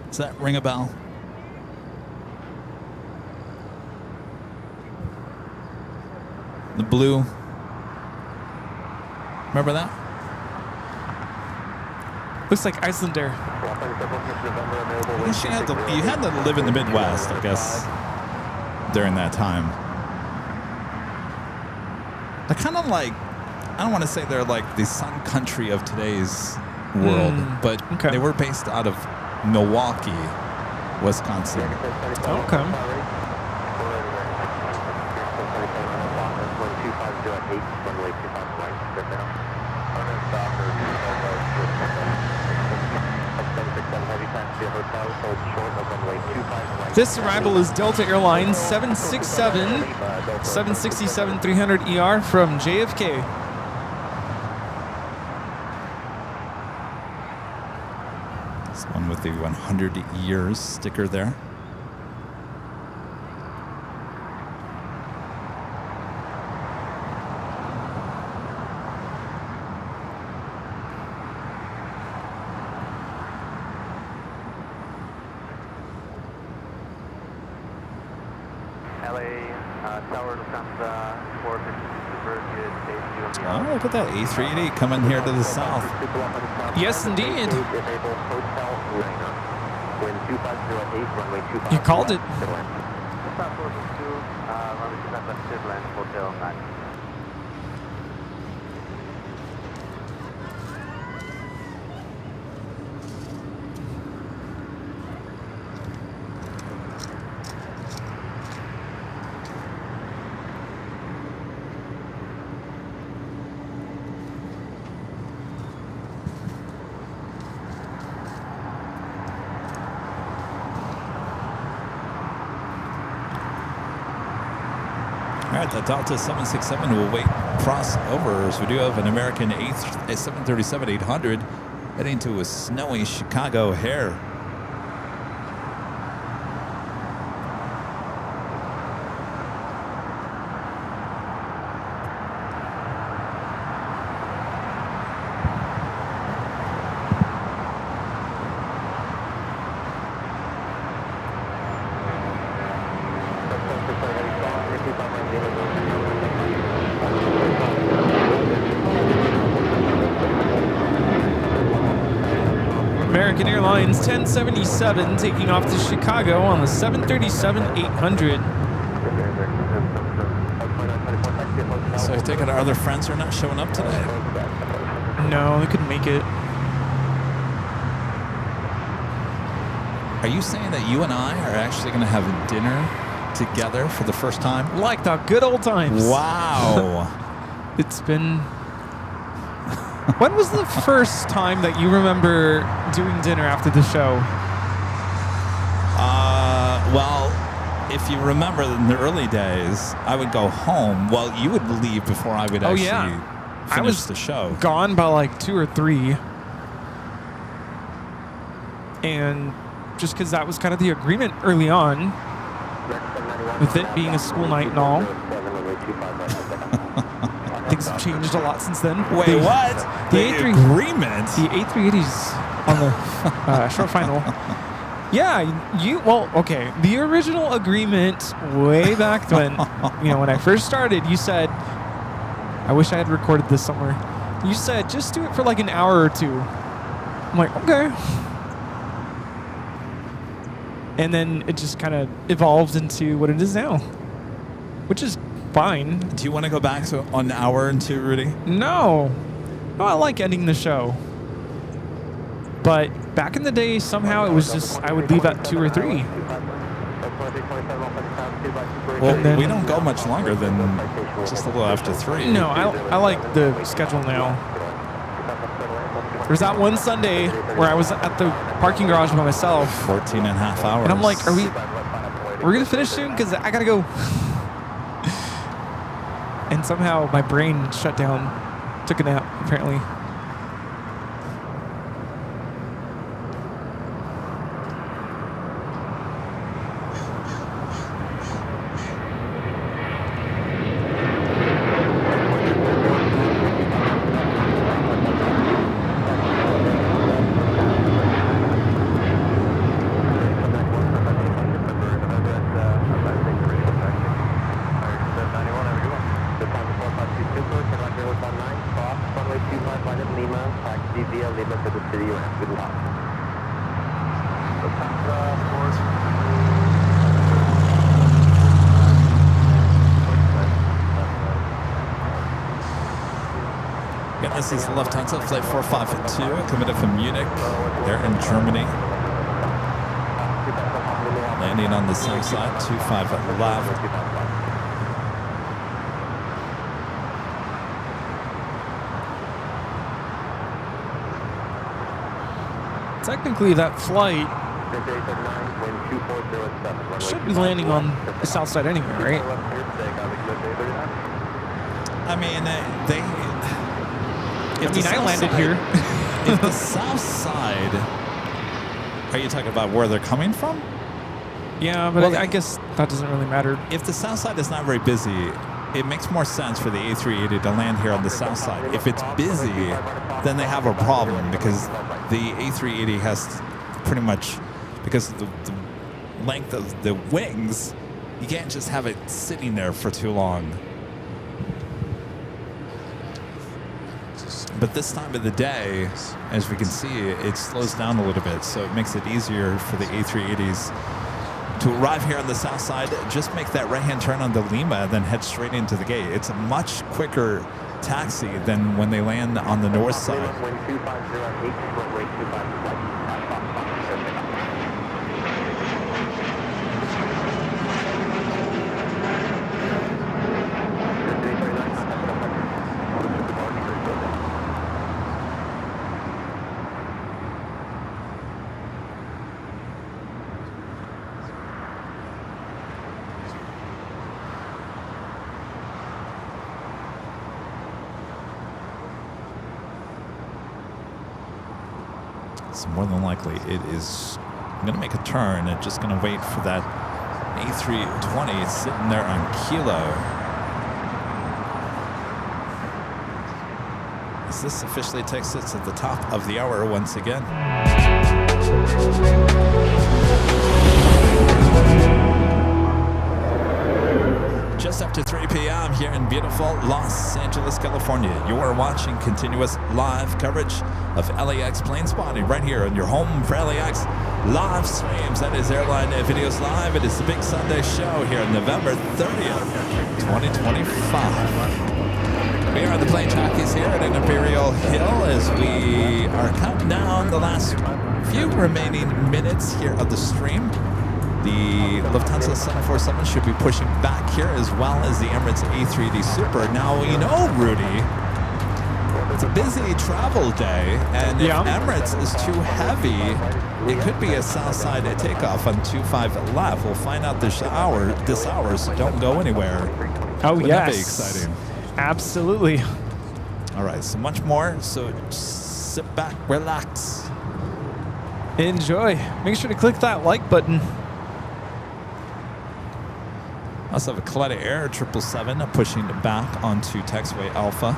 Does that ring a bell? The blue. Remember that? Looks like Icelander. I guess you had to live in the Midwest, I guess, during that time. They're kind of like, I don't want to say they're like the sun country of today's world, but they were based out of Milwaukee, Wisconsin. Okay. This arrival is Delta Airlines 767-300 ER from JFK. This one with the 100 years sticker there. Oh, look at that A380 coming here to the south. Yes, indeed. You called it. All right, the Delta 767 will wait crossovers. We do have an American 737-800 heading to a snowy Chicago O'Hare. American Airlines 1077 taking off to Chicago on the 737-800. So I take it our other friends are not showing up today. No, they couldn't make it. Are you saying that you and I are actually going to have dinner together for the first time? Like the good old times. Wow. It's been... When was the first time that you remember doing dinner after the show? Well, if you remember in the early days, I would go home. Well, you would leave before I would actually finish the show. Gone by like 2 or 3. And just because that was kind of the agreement early on, with it being a school night and all. Things have changed a lot since then. Wait, what? The agreement? The A380s on the short final. Yeah, okay. The original agreement way back when, when I first started, you said, I wish I had recorded this somewhere. You said, just do it for like an hour or 2. I'm like, okay. And then it just kind of evolved into what it is now, which is fine. Do you want to go back to an hour and 2, Rudy? No, I like ending the show. But back in the day, somehow it was just, I would leave at 2 or 3. Well, we don't go much longer than just a little after 3. No, I like the schedule now. There's that one Sunday where I was at the parking garage by myself. 14 and a half hours. And I'm like, we're going to finish soon? Because I got to go. And somehow my brain shut down. Took a nap, apparently. This is Lufthansa Flight 452, committed from Munich. They're in Germany. Landing on the south side, 25 left. Technically, that flight should be landing on the south side anyway, right? I mean, I landed here. If the south side, are you talking about where they're coming from? Yeah, but I guess that doesn't really matter. If the south side is not very busy, it makes more sense for the A380 to land here on the south side. If it's busy, then they have a problem because the A380 has pretty much, because of the length of the wings, you can't just have it sitting there for too long. But this time of the day, as we can see, it slows down a little bit, so it makes it easier for the A380s to arrive here on the south side. Just make that right-hand turn on the Lima, then head straight into the gate. It's a much quicker taxi than when they land on the north side. So more than likely, it is going to make a turn and just going to wait for that A320 sitting there on Kilo. As this officially takes us at the top of the hour once again. Just after 3 p.m. here in beautiful Los Angeles, California. You are watching continuous live coverage of LAX plane spotting right here on your home for LAX live streams. That is Airline Videos Live. It is the big Sunday show here on November 30th, 2025. We are the Plane Jockeys here at Imperial Hill as we are counting down the last few remaining minutes here of the stream. The Lufthansa 747 should be pushing back here, as well as the Emirates A380 Super. Now, you know, Rudy, it's a busy travel day, and if Emirates is too heavy, It could be a south side takeoff on 25 left. We'll find out this hour, so don't go anywhere. Oh, Wouldn't yes. that be exciting? Absolutely. All right, so much more. So sit back, relax. Enjoy. Make sure to click that like button. I also have a Coletta Air 777 pushing back onto taxiway Alpha.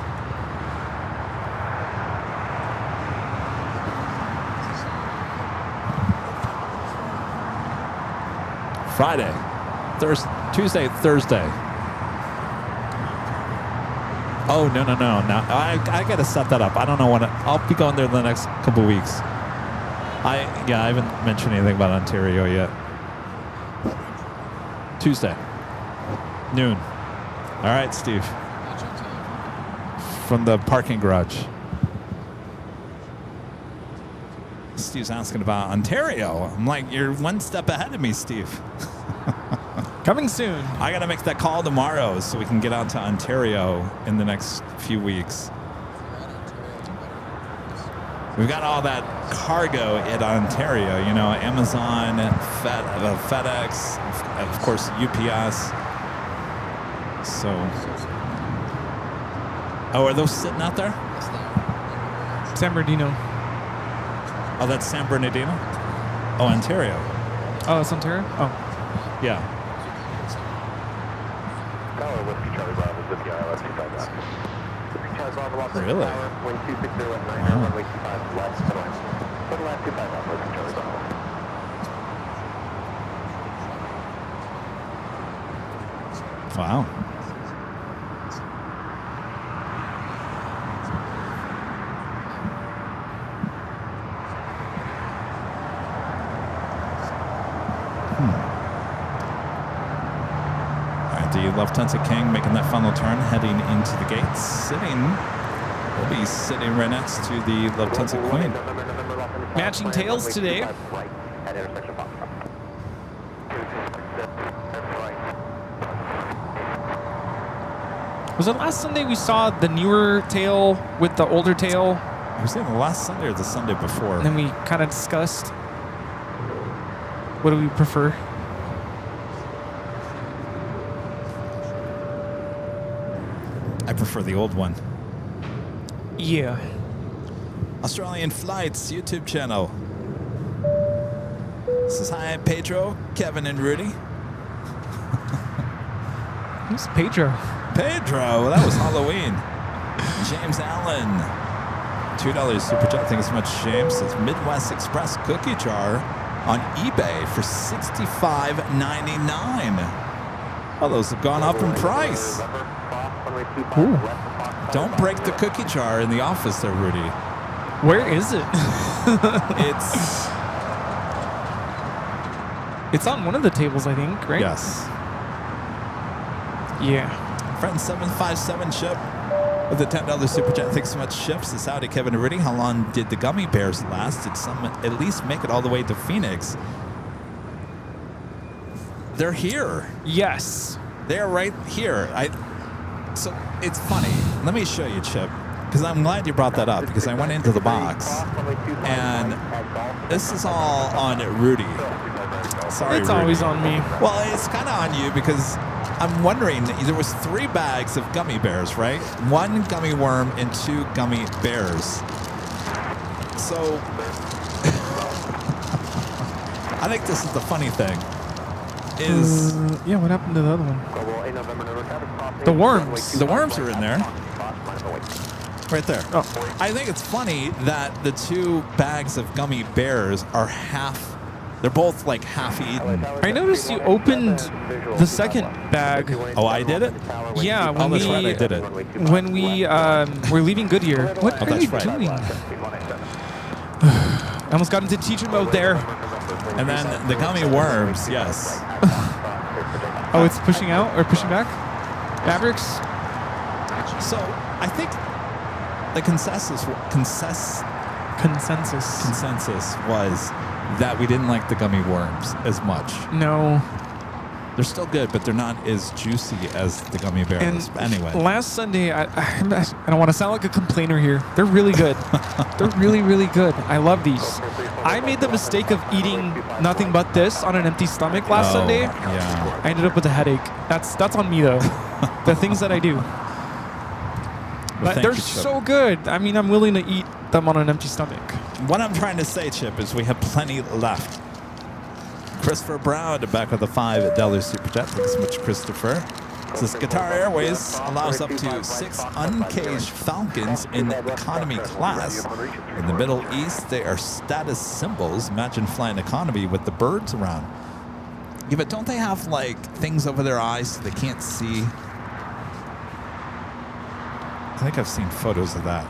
Friday, Tuesday, Thursday. Oh, no. Now I got to set that up. I don't know when. I'll be going there the next couple weeks. I haven't mentioned anything about Ontario yet. Tuesday, noon. All right, Steve. From the parking garage. Steve's asking about Ontario. I'm like, you're one step ahead of me, Steve. Coming soon. I got to make that call tomorrow so we can get out to Ontario in the next few weeks. We've got all that cargo in Ontario, you know, Amazon, FedEx, of course, UPS. So, are those sitting out there? San Bernardino. Oh, that's San Bernardino? Oh, Ontario. Oh, it's Ontario? Oh. Yeah. Tower Whiskey Charlie Bravo, Whiskey ILS 25 Charlie Bravo, Los Really? Tower, wind 260 at 9, runway 25 left, total left 25 off, Whiskey Charlie Bravo. Wow. The Lufthansa King making that final turn, heading into the gates. We'll be sitting right next to the Lufthansa Queen. Matching tails today. Was it last Sunday we saw the newer tail with the older tail? Was it the last Sunday or the Sunday before? And then we kind of discussed what do we prefer. I prefer the old one. Yeah. Australian Flights YouTube channel. Says hi, Pedro, Kevin, and Rudy. Who's Pedro? Pedro, that was Halloween. James Allen, $2 super chat. Thank you so much, James. Says Midwest Express cookie jar on eBay for $65.99. Oh, those have gone up in price. Ooh. Don't break the cookie jar in the office there, Rudy. Where is it? It's on one of the tables, I think, right? Yes. Yeah. Friend 757 ship with a $10 super chat. Thanks so much, Ships. It's howdy, Kevin and Rudy. How long did the gummy bears last? Did some at least make it all the way to Phoenix? They're here. Yes. They're right here. So it's funny. Let me show you, Chip, because I'm glad you brought that up, because I went into the box, and this is all on Rudy. Sorry, It's Rudy. always on me. Well, it's kind of on you, because I'm wondering, there was 3 bags of gummy bears, right? 1 gummy worm and 2 gummy bears. So I think this is the funny thing. Yeah, what happened to the other one? The worms. The worms are in there. Right there. Oh. I think it's funny that the 2 bags of gummy bears are half. They're both like half eaten. I noticed you opened the second bag. Oh, I did it? Yeah, when that's we right, I did it. When we were leaving Goodyear. What are that's you right. doing? I almost got into teacher mode there. And then the gummy worms, yes. Oh, it's pushing out or pushing back? Mavericks? So I think the consensus Consensus. was that we didn't like the gummy worms as much. No. They're still good, but they're not as juicy as the gummy bears. Anyway. Last Sunday, I don't want to sound like a complainer here. They're really good. They're really, really good. I love these. I made the mistake of eating nothing but this on an empty stomach last Sunday. Yeah. I ended up with a headache. That's on me, though. The things that I do. But they're so good. I mean, I'm willing to eat them on an empty stomach. What I'm trying to say, Chip, is we have plenty left. Christopher Brown back with the $5 super chat. Thanks so much, Christopher. Says Qatar Airways allows up to 6 uncaged Falcons in economy class. In the Middle East, they are status symbols. Imagine flying economy with the birds around. Yeah, but don't they have like things over their eyes so they can't see? I think I've seen photos of that.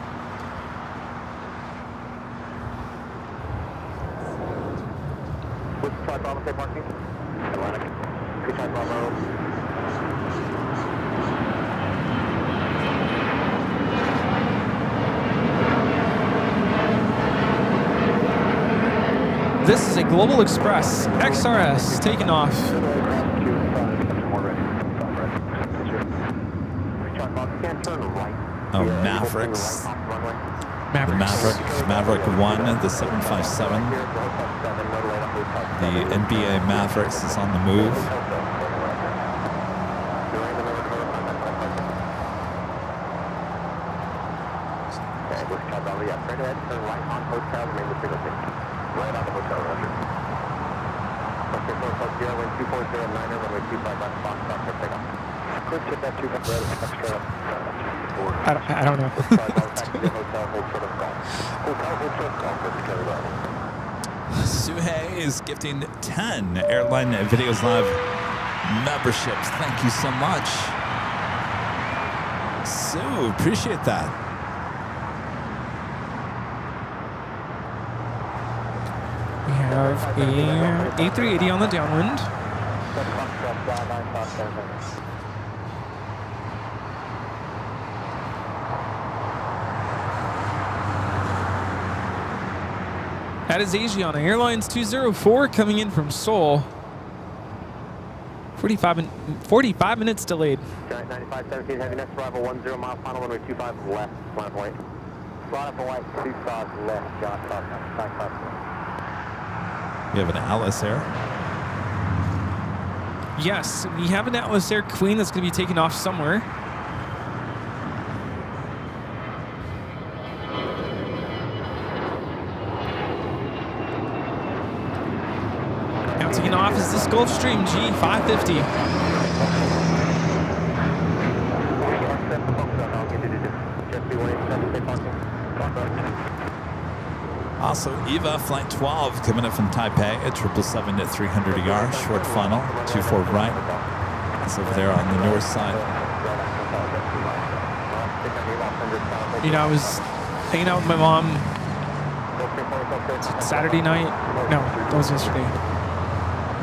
This is a Global Express XRS taking off. Oh, Mavericks. Maverick 1, the 757. The NBA Mavericks is on the move. I don't know. Suhei is gifting 10 Airline Videos Live memberships. Thank you so much. Sue, appreciate that. We have a A380 on the downwind. That is Asiana Airlines 204 coming in from Seoul. 45 minutes delayed. 9517 heaviness, arrival 10 mile final, runway 25 left, line of light. Slide up the light, 25 left, got back. We have an Atlas Air. Yes, we have an Atlas Air Queen that's going to be taking off somewhere. Now taking off is this Gulfstream G550. Also, Eva Flight 12 coming up from Taipei at 777 at 300 ER, short funnel, 24 right. It's over there on the north side. You know, I was hanging out with my mom Saturday night. No, that was yesterday.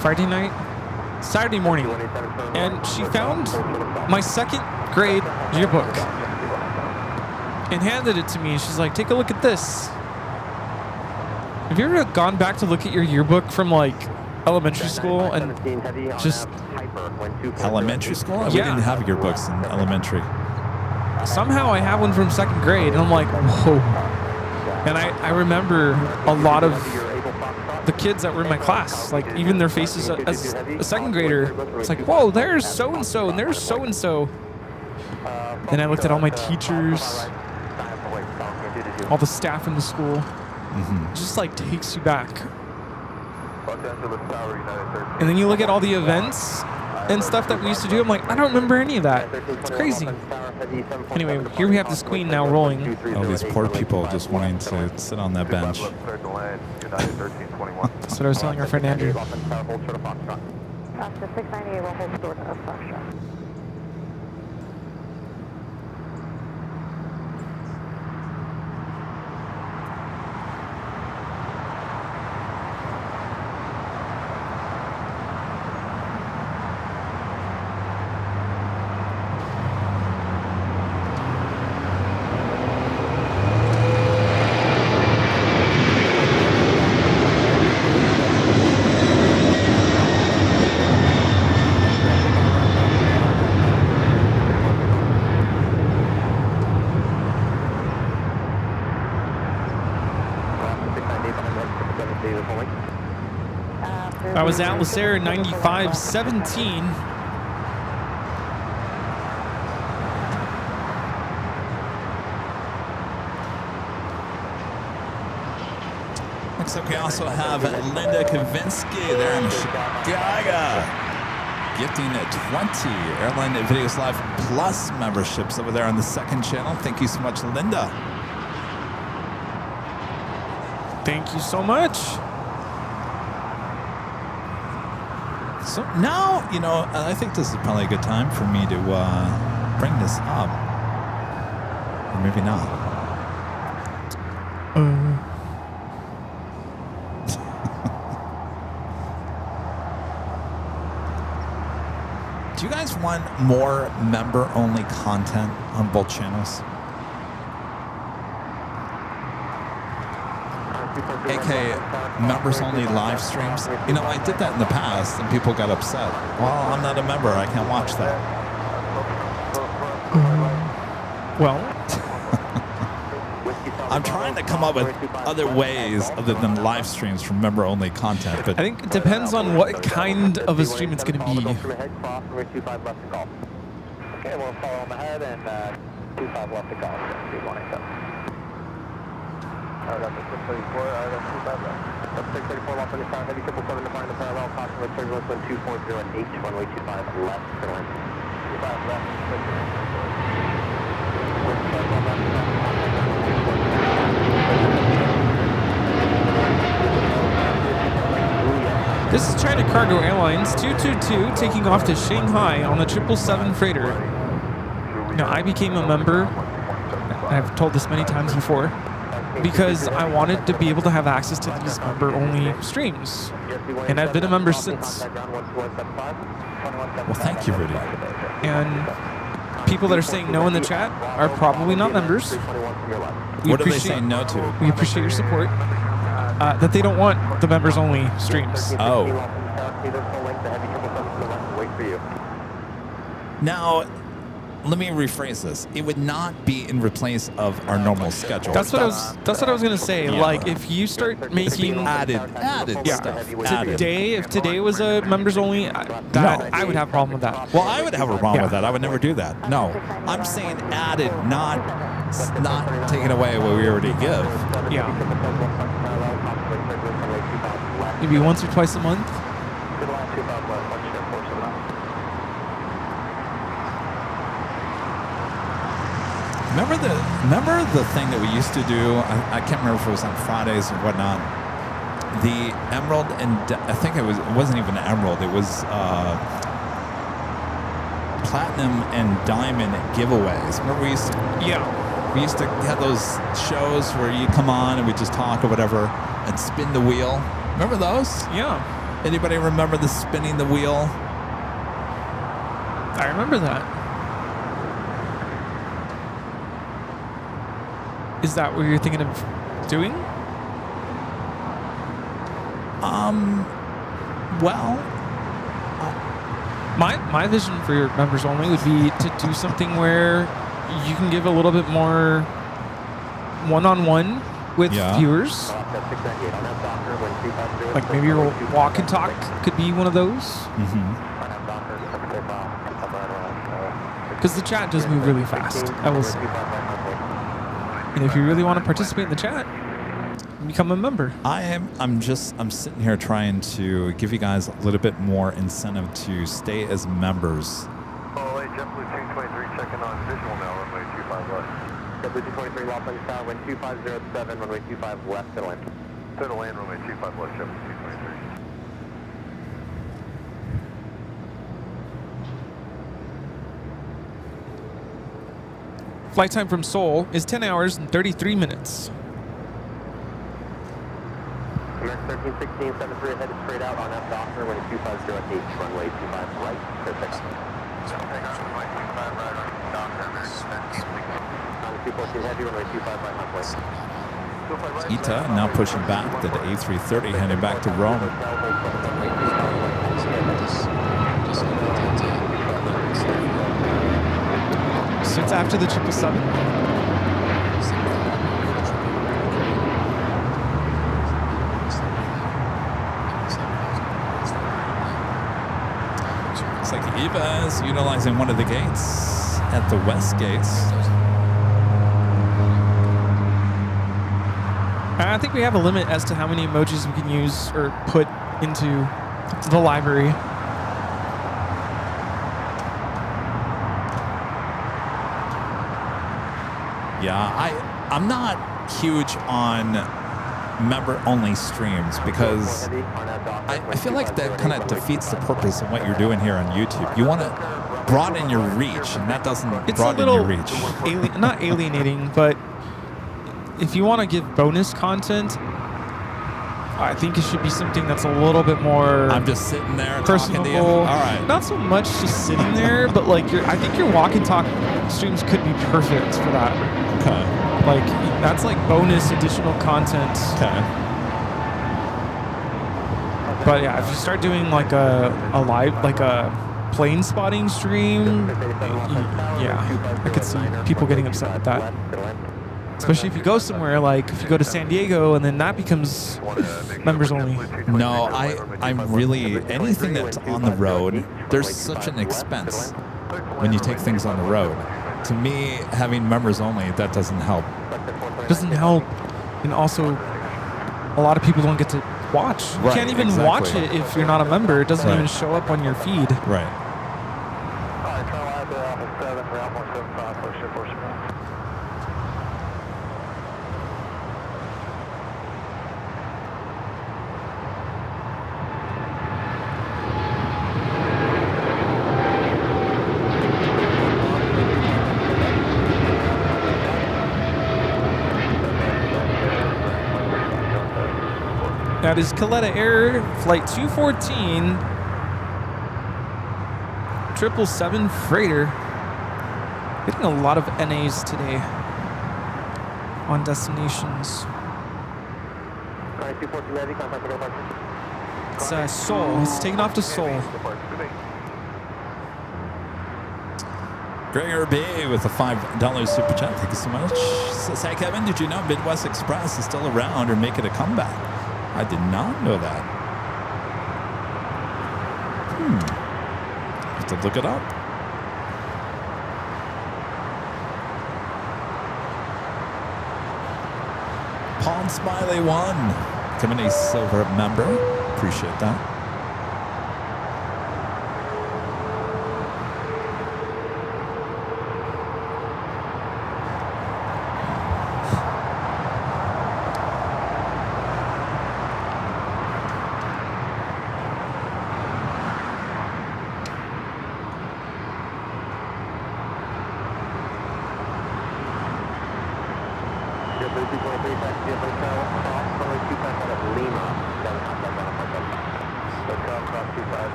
Friday night? Saturday morning. And she found my second grade yearbook and handed it to me. And she's like, take a look at this. Have you ever gone back to look at your yearbook from like elementary school and just elementary school? Yeah. We didn't have yearbooks in elementary. Somehow I have one from second grade, and I'm like, whoa. And I remember a lot of the kids that were in my class, like even their faces as a second grader. It's like, whoa, there's so-and-so, and there's so-and-so. Then I looked at all my teachers, all the staff in the school. It just like takes you back. And then you look at all the events and stuff that we used to do. I'm like, I don't remember any of that. It's crazy. Anyway, here we have this Queen now rolling. All these poor people just wanting to sit on that bench. That's what I was telling our friend Andrew. After 698, we'll hold short of Foxtrot. was Atlas Air 9517. Looks like we also have Linda Kavinsky there in Chicago, gifting 20 Airline Videos Live Plus memberships over there on the second channel. Thank you so much, Linda. Thank you so much. So now, you know, I think this is probably a good time for me to bring this up. Or maybe not. Do you guys want more member-only content on both channels? AK members-only live streams. You know, I did that in the past, and people got upset. Well, I'm not a member. I can't watch that. Well, I'm trying to come up with other ways other than live streams for member-only content. But I think it depends on what kind of a stream it's going to be. Okay, we'll follow them ahead and 25 left to call. 3187. Alright, that's 634. Alright, that's 25 left. That's 634 left on your side. Heavy 777 to find the parallel. Caution with turbulence wind 240 and H, runway 25 left to land. 25 left. This is China Cargo Airlines 222 taking off to Shanghai on the 777 freighter. Now, I became a member, I've told this many times before, because I wanted to be able to have access to these member-only streams. And I've been a member since. well, thank you, Rudy. And people that are saying no in the chat are probably not members. What are they saying no to? We appreciate your support. That they don't want the members-only streams. Oh. Now, let me rephrase this. It would not be in replace of our normal schedule. That's what I was gonna say. Yeah. Like, if you start making added stuff. If today was a members-only, I would have a problem with that. Well, I would have a problem with that. I would never do that. No, I'm saying added, not taking away what we already give. Yeah. Maybe once or twice a month. Remember the thing that we used to do? I can't remember if it was on Fridays or whatnot. The Emerald and I think it wasn't even Emerald. It was Platinum and Diamond giveaways. Remember we used to? Yeah. We used to have those shows where you come on and we just talk or whatever and spin the wheel. Remember those? Yeah. Anybody remember the spinning the wheel? I remember that. Is that what you're thinking of doing? Well, my vision for your members only would be to do something where you can give a little bit more one-on-one with viewers. Like maybe your walk and talk could be one of those. Because the chat does move really fast, I will say. And if you really want to participate in the chat, become a member. I'm sitting here trying to give you guys a little bit more incentive to stay as members. Oh, hey, JetBlue 223 checking on visual now, runway 25 left. JetBlue 223 lost on your tower, wind 2507, runway 25 left to land. To the land, runway 25 left, JetBlue 223. Flight time from Seoul is 10 hours and 33 minutes. American 1316, 73 headed straight out on F Docker, wind 250 at H, runway 25 right, clear pickup. Runway 25 right on Docker, American 1316. 214 heavy, runway 25 right, halfway. Ita now pushing back to the A330, heading back to Rome. So it's after the 777. Looks like Eva is utilizing one of the gates at the west gates. I think we have a limit as to how many emojis we can use or put into the library. Yeah, I'm not huge on member-only streams because I feel like that kind of defeats the purpose of what you're doing here on YouTube. You want to broaden your reach, and that doesn't broaden your reach. Not alienating, but if you want to give bonus content, I think it should be something that's a little bit more. I'm just sitting there personable. talking to you. All right. Not so much just sitting there, but like I think your walk and talk streams could be perfect for that. Okay. Like that's like bonus additional content. Okay. But yeah, if you start doing like a live, like a plane spotting stream, yeah, I could see people getting upset with that. Especially if you go somewhere, like if you go to San Diego and then that becomes members only. No, I'm really, anything that's on the road, there's such an expense when you take things on the road. To me, having members only, that doesn't help. Doesn't help. And also, a lot of people don't get to watch. You can't even watch it if you're not a member. It doesn't even show up on your feed. Right. That is Coletta Air Flight 214, 777 freighter. Getting a lot of NAs today on destinations. It's Seoul. He's taking off to Seoul. Gregor B with a $5 super chat. Thank you so much. Says, hey Kevin, did you know Midwest Express is still around or make it a comeback? I did not know that. Have to look it up. Palm Smiley 1. Becoming a silver member. Appreciate that.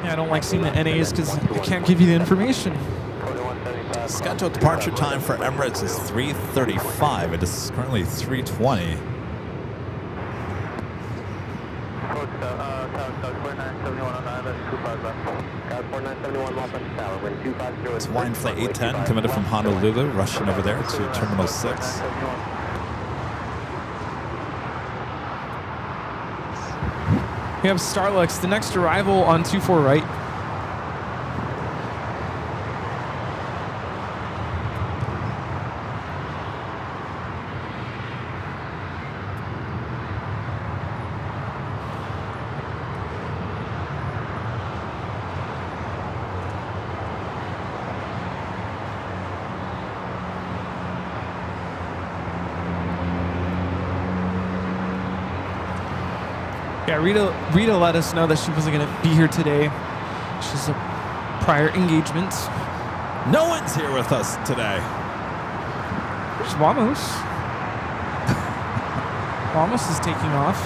Yeah, I don't like seeing the NAs because I can't give you the information. Scheduled departure time for Emirates is 3:35. It is currently 3:20. It's Wine Flight 810 committed from Honolulu, rushing over there to Terminal 6. We have Starlux, the next arrival on 24 right. Yeah, Rita let us know that she wasn't going to be here today. She's a prior engagement. No one's here with us today. Vamos. Vamos is taking off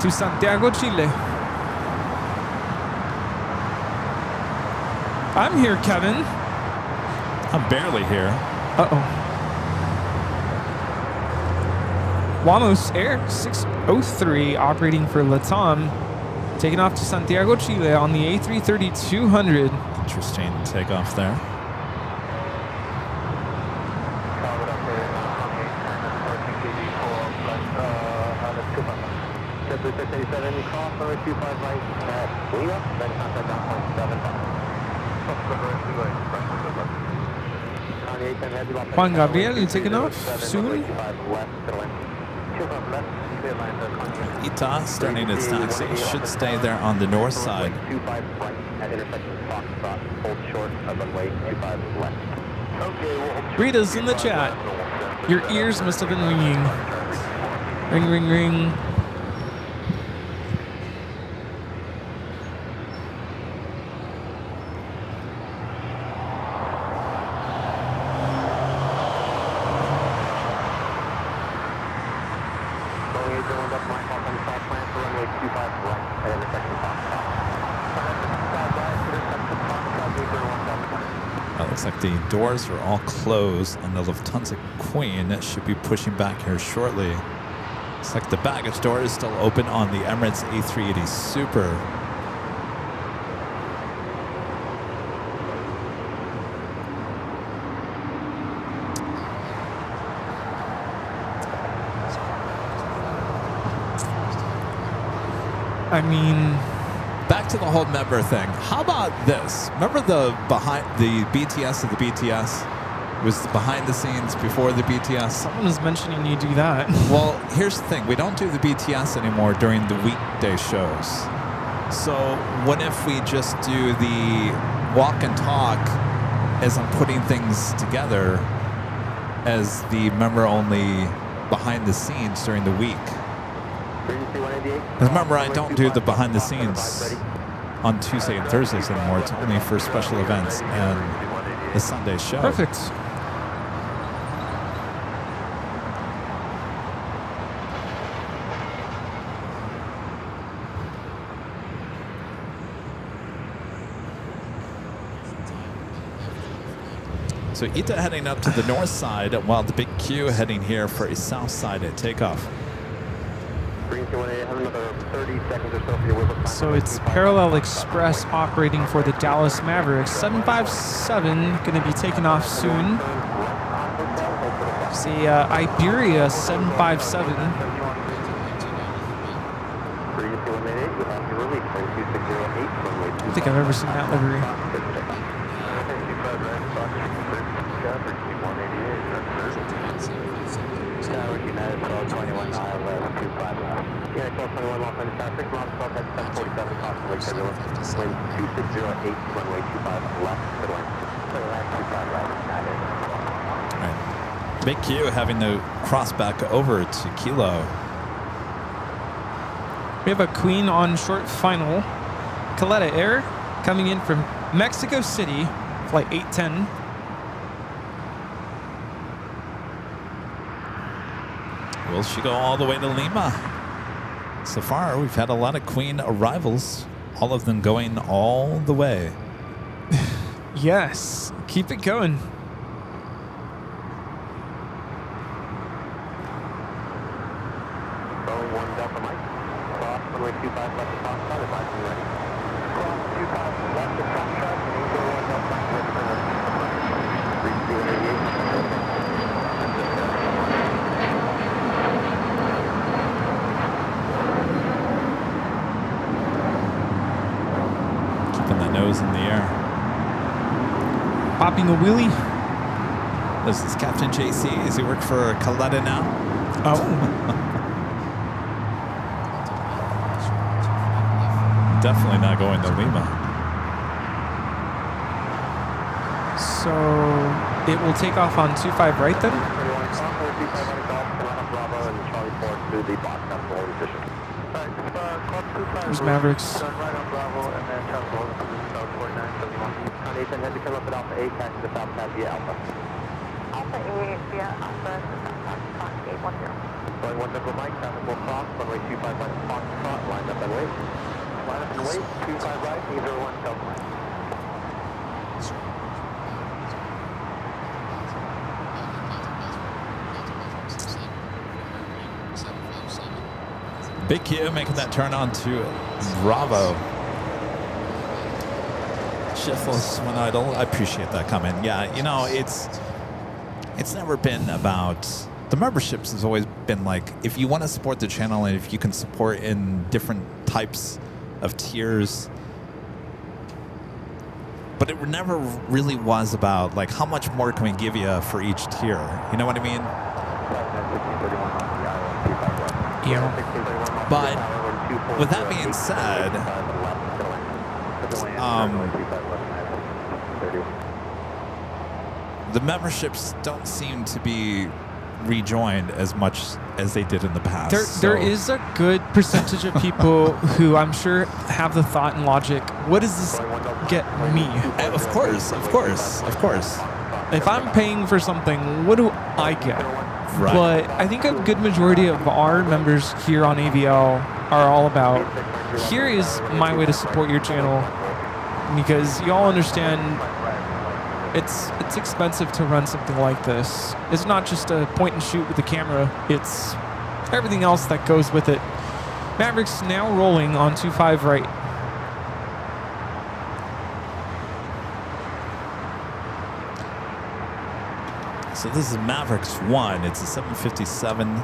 to Santiago, Chile. I'm here, Kevin. I'm barely here. Uh-oh. Wamos Air 603 operating for Latam, taking off to Santiago, Chile on the A330-200. Interesting takeoff there. 3687, cross runway 25 right at Lima, then contact down point 75. Juan Gabriel, you taking off soon? Ita starting its taxi. Should stay there on the north side. 25 right at intersection Foxtrot, hold short of runway 25 left. Rita's in the chat. Your ears must have been ringing. Ring, ring, ring. Looks like the doors are all closed and the Lufthansa Queen should be pushing back here shortly. Looks like the baggage door is still open on the Emirates A380 Super. I mean, back to the whole member thing. How about this? Remember the BTS of the BTS? It was behind the scenes before the BTS. Someone was mentioning you do that. Well, here's the thing. We don't do the BTS anymore during the weekday shows. So what if we just do the walk and talk as I'm putting things together as the member only behind the scenes during the week? Remember, I don't do the behind the scenes on Tuesday and Thursdays anymore. It's only for special events and the Sunday show. Perfect. So Ita heading up to the north side while the big Q heading here for a south side at takeoff. So it's Parallel Express operating for the Dallas Mavericks. 757 going to be taking off soon. See Iberia 757. I don't think I've ever seen that livery. Big Q having to cross back over to Kilo. We have a Queen on short final. Caleta Air coming in from Mexico City, flight 810. Will she go all the way to Lima? So far, we've had a lot of Queen arrivals, all of them going all the way. Yes, keep it going. In the air. Popping a wheelie. This is Captain JC. Does he work for Caleta now? Oh. Definitely not going to Lima. So it will take off on 25 right then? There's Mavericks. Nathan had to come up at Alpha 8, taxi to South Pad via Alpha. Alpha 8 via Alpha to South Pad, Fox 810. Going 1 double mic, traffic will cross, runway 25 right, Foxtrot, lined up and wait. Line up and wait, 25 right, 801 Delta Mike. Big Q making that turn on to Bravo. Shiftless when idle. I appreciate that comment. Yeah, you know, it's never been about the memberships has always been like, if you want to support the channel and if you can support in different types of tiers, but it never really was about like how much more can we give you for each tier. You know what I mean? Yeah. But with that being said, the memberships don't seem to be rejoined as much as they did in the past. There is a good percentage of people who I'm sure have the thought and logic, what does this get me? Of course. If I'm paying for something, what do I get? Right. But I think a good majority of our members here on AVL are all about, here is my way to support your channel, because y'all understand it's expensive to run something like this. It's not just a point and shoot with the camera, it's everything else that goes with it. Maverick's now rolling on 25 right. So this is Mavericks 1. It's a 757.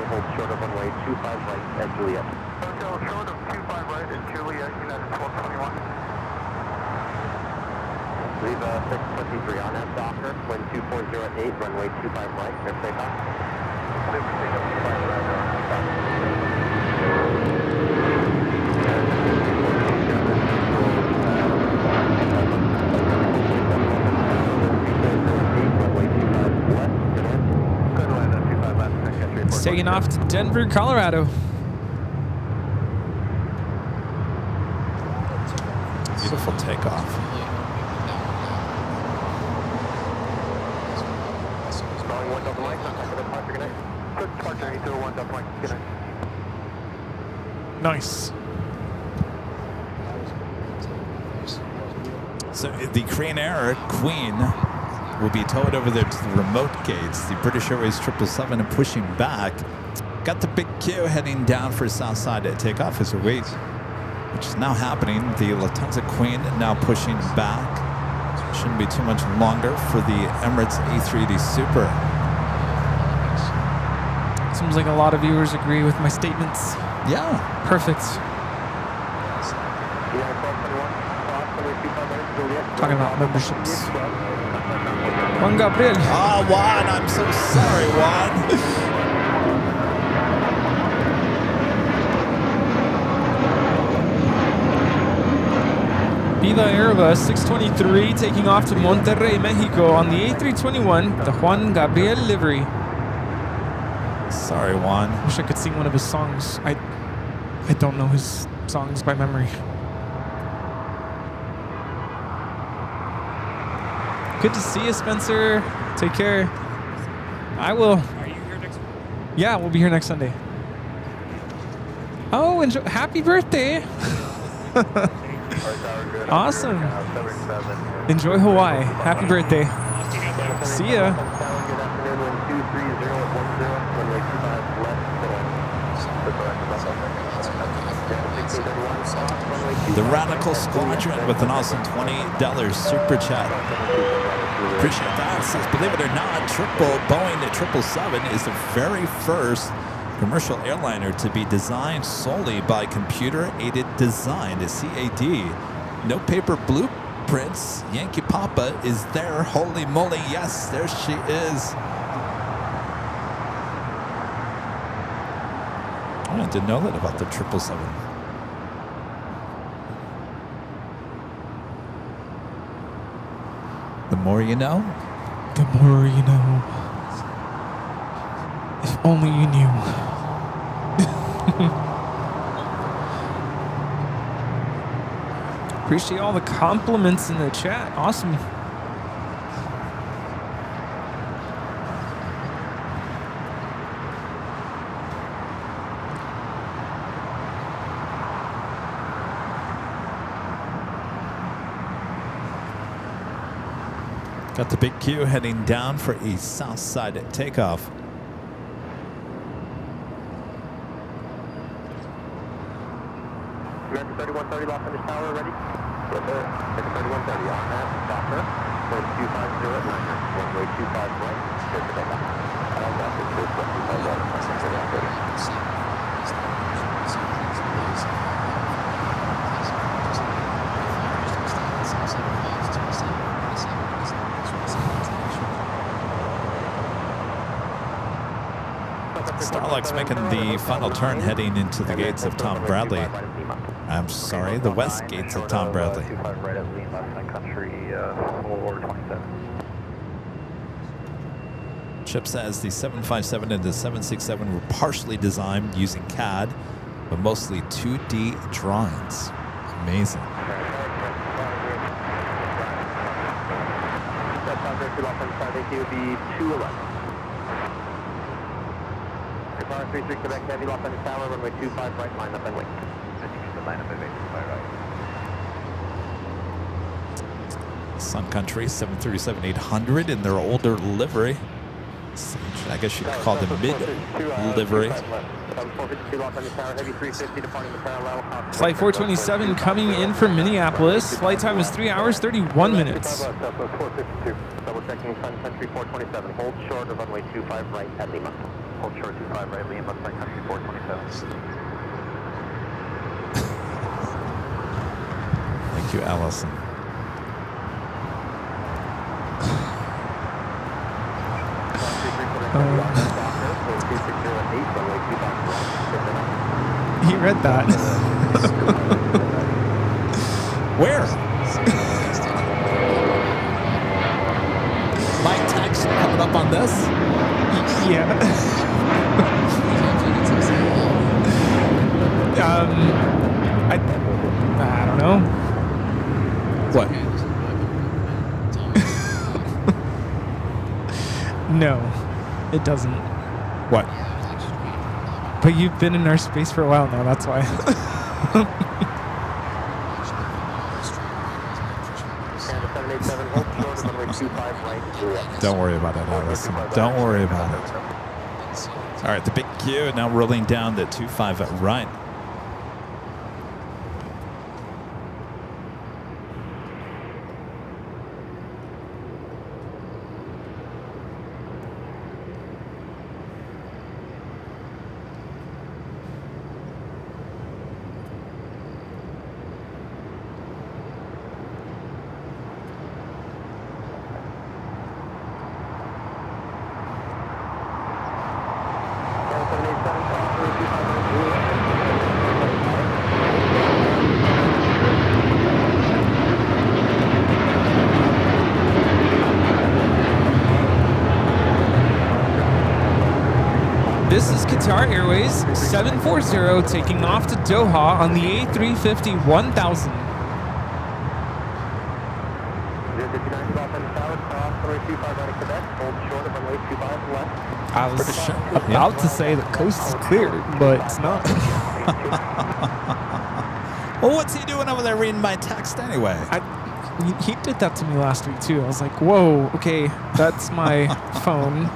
Hold short of runway 25 right at Juliet. Hotel short of 25 right at Juliet, United 1221. Leave 623 on that Docker, wind 240 at 8, runway 25 right, clear takeoff. It's taking off to Denver, Colorado. Beautiful takeoff. Nice. So the Korean Air Queen will be towed over there to the remote gates. The British Airways 777 and pushing back. Got the big queue heading down for south side at takeoff as we wait, which is now happening. The Lufthansa Queen now pushing back. Shouldn't be too much longer for the Emirates A380 Super. Seems like a lot of viewers agree with my statements. Yeah. Perfect. Talking about memberships. Juan Gabriel. Oh, Juan, I'm so sorry, Juan. Viva Airbus 623 taking off to Monterrey, Mexico on the A321, the Juan Gabriel livery. Sorry, Juan. Wish I could sing one of his songs. I don't know his songs by memory. Good to see you, Spencer. Take care. I will. Are you here next week? Yeah, we'll be here next Sunday. Oh, enjoy. Happy birthday. Awesome. Enjoy Hawaii. Happy birthday. See ya. The Radical Squadron with an awesome $20 super chat. Appreciate that. Says, believe it or not, Boeing 777 is the very first commercial airliner to be designed solely by computer-aided design, the CAD. No paper blueprints. Yankee Papa is there. Holy moly, yes, there she is. I didn't know that about the 777. The more you know. The more you know. If only you knew. Appreciate all the compliments in the chat. Awesome. Got the big queue heading down for a south side at takeoff. American 3130 30 Los Angeles Tower, ready? Yes, sir. 63130 on that, doctor. 4250 at liner. Runway 25 right, clear for takeoff. Doctor, clear for 25 right, 630. Starlux making the final turn heading into the gates of Tom Bradley. I'm sorry, the west gates of Tom Bradley. 25 right at Lima, Sun Country, order 27. Chip says the 757 and the 767 were partially designed using CAD, but mostly 2D drawings. Amazing. It would be 211. 33 Quebec Heavy, Los Angeles Tower, runway 25 right, line up and wait. I think it's the line up and wait, 25 right. Sun Country 737-800 in their older livery. I guess you could call them mid-livery. Flight 427 coming in from Minneapolis. Flight time is 3 hours, 31 minutes. Double checking Sun Country 427. Hold short of runway 25 right at Lima. Hold short 25 right, Lima, Sun Country 427. Thank you, Allison. He read that. Where? My text coming up on this? Yeah. I don't know. What? No, it doesn't. What? But you've been in our space for a while now, that's why. Don't worry about it, Allison. Don't worry about it. All right, the big Q now rolling down the 25 at right. This is Qatar Airways 740 taking off to Doha on the A350 1000. I was about to say the coast is clear, but it's not. Well, what's he doing over there reading my text anyway? He did that to me last week too. I was like, whoa, okay, that's my phone.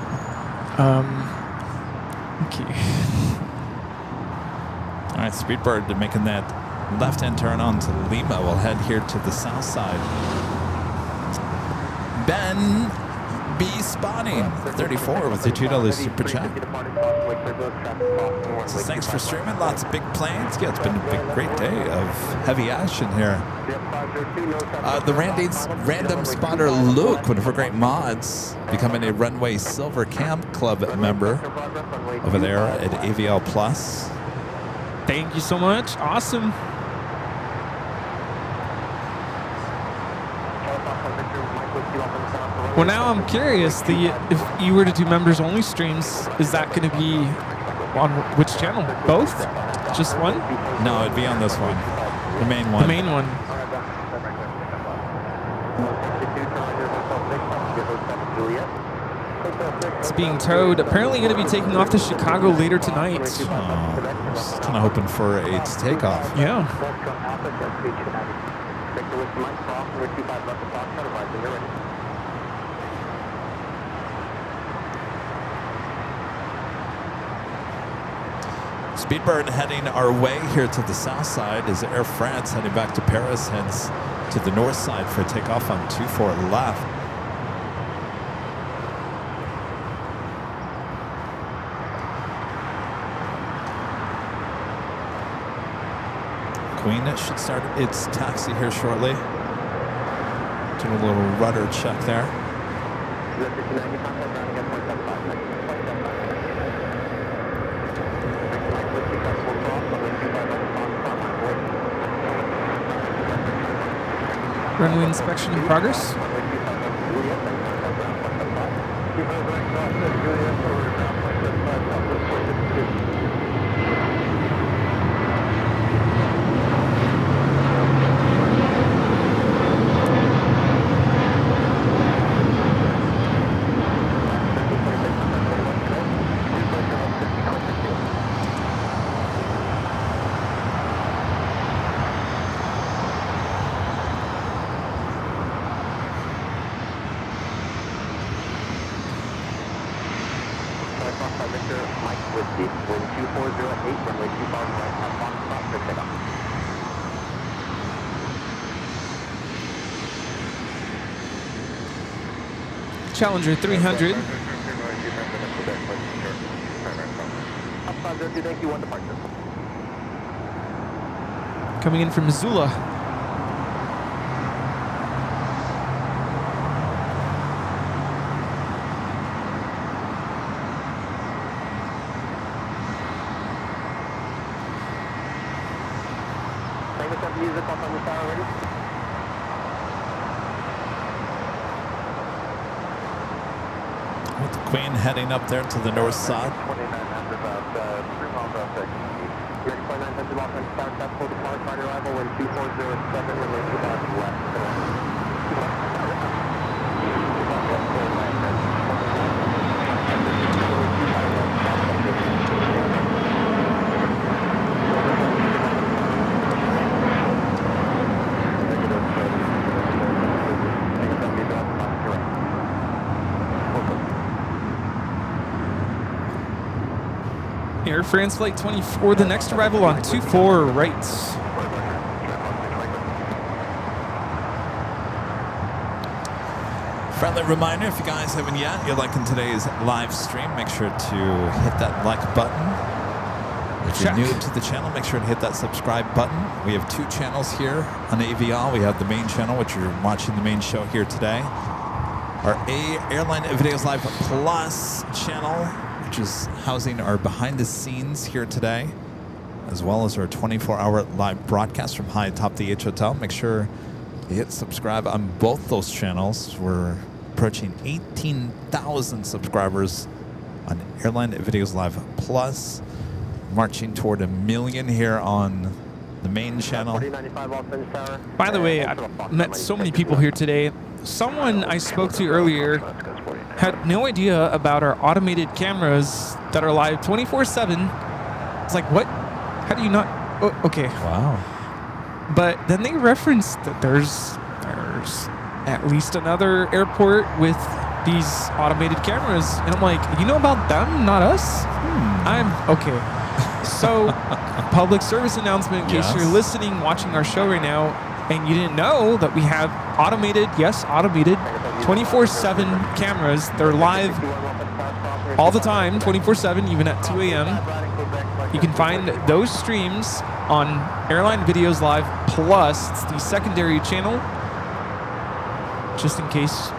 Okay. All right, Speedbird making that left-hand turn on to Lima. We'll head here to the south side. Ben B. Spawning, 34 with the $2 super chat. So thanks for streaming. Lots of big planes. Yeah, it's been a great day of heavy action here. The random spotter Luke, one of our great mods, becoming a Runway Silver Camp Club member over there at AVL Plus. Thank you so much. Awesome. Well, now I'm curious. If you were to do members only streams, is that going to be on which channel? Both? Just one? No, it'd be on this one. The main one. The main one. It's being towed. Apparently going to be taking off to Chicago later tonight. Just kind of hoping for a takeoff. Yeah. Speedbird heading our way here to the south side is Air France heading back to Paris, heads to the north side for takeoff on 24 left. Queen should start its taxi here shortly. Doing a little rudder check there. Runway inspection in progress. Challenger 300. Coming in from Missoula. Music up on the tower already? With the Queen heading up there to the north side. 2900 about 3 miles outside. Ready 2900 lock on tower, tap for the car, target arrival, wind 2407, runway 2000 left. Air France Flight 24, the next arrival on 24 right. Friendly reminder, if you guys haven't yet, you're liking today's live stream, make sure to hit that like button. If you're new to the channel, make sure to hit that subscribe button. We have 2 channels here on Aviation. We have the main channel, which you're watching the main show here today. Our Airline Videos Live Plus channel, which is housing our behind the scenes here today, as well as our 24-hour live broadcast from high atop the H Hotel. Make sure you hit subscribe on both those channels. We're approaching 18,000 subscribers on Airline Videos Live Plus, marching toward 1 million here on the main channel. By the way, I've met so many people here today. Someone I spoke to earlier had no idea about our automated cameras that are live 24/7. It's like, what? How do you not? Oh, okay. Wow. But then they referenced that there's at least another airport with these automated cameras, and I'm like, you know about them, not us? I'm okay. So, public service announcement in case you're listening, watching our show right now, and you didn't know that we have automated, yes, automated, 24/7 cameras. They're live all the time, 24/7, even at 2 a.m. You can find those streams on Airline Videos Live Plus. It's the secondary channel, just in case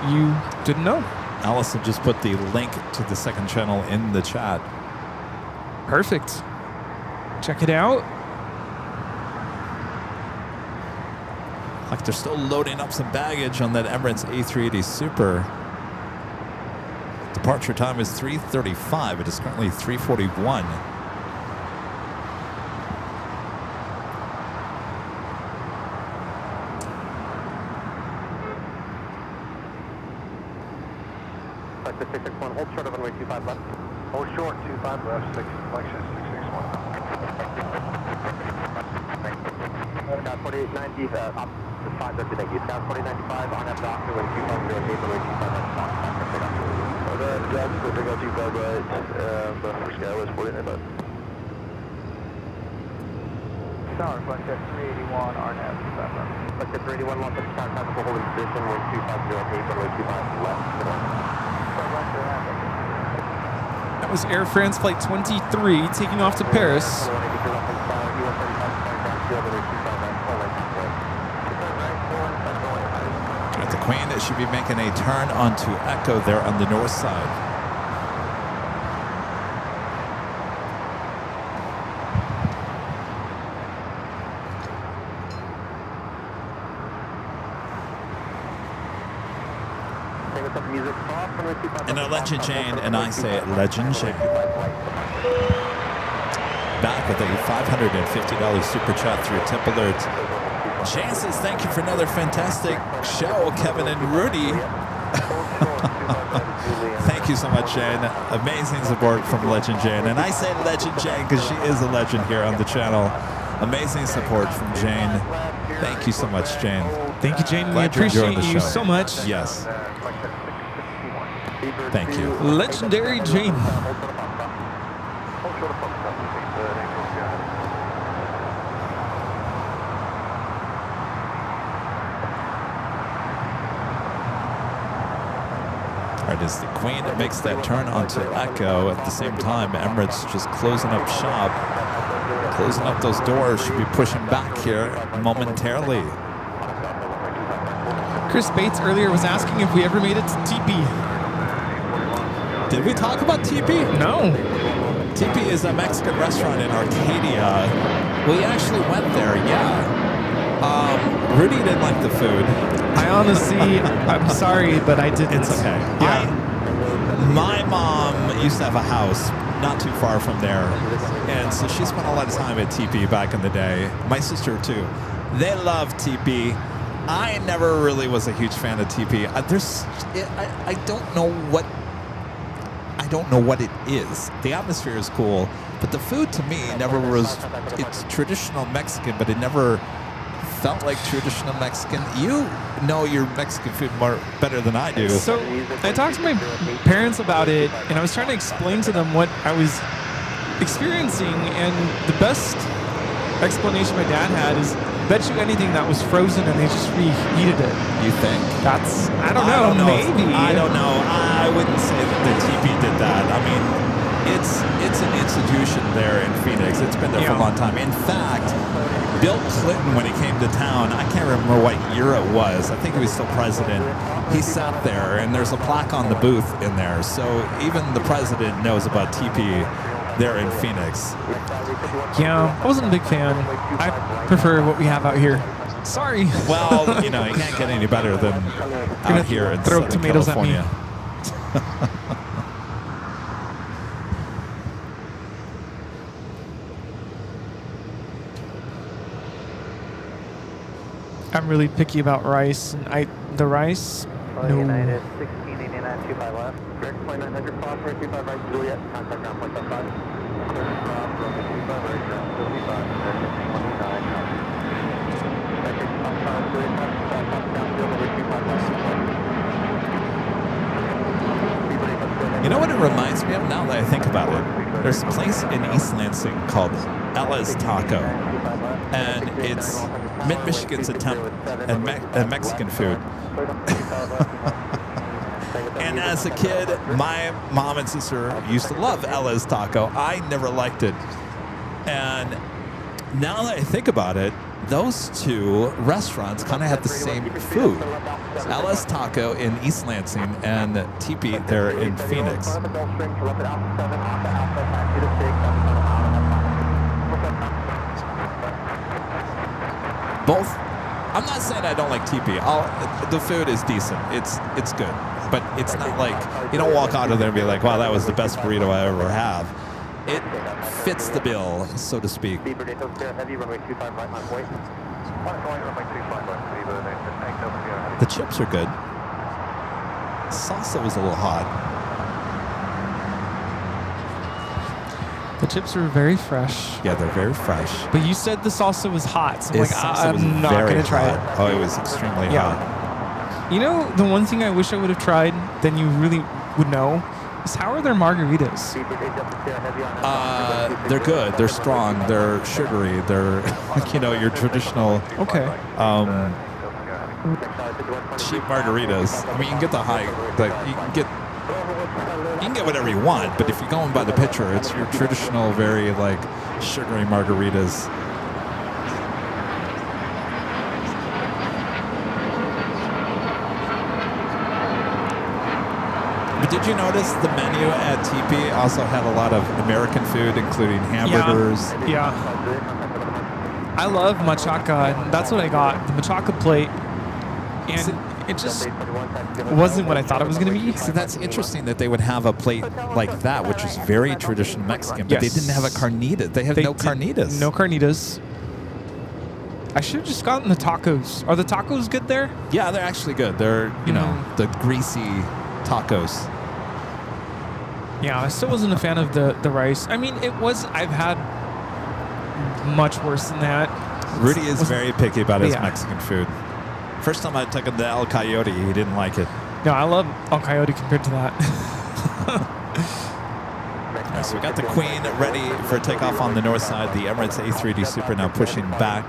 you didn't know. Allison just put the link to the second channel in the chat. Perfect. Check it out. Like they're still loading up some baggage on that Emirates A380 Super. Departure time is 3:35. It is currently 3:41. Like the 661, hold short of runway 25 left. Hold short, 25 left, 6 flexion, 661. Scout 4890, up to 5 left, thank you. Scout 4895, on F doctor, wind 250, runway 25 left, box, pick up. That's the big 25 right, for Scout was 4895. Tower, flight check 381, RNAV, 25. Flight check 381, long pitch tower, tactical holding position, wind 2508, runway 25 left. That was Air France Flight 23 taking off to Paris. At the Queen, it should be making a turn onto Echo there on the north side. And a Legend Jane, and I say Legend Jane. Back with a $550 super chat through tip alert. Jane says, thank you for another fantastic show, Kevin and Rudy. Thank you so much, Jane. Amazing support from Legend Jane. And I say Legend Jane because she is a legend here on the channel. Amazing support from Jane. Thank you so much, Jane. Thank you, Jane. Glad We appreciate the you show. so much. Yes. Thank you. Legendary Jane. All right, as the Queen makes that turn onto Echo, at the same time, Emirates just closing up shop, closing up those doors, should be pushing back here momentarily. Chris Bates earlier was asking if we ever made it to TP. Did we talk about TP? No. TP is a Mexican restaurant in Arcadia. We actually went there, yeah. Rudy didn't like the food. I honestly, I'm sorry, but I didn't. It's okay. Yeah. My mom used to have a house not too far from there, and so she spent a lot of time at TP back in the day. My sister too. They love TP. I never really was a huge fan of TP. I don't know what. I don't know what it is. The atmosphere is cool, but the food to me never was. It's traditional Mexican, but it never felt like traditional Mexican. You know your Mexican food better than I do. So I talked to my parents about it, and I was trying to explain to them what I was experiencing, and the best explanation my dad had is, bet you anything that was frozen and they just reheated it. You think? That's, I don't know, maybe. I don't know. I wouldn't say that the TP did that. I mean, it's an institution there in Phoenix. It's been there for a long time. In fact, Bill Clinton, when he came to town, I can't remember what year it was. I think he was still president. He sat there, and there's a plaque on the booth in there. So even the president knows about TP there in Phoenix. Yeah, I wasn't a big fan. I prefer what we have out here. Sorry. Well, you know, you can't get any better than out here in throw Southern tomatoes California. at me. I'm really picky about rice, and the rice. No. United 1689, 25 left. Direct flight 900, cross right 25 right, Juliet, contact ground point 5. Clear from runway 25 right, ground 55, 1529. Second, outside, Juliet, top downfield, runway 25 left. You know what it reminds me of now that I think about it? There's a place in East Lansing called Ella's Taco, and it's Mid-Michigan's attempt at Mexican food. And as a kid, my mom and sister used to love Ella's Taco. I never liked it. And now that I think about it, those two restaurants kind of have the same food. Ella's Taco in East Lansing and TP there in Phoenix. Both. I'm not saying I don't like TP. The food is decent. It's good. But it's not like, you don't walk out of there and be like, wow, that was the best burrito I ever have. It fits the bill, so to speak. The chips are good. Salsa was a little hot. The chips are very fresh. Yeah, they're very fresh. But you said the salsa was hot, so Salsa was I'm not very going to try hot. it. Oh, it was extremely hot. You know, the one thing I wish I would have tried, then you really would know, So how are their margaritas? They're good. They're strong. They're sugary. They're, your traditional Okay. cheap margaritas. I mean, you can get the high, you can get whatever you want. But if you're going by the picture, it's your traditional, very sugary margaritas. But did you notice the menu at TP also had a lot of American food, including hamburgers? Yeah. I love machaca, and that's what I got, the machaca plate. And it just wasn't what I thought it was going to be. So that's interesting that they would have a plate like that, which is very traditional Mexican, but they didn't have a carnita. They have no carnitas. No carnitas. I should have just gotten the tacos. Are the tacos good there? Yeah, they're actually good. They're, the greasy tacos. Yeah, I still wasn't a fan of the rice. I mean, I've had much worse than that. Rudy is very picky about his Mexican food. First time I took him to El Coyote, he didn't like it. No, I love El Coyote compared to that. All right, so we got the Queen ready for takeoff on the north side. The Emirates A380 Super now pushing back.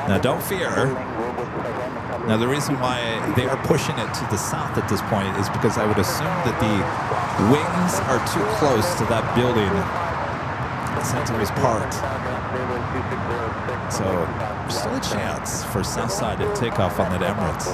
Now, don't fear. Now, the reason why they are pushing it to the south at this point is because I would assume that the wings are too close to that building since it was parked. So, there's still a chance for south side at takeoff on that Emirates.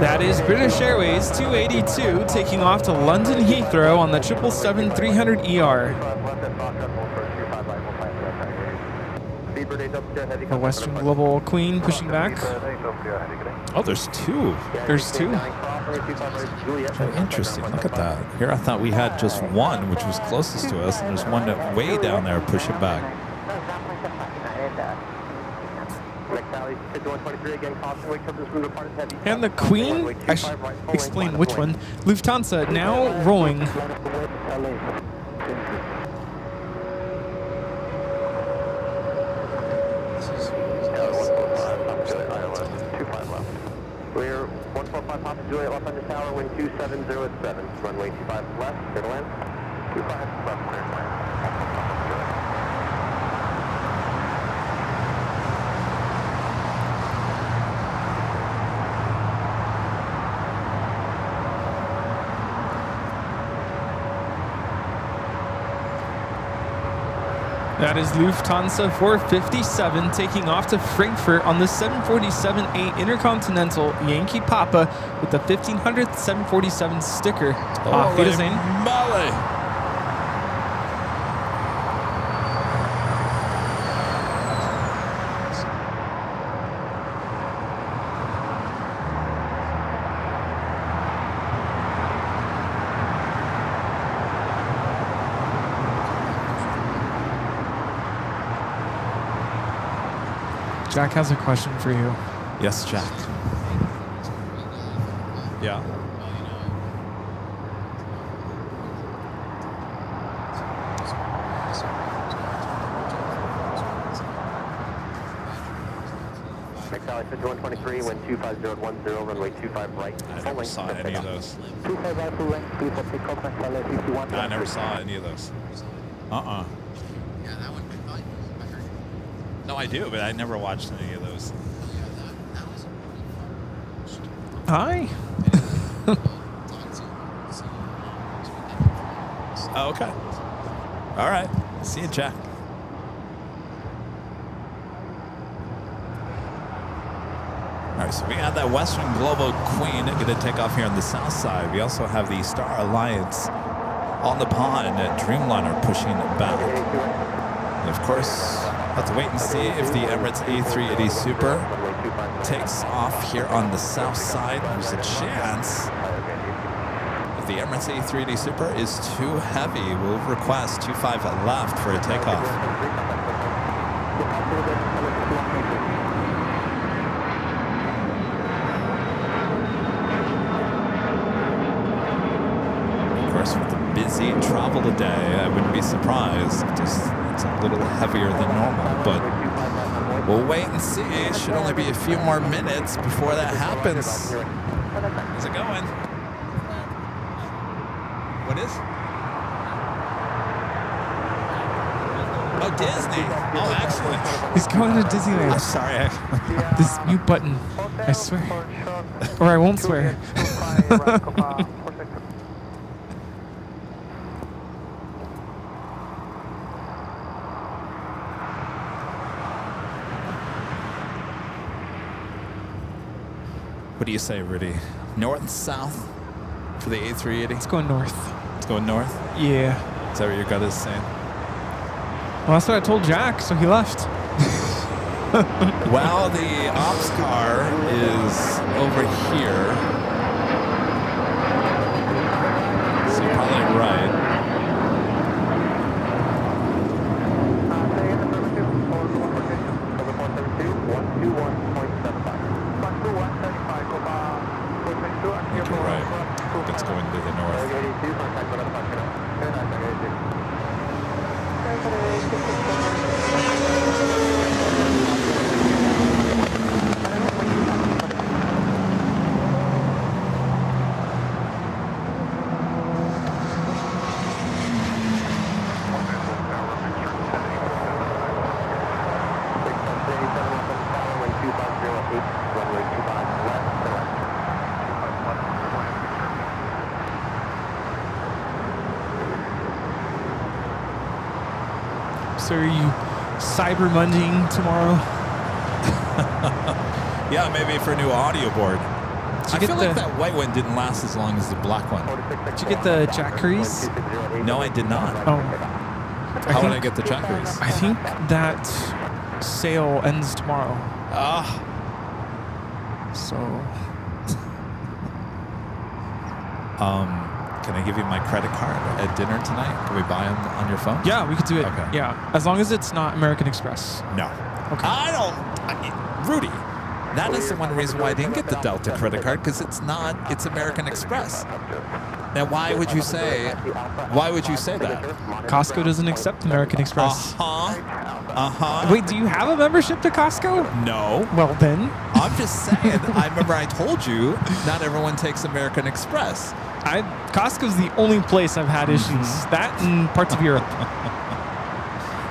That is British Airways 282 taking off to London Heathrow on the 777-300ER. The Western Global Queen pushing back. Oh, there's two. There's two. Oh, interesting. Look at that. Here I thought we had just one, which was closest to us, and there's one that way down there pushing back. And the Queen, I should explain which one. Lufthansa now rolling. We're 145 Papa Juliet left under tower, wind 2707, runway 25 left, clear to land, 25 left, clear to land. That is Lufthansa 457 taking off to Frankfurt on the 747-8 Intercontinental Yankee Papa with the 1500th 747 sticker. Auf Wiedersehen. Molly. Jack has a question for you. Yes, Jack. Yeah. McSally 5123, wind 25010, runway 25 right. I never saw any of those. 25 right full length, clear for takeoff, McSally 51. I never saw any of those. Yeah, that one. No, I do, but I never watched any of those. Hi. Oh, okay. All right. See you, Jack. All right, so we have that Western Global Queen going to take off here on the south side. We also have the Star Alliance on the pond at Dreamliner pushing back. And of course, have to wait and see if the Emirates A380 Super takes off here on the south side. There's a chance that the Emirates A380 Super is too heavy. We'll request 25 left for a takeoff. Of course, with the busy travel today, I wouldn't be surprised. Just it's a little heavier than normal, but we'll wait and see. It should only be a few more minutes before that happens. How's it going? What is? Oh, Disney. Oh, excellent. He's going to Disneyland. I'm sorry. This mute button, I swear. Or I won't swear. What do you say, Rudy? North, south for the A380? It's going north. It's going north? Yeah. Is that what your gut is saying? Well, that's what I told Jack, so he left. Well, the ops car is over here. So you're probably right. I think you're right. I think it's going to the north. So are you cyber munging tomorrow? Yeah, maybe for a new audio board. I feel like that white one didn't last as long as the black one. Did you get the Jackeries? No, I did not. Oh. How would I get the Jackeries? I think that sale ends tomorrow. Ah. So. Can I give you my credit card at dinner tonight? Can we buy them on your phone? Yeah, we could do it. Okay. Yeah, as long as it's not American Express. No. Okay. Rudy, that is the one reason why I didn't get the Delta credit card, because it's American Express. Now, why would you say that? Costco doesn't accept American Express. Wait, do you have a membership to Costco? No. Well, then. I'm just saying, I remember I told you not everyone takes American Express. Costco's the only place I've had issues. That and parts of Europe.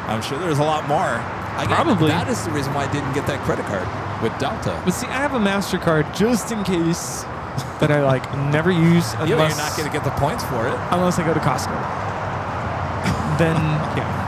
I'm sure there's a lot more. Probably. That is the reason why I didn't get that credit card with Delta. But see, I have a MasterCard just in case that I never use unless you're not going to get the points for it. Unless I go to Costco. Then, yeah.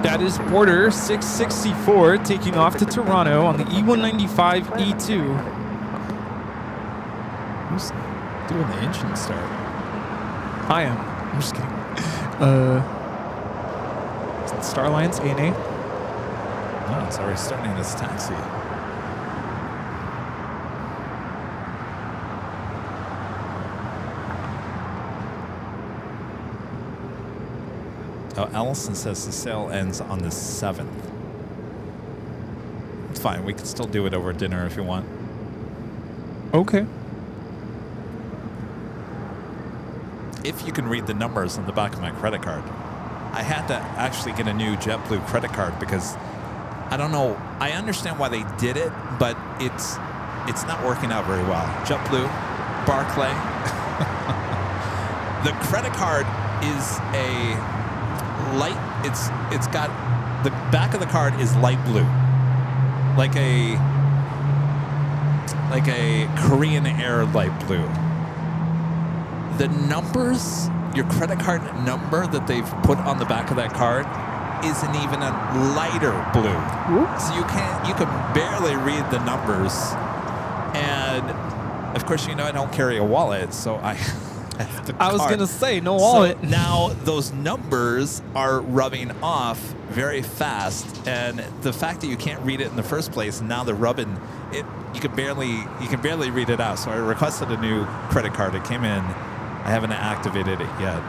That is Porter 664 taking off to Toronto on the E195 E2. Who's doing the engine start? I am. I'm just kidding. Star Alliance ANA. No, it's already starting this taxi. Oh, Allison says the sale ends on the 7th. It's fine. We can still do it over dinner if you want. Okay. If you can read the numbers on the back of my credit card. I had to actually get a new JetBlue credit card because I don't know. I understand why they did it, but it's not working out very well. JetBlue, Barclay. The credit card is a light. It's got the back of the card is light blue, like a Korean Air light blue. The numbers, your credit card number that they've put on the back of that card, isn't even a lighter blue. So you can barely read the numbers. And of course, you know, I don't carry a wallet, so I have the I was card. gonna say no wallet. So now those numbers are rubbing off very fast, and the fact that you can't read it in the first place, and now they're rubbing it, you can barely read it out. So I requested a new credit card. It came in. I haven't activated it yet,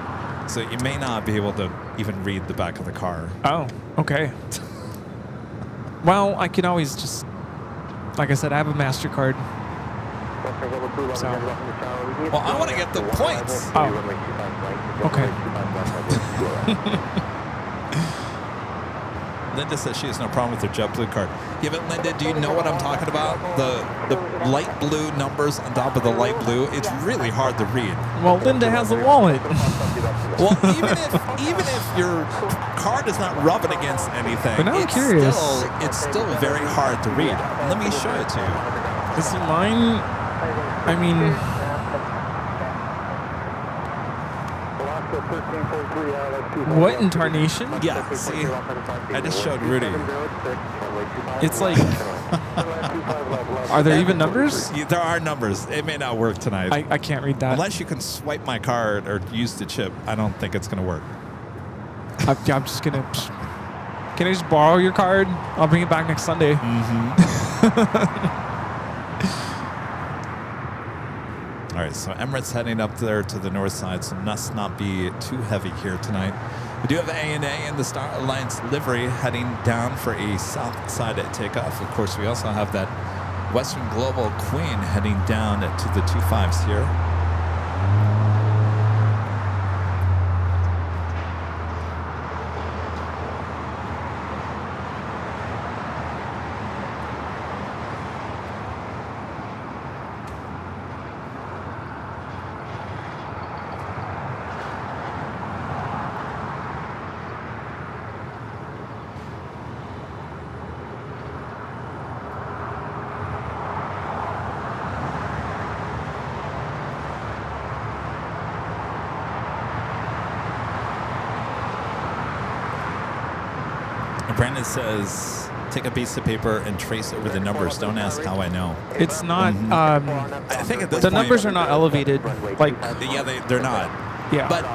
so you may not be able to even read the back of the car. Oh, okay. Well, I can always just, like I said, I have a MasterCard. So. Well, I want to get the points. Oh. Okay. Linda says she has no problem with her JetBlue card. Yeah, but Linda, do you know what I'm talking about? The light blue numbers on top of the light blue. It's really hard to read. Well, Linda has a wallet. Well, even if your card is not rubbing against anything, But now I'm curious. It's still very hard to read. Let me show it to you. Is mine? I mean, what in tarnation? Yeah, see, I just showed Rudy. It's like, are there even numbers? There are numbers. It may not work tonight. I can't read that. Unless you can swipe my card or use the chip, I don't think it's going to work. I'm just gonna. Can I just borrow your card? I'll bring it back next Sunday. All right, so Emirates heading up there to the north side, so must not be too heavy here tonight. We do have ANA in the Star Alliance livery heading down for a south side at takeoff. Of course, we also have that Western Global Queen heading down to the 25s here. Brandon says, take a piece of paper and trace over the numbers. Don't ask how I know. It's not. I think at this the point, numbers are not elevated. Like, yeah, they're not. yeah. But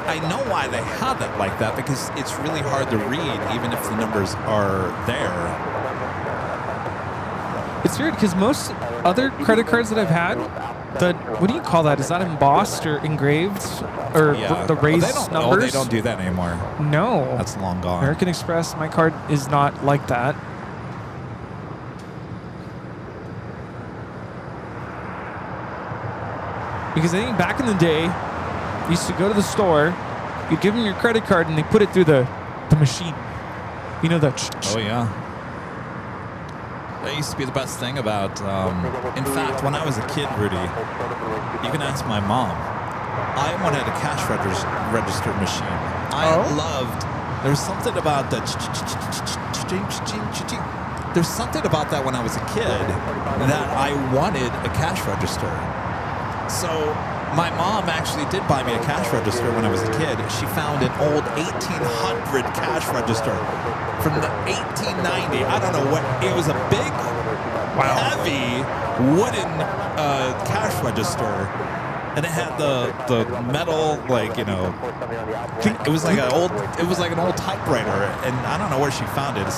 I know why they have it like that, because it's really hard to read, even if the numbers are there. It's weird because most other credit cards that I've had, what do you call that? Is that embossed or engraved or the raised numbers? Oh, they don't do that anymore. No, that's long gone. American Express, my card is not like that. Because I think back in the day, you used to go to the store, you'd give them your credit card, and they put it through the machine. You know, the. Oh yeah. That used to be the best thing about, in fact, when I was a kid, Rudy, you can ask my mom. I wanted a cash register machine. I loved, there's something about the, there's something about that when I was a kid that I wanted a cash register. So my mom actually did buy me a cash register when I was a kid. She found an old 1800 cash register from the 1890. I don't know what, it was a big, heavy wooden cash register. And it had the metal, like, you know, it was like an old typewriter. And I don't know where she found it,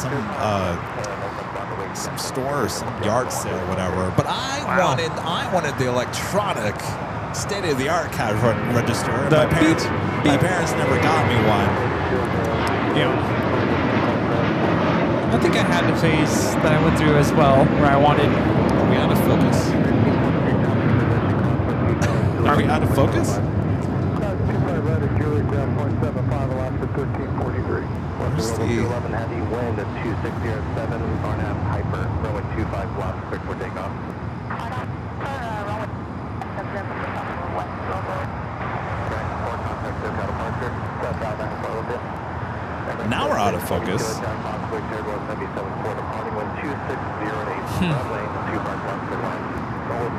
some store or some yard sale, whatever. But I wanted the electronic state-of-the-art cash register. My parents never got me one. Yeah. I think I had a phase that I went through as well, where I wanted. Are we out of focus? Are we out of focus? Where's the 11 heavy wind at 260 at 7, Farnham Hyper, runway 25 left, clear for takeoff. Now we're out of focus.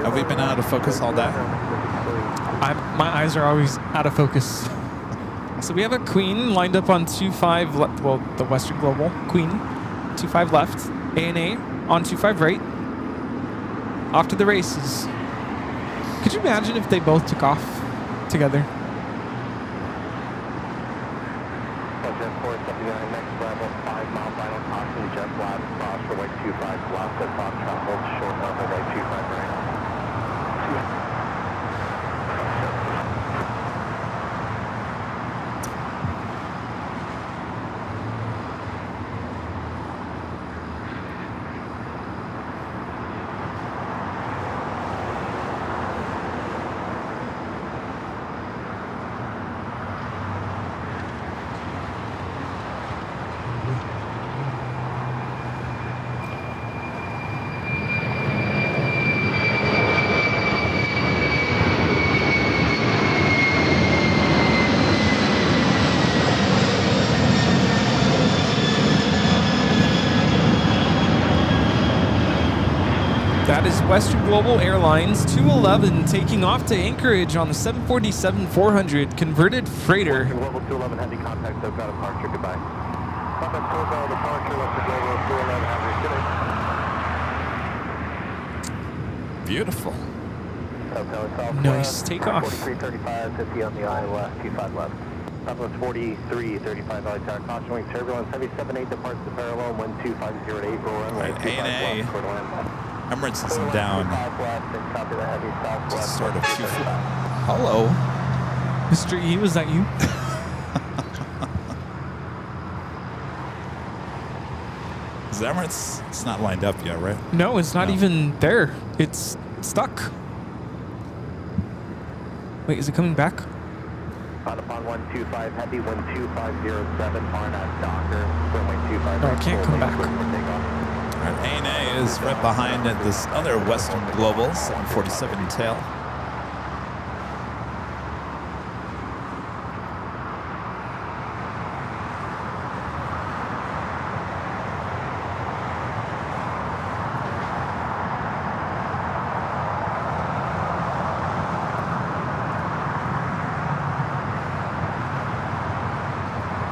Have we been out of focus all day? My eyes are always out of focus. So we have a Queen lined up on 25 left. Well, the Western Global Queen, 25 left. ANA on 25 right. Off to the races. Could you imagine if they both took off together? Jet 479, next level, 5 mile final caution, jet left, cross for right 25 left, at top travel, short level, right 25 right. That is Western Global Airlines 211 taking off to Anchorage on the 747-400 converted freighter. Western Global 211, heavy contact, so got a departure, goodbye. Contact Global, departure, Western Global 211, have a good day. Beautiful. Hotel Southwest, Nice takeoff. 4335, 50 on the eye west, 25 left. Southwest 4335, LA tower, caution wing turbulence, heavy 78 departs the parallel, wind 250 at 8, roll runway 25 ANA. left, quarter land. Emirates isn't down. Just sort of too. Hello. Mr. E, was that you? Is Emirates? It's not lined up yet, right? No, it's not even there. It's stuck. Wait, is it coming back? On upon 125 heavy, wind 2507, Arnott Docker, runway 25. No, it can't come back. All right, ANA is right behind this other Western Global 747 tail.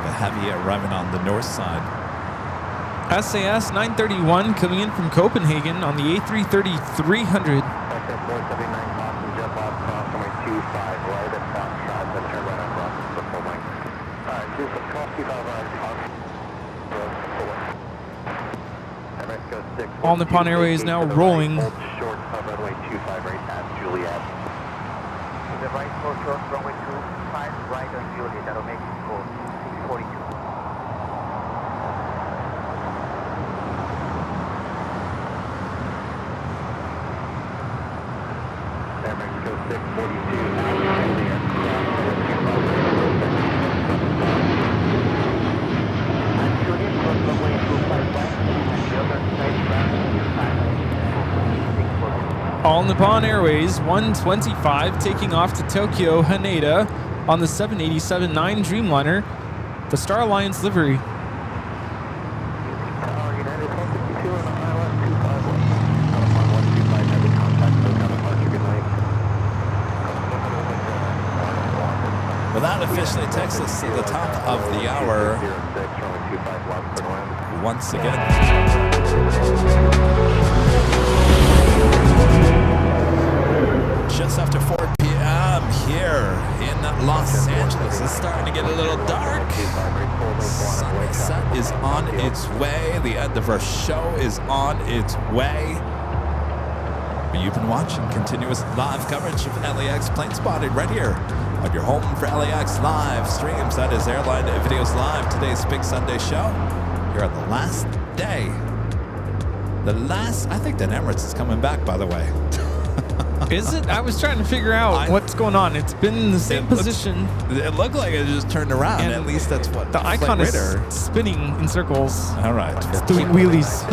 The heavy arriving on the north side. SAS 931 coming in from Copenhagen on the A330-300. All Nippon Airways now rolling. Short of runway 25 right at Juliet. To the right, hold short, runway 25 right on Juliet. That'll make it go 642. All Nippon Airways 125 taking off to Tokyo Haneda on the 787-9 Dreamliner, the Star Alliance livery. Well, that officially takes us to the top of the hour once again. Just after 4 p.m. here in Los Angeles. It's starting to get a little dark. Sunset is on its way. The end of our show is on its way. You've been watching continuous live coverage of LAX Plane Spotted right here on your home for LAX live streams. That is Airline Videos Live, today's big Sunday show. Here on the last day. I think that Emirates is coming back, by the way. Is it? I was trying to figure out what's going on. It's been in the same position. It looked like it just turned around. And at least that's what the icon is spinning in circles. All right. It's doing wheelies.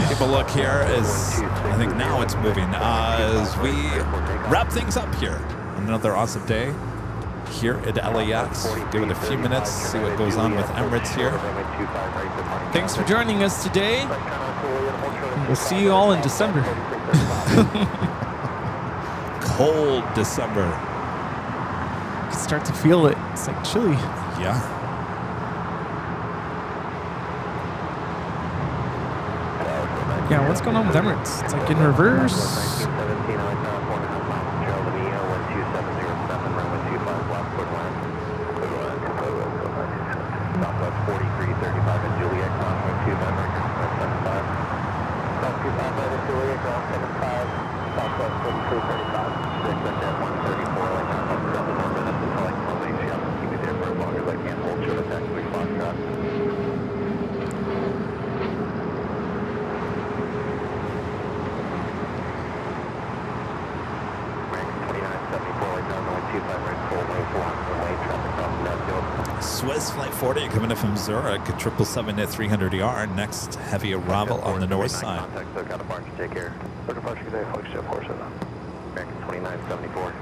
Keep a look here as I think now it's moving. As we wrap things up here. Another awesome day here at LAX. Give it a few minutes, see what goes on with Emirates here. Thanks for joining us today. We'll see you all in December. Cold December. You can start to feel it. It's like chilly. Yeah. Yeah, what's going on with Emirates? It's like in reverse. 1917, I like 4.5 miles from Gerald Lamia, 12707, runway 25 left, clear land. Clear land, Southwest 4335 in Juliet, runway 25, American 75. South 25 right at Juliet, ground 75, Southwest 4335. 6 and then 134, like I'm up around the 4 minutes until I can release you. Keep me there for as long as I can, hold short attack, we Foxtrot. Swiss Flight 40 coming in from Zurich, 777 at 300ER. Next heavy arrival on the north side. Contact, so got a departure, take care. So departure today, Fox Jet 47. American 2974.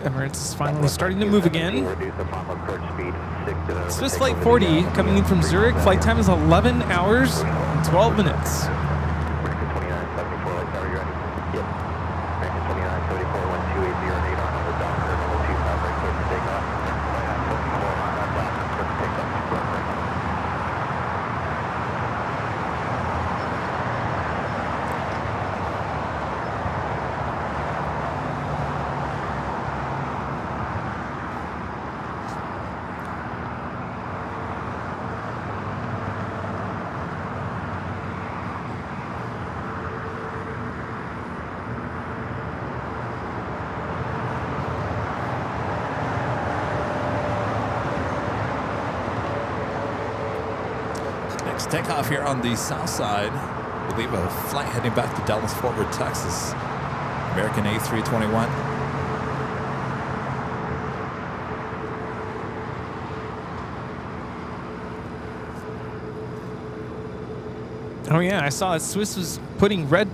Emirates is finally starting to move again. Reduce upon approach speed, 6 to the Swiss Flight 40 coming in from Zurich. Flight time is 11 hours and 12 minutes. American 2974, like, are you ready? Yep. American 2974, 12808 on the dock, level 25, right clear for takeoff. 2974 on that dock, clear for takeoff. Takeoff here on the south side. I believe a flight heading back to Dallas Fort Worth, Texas. American A321. Oh yeah, I saw that Swiss was putting red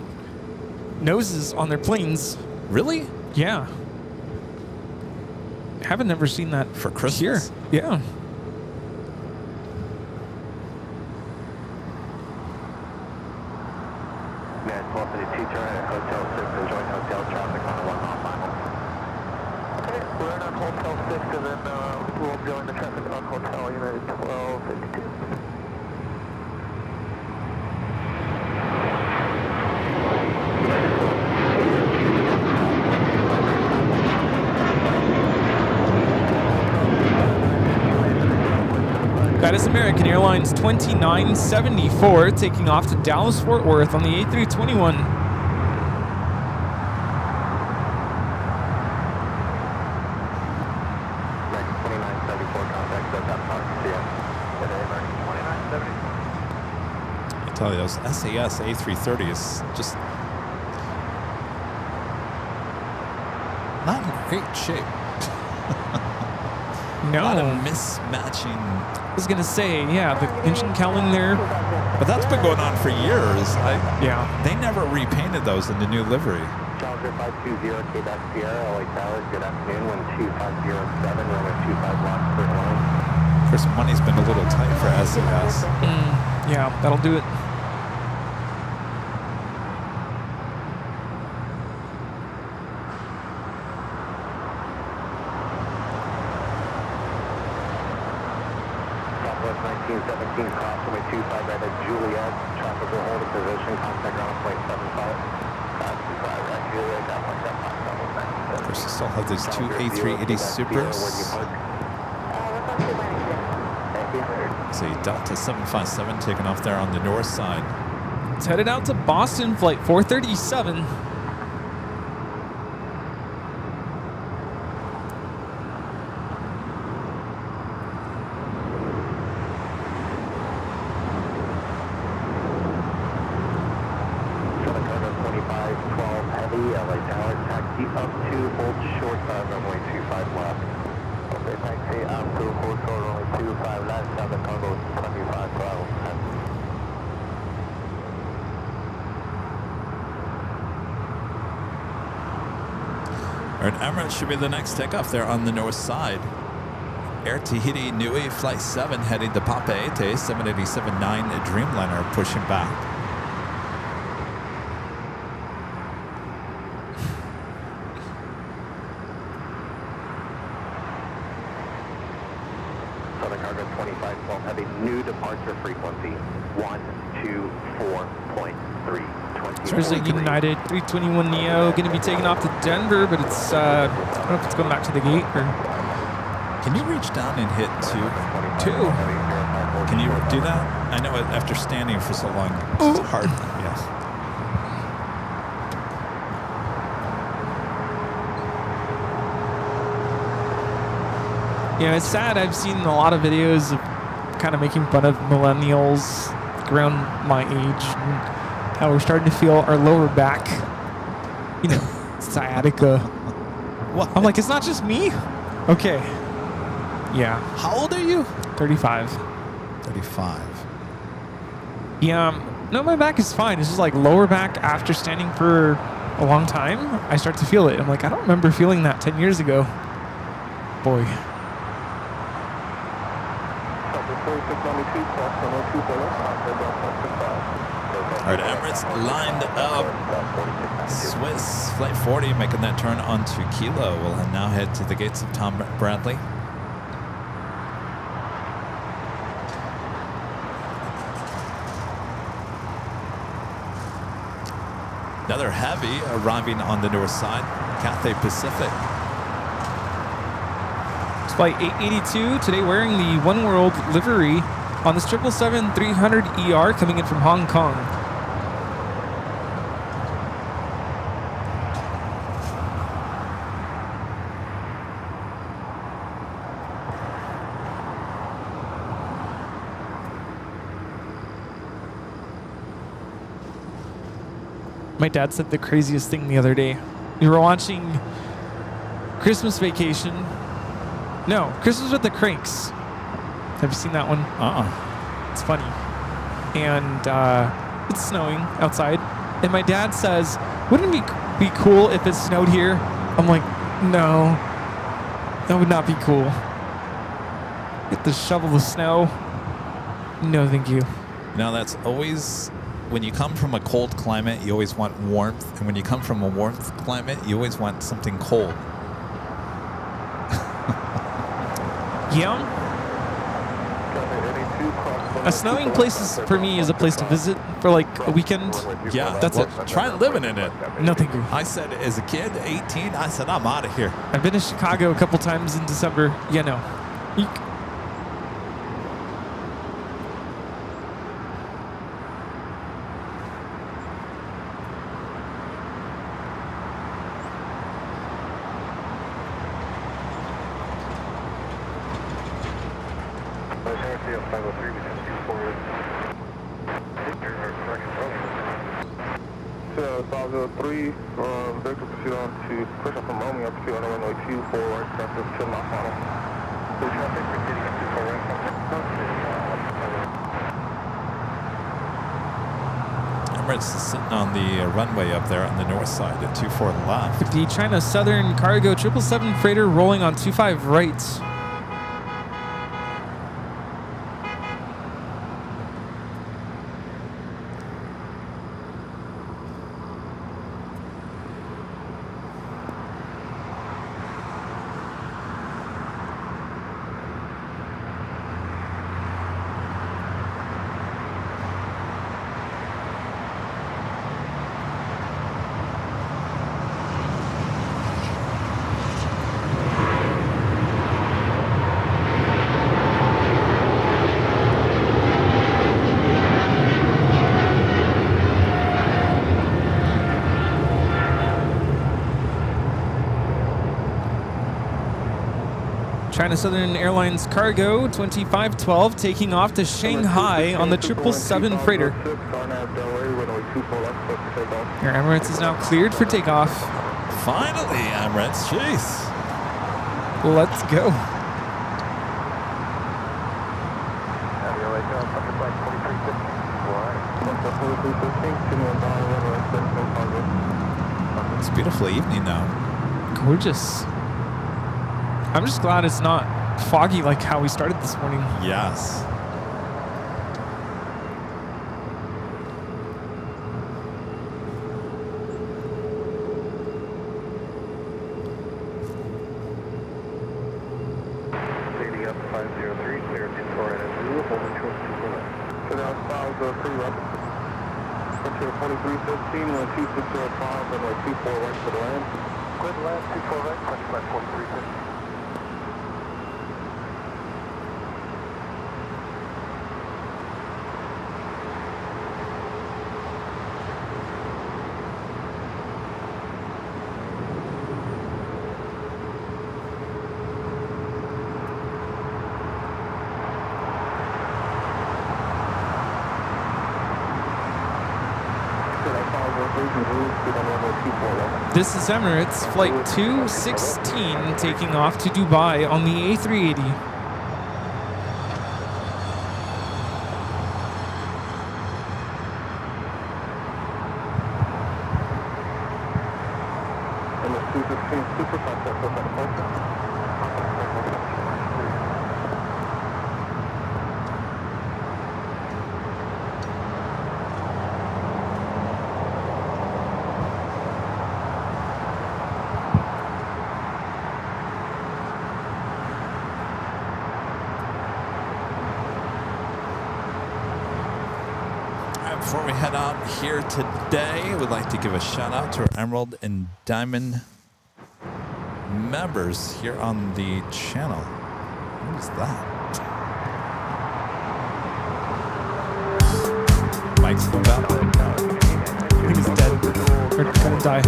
noses on their planes. Really? Yeah. Haven't never seen that for Christmas. Here. Yeah. That is American Airlines 2974 taking off to Dallas Fort Worth on the A321. I tell you, those SAS A330 is just not in great shape. No. A lot of mismatching. I was gonna say, yeah, the engine cowling there. But that's been going on for years. Yeah. They never repainted those in the new livery. Challenger 520 Quebec Sierra, LA Towers, good afternoon, 12507, runway 25 left, clear line. Of course, money's been a little tight for SAS. Yeah, that'll do it. Southwest 1917, crossway 25 right at Juliet, traffic will hold a position, contact ground point 75. 25 right Juliet, got point 75. Of course, you still have these two A380 Supras. See, Delta 757 taking off there on the north side. It's headed out to Boston, flight 437. LA Tower, taxi up to hold short runway 25 left. Okay, taxi up to hold short runway 25 left, Southern Cargo 25 12. All right, Emirates should be the next takeoff there on the north side. Air Tahiti Nui Flight 7 heading to Papeete, 787-9 Dreamliner pushing back. Southern Cargo 2512 have a new departure frequency, 124.3. There's a United 321 Neo going to be taking off to Denver, but it's, I don't know if it's going back to the gate or... Can you reach down and hit 2? 2. Can you do that? I know after standing for so long, it's hard. Yes. Yeah, it's sad. I've seen a lot of videos of kind of making fun of millennials around my age and how we're starting to feel our lower back, you know, sciatica. What? I'm like, it's not just me? Okay. Yeah. How old are you? 35. 35. Yeah. No, my back is fine. It's just like lower back after standing for a long time, I start to feel it. I'm like, I don't remember feeling that 10 years ago. Boy. All right, Emirates lined up. Swiss Flight 40 making that turn onto Kilo. We'll now head to the gates of Tom Bradley. Another heavy arriving on the north side, Cathay Pacific. It's Flight 882 today wearing the One World livery on this 777-300ER coming in from Hong Kong. My dad said the craziest thing the other day. We were watching Christmas Vacation. No, Christmas with the Cranks. Have you seen that one? It's funny. And it's snowing outside. And my dad says, wouldn't it be cool if it snowed here? I'm like, no, that would not be cool. Get to shovel the snow. No, thank you. Now that's always, when you come from a cold climate, you always want warmth. And when you come from a warmth climate, you always want something cold. Yeah. A snowing place is, for me, is a place to visit for like a weekend. Yeah, That's it. Try living in it. No, thank you. I said as a kid, 18, I said, I'm out of here. I've been to Chicago a couple times in December. Yeah, no. Eek. Emirates is sitting on the runway up there on the north side at 24 left. The China Southern Cargo 777 freighter rolling on 25 right. China Southern Airlines Cargo 2512 taking off to Shanghai on the 777 freighter. Your Emirates is now cleared for takeoff. Finally, Emirates. Jeez. Let's go. It's a beautiful evening now. Gorgeous. I'm just glad it's not foggy like how we started this morning. Yes. Leading up 503, clear 24 right at 2, holding short 2 left. So now 503 left. Picture 4315, 12605, runway 24 right for the land. Clear the land, 24 right, touch by 4350. This is Emirates Flight 216 taking off to Dubai on the A380. MS 216 Super 5 Before we head out here today, we'd like to give a shout out to our Emerald and Diamond members here on the channel. What is that? Mike's moved up. I think it's dead. Or gonna die.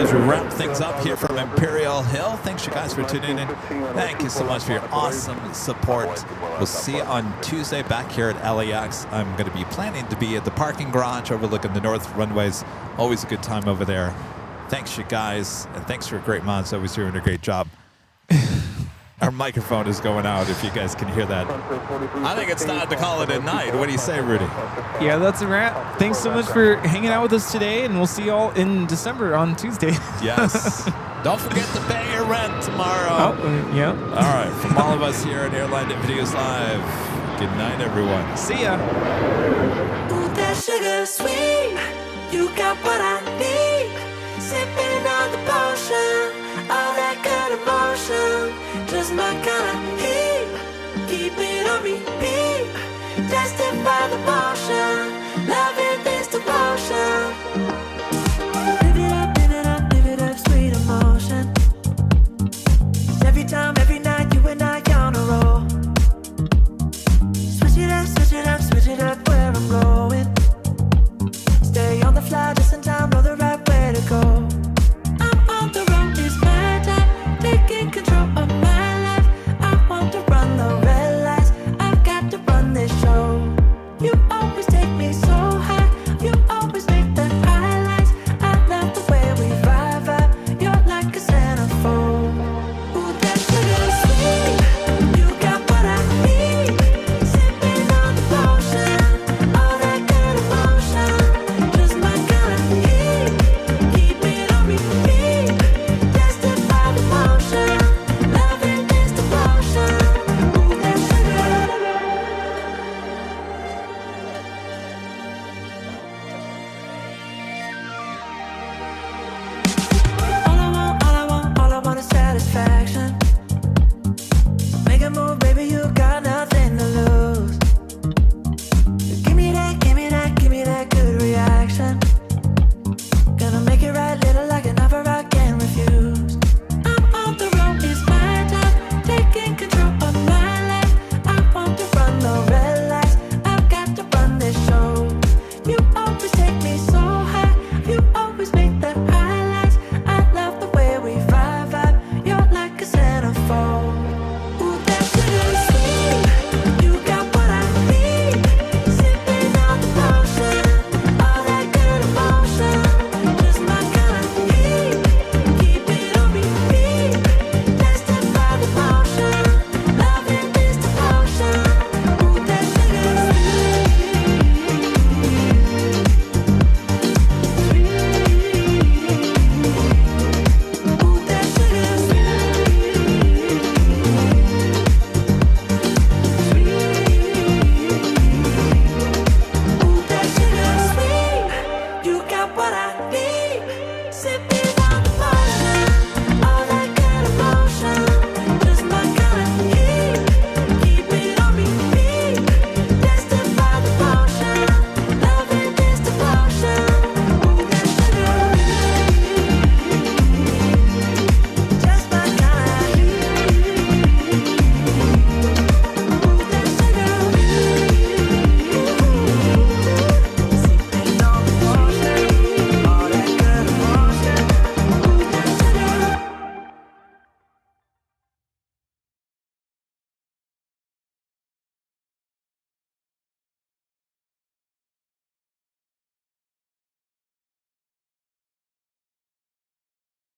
As we wrap things up here from Imperial Hill, thanks you guys for tuning in. Thank you so much for your awesome support. We'll see you on Tuesday back here at LAX. I'm going to be planning to be at the parking garage overlooking the north runways. Always a good time over there. Thanks you guys, and thanks for great mods. Always doing a great job. Our microphone is going out if you guys can hear that. I think it's time to call it a night. What do you say, Rudy? Yeah, that's a wrap. Thanks so much for hanging out with us today, and we'll see you all in December on Tuesday. Yes. Don't forget to pay your rent tomorrow. Oh, yeah. All right. From all of us here at Airline Videos Live, good night, everyone. See ya. Ooh, that sugar sweet. You got what I need.